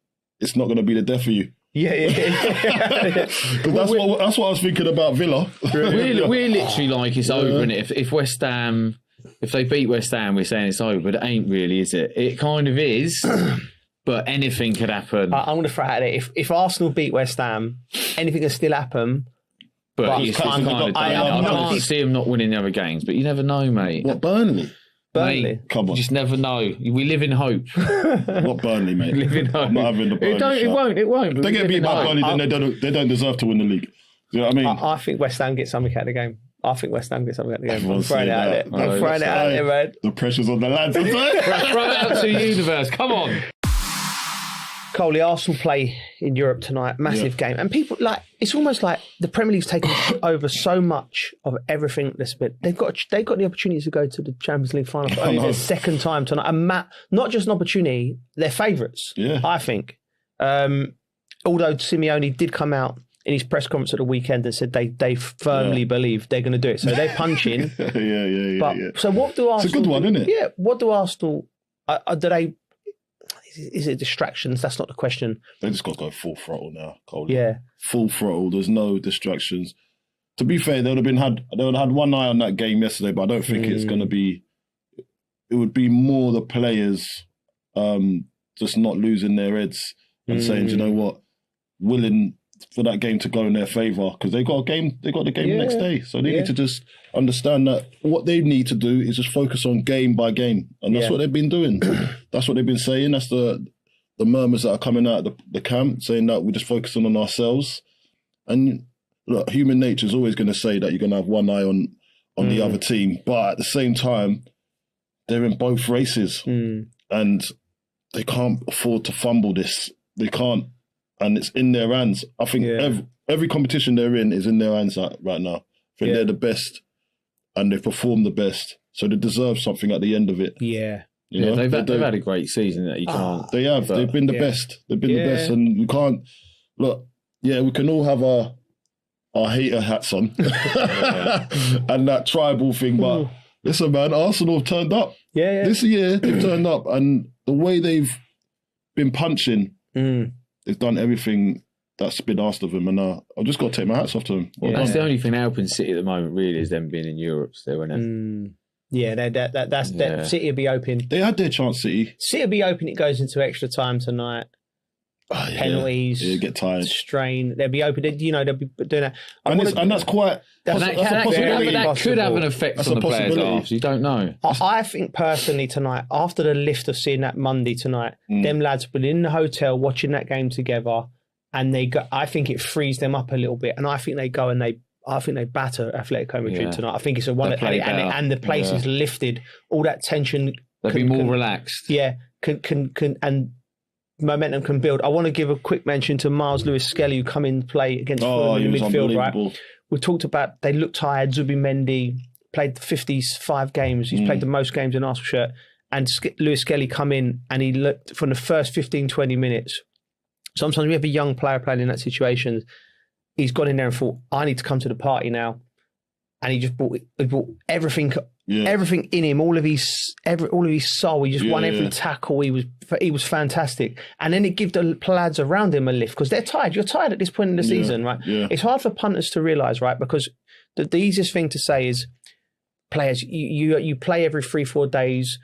it's not going to be the death of you. Yeah. That's what I was thinking about Villa. We're literally like it's over, and if West Ham, if they beat West Ham, we're saying it's over, but it ain't really, is it? It kind of is, but anything could happen. I'm going to throw out it. If Arsenal beat West Ham, anything can still happen. But I can't see them not winning the other games, but you never know, mate. What, Burnley? Mate, come on. You just never know. We live in hope. Not Burnley, mate. Live in hope. I'm not having the Burnley. It won't. If they get beat by Burnley, then they don't deserve to win the league. You know what I mean? I think West Ham gets something out of the game. I'm throwing it out there. I'm throwing it out there, man. The pressure's on the lads. Throw it out to the universe. Come on. Coley, Arsenal play in Europe tonight, massive game, and people it's almost like the Premier League's taken over so much of everything. They've got the opportunity to go to the Champions League final for only their second time tonight. And not just an opportunity, they're favourites. Yeah, I think. Although Simeone did come out in his press conference at the weekend and said they firmly believe they're going to do it, so they're punching. So what do Arsenal? It's a good one, isn't it? Yeah. What do Arsenal? Do they? Is it distractions? That's not the question. They just got to go full throttle now, Coley. Yeah. Full throttle. There's no distractions. To be fair, they would have had one eye on that game yesterday, but I don't think it's going to be... It would be more the players just not losing their heads and saying, do you know what, willing for that game to go in their favour, because they got the game the next day. So they need to just understand that what they need to do is just focus on game by game. And that's what they've been doing. That's what they've been saying. That's the murmurs that are coming out of the camp, saying that we're just focusing on ourselves. And look, human nature is always going to say that you're going to have one eye on the other team. But at the same time, they're in both races. And they can't afford to fumble this. They can't. And it's in their hands. I think every competition they're in is in their hands right now. I think they're the best and they've performed the best. So they deserve something at the end of it. Yeah. You know? They've had a great season that you can't. They have. They've been the best. They've been the best. And we can't... Look, we can all have our hater hats on and that tribal thing. But listen, man, Arsenal have turned up. Yeah. This year, they've turned up. And the way they've been punching... They've done everything that's been asked of them, and I've just got to take my hats off to them. That's the only thing helping City at the moment, really, is them being in Europe still, isn't it? Yeah, City will be open. They had their chance, City. City will be open. It goes into extra time tonight. penalties. Yeah, get tired. Strain. They'll be open. You know, they'll be doing that. And that's quite. That's a possibility. That could have an effect on the players after. You don't know. I think personally tonight, after the lift of seeing that Monday tonight, them lads were in the hotel watching that game together, and they go. I think it frees them up a little bit, and I think they go and I think they batter Atletico Madrid tonight. I think it's a one, and the place is lifted. All that tension. They'll be more relaxed. Yeah, and momentum can build. I want to give a quick mention to Miles Lewis-Skelly, who come in to play against Fulham in the midfield. Right, we talked about they look tired. Zubimendi played 55 games. He's played the most games in Arsenal shirt. And Lewis-Skelly come in and he looked from the first 15, 20 minutes. Sometimes we have a young player playing in that situation. He's got in there and thought, I need to come to the party now. And he just brought everything, everything in him, all of his soul. He just won every tackle. He was fantastic. And then it gave the lads around him a lift because they're tired. You're tired at this point in the season, right? Yeah. It's hard for punters to realise, right? Because the easiest thing to say is, players, you play every 3-4 days.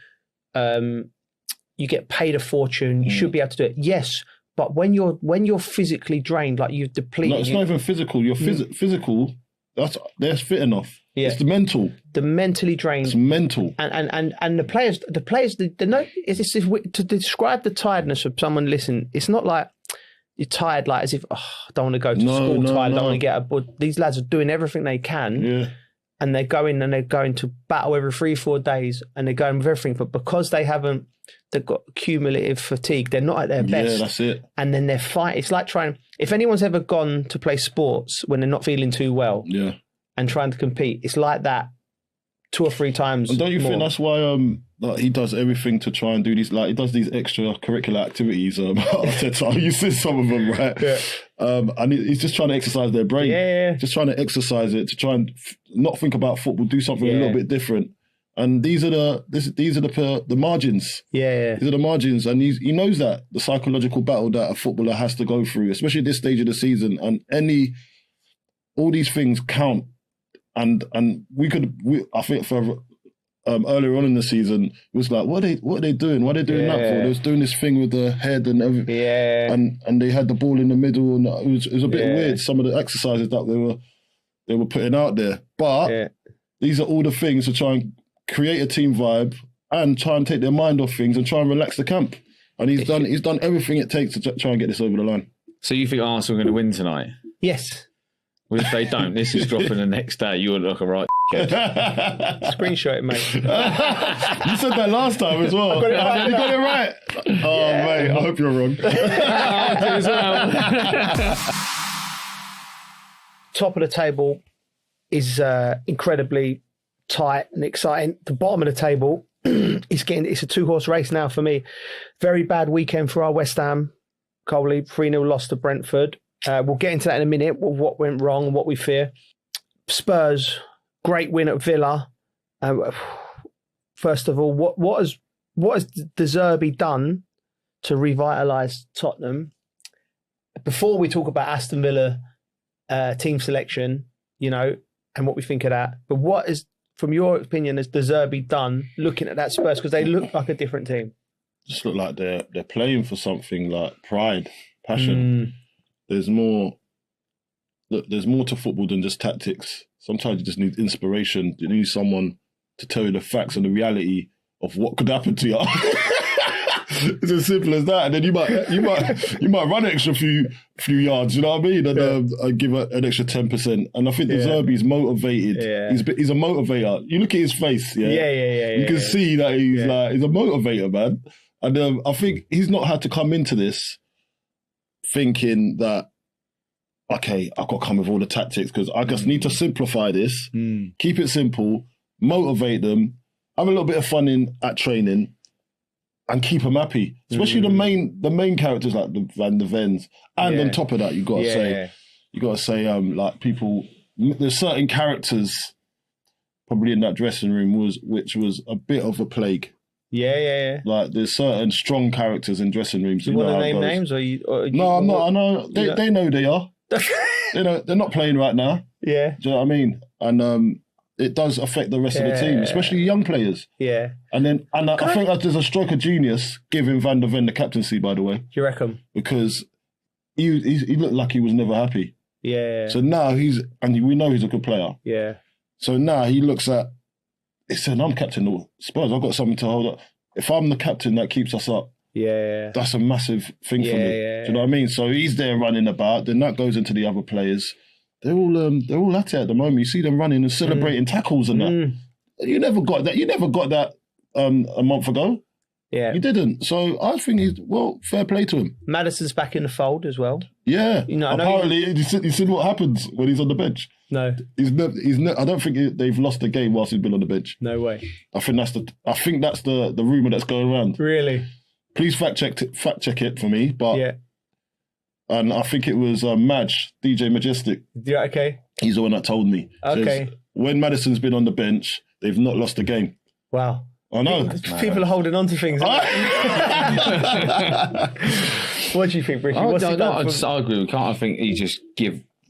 You get paid a fortune. You should be able to do it. Yes, but when you're physically drained, like you've depleted. No, it's not even physical. You're physical. That's fit enough. Yeah. It's the mental. The mentally drained. It's mental. And the players. To describe the tiredness of someone. Listen, it's not like you're tired, like as if I don't want to go to school. Tired. I don't want to get up. But these lads are doing everything they can. Yeah. And they're going to battle every 3-4 days, and they're going with everything. But because they've got cumulative fatigue. They're not at their best. Yeah, that's it. And then they're fighting. It's like if anyone's ever gone to play sports when they're not feeling too well, and trying to compete, it's like that 2 or 3 times. And don't you think that's why he does everything to try and do these, like he does these extracurricular activities? You see some of them, right? Yeah. And he's just trying to exercise their brain. Yeah. Just trying to exercise it to try and not think about football, do something a little bit different. And these are the margins. Yeah. These are the margins, and he knows that the psychological battle that a footballer has to go through, especially at this stage of the season, and all these things count. And I think for earlier on in the season, it was like, what are they doing? What are they doing that for? They was doing this thing with the head and everything. Yeah. And they had the ball in the middle, and it was a bit weird, some of the exercises that they were putting out there. But these are all the things to try and create a team vibe and try and take their mind off things and try and relax the camp. And he's done everything it takes to try and get this over the line. So you think Arsenal are going to win tonight? Yes. Well, if they don't, this is dropping the next day. You would look a right Screenshot it, mate. You said that last time as well. You got it right. Oh, mate, I hope you're wrong. Top of the table is incredibly tight and exciting. The bottom of the table it's a 2-horse race now for me. Very bad weekend for our West Ham. Coley 3-0 loss to Brentford. We'll get into that in a minute, what went wrong and what we fear. Spurs, great win at Villa. First of all, what has De Zerbi done to revitalise Tottenham? Before we talk about Aston Villa team selection, and what we think of that, but what is, from your opinion, has De Zerbi done looking at that Spurs? Because they look like a different team. Just look like they're playing for something, like pride, passion. There's more to football than just tactics. Sometimes you just need inspiration. You need someone to tell you the facts and the reality of what could happen to you. It's as simple as that. And then you might run an extra few yards, you know what I mean? And give an extra 10%. And I think De Zerbi's motivated. Yeah. He's a motivator. You look at his face, You can see that he's a motivator, man. And I think he's not had to come into this thinking that, okay, I've got to come with all the tactics because I just need to simplify this, keep it simple, motivate them, have a little bit of fun at training, and keep them happy. Especially the main characters like the Van der Vens, and on top of that, you got to say, like people. There's certain characters probably in that dressing room which was a bit of a plague. Yeah. Like there's certain strong characters in dressing rooms. Do you want to name names, or no? I'm not. I know they know they are. They're not playing right now. Yeah. Do you know what I mean? And it does affect the rest of the team, especially young players. Yeah. And I think that there's a stroke of genius giving Van der Ven the captaincy, by the way. Do you reckon? Because he looked like he was never happy. Yeah. So now we know he's a good player. Yeah. So now he looks at, he said, I'm captain of Spurs. I've got something to hold up. If I'm the captain that keeps us up, that's a massive thing for me. Yeah. Do you know what I mean? So he's there running about. Then that goes into the other players. They're all at it at the moment. You see them running and celebrating tackles and that. You never got that. You never got that a month ago. Yeah. You didn't. So I think fair play to him. Maddison's back in the fold as well. Yeah. Apparently, you see what happens when he's on the bench. No. I don't think they've lost a game whilst he's been on the bench. No way. I think that's the rumour that's going around. Really? Please fact check it for me. But and I think it was Madge, DJ Majestic. Yeah, okay. He's the one that told me. Okay. Says, when Maddison's been on the bench, they've not lost a game. Wow. I know. People are holding on to things. What do you think, Bridgie? I agree with Carl. I think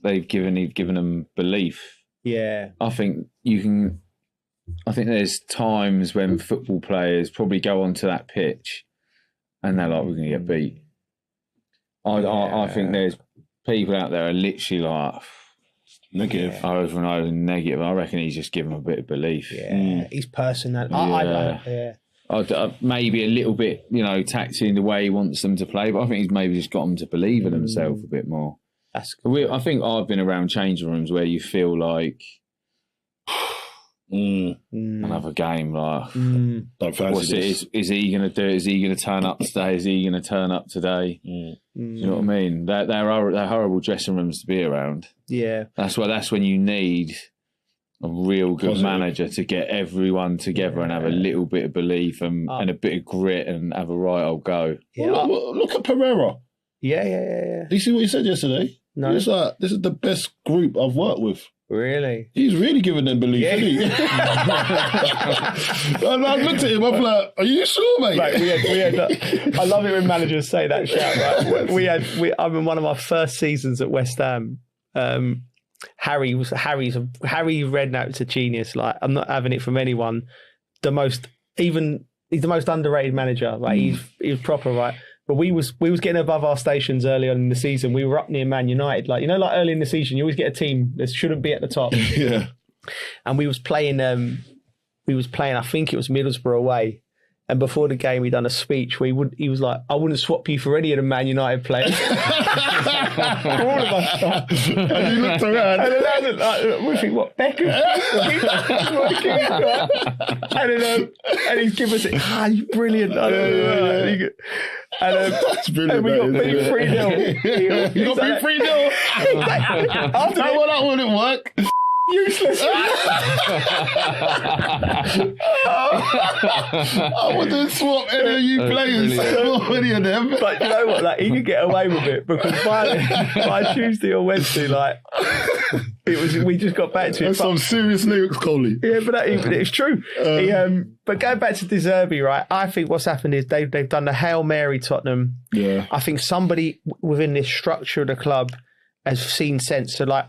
they've given them belief. Yeah. I think there's times when football players probably go onto that pitch and they're like, we're going to get beat. I think there's people out there are literally like negative over and over negative. I reckon he's just given them a bit of belief. Yeah, his personality. Maybe a little bit, taxing the way he wants them to play, but I think he's maybe just got them to believe in themselves a bit more. That's cool. I think I've been around changing rooms where you feel like another game, like don't fancy this. Is he going to do it? Is he going to turn up today? Is he going to turn up today? You know what I mean? They're horrible dressing rooms to be around. Yeah, that's when you need a real good manager to get everyone together and have a little bit of belief and a bit of grit and have a right old go. Yeah. Look at Pereira. Yeah. Do you see what he said yesterday? No. He's like, this is the best group I've worked with. Really? He's really giving them belief, isn't he? And I looked at him, I'm like, are you sure, mate? Like, we had I love it when managers say that shout. Right? I'm in one of my first seasons at West Ham. Harry Redknapp's a genius. Like, I'm not having it from anyone. He's the most underrated manager. Like, he was proper, right? But we was getting above our stations early on in the season. We were up near Man United. Like, like early in the season, you always get a team that shouldn't be at the top. Yeah. And we was playing, I think it was Middlesbrough away. And before the game, he'd done a speech where he was like, I wouldn't swap you for any of the Man United players. All of us. And you looked around. And we think, what, Beckham? And he's given us it. You're brilliant. That's brilliant. And we got beat 3-0. You got beat 3-0? After that wouldn't work. Useless. I wouldn't swap any of you players for any of them. But you know what? Like, he could get away with it because by Tuesday or Wednesday, like, we just got back to it. That's some serious lyrics, Coley. Yeah, but it's true. But going back to De Zerbi, right? I think what's happened is they've done the Hail Mary Tottenham. Yeah. I think somebody within this structure of the club has seen sense. So, like,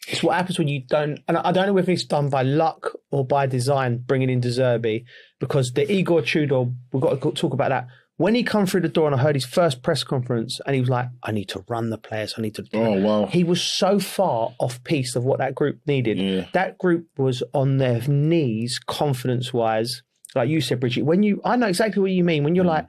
it's what happens when you don't, and I don't know whether it's done by luck or by design, bringing in De Zerbi, because the Igor Tudor, we've got to talk about that. When he come through the door and I heard his first press conference and he was like, I need to run the players, Oh, wow. He was so far off piece of what that group needed. Yeah. That group was on their knees, confidence-wise. Like you said, Bridget, I know exactly what you mean. When you're like,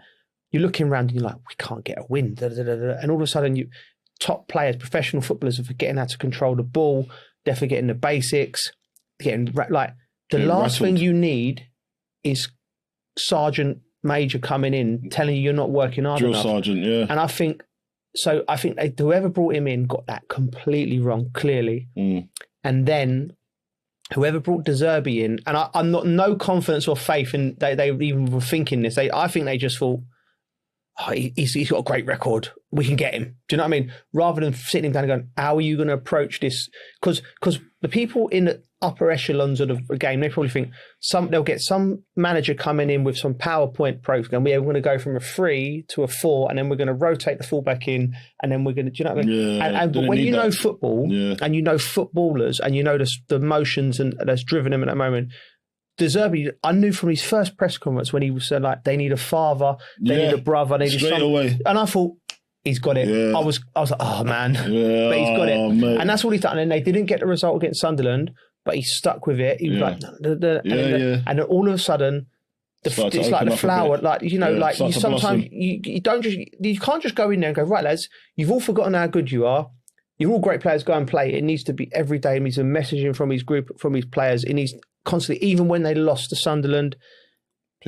you're looking around and you're like, we can't get a win. And all of a sudden top players, professional footballers are forgetting how to control the ball. They're forgetting the basics. Last thing you need is Sergeant Major coming in telling you you're not working hard enough. Drill sergeant, yeah. And I think whoever brought him in got that completely wrong, clearly. And then whoever brought De Zerbi in, and I'm not no confidence or faith in they even were thinking this. I think they just thought, he's got a great record. We can get him. Do you know what I mean? Rather than sitting him down and going, how are you going to approach this? Because the people in the upper echelons of the game, they probably think they'll get some manager coming in with some PowerPoint program. We're going to go from a 3 to a 4, and then we're going to rotate the fullback in, and then we're going to. Do you know what I mean? Yeah, but when you know football, and you know footballers, and you know the motions and that's driven him at that moment. De Zerbi, I knew from his first press conference when he was like, they need a father, they need a brother, they need straight away. And I thought, He's got it. Yeah. I was like, oh man, Yeah, but he's got it, mate. and that's what he's done. And they didn't get the result against Sunderland, but he stuck with it. He was like, and then all of a sudden, it's like the flower, like sometimes you can't just go in there and go, right, lads, you've all forgotten how good you are. You're all great players. Go and play. It needs to be every day. He needs a messaging from his group, from his players. It needs constantly, even when they lost to Sunderland,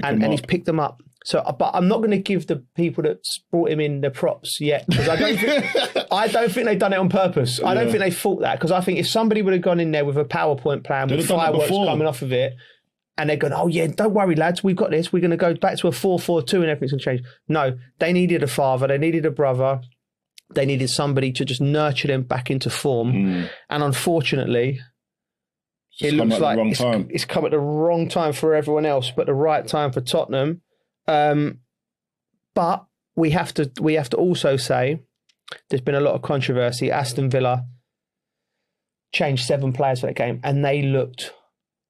and he's picked them up. So, but I'm not going to give the people that brought him in the props yet, because I don't think they've done it on purpose. I don't think they thought that, because I think if somebody would have gone in there with a PowerPoint plan with fireworks coming off of it, and they're going, oh yeah, don't worry lads, we've got this. We're going to go back to a 4-4-2 and everything's going to change. No, they needed a father. They needed a brother. They needed somebody to just nurture them back into form. And unfortunately, it looks like it's come at the wrong time for everyone else, but the right time for Tottenham. But we have to also say there's been a lot of controversy. Aston Villa changed 7 players for that game, and they looked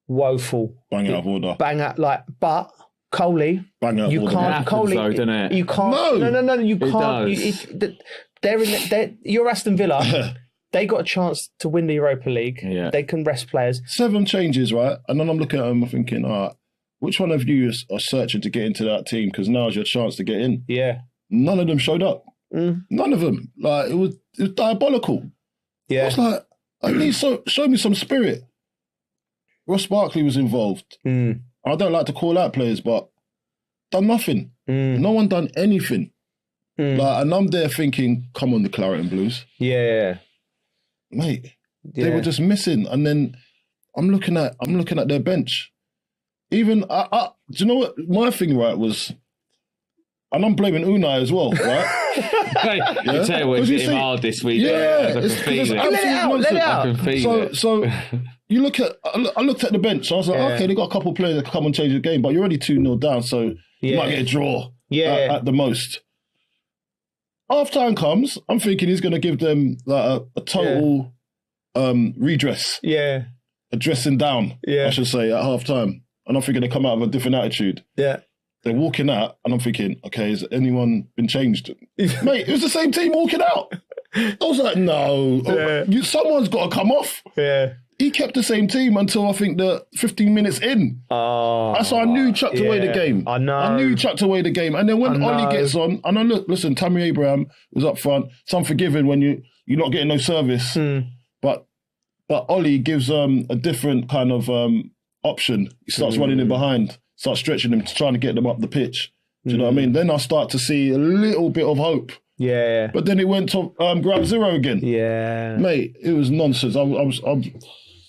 woeful. Bang out of order. But Coley, you can't. Coley, you can't. No, you can't. You're Aston Villa. They got a chance to win the Europa League. Yeah. They can rest players. 7 changes, right? And then I'm looking at them, I'm thinking, all right, which one of you are searching to get into that team? Because now's your chance to get in. Yeah. None of them showed up. None of them. Like, it was diabolical. Yeah. I was like, at least show me some spirit. Ross Barkley was involved. I don't like to call out players, but done nothing. No one done anything. Like, and I'm there thinking, come on, the Claret and Blues. Yeah. Mate, they were just missing. And then I'm looking at their bench. Even, do you know what my thing, right, was, and I'm blaming Unai as well, right? I tell you what, it's him hard this week. Yeah, I can feel it. Let it out. I can feel it. So you look at, I looked at the bench, so I was like, okay, they got a couple of players that can come and change the game, but you're already 2-0 down, so you might get a draw at the most. Half time comes, I'm thinking he's going to give them like a total redress. Yeah. A dressing down, I should say, at half time. And I'm thinking they come out with a different attitude. Yeah. They're walking out, and I'm thinking, okay, has anyone been changed? Mate, it was the same team walking out. I was like, no, someone's got to come off. Yeah. He kept the same team until I think the 15 minutes in. Oh. So I knew he chucked away the game. I know. I knew he chucked away the game. And then when Ollie gets on, and I look, listen, Tammy Abraham was up front. It's unforgiving when you're not getting no service. But Ollie gives a different kind of option. He starts running in behind, starts stretching them, trying to get them up the pitch. Do you know what I mean? Then I start to see a little bit of hope. Yeah. But then it went to ground zero again. Yeah. Mate, it was nonsense.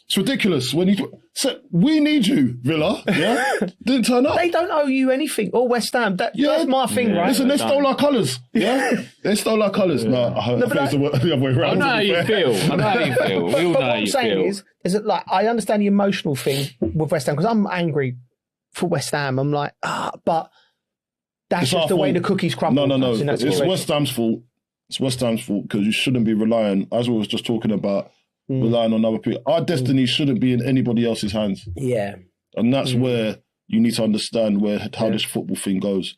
It's ridiculous. When you said, we need you, Villa. Yeah. Didn't turn up. They don't owe you anything. Or West Ham. That's my thing, right? Listen, they stole our colours. Yeah. They stole our colours. No, I think it's the other way around. I know how you feel. We all know how you feel. Is that, like, I understand the emotional thing with West Ham, because I'm angry for West Ham. I'm like, but that's just the way the cookies crumble. No. It's West Ham's fault. It's West Ham's fault, because you shouldn't be relying, as we was just talking about, relying on other people. Our destiny shouldn't be in anybody else's hands. Yeah. And that's where you need to understand how this football thing goes.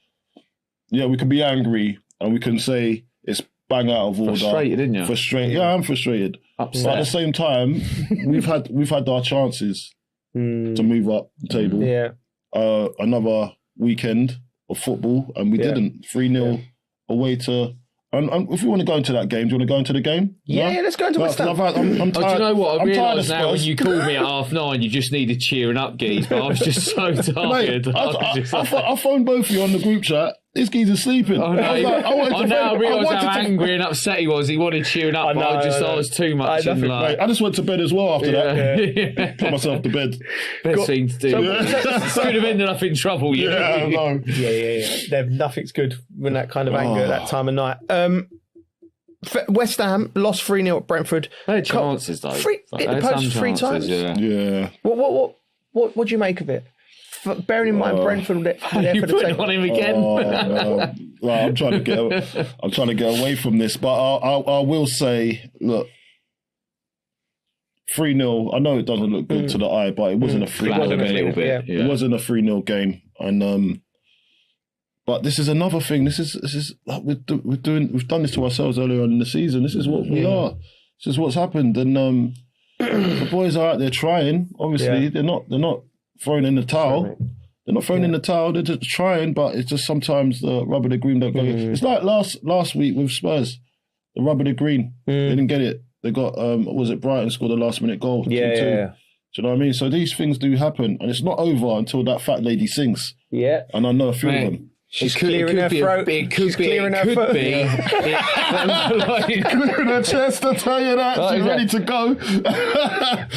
Yeah, we can be angry and we can say it's bang out of order. Frustrated, didn't you? Frustrated. Yeah, I'm frustrated. Upset. But at the same time, we've had our chances to move up the table. Yeah. Another weekend of football, and we didn't. 3-0 away to... And if you want to go into that game, do you want to go into the game? Yeah, let's go into West Ham. I'm tired. Do you know what? I realise now when you called me at 9:30, you just needed cheering up, geez, but I was just so tired. Mate, I phoned both of you on the group chat. This geezer's sleeping. I realised how angry and upset he was. He wanted cheering up, but I was too much. I just went to bed as well after that. Put myself to bed. Best thing to do. Could have ended up in trouble. Yeah, I know. Yeah. Nothing's good when that kind of anger at that time of night. West Ham lost 3-0 at Brentford. They had chances though. Hit the post 3 times. Yeah. What do you make of it? Bearing in mind Brentford were there for the take on him again. Well, I'm trying to get away from this, but I will say, look, 3-0. I know it doesn't look good to the eye, but it wasn't a 3-0 game. It wasn't a 3-0 game, and But this is another thing. This is like we've done this to ourselves earlier on in the season. This is what we are. This is what's happened. And the boys are out there trying. Obviously, they're not throwing in the towel. They're not throwing in the towel. They're just trying. But it's just sometimes the rubber the green don't go. It's like last week with Spurs. The rubber the green. They didn't get it. They got what was it? Brighton scored a last minute goal. 2-2. Do you know what I mean? So these things do happen, and it's not over until that fat lady sings. Yeah, and I know a few of them. She's clearing her throat. She's clearing her foot. Clearing her chest, I tell you that. She's ready to go.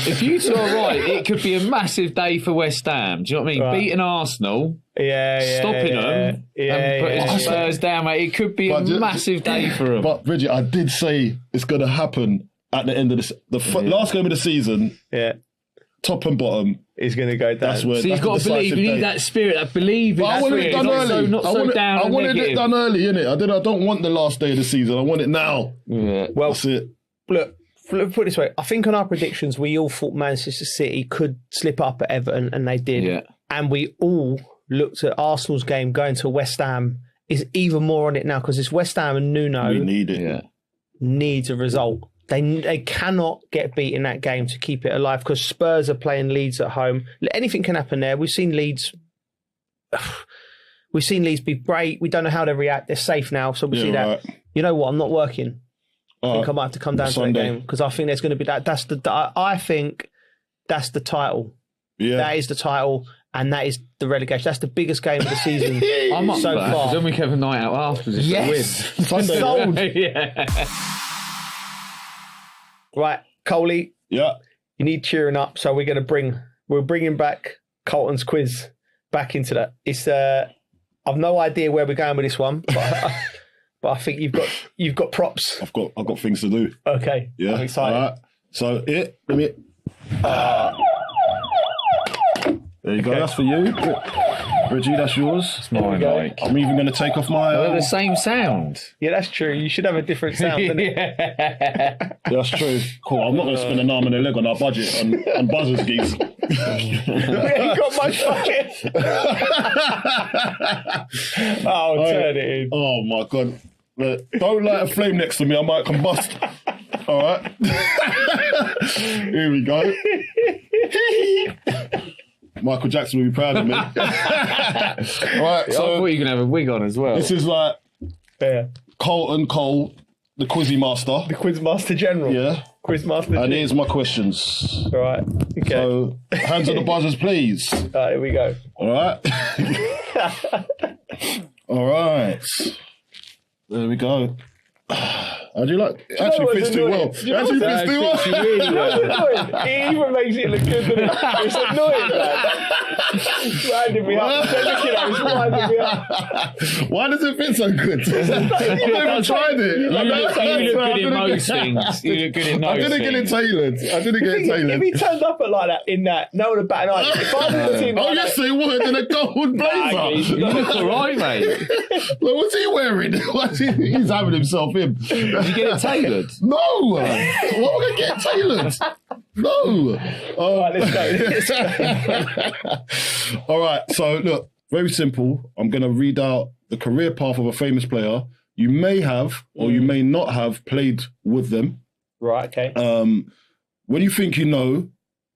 If you two are right, it could be a massive day for West Ham. Do you know what I mean? Right. Beating Arsenal, stopping them, and putting Spurs down, mate. It could be a massive day for them. But Bridget, I did say it's going to happen at the end of the last game of the season. Yeah. Top and bottom. He's going to go down. So you've got to believe. You need that spirit. That believe. I want it done early. I wanted it done early, innit? I don't want the last day of the season. I want it now. Yeah. Well, that's it. Look, put it this way. I think on our predictions, we all thought Manchester City could slip up at Everton, and they did. Yeah. And we all looked at Arsenal's game going to West Ham. Is even more on it now because it's West Ham and Nuno. We need it. Yeah. Needs a result. They cannot get beat in that game to keep it alive because Spurs are playing Leeds at home. Anything can happen there. We've seen Leeds be great. We don't know how they react. They're safe now, so we see that. You know what? I'm not working. I think I might have to come down to that game because I think there's going to be that. I think that's the title. Yeah, that is the title. And that is the relegation. That's the biggest game of the season I'm up so for that, far. Then we can have a night out after this. Yes, Sunday. sold. Yeah. Right, Coley. Yeah. You need cheering up, so we're bringing back Colton's quiz back into that. It's I've no idea where we're going with this one, but I think you've got props. I've got things to do. Okay. Yeah. I'm excited. All right. So let me. There you go. That's for you, Reggie. That's yours. It's mine, Mike. I'm even going to take off my. They're the same sound. Yeah, that's true. You should have a different sound. Yeah, that's true. Cool. I'm not going to spend an arm and a leg on our budget on buzzers, geese. We ain't got much budget. Turn it in. Oh my god! Look, don't light a flame next to me. I might combust. All right. Here we go. Michael Jackson will be proud of me. All right, so I thought you can have a wig on as well. This is like Colton Cole, the Quizzy Master. The Quiz Master General. Yeah. Quiz Master. And here's my questions. All right. Okay. So, hands on the buzzers, please. All right, here we go. All right. All right. There we go. How do you like? It actually fits too well. It actually fits too well. Really well. It even makes it look good, doesn't it? It's annoying, man. It's winding me up. It's winding me up. Why does it fit so good? I've never tried it. You look good in most things. You look good in most things. I didn't get it tailored. If he turns up at like that in that, no one would bat an eye. If I was in, yes, they would in a gold blazer. You look all right, mate. Well, what's he wearing? He's having himself in. Did you get it tailored? No. Why would I get it tailored? No. All right, let's go. All right. So look, very simple. I'm going to read out the career path of a famous player. You may have or you may not have played with them. Right. Okay. When you think you know,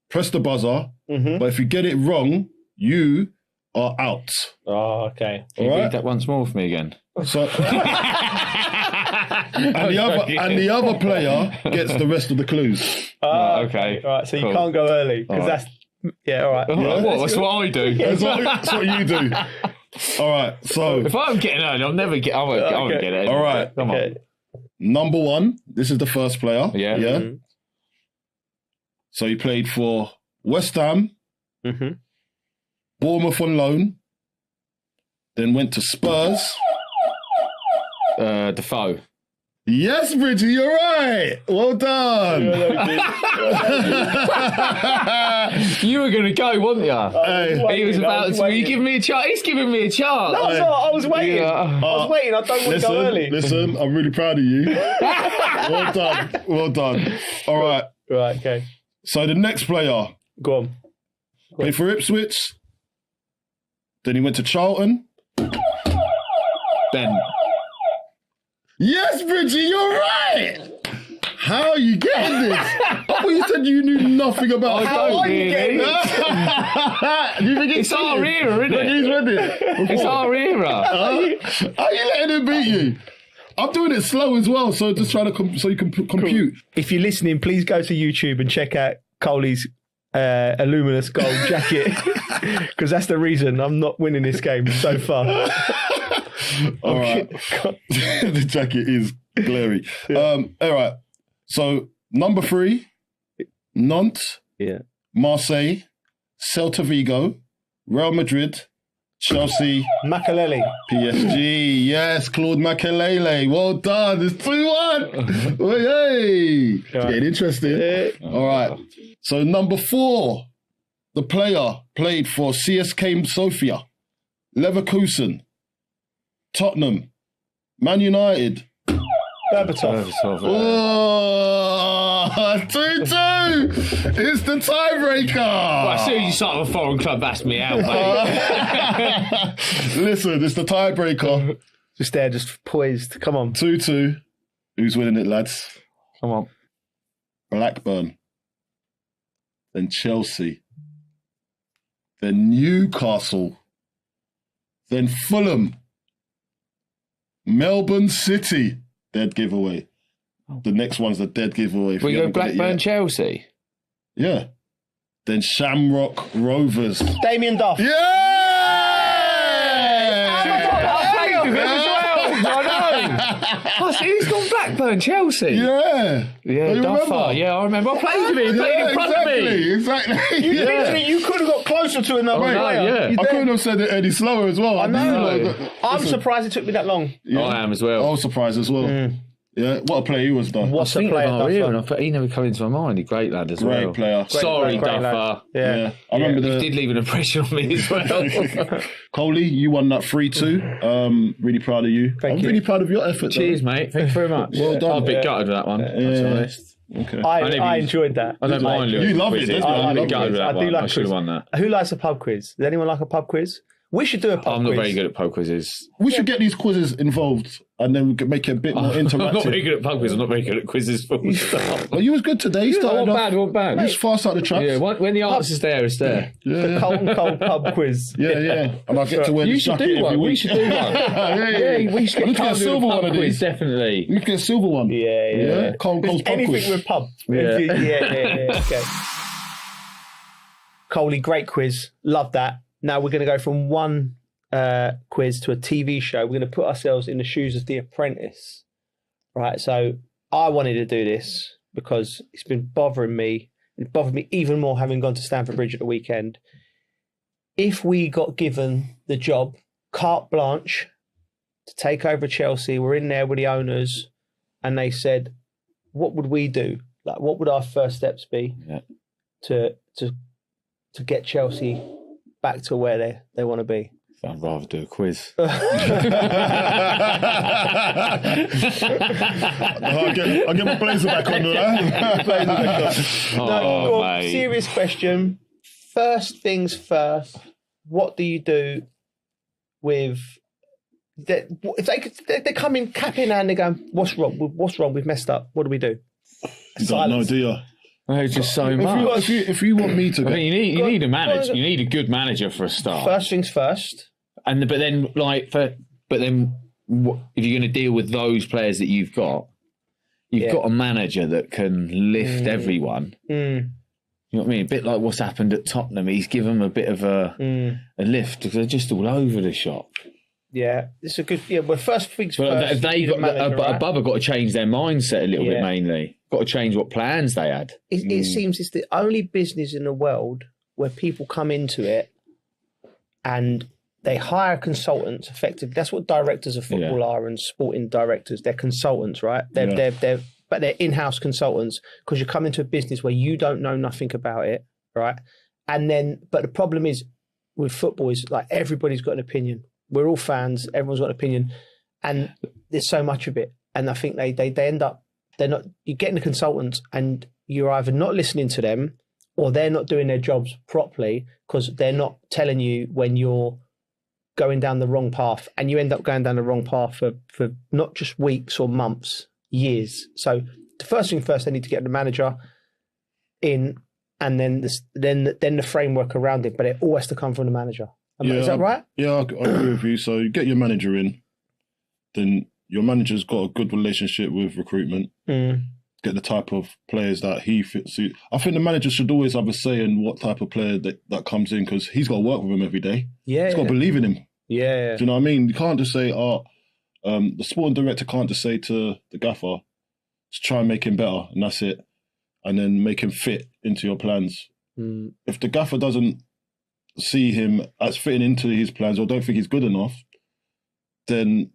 press the buzzer. Mm-hmm. But if you get it wrong, you are out. Oh, okay. Can you read that once more for me again? So. And the other player gets the rest of the clues. Okay. All right, so you can't go early because that's all right. Yeah, that's what I do. That's what you do. All right, so if I'm getting early, I'll never get. I won't get it. All right, come on. Number one. This is the first player. Yeah. Mm-hmm. So he played for West Ham, Bournemouth on loan, then went to Spurs. Defoe. Yes, Bridgie, you're right. Well done. You were going to go, weren't you? Hey, he was about to. You giving me a chance? He's giving me a chance. No, I was waiting. Yeah. I was waiting. I don't want to go early. Listen, I'm really proud of you. Well done. Well done. All right. Right. Okay. So the next player. Go on. Played for Ipswich. Then he went to Charlton. Ben. Yes, Bridgie, you're right. How are you getting this? I thought you said you knew nothing about How are you getting this? Do you think It's our era, isn't it? He's read it. It's our era. How are you letting him beat you? I'm doing it slow as well, so just trying to so you can compute. If you're listening, please go to YouTube and check out Coley's Illuminous gold jacket, because that's the reason I'm not winning this game so far. All right. The jacket is glary. All right. So, number 3, Nantes, Marseille, Celta Vigo, Real Madrid, Chelsea, Makelele, PSG. Yes, Claude Makelele. Well done. It's 2-1. Hey, it's getting interesting. All right. So, number 4, the player played for CSKA Sofia, Leverkusen, Tottenham, Man United. Berbatov. Oh, 2-2. It's the tiebreaker. Well, as soon as you start with a foreign club, that's me out, mate. Listen, it's the tiebreaker. Just there, just poised. Come on. 2-2. Who's winning it, lads? Come on. Blackburn. Then Chelsea. Then Newcastle. Then Fulham. Melbourne City. Dead giveaway. The next one's the dead giveaway. We go Blackburn, Chelsea. Yeah. Then Shamrock Rovers. Damien Duff. Yeah! I played with him as well. I know. He's gone Blackburn, Chelsea. Yeah. Yeah, Duffer. Yeah, I remember. I played with him. He played in front of me. Exactly. You could have got closer to another player. Yeah. I couldn't have said it any slower as well. I know. I'm surprised it took me that long. Yeah. I am as well. I was surprised as well. Yeah, what a player he was, though. What's a player? He never come into my mind. He's a great lad as well. Great player. Sorry, great Duffer. Yeah. I remember He did leave an impression on me as well. Coley, you won that 3-2. Really proud of you. I'm really proud of your effort. Cheers, mate. Thanks very much. Well done. I'll be gutted with that one. To be honest. Okay. I enjoyed that. I don't mind. You love it, quizzes. don't you? I'll be I gutted with that do one. like I should have won that. Who likes a pub quiz? Does anyone like a pub quiz? We should do a pub quiz. I'm not very good at pub quizzes. We should get these quizzes involved and then we could make it a bit more interactive. I'm not very good at pub quizzes. I'm not very good at quizzes. Full stop. Well, you was good today. You started Not bad. Just fast out the track. Yeah, when the answer's there, it's there. The Colton Cole pub quiz. Yeah. And I get to wear the jacket every week. We should do one. Yeah, we should get a silver one of these. Definitely. You get a silver one. Yeah. Cole's pub Anything quiz. with pub. Yeah. Okay. Coley, great quiz. Love that. Now we're going to go from one quiz to a TV show. We're going to put ourselves in the shoes of The Apprentice. Right. So I wanted to do this because it's been bothering me. It bothered me even more having gone to Stamford Bridge at the weekend. If we got given the job, carte blanche, to take over Chelsea, we're in there with the owners, and they said, what would we do? Like, what would our first steps be to get Chelsea back to where they want to be? I'd rather do a quiz. I'll get my blazer back on. Mate. Serious question. First things first, what do you do with... If they come in cap in hand, they go, what's wrong? We've messed up. What do we do? You don't know, do you? There's just so much. If you want me to, I think you need a manager. You need a good manager for a start. First things first. But then if you're going to deal with those players that you've got a manager that can lift everyone. You know what I mean? A bit like what's happened at Tottenham. He's given them a bit of a lift because they're just all over the shop. Yeah, it's a good. Yeah, well, first things But first. they got above have got to change their mindset a little bit. Mainly, got to change what plans they had. It seems it's the only business in the world where people come into it and they hire consultants. Effectively, that's what directors of football are and sporting directors. They're consultants, right? They're in-house consultants because you come into a business where you don't know nothing about it, right? And then, but the problem is with football is like everybody's got an opinion. We're all fans. Everyone's got an opinion, and there's so much of it. And I think they end up you're getting the consultants, and you're either not listening to them, or they're not doing their jobs properly because they're not telling you when you're going down the wrong path, and you end up going down the wrong path for not just weeks or months, years. So the first thing first, they need to get the manager in, and then the framework around it. But it all has to come from the manager. Is that right? Yeah, I agree with you. So you get your manager in, then your manager's got a good relationship with recruitment. Get the type of players that he fits. I think the manager should always have a say in what type of player that comes in, because he's got to work with him every day. Yeah, he's got to believe in him. Yeah. Do you know what I mean? You can't just say, the sporting director can't just say to the gaffer, just try and make him better, and that's it, and then make him fit into your plans. If the gaffer doesn't see him as fitting into his plans or don't think he's good enough, then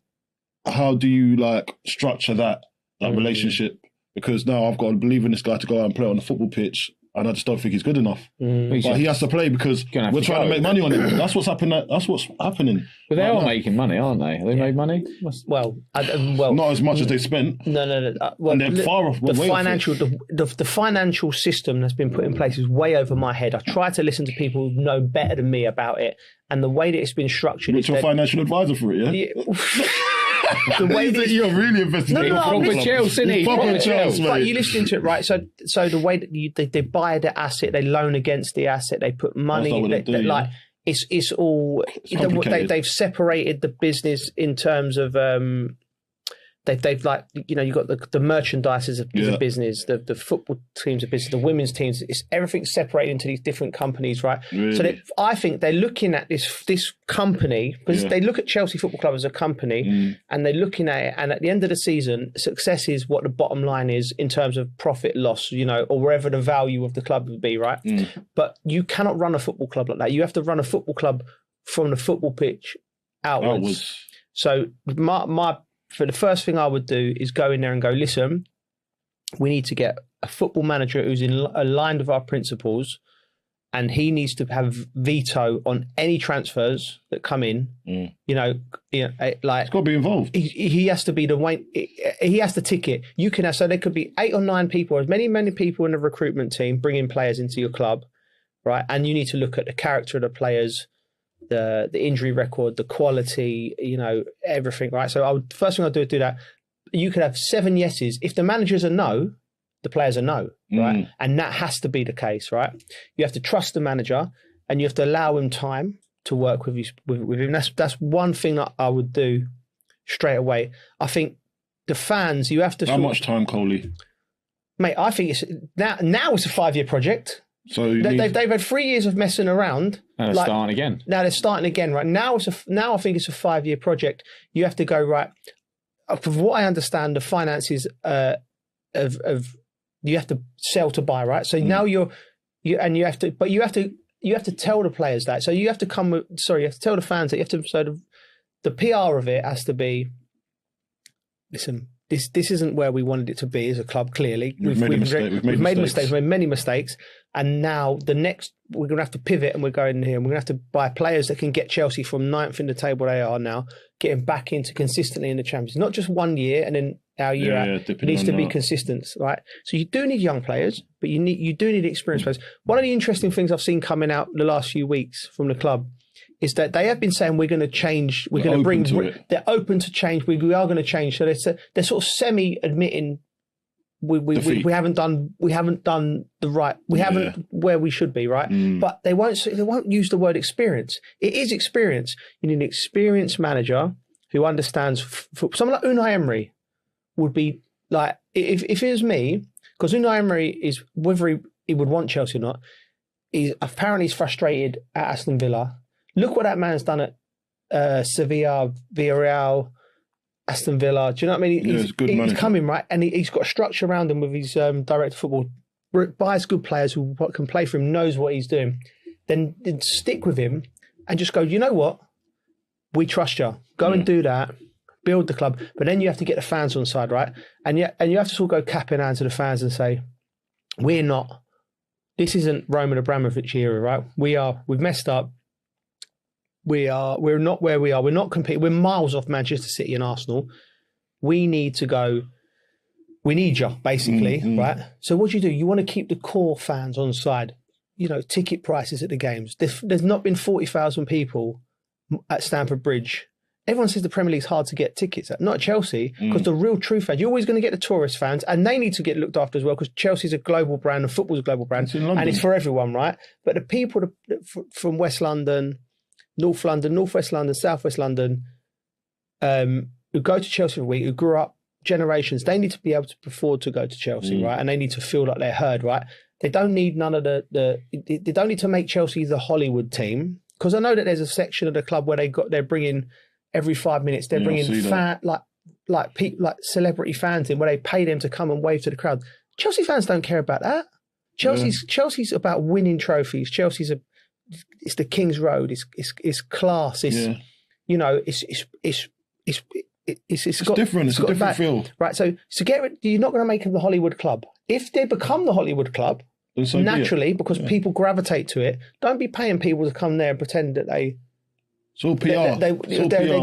how do you structure that relationship? Because now I've got to believe in this guy to go out and play on the football pitch, and I just don't think he's good enough. But he has to play because we're trying to make money on him. That's what's happening. That's what's happening. But they are making money, aren't they? Have they made money? Well, not as much as they spent. No. And they're far off. The financial system that's been put in place is way over my head. I try to listen to people who know better than me about it, and the way that it's been structured. Which is your financial advisor for it, yeah? The way that you're really investigating. Proper Chelsea, but you listen to it, right? So the way that they buy the asset, they loan against the asset, they put money. It's all they've separated the business in terms of they've you've got the merchandise is a business, the football team's a business, the women's teams, it's everything's separated into these different companies, right? Really? So I think they're looking at this company, because they look at Chelsea Football Club as a company, and they're looking at it, and at the end of the season, success is what the bottom line is in terms of profit loss, or wherever the value of the club would be, right? But you cannot run a football club like that. You have to run a football club from the football pitch outwards. So for the first thing I would do is go in there and go, listen, we need to get a football manager who's aligned with our principles, and he needs to have veto on any transfers that come in. It's got to be involved. He has to be he has to tick it. You can have, so there could be 8 or 9 people, as many people in the recruitment team bringing players into your club, right? And you need to look at the character of the players, the injury record, the quality, everything, right? So first thing I'd do that. You could have 7 yeses. If the manager's a no, the players are no, right? And that has to be the case, right? You have to trust the manager, and you have to allow him time to work with him. That's one thing that I would do straight away. I think the fans, you have to. How much time, Coley? Mate, I think it's now it's a 5-year project. So they've had 3 years of messing around. And they're starting again. Now they're starting again, right? Now I think it's a 5-year project. You have to go, right. From what I understand, the finances of you have to sell to buy, right? So now you have to tell the players that. So you have to you have to tell the fans that the PR of it has to be, listen, this isn't where we wanted it to be as a club, clearly. We've made mistakes. We've made many mistakes. And now we're going to have to pivot, and we're going here, and we're going to have to buy players that can get Chelsea from 9th in the table they are now, getting back into consistently in the Champions. Not just 1 year and then our year out. It needs to be consistent, right? So you do need young players, but you do need experienced players. One of the interesting things I've seen coming out the last few weeks from the club is that they have been saying we're going to change. They're open to change. We are going to change. So they're sort of semi-admitting we haven't done the right. We haven't where we should be, right? But they won't use the word experience. It is experience. You need an experienced manager who understands. Someone like Unai Emery would be like, if it was me, because Unai Emery is, whether he would want Chelsea or not, he's frustrated at Aston Villa. Look what that man's done at Sevilla, Villarreal, Aston Villa. Do you know what I mean? He's coming, right? And he's got a structure around him with his director of football. Buys good players who can play for him, knows what he's doing. Then stick with him and just go, you know what? We trust you. Go and do that. Build the club. But then you have to get the fans on side, right? And you have to sort of go cap in hand to the fans and say, this isn't Roman Abramovich era, right? We've messed up. We're not where we are. We're not competing. We're miles off Manchester City and Arsenal. We need to go. We need you, basically, right? So what do? You want to keep the core fans on side. Ticket prices at the games. There's not been 40,000 people at Stamford Bridge. Everyone says the Premier League's hard to get tickets at. Not Chelsea, because the real true fans, you're always going to get the tourist fans, and they need to get looked after as well, because Chelsea's a global brand and football's a global brand, and it's for everyone, right? But the people from West London, North London, North West London, South West London, who go to Chelsea every week, who grew up generations, they need to be able to afford to go to Chelsea, right? And they need to feel like they're heard, right? They don't need none of they don't need to make Chelsea the Hollywood team, because I know that there's a section of the club where they're bringing every 5 minutes, they're bringing like celebrity fans in, where they pay them to come and wave to the crowd. Chelsea fans don't care about that. Chelsea's about winning trophies. It's the King's Road. It's class. It's you know, it's got different. It's a different feel, right? So you're not going to make them the Hollywood club. If they become the Hollywood club, so naturally, because people gravitate to it, don't be paying people to come there and pretend that they. It's all PR. They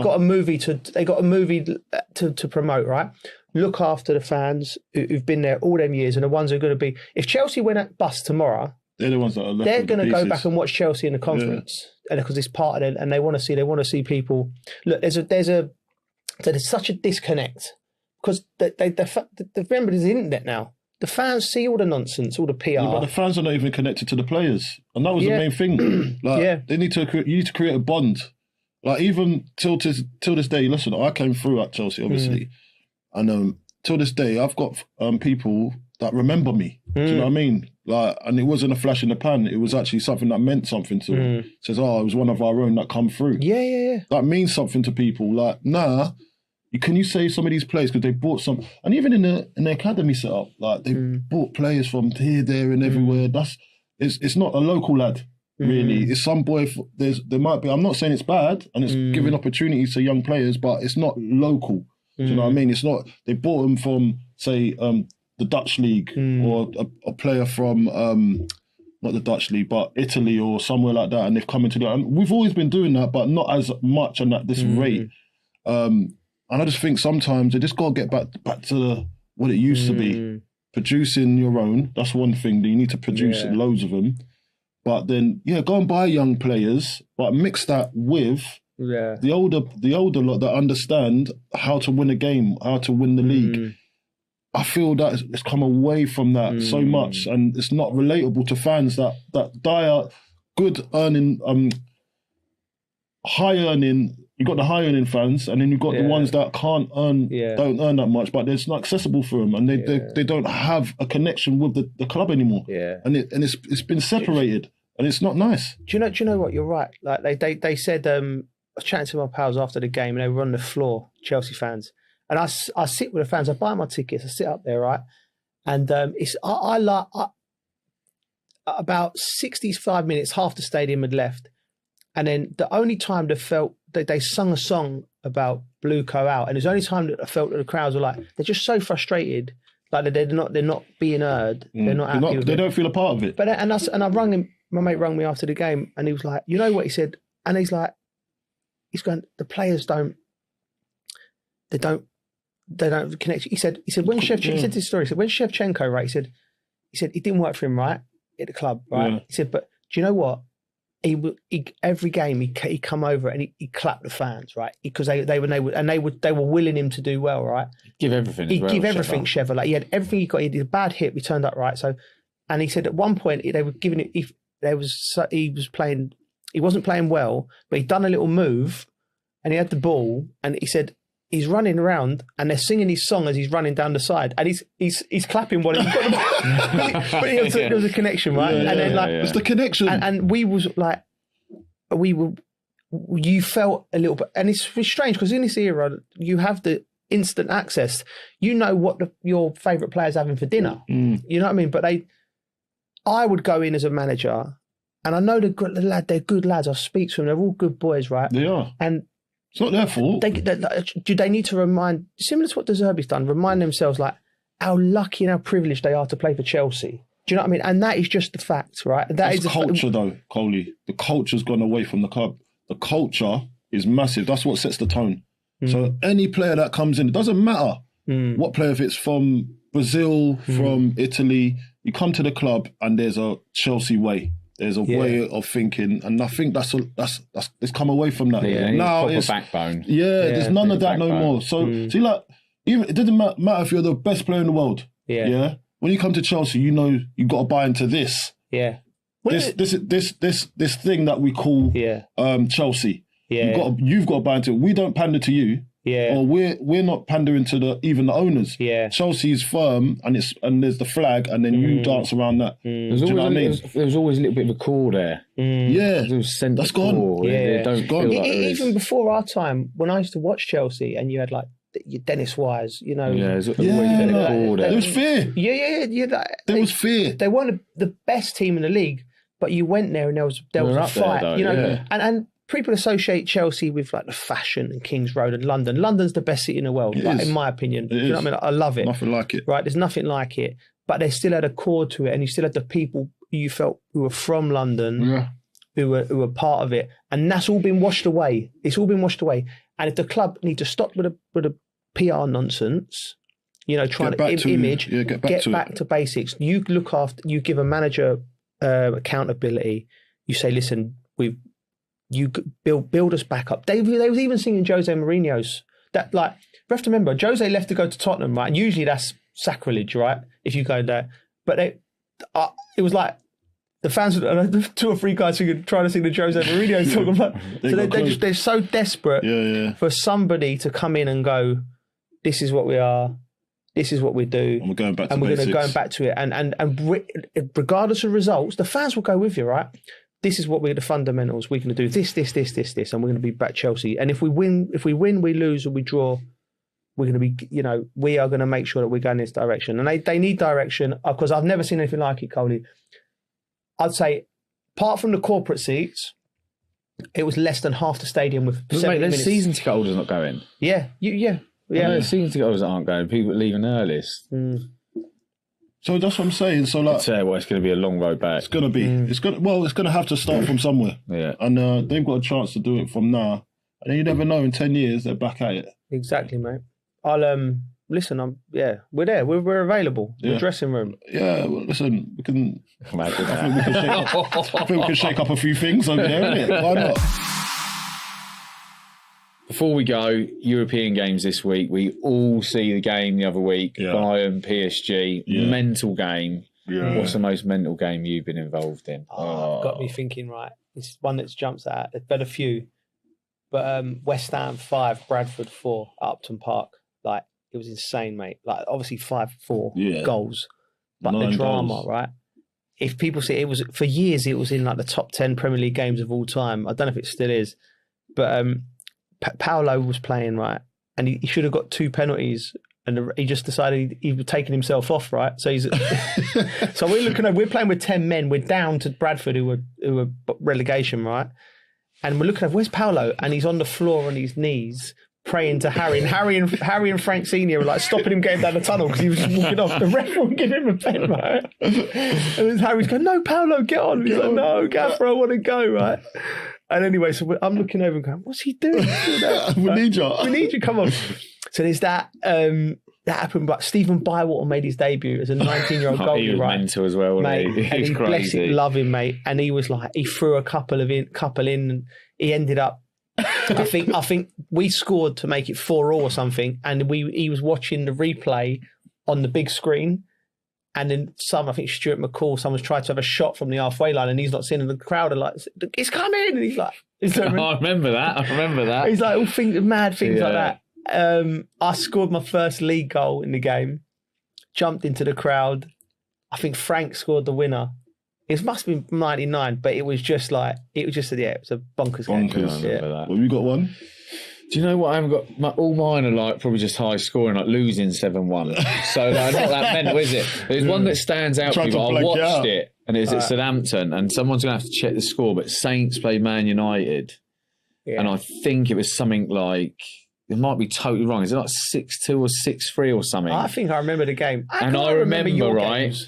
got a movie to promote, right? Look after the fans who've been there all them years, and the ones who are going to be. If Chelsea went at bust tomorrow, they're the ones that are left. They're going to go back and watch Chelsea in the conference, and because it's part of it, and they want to see people. Look, there's such a disconnect, because remember there's the internet now. The fans see all the nonsense, all the PR. Yeah, but the fans are not even connected to the players, and that was the main thing. They need to. You need to create a bond. Like, even till this day, listen, I came through at Chelsea, obviously, and till this day, I've got people that remember me. Do you know what I mean? Like, and it wasn't a flash in the pan. It was actually something that meant something to them. It says, it was one of our own that come through. Yeah. That means something to people. Like, can you say some of these players, because they bought some, and even in the academy setup, like, they bought players from here, there, and everywhere. It's not a local lad. Really, it's some boy. There might be. I'm not saying it's bad, and it's giving opportunities to young players, but it's not local. Do you know what I mean? It's not. They bought them from, say, the Dutch league, or a player from not the Dutch league, but Italy or somewhere like that, and they've come into the. And we've always been doing that, but not as much and at this rate. And I just think sometimes they just got to get back to what it used to be. Producing your own. That's one thing. You need to produce loads of them. But then, go and buy young players, but mix that with the older lot that understand how to win a game, how to win the league. I feel that it's come away from that so much, and it's not relatable to fans that die out good earning, high earning. You got the high earning fans, and then you got the ones that can't earn, don't earn that much, but it's not accessible for them, and they don't have a connection with the club anymore. And it's been separated, and it's not nice. Do you know what? You're right. Like they said, I was chatting to my pals after the game, and they were on the floor, Chelsea fans, and I sit with the fans. I buy my tickets. I sit up there, right, and about 65 minutes, half the stadium had left. And then the only time they sung a song about Blue Co out, and it's the only time that I felt that the crowds were like, they're just so frustrated, like they're not being heard, they're not happy with it. They don't feel a part of it. But I rung him. My mate rung me after the game, and he was like, you know what he said, and he's going, the players don't connect. He said when Shevchenko, he said this story. He said when Shevchenko, right? He said it didn't work for him, right, at the club, right? Yeah. He said, but do you know what? He every game he come over and he clapped the fans, right? Because they were willing him to do well, right? Give everything. He'd give everything, Sheva. Like, he had everything he got. He did a bad hit. We turned up right. So, and he said at one point they were giving it. He wasn't playing well, but he'd done a little move, and he had the ball, and he said he's running around, and they're singing his song as he's running down the side, and he's clapping while he's got the ball. But there was a connection, right? Yeah, and then it's the connection, and you felt a little bit, and it's strange because in this era you have the instant access. You know what your favourite player's having for dinner. You know what I mean? But I would go in as a manager, and I know they're good lads. I speak to them. They're all good boys, right? They are. And it's not their fault. Do they need to remind, similar to what De Zerbi's done, remind themselves like how lucky and how privileged they are to play for Chelsea? Do you know what I mean? And that is just the fact, right? That's culture, though, Coley. The culture's gone away from the club. The culture is massive. That's what sets the tone. So any player that comes in, it doesn't matter what player, if it's from Brazil, from Italy, you come to the club and there's a Chelsea way. There's a way of thinking, and I think that's it's come away from that. Yeah, now it's it's backbone. Yeah, there's none of that no more. So see, like, even it doesn't matter if you're the best player in the world. Yeah. When you come to Chelsea, you know you got to buy into this. Yeah. This thing that we call Chelsea. Yeah. You've got to buy into it. We don't pander to you. Yeah. Or we're not pandering to even the owners. Yeah. Chelsea's firm, and there's the flag, and then you dance around that. There's always a little bit of a core there. Yeah. That's gone. Yeah. They don't even before our time, when I used to watch Chelsea, and you had like your Dennis Wise, you know. Yeah, there was fear. Yeah. There was fear. They weren't the best team in the league, but you went there and there was a fight. There, though, you know, and people associate Chelsea with like the fashion and King's Road and London. London's the best city in the world, in my opinion. You know what I mean? I love it. Nothing like it. Right? There's nothing like it. But they still had a core to it, and you still had the people you felt who were from London, who were part of it, and that's all been washed away. It's all been washed away. And if the club need to stop with a PR nonsense, you know, trying to image, get back to basics. You look after. You give a manager accountability. You say, listen, you build us back up. They was even singing Jose Mourinho's. That, like, you have to remember, Jose left to go to Tottenham, right? And usually that's sacrilege, right? If you go there, but it was like the fans, 2 or 3 guys trying to sing the Jose Mourinho song. So they're so desperate for somebody to come in and go, this is what we are. This is what we do. And we're going back to basics. And we're going to go back to it. And regardless of results, the fans will go with you, right? This is what we're the fundamentals. We're going to do this, and we're going to be back Chelsea. And if we win, we lose, or we draw, we're going to be, you know, we are going to make sure that we're going in this direction. And they need direction, because I've never seen anything like it, Coley. I'd say, apart from the corporate seats, it was less than half the stadium with 70 minutes. Season ticket holders not going. Yeah. There's season ticket holders aren't going. People leaving early. So that's what I'm saying. So like, it's going to be a long road back. It's going to be. It's going to have to start from somewhere. Yeah. And they've got a chance to do it from now. And then you never know. In 10 years, they're back at it. Exactly, mate. I'll listen. We're there. We're available. The dressing room. Yeah. Well, listen, we can. I think we can shake up a few things over there, innit? Why not? Before we go, European games this week. We all see the game the other week. Bayern, PSG, mental game. Yeah. What's the most mental game you've been involved in? Got me thinking, right. It's one that jumps out. There's been a few. But West Ham 5, Bradford 4 at Upton Park. Like, it was insane, mate. Like, obviously 5-4 goals. But 9 the drama, goals. Right? If people say it was, for years, it was in like the top 10 Premier League games of all time. I don't know if it still is. But Paolo was playing, right? And he should have got 2 penalties. And he just decided he was taking himself off, right? So so we're playing with 10 men. We're down to Bradford, who were relegation, right? And we're looking at, where's Paolo? And he's on the floor on his knees praying to Harry. And Harry and Frank Senior were like stopping him getting down the tunnel because he was walking off. The ref wouldn't give him a pen, right? And Harry's going, no, Paolo, get on. He's like, no, Gaffer, I want to go, right? And anyway, so I'm looking over and going, what's he doing? We need you. We need you, come on. So there's that happened, but Stephen Bywater made his debut as a 19-year-old goalie, he was right? mental as well, wasn't he? He was crazy. Love him, mate. And he was like, he threw a couple in, and he ended up, I think we scored to make it 4-4 or something, and he was watching the replay on the big screen. And then I think Stuart McCall, someone's tried to have a shot from the halfway line and he's not seeing, and the crowd are like, it's coming! And he's like... I remember that. He's like, all mad things like that. I scored my first league goal in the game, jumped into the crowd. I think Frank scored the winner. It must have been 99, but it was just a bonkers game. Yeah. Well, you got one? Do you know what? I haven't got all mine are like probably just high scoring, like losing 7-1. So like, not that mental, is it? There's one that stands out to me. I watched it, and it's at Southampton, and someone's going to have to check the score. But Saints played Man United, and I think it was something like, it might be totally wrong. Is it like 6-2 or 6-3 or something? I think I remember the game. I remember right. Games.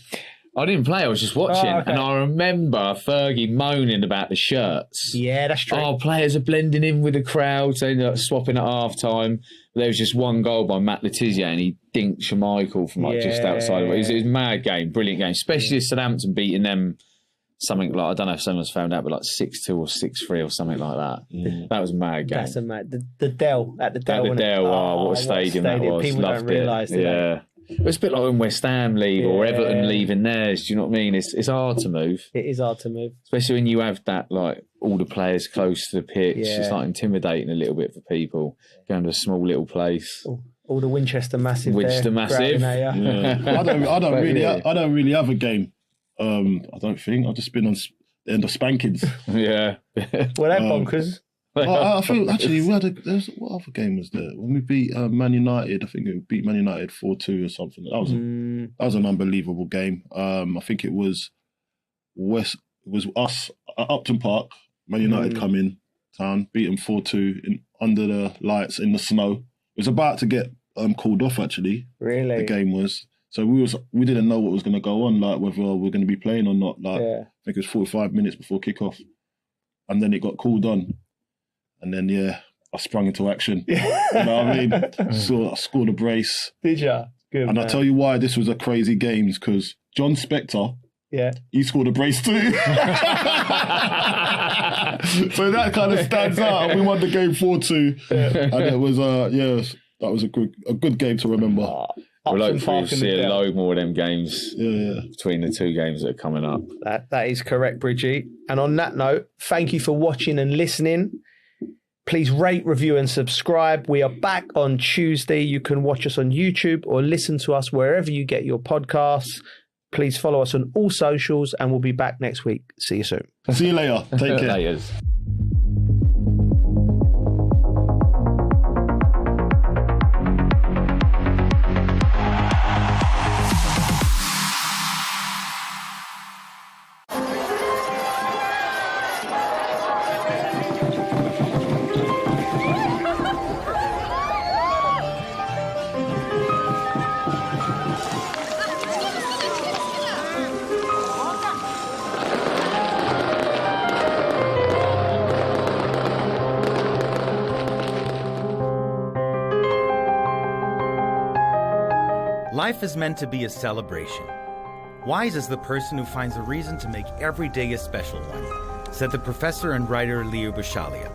I didn't play, I was just watching. And I remember Fergie moaning about the shirts. Yeah, that's true. Oh, players are blending in with the crowd, so they ended up swapping at half time. There was just one goal by Matt Letizia and he dinked Schmeichel from just outside of it. It was a mad game, brilliant game, especially Southampton beating them something like, I don't know if someone's found out, but like 6-2 or 6-3 or something like that. That was a mad game. That's a mad. The Dell at the Dell. At the Dell, what a stadium that was. People Loved don't realise it. Yeah. It's a bit like when West Ham leave or Everton leaving theirs. Do you know what I mean? It's hard to move. It is hard to move. Especially when you have that, like, all the players close to the pitch. It's like intimidating a little bit for people going to a small little place. All the Winchester Massive. Winchester Massive. I don't really have a game. I don't think. I've just been on the end of spankings. Yeah. Well, they're bonkers. I think actually what other game was there when we beat Man United? I think we beat Man United 4-2 or something. That was an unbelievable game. I think it was us at Upton Park. Man United come in town, beat them 4-2 under the lights in the snow. It was about to get called off actually. Really, the game was. So we didn't know what was going to go on, like whether we're going to be playing or not. Like I think it was 45 minutes before kickoff, and then it got called on. And then, I sprung into action. You know what I mean? So I scored a brace. Did you? Good, and man. I'll tell you why this was a crazy game, because John Spector, he scored a brace too. So that kind of stands out. And we won the game 4-2. And it was, that was a good game to remember. We'll hopefully see a load more of them games between the two games that are coming up. That is correct, Bridgie. And on that note, thank you for watching and listening. Please rate, review and subscribe. We are back on Tuesday. You can watch us on YouTube or listen to us wherever you get your podcasts. Please follow us on all socials and we'll be back next week. See you soon. See you later. Take care. Laters. Life is meant to be a celebration. Wise is the person who finds a reason to make every day a special one, said the professor and writer Leigh Ann Gerrans.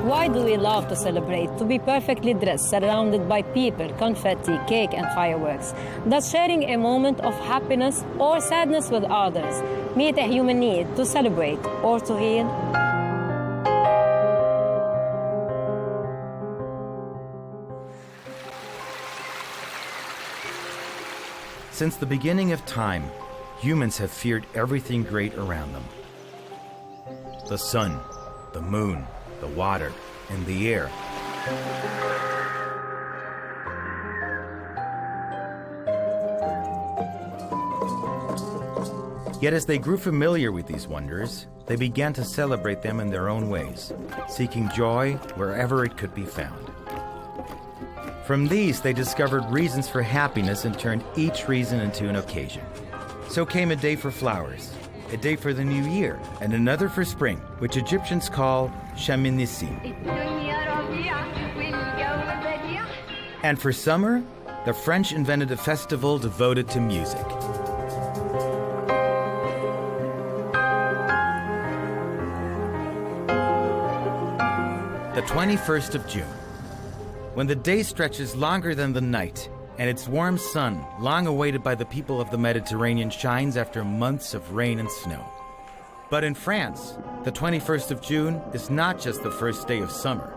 Why do we love to celebrate? To be perfectly dressed, surrounded by people, confetti, cake and fireworks. Does sharing a moment of happiness or sadness with others meet a human need to celebrate or to heal? Since the beginning of time, humans have feared everything great around them. The sun, the moon, the water, and the air. Yet as they grew familiar with these wonders, they began to celebrate them in their own ways, seeking joy wherever it could be found. From these, they discovered reasons for happiness and turned each reason into an occasion. So came a day for flowers, a day for the new year, and another for spring, which Egyptians call Shaminissi. And for summer, the French invented a festival devoted to music. The 21st of June. When the day stretches longer than the night, and its warm sun, long awaited by the people of the Mediterranean, shines after months of rain and snow. But in France, the 21st of June is not just the first day of summer.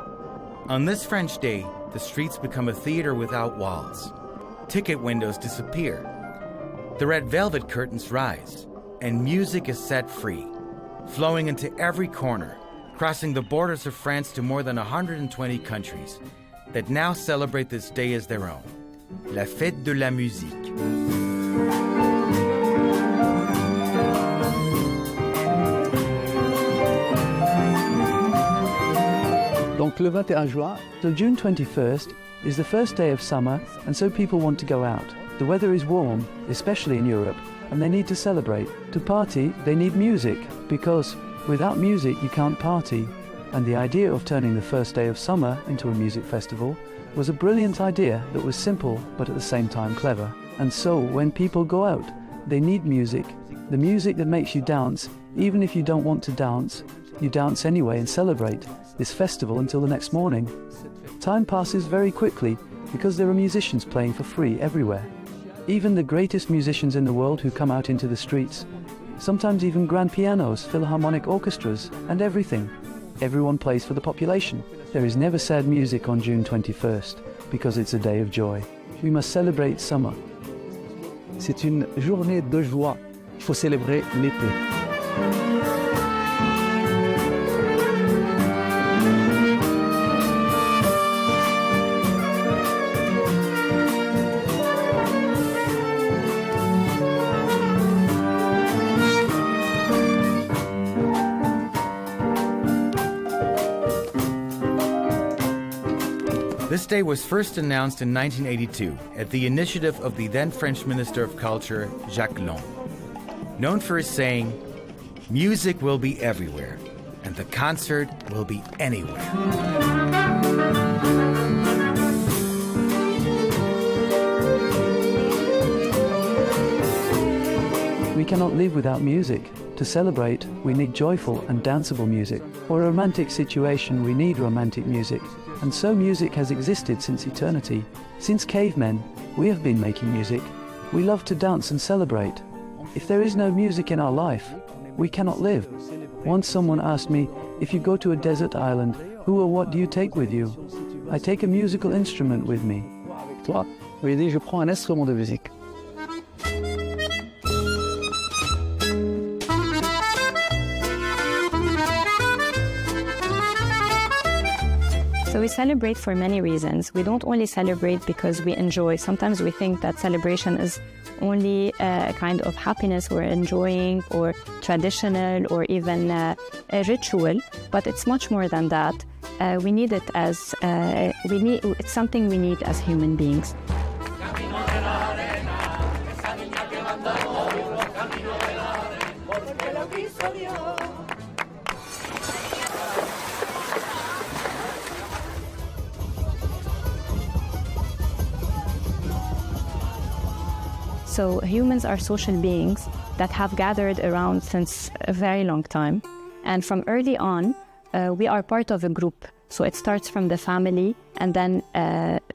On this French day, the streets become a theater without walls. Ticket windows disappear. The red velvet curtains rise, and music is set free, flowing into every corner, crossing the borders of France to more than 120 countries, that now celebrate this day as their own, la fête de la musique. Donc le 21 juin, so June 21st is the first day of summer, and so people want to go out. The weather is warm, especially in Europe, and they need to celebrate. To party, they need music, because without music you can't party. And the idea of turning the first day of summer into a music festival was a brilliant idea that was simple but at the same time clever. And so when people go out, they need music, the music that makes you dance. Even if you don't want to dance, you dance anyway and celebrate this festival until the next morning. Time passes very quickly because there are musicians playing for free everywhere. Even the greatest musicians in the world who come out into the streets, sometimes even grand pianos, philharmonic orchestras, and everything. Everyone plays for the population. There is never sad music on June 21st because it's a day of joy. We must celebrate summer. C'est une journée de joie. Il faut célébrer l'été. This day was first announced in 1982 at the initiative of the then French Minister of Culture, Jacques Long. Known for his saying, "Music will be everywhere, and the concert will be anywhere." We cannot live without music. To celebrate, we need joyful and danceable music. For a romantic situation, we need romantic music. And so music has existed since eternity. Since cavemen, we have been making music. We love to dance and celebrate. If there is no music in our life, we cannot live. Once someone asked me, if you go to a desert island, who or what do you take with you? I take a musical instrument with me. Toi, oui, je prends un instrument de musique. So we celebrate for many reasons. We don't only celebrate because we enjoy. Sometimes we think that celebration is only a kind of happiness we're enjoying or traditional or even a ritual, but it's much more than that. We need it as, it's something we need as human beings. So humans are social beings that have gathered around since a very long time. And from early on, we are part of a group. So it starts from the family and then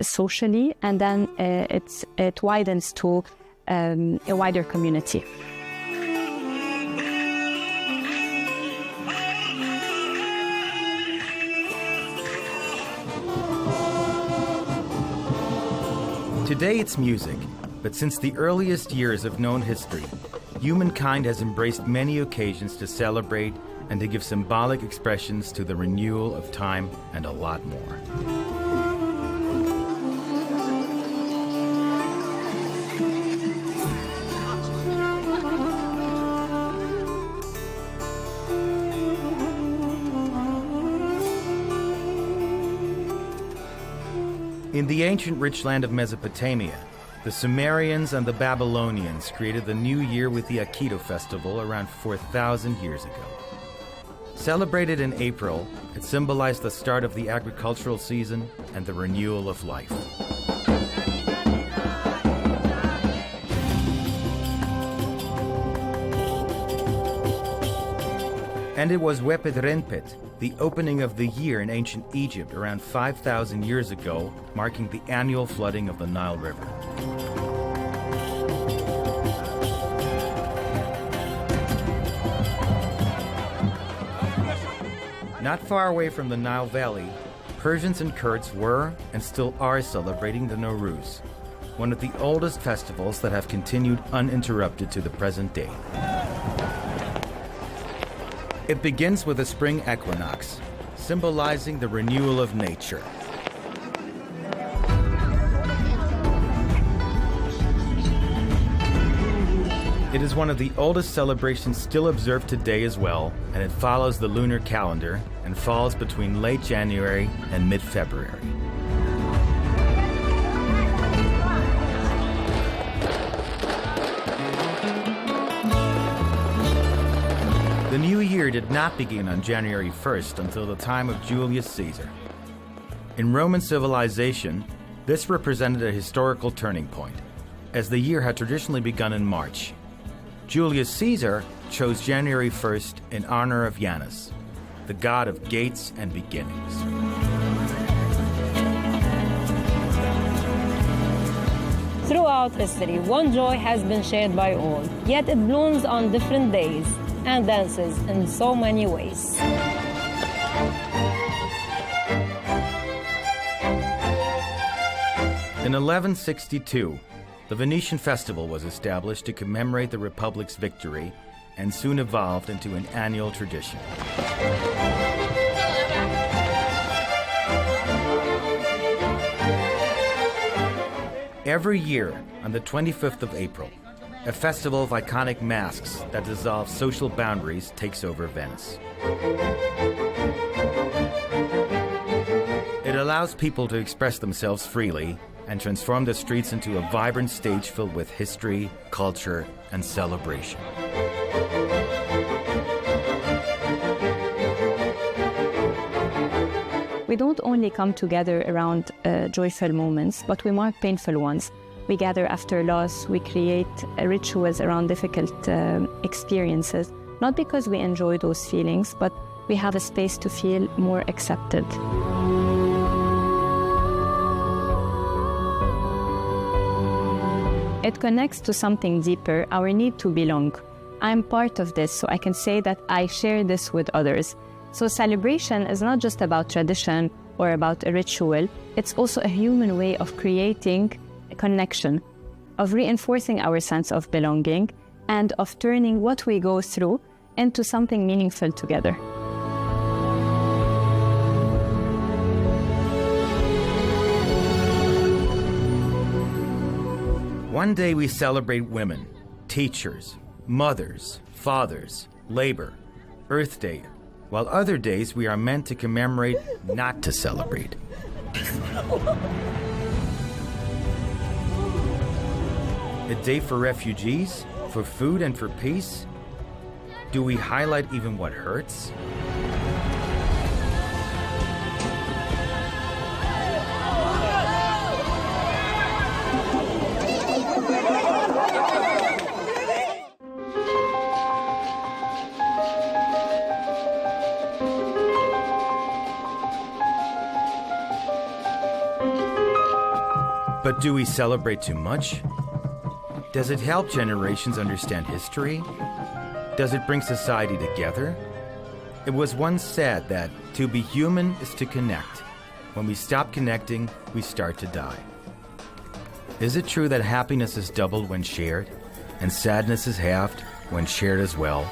socially, and then it widens to a wider community. Today it's music. But since the earliest years of known history, humankind has embraced many occasions to celebrate and to give symbolic expressions to the renewal of time and a lot more. In the ancient rich land of Mesopotamia, the Sumerians and the Babylonians created the new year with the Aikido festival around 4,000 years ago. Celebrated in April, it symbolized the start of the agricultural season and the renewal of life. And it was Wepet-Renpet, the opening of the year in ancient Egypt around 5,000 years ago, marking the annual flooding of the Nile River. Not far away from the Nile Valley, Persians and Kurds were and still are celebrating the Nowruz, one of the oldest festivals that have continued uninterrupted to the present day. It begins with a spring equinox, symbolizing the renewal of nature. It is one of the oldest celebrations still observed today as well, and it follows the lunar calendar and falls between late January and mid-February. The new year did not begin on January 1st until the time of Julius Caesar. In Roman civilization, this represented a historical turning point, as the year had traditionally begun in March. Julius Caesar chose January 1st in honor of Janus, the god of gates and beginnings. Throughout history, one joy has been shared by all, yet it blooms on different days and dances in so many ways. In 1162, the Venetian festival was established to commemorate the Republic's victory and soon evolved into an annual tradition. Every year, on the 25th of April, a festival of iconic masks that dissolve social boundaries takes over Venice. It allows people to express themselves freely and transform the streets into a vibrant stage filled with history, culture, and celebration. We don't only come together around joyful moments, but we mark painful ones. We gather after loss, we create rituals around difficult experiences, not because we enjoy those feelings, but we have a space to feel more accepted. It connects to something deeper, our need to belong. I'm part of this, so I can say that I share this with others. So celebration is not just about tradition or about a ritual, it's also a human way of creating a connection, of reinforcing our sense of belonging, and of turning what we go through into something meaningful together. One day we celebrate women, teachers, mothers, fathers, labor, Earth Day, while other days we are meant to commemorate, not to celebrate. A day for refugees, for food and for peace? Do we highlight even what hurts? But do we celebrate too much? Does it help generations understand history? Does it bring society together? It was once said that to be human is to connect. When we stop connecting, we start to die. Is it true that happiness is doubled when shared, and sadness is halved when shared as well?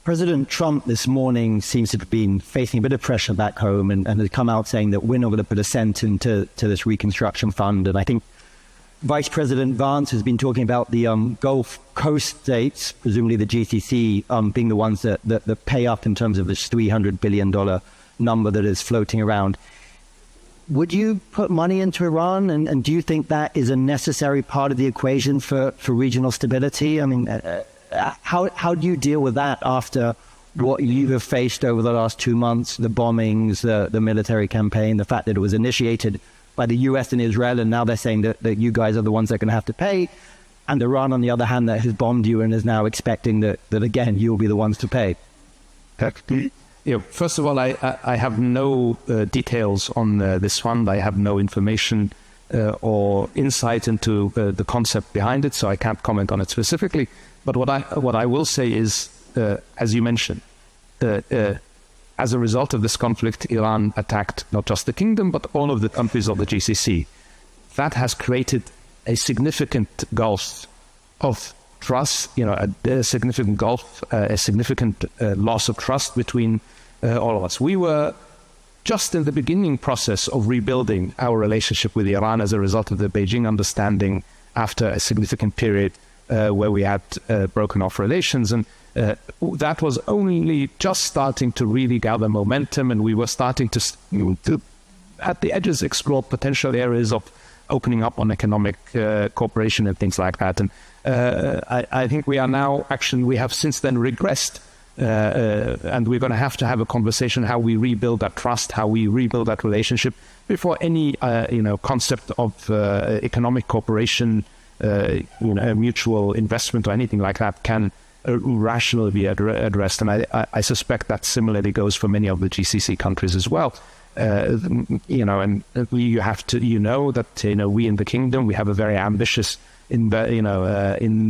President Trump this morning seems to have been facing a bit of pressure back home and has come out saying that we're not going to put a cent into this reconstruction fund. And I think Vice President Vance has been talking about the Gulf Coast states, presumably the GCC, being the ones that pay up in terms of this $300 billion number that is floating around. Would you put money into Iran? And do you think that is a necessary part of the equation for regional stability? I mean, how do you deal with that after what you have faced over the last 2 months, the bombings, the military campaign, the fact that it was initiated by the US and Israel, and now they're saying that you guys are the ones that are going to have to pay, and Iran, on the other hand, that has bombed you and is now expecting that again, you'll be the ones to pay? First of all, I have no details on this fund. I have no information or insight into the concept behind it, so I can't comment on it specifically. But what I will say is, as you mentioned, as a result of this conflict, Iran attacked not just the kingdom, but all of the countries of the GCC. That has created a significant gulf of trust, a significant gulf, a significant loss of trust between all of us. We were just in the beginning process of rebuilding our relationship with Iran as a result of the Beijing understanding after a significant period where we had broken off relations. And that was only just starting to really gather momentum, and we were starting to at the edges, explore potential areas of opening up on economic cooperation and things like that. And I think we are now, actually, we have since then regressed, and we're going to have a conversation how we rebuild that trust, how we rebuild that relationship before any concept of economic cooperation, mutual investment or anything like that can rationally be addressed. And I suspect that similarly goes for many of the GCC countries as well. And you have to, that, we in the kingdom, we have a very ambitious, in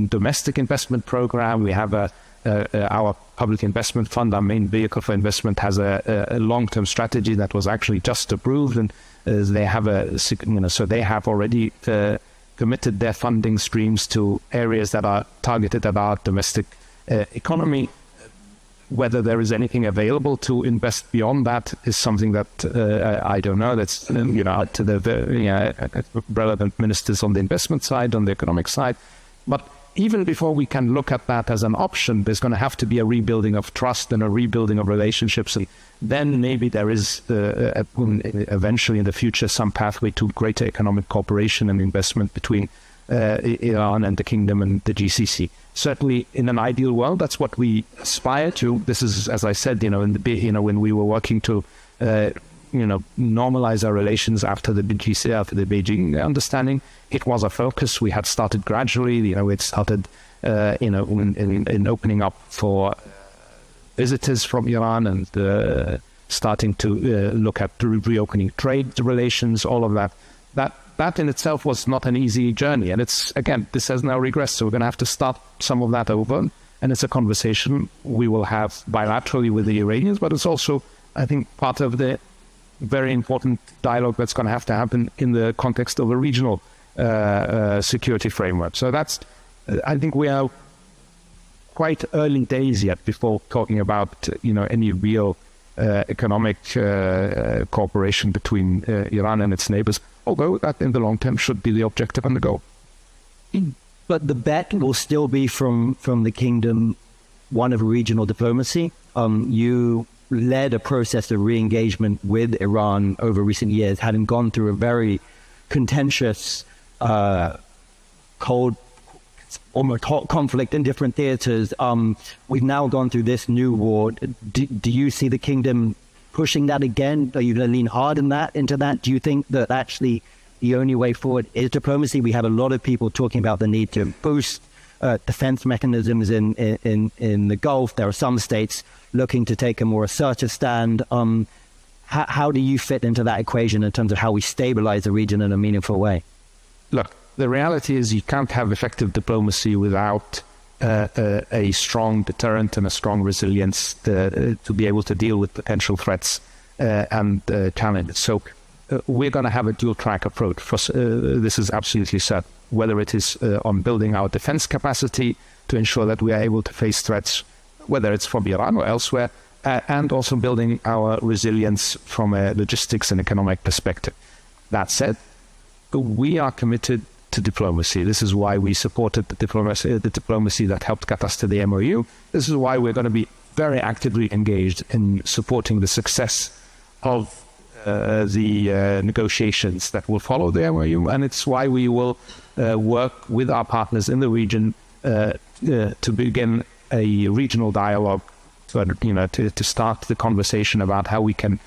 domestic investment program. We have our public investment fund, our main vehicle for investment, has a long-term strategy that was actually just approved, and they have so they have already committed their funding streams to areas that are targeted at our domestic economy. Whether there is anything available to invest beyond that is something that I don't know. That's up to the relevant ministers on the investment side, on the economic side. But even before we can look at that as an option, there's going to have to be a rebuilding of trust and a rebuilding of relationships. And then maybe there is eventually in the future some pathway to greater economic cooperation and investment between Iran and the kingdom and the GCC. Certainly, in an ideal world, that's what we aspire to. This is, as I said, when we were working to, normalize our relations after the Beijing understanding, it was a focus. We had started gradually. It started, in opening up for visitors from Iran and starting to look at reopening trade relations. All of that. That in itself was not an easy journey. And this has now regressed. So we're going to have to start some of that over. And it's a conversation we will have bilaterally with the Iranians, but it's also, I think, part of the very important dialogue that's going to have to happen in the context of a regional security framework. So I think we are quite early days yet before talking about, any real economic cooperation between Iran and its neighbors, although that in the long term should be the objective and the goal. But the bet will still be from the kingdom one of regional diplomacy. You led a process of re-engagement with Iran over recent years, having gone through a very contentious, cold, almost hot conflict in different theaters. We've now gone through this new war. Do you see the kingdom pushing that again? Are you going to lean hard into that? Do you think that actually the only way forward is diplomacy? We have a lot of people talking about the need to boost defense mechanisms in the Gulf. There are some states looking to take a more assertive stand. How do you fit into that equation in terms of how we stabilize the region in a meaningful way? Look, the reality is you can't have effective diplomacy without a strong deterrent and a strong resilience to be able to deal with potential threats and challenges. So we're going to have a dual-track approach. This is absolutely set, whether it is on building our defense capacity to ensure that we are able to face threats, whether it's from Iran or elsewhere, and also building our resilience from a logistics and economic perspective. That said, we are committed to diplomacy. This is why we supported the diplomacy that helped get us to the MOU. This is why we're going to be very actively engaged in supporting the success of the negotiations that will follow the MOU, and it's why we will work with our partners in the region to begin a regional dialogue, to start the conversation about how we can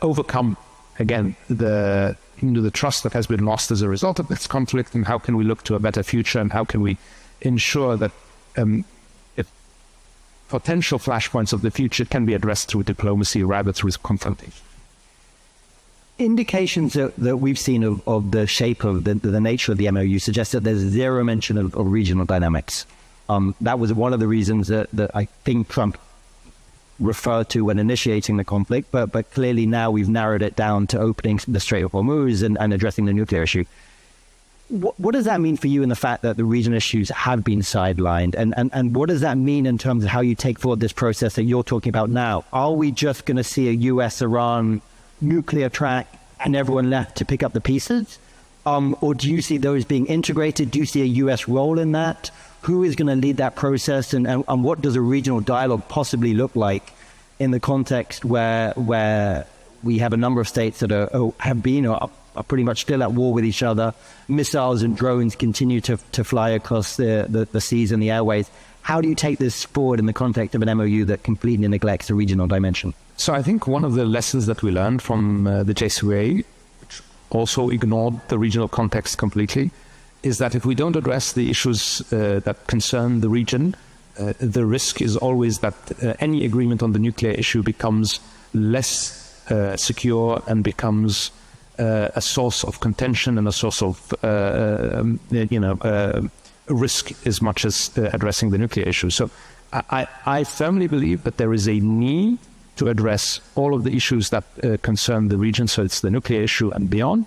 overcome, again, the trust that has been lost as a result of this conflict, and how can we look to a better future, and how can we ensure that if potential flashpoints of the future can be addressed through diplomacy rather through confrontation. Indications that we've seen of the shape of the nature of the MOU suggest that there's zero mention of regional dynamics. That was one of the reasons that I think Trump referred to when initiating the conflict, but clearly now we've narrowed it down to opening the Strait of Hormuz and addressing the nuclear issue. What does that mean for you in the fact that the regional issues have been sidelined? And what does that mean in terms of how you take forward this process that you're talking about now? Are we just going to see a US-Iran nuclear track and everyone left to pick up the pieces? Or do you see those being integrated? Do you see a US role in that? Who is going to lead that process? And what does a regional dialogue possibly look like in the context where we have a number of states that have been or are pretty much still at war with each other? Missiles and drones continue to fly across the seas and the airways. How do you take this forward in the context of an MOU that completely neglects the regional dimension? So I think one of the lessons that we learned from the JCPOA, which also ignored the regional context completely, is that if we don't address the issues that concern the region, the risk is always that any agreement on the nuclear issue becomes less secure and becomes a source of contention and a source of risk as much as addressing the nuclear issue. So I firmly believe that there is a need to address all of the issues that concern the region, so it's the nuclear issue and beyond.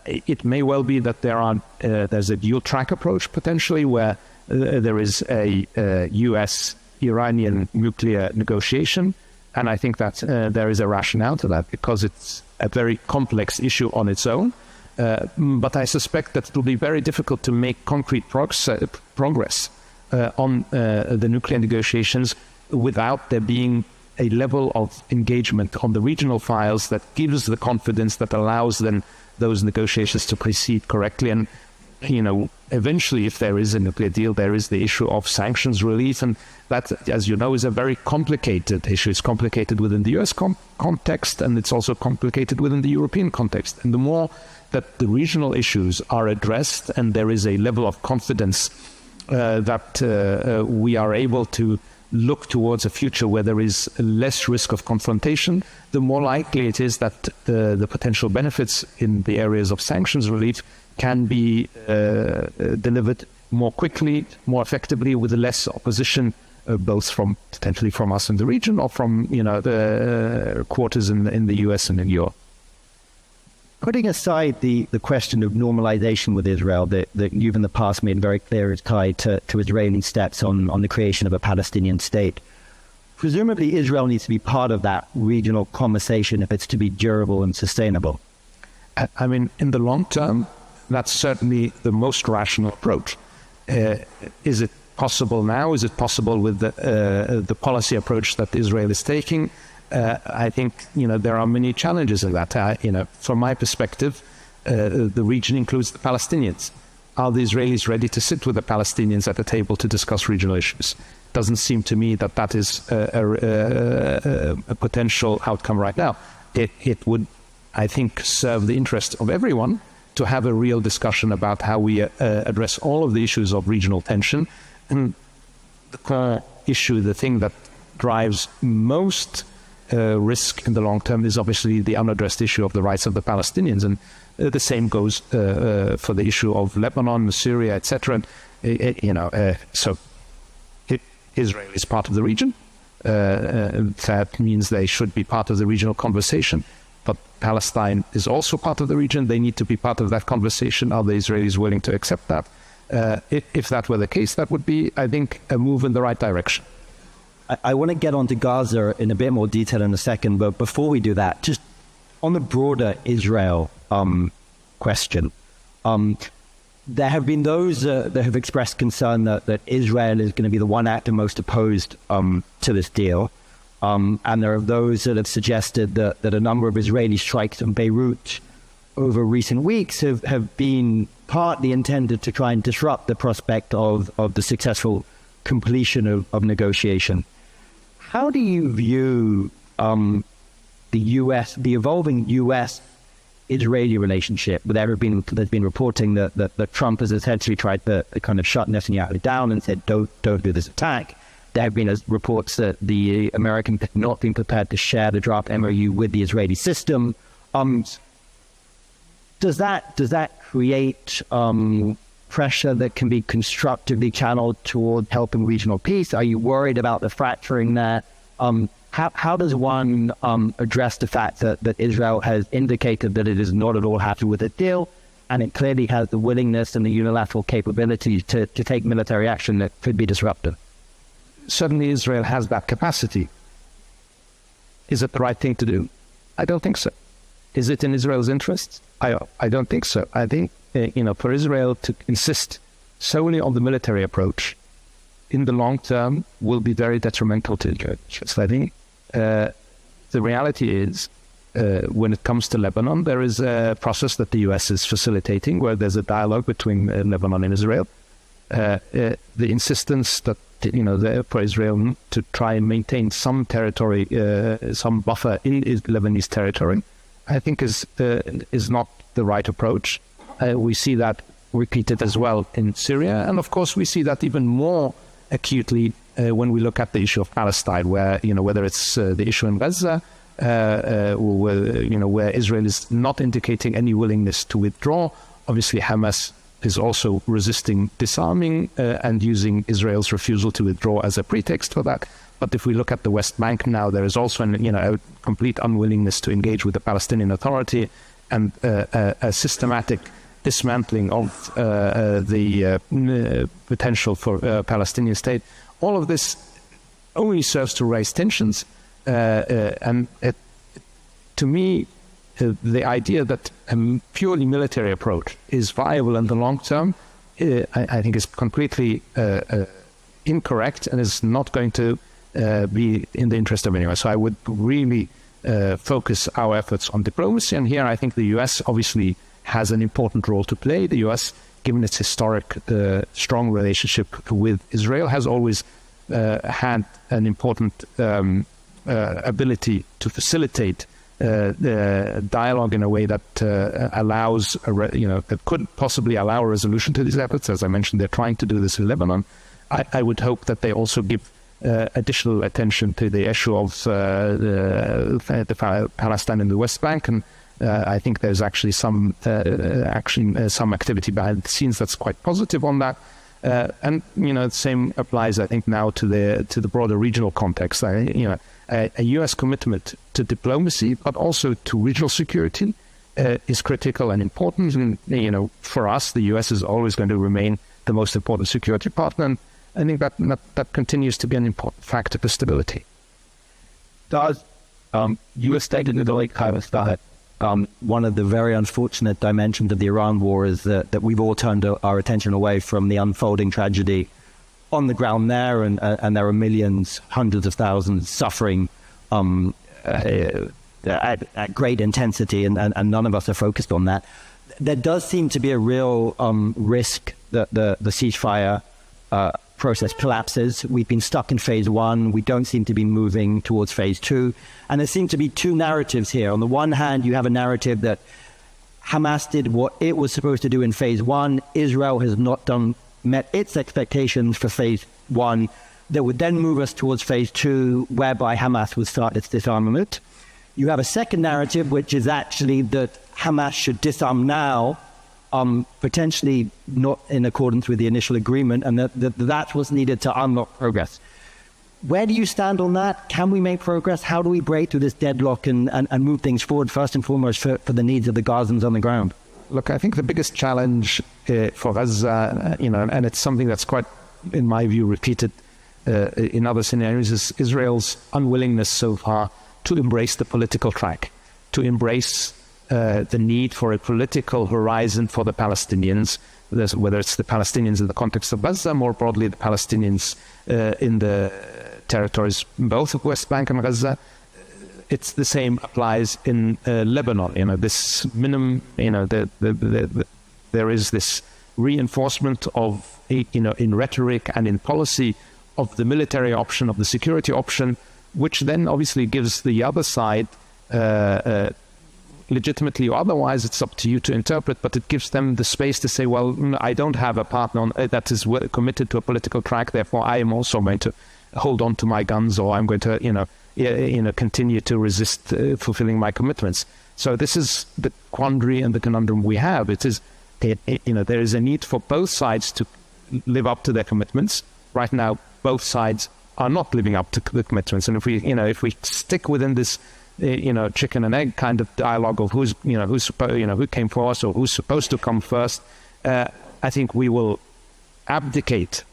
It may well be that there's a dual-track approach potentially, where there is a US-Iranian nuclear negotiation, and I think that there is a rationale to that because it's a very complex issue on its own. But I suspect that it will be very difficult to make concrete progress on the nuclear negotiations without there being a level of engagement on the regional files that gives the confidence that allows then those negotiations to proceed correctly. And, eventually, if there is a nuclear deal, there is the issue of sanctions relief. And that, as you know, is a very complicated issue. It's complicated within the US context, and it's also complicated within the European context. And the more that the regional issues are addressed and there is a level of confidence that we are able to look towards a future where there is less risk of confrontation, the more likely it is that the potential benefits in the areas of sanctions relief can be delivered more quickly, more effectively, with less opposition, both potentially from us in the region or from the quarters in the US and in Europe. Putting aside the question of normalization with Israel that you've in the past made very clear is tied to Israeli steps on the creation of a Palestinian state, presumably Israel needs to be part of that regional conversation if it's to be durable and sustainable. I mean, in the long term, that's certainly the most rational approach. Is it possible now? Is it possible with the policy approach that Israel is taking? I think there are many challenges in that. From my perspective, the region includes the Palestinians. Are the Israelis ready to sit with the Palestinians at the table to discuss regional issues? Doesn't seem to me that is a potential outcome right now. It would, I think, serve the interest of everyone to have a real discussion about how we address all of the issues of regional tension. And the core issue, the thing that drives most risk in the long term, is obviously the unaddressed issue of the rights of the Palestinians, and the same goes for the issue of Lebanon, Syria, etc. So Israel is part of the region. That means they should be part of the regional conversation. But Palestine is also part of the region. They need to be part of that conversation. Are the Israelis willing to accept that? If that were the case, that would be, I think, a move in the right direction. I want to get onto Gaza in a bit more detail in a second, but before we do that, just on the broader Israel question, there have been those that have expressed concern that Israel is going to be the one actor most opposed to this deal. And there are those that have suggested that a number of Israeli strikes on Beirut over recent weeks have been partly intended to try and disrupt the prospect of the successful completion of negotiation. How do you view the evolving U.S.-Israeli relationship? There's been reporting that Trump has essentially tried to kind of shut Netanyahu down and said, don't do this attack. There have been reports that the Americans have not been prepared to share the draft MOU with the Israeli system. Does that create pressure that can be constructively channeled toward helping regional peace? Are you worried about the fracturing there? How does one address the fact that Israel has indicated that it is not at all happy with the deal, and it clearly has the willingness and the unilateral capability to take military action that could be disruptive? Certainly Israel has that capacity. Is it the right thing to do? I don't think so. Is it in Israel's interests? I don't think so. I think, for Israel to insist solely on the military approach in the long term will be very detrimental to Israel. So I think the reality is, when it comes to Lebanon, there is a process that the U.S. is facilitating where there's a dialogue between Lebanon and Israel. The insistence that for Israel to try and maintain some territory, some buffer in Lebanese territory, I think is not the right approach. We see that repeated as well in Syria, and of course we see that even more acutely when we look at the issue of Palestine, where whether it's the issue in Gaza, where Israel is not indicating any willingness to withdraw. Obviously, Hamas is also resisting disarming and using Israel's refusal to withdraw as a pretext for that. But if we look at the West Bank now, there is also a complete unwillingness to engage with the Palestinian Authority and a systematic dismantling of the potential for a Palestinian state. All of this only serves to raise tensions. To me, the idea that a purely military approach is viable in the long term, I think is completely incorrect and is not going to be in the interest of anyone. So I would really focus our efforts on diplomacy. And here I think the U.S. obviously has an important role to play. The U.S., given its historic strong relationship with Israel, has always had an important ability to facilitate dialogue in a way that allows, that could possibly allow a resolution to these efforts. As I mentioned, they're trying to do this in Lebanon. I would hope that they also give additional attention to the issue of the Palestine and the West Bank, and I think there's actually some some activity behind the scenes that's quite positive on that. And the same applies, I think, now to the broader regional context. A U.S. commitment to diplomacy, but also to regional security, is critical and important. And for us, the U.S. is always going to remain the most important security partner. And I think that continues to be an important factor for stability. Does you stated in the late comments that one of the very unfortunate dimensions of the Iran war is that we've all turned our attention away from the unfolding tragedy on the ground there, and there are millions, hundreds of thousands suffering at great intensity, and none of us are focused on that. There does seem to be a real risk that the ceasefire process collapses. We've been stuck in phase one. We don't seem to be moving towards phase two. And there seem to be two narratives here. On the one hand, you have a narrative that Hamas did what it was supposed to do in phase one. Israel has not met its expectations for phase one. That would then move us towards phase two, whereby Hamas would start its disarmament. You have a second narrative, which is actually that Hamas should disarm now, potentially not in accordance with the initial agreement, and that's what's needed to unlock progress. Where do you stand on that? Can we make progress? How do we break through this deadlock and move things forward, first and foremost, for the needs of the Gazans on the ground? Look, I think the biggest challenge for Gaza, and it's something that's quite, in my view, repeated in other scenarios, is Israel's unwillingness so far to embrace the political track, to embrace the need for a political horizon for the Palestinians, whether it's the Palestinians in the context of Gaza, more broadly the Palestinians in the territories, both of West Bank and Gaza. It's the same applies in Lebanon. This minimum, there is this reinforcement of, in rhetoric and in policy of the military option, of the security option, which then obviously gives the other side, legitimately or otherwise, it's up to you to interpret, but it gives them the space to say, well, I don't have a partner that is committed to a political track, therefore I am also going to hold on to my guns, or I'm going to, continue to resist fulfilling my commitments. So this is the quandary and the conundrum we have. It is, there is a need for both sides to live up to their commitments. Right now, both sides are not living up to the commitments, and if we stick within this, chicken and egg kind of dialogue of who came first or who's supposed to come first, I think we will abdicate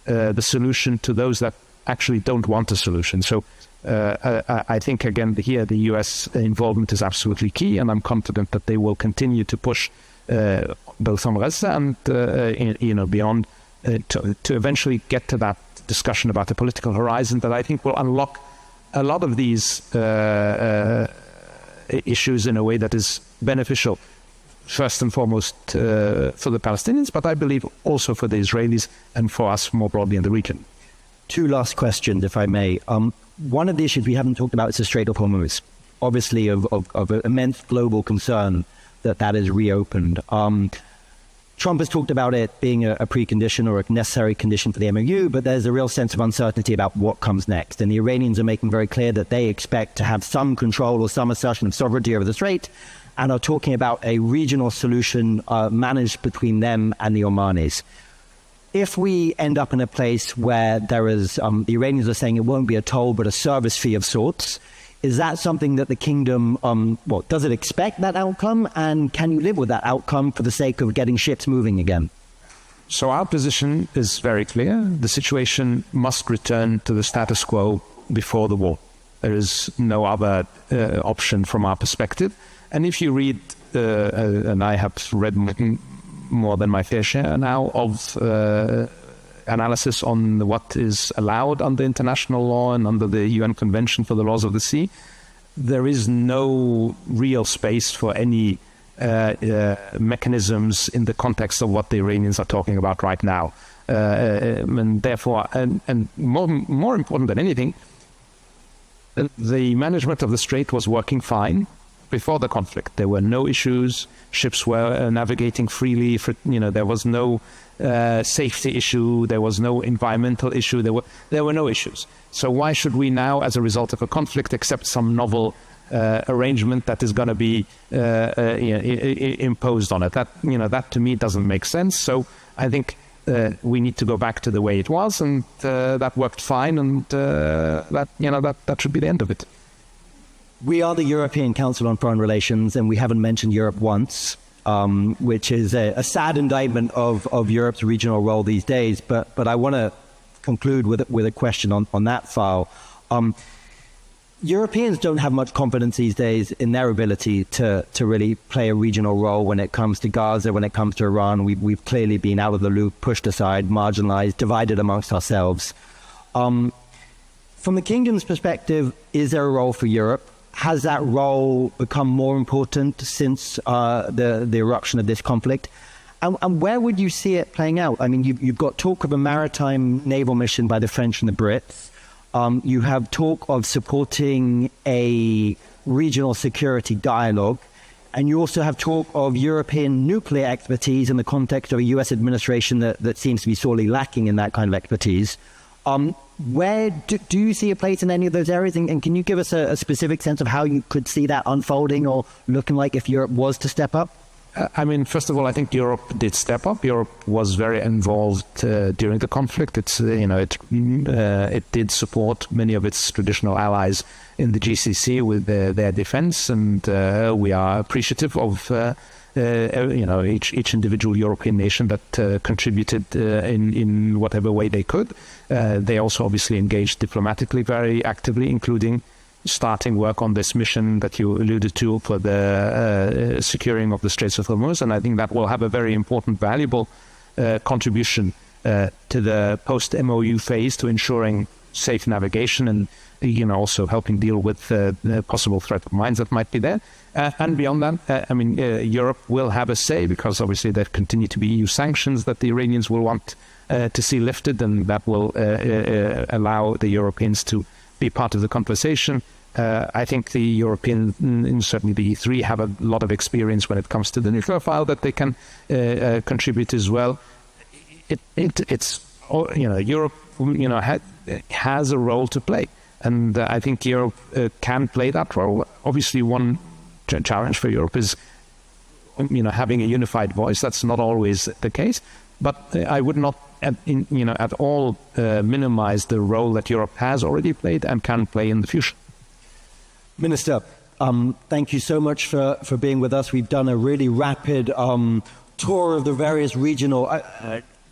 the solution to those that actually don't want a solution. So I think, again, here the US involvement is absolutely key, and I'm confident that they will continue to push both on Gaza and beyond to eventually get to that discussion about the political horizon that I think will unlock a lot of these issues in a way that is beneficial, first and foremost for the Palestinians, but I believe also for the Israelis and for us more broadly in the region. Two last questions, if I may. One of the issues we haven't talked about is the Strait of Hormuz, obviously of immense global concern that is reopened. Trump has talked about it being a precondition or a necessary condition for the MOU, but there's a real sense of uncertainty about what comes next. And the Iranians are making very clear that they expect to have some control or some assertion of sovereignty over the Strait, and are talking about a regional solution managed between them and the Omanis. If we end up in a place where there is, the Iranians are saying it won't be a toll but a service fee of sorts, is that something that the kingdom, does it expect that outcome? And can you live with that outcome for the sake of getting ships moving again? So our position is very clear. The situation must return to the status quo before the war. There is no other option from our perspective. And if you read, and I have read more than my fair share now of analysis on what is allowed under international law and under the UN Convention for the Laws of the Sea, there is no real space for any mechanisms in the context of what the Iranians are talking about right now. And therefore, and more important than anything, the management of the Strait was working fine before the conflict. There were no issues. Ships were navigating freely. There was no safety issue. There was no environmental issue. There were no issues. So why should we now, as a result of a conflict, accept some novel arrangement that is going to be imposed on it? That to me doesn't make sense. So I think we need to go back to the way it was, and that worked fine, and that should be the end of it. We are the European Council on Foreign Relations, and we haven't mentioned Europe once, which is a sad indictment of Europe's regional role these days. But I want to conclude with a question on that file. Europeans don't have much confidence these days in their ability to really play a regional role when it comes to Gaza, when it comes to Iran. We've clearly been out of the loop, pushed aside, marginalized, divided amongst ourselves. From the kingdom's perspective, is there a role for Europe? Has that role become more important since the eruption of this conflict? And where would you see it playing out? I mean, you've got talk of a maritime naval mission by the French and the Brits. You have talk of supporting a regional security dialogue. And you also have talk of European nuclear expertise in the context of a US administration that seems to be sorely lacking in that kind of expertise. Where do you see a place in any of those areas? And can you give us a specific sense of how you could see that unfolding or looking like if Europe was to step up? I mean, first of all, I think Europe did step up. Europe was very involved during the conflict. It did support many of its traditional allies in the GCC with their defense, and we are appreciative of each individual European nation that contributed in whatever way they could. They also obviously engaged diplomatically very actively, including starting work on this mission that you alluded to for the securing of the Straits of Hormuz. And I think that will have a very important, valuable contribution to the post-MOU phase, to ensuring safe navigation and also helping deal with the possible threat of mines that might be there. And beyond that, Europe will have a say, because obviously there continue to be EU sanctions that the Iranians will want to see lifted, and that will allow the Europeans to be part of the conversation. I think the European, certainly the E3, have a lot of experience when it comes to the nuclear file that they can contribute as well. Europe, has a role to play, and I think Europe can play that role. Obviously, one challenge for Europe is, having a unified voice. That's not always the case, but I would not, at all minimize the role that Europe has already played and can play in the future. Minister, thank you so much for being with us. We've done a really rapid tour of the various regional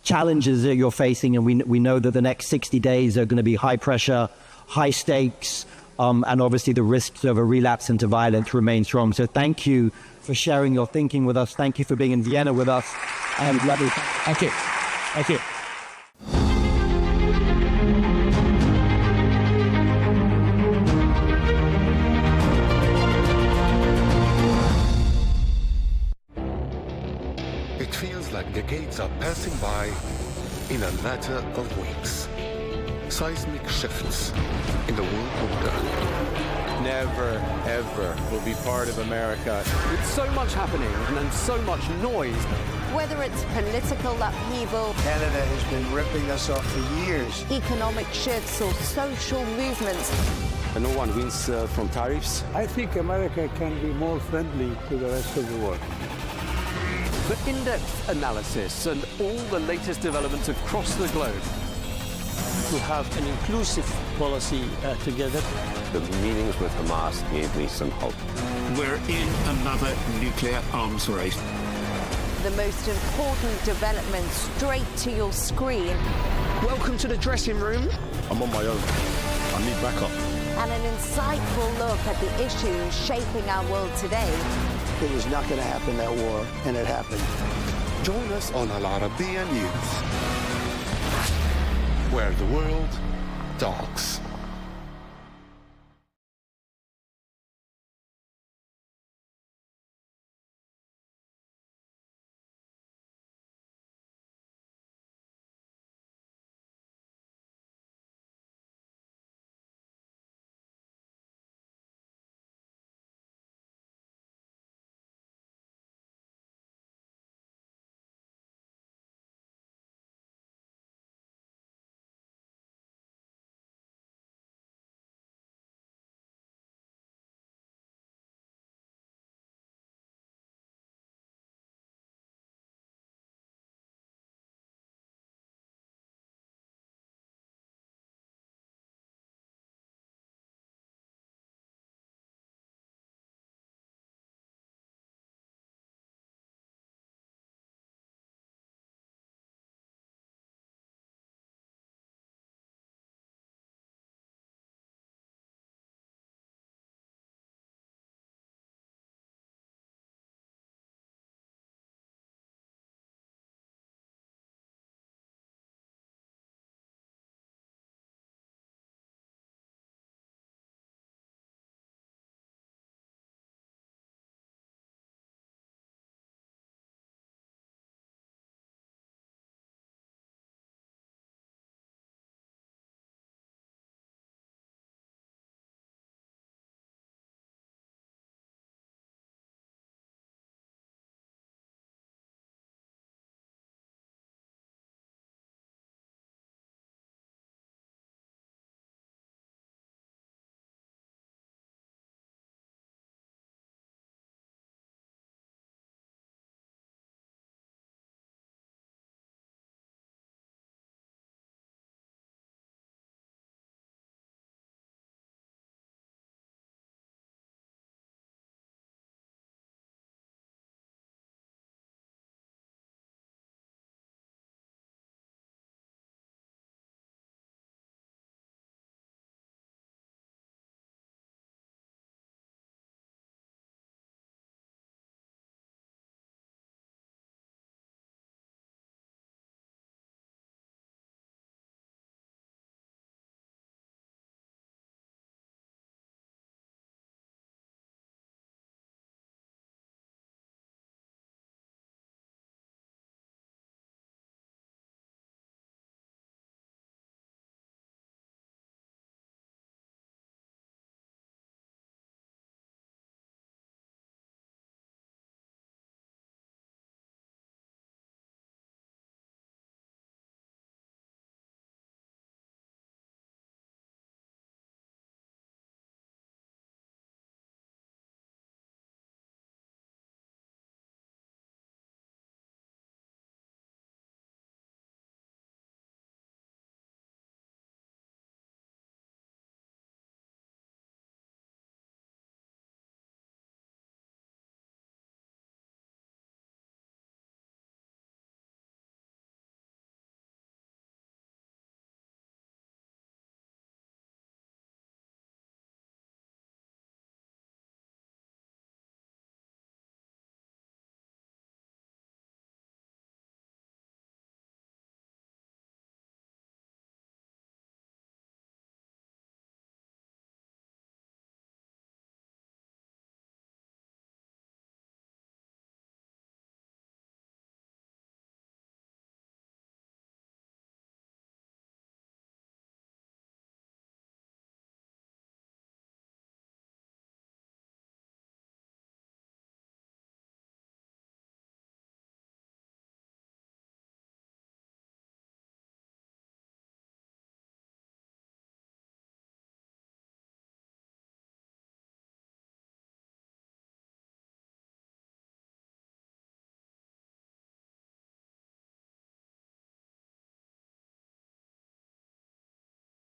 challenges that you're facing, and we know that the next 60 days are going to be high pressure, high stakes, and obviously the risks of a relapse into violence remain strong. So thank you for sharing your thinking with us. Thank you for being in Vienna with us. And lovely. Thank you. Thank you. It feels like decades are passing by in a matter of weeks. Seismic shifts in the world order. Never, ever will be part of America. With so much happening and so much noise. Whether it's political upheaval, Canada has been ripping us off for years. Economic shifts or social movements. And no one wins from tariffs. I think America can be more friendly to the rest of the world. For in-depth analysis and all the latest developments across the globe. To have an inclusive policy together. The meetings with Hamas gave me some hope. We're in another nuclear arms race. The most important development straight to your screen. Welcome to the dressing room. I'm on my own. I need backup. And an insightful look at the issues shaping our world today. It was not going to happen, that war, and it happened. Join us on Arabiya News, where the world talks.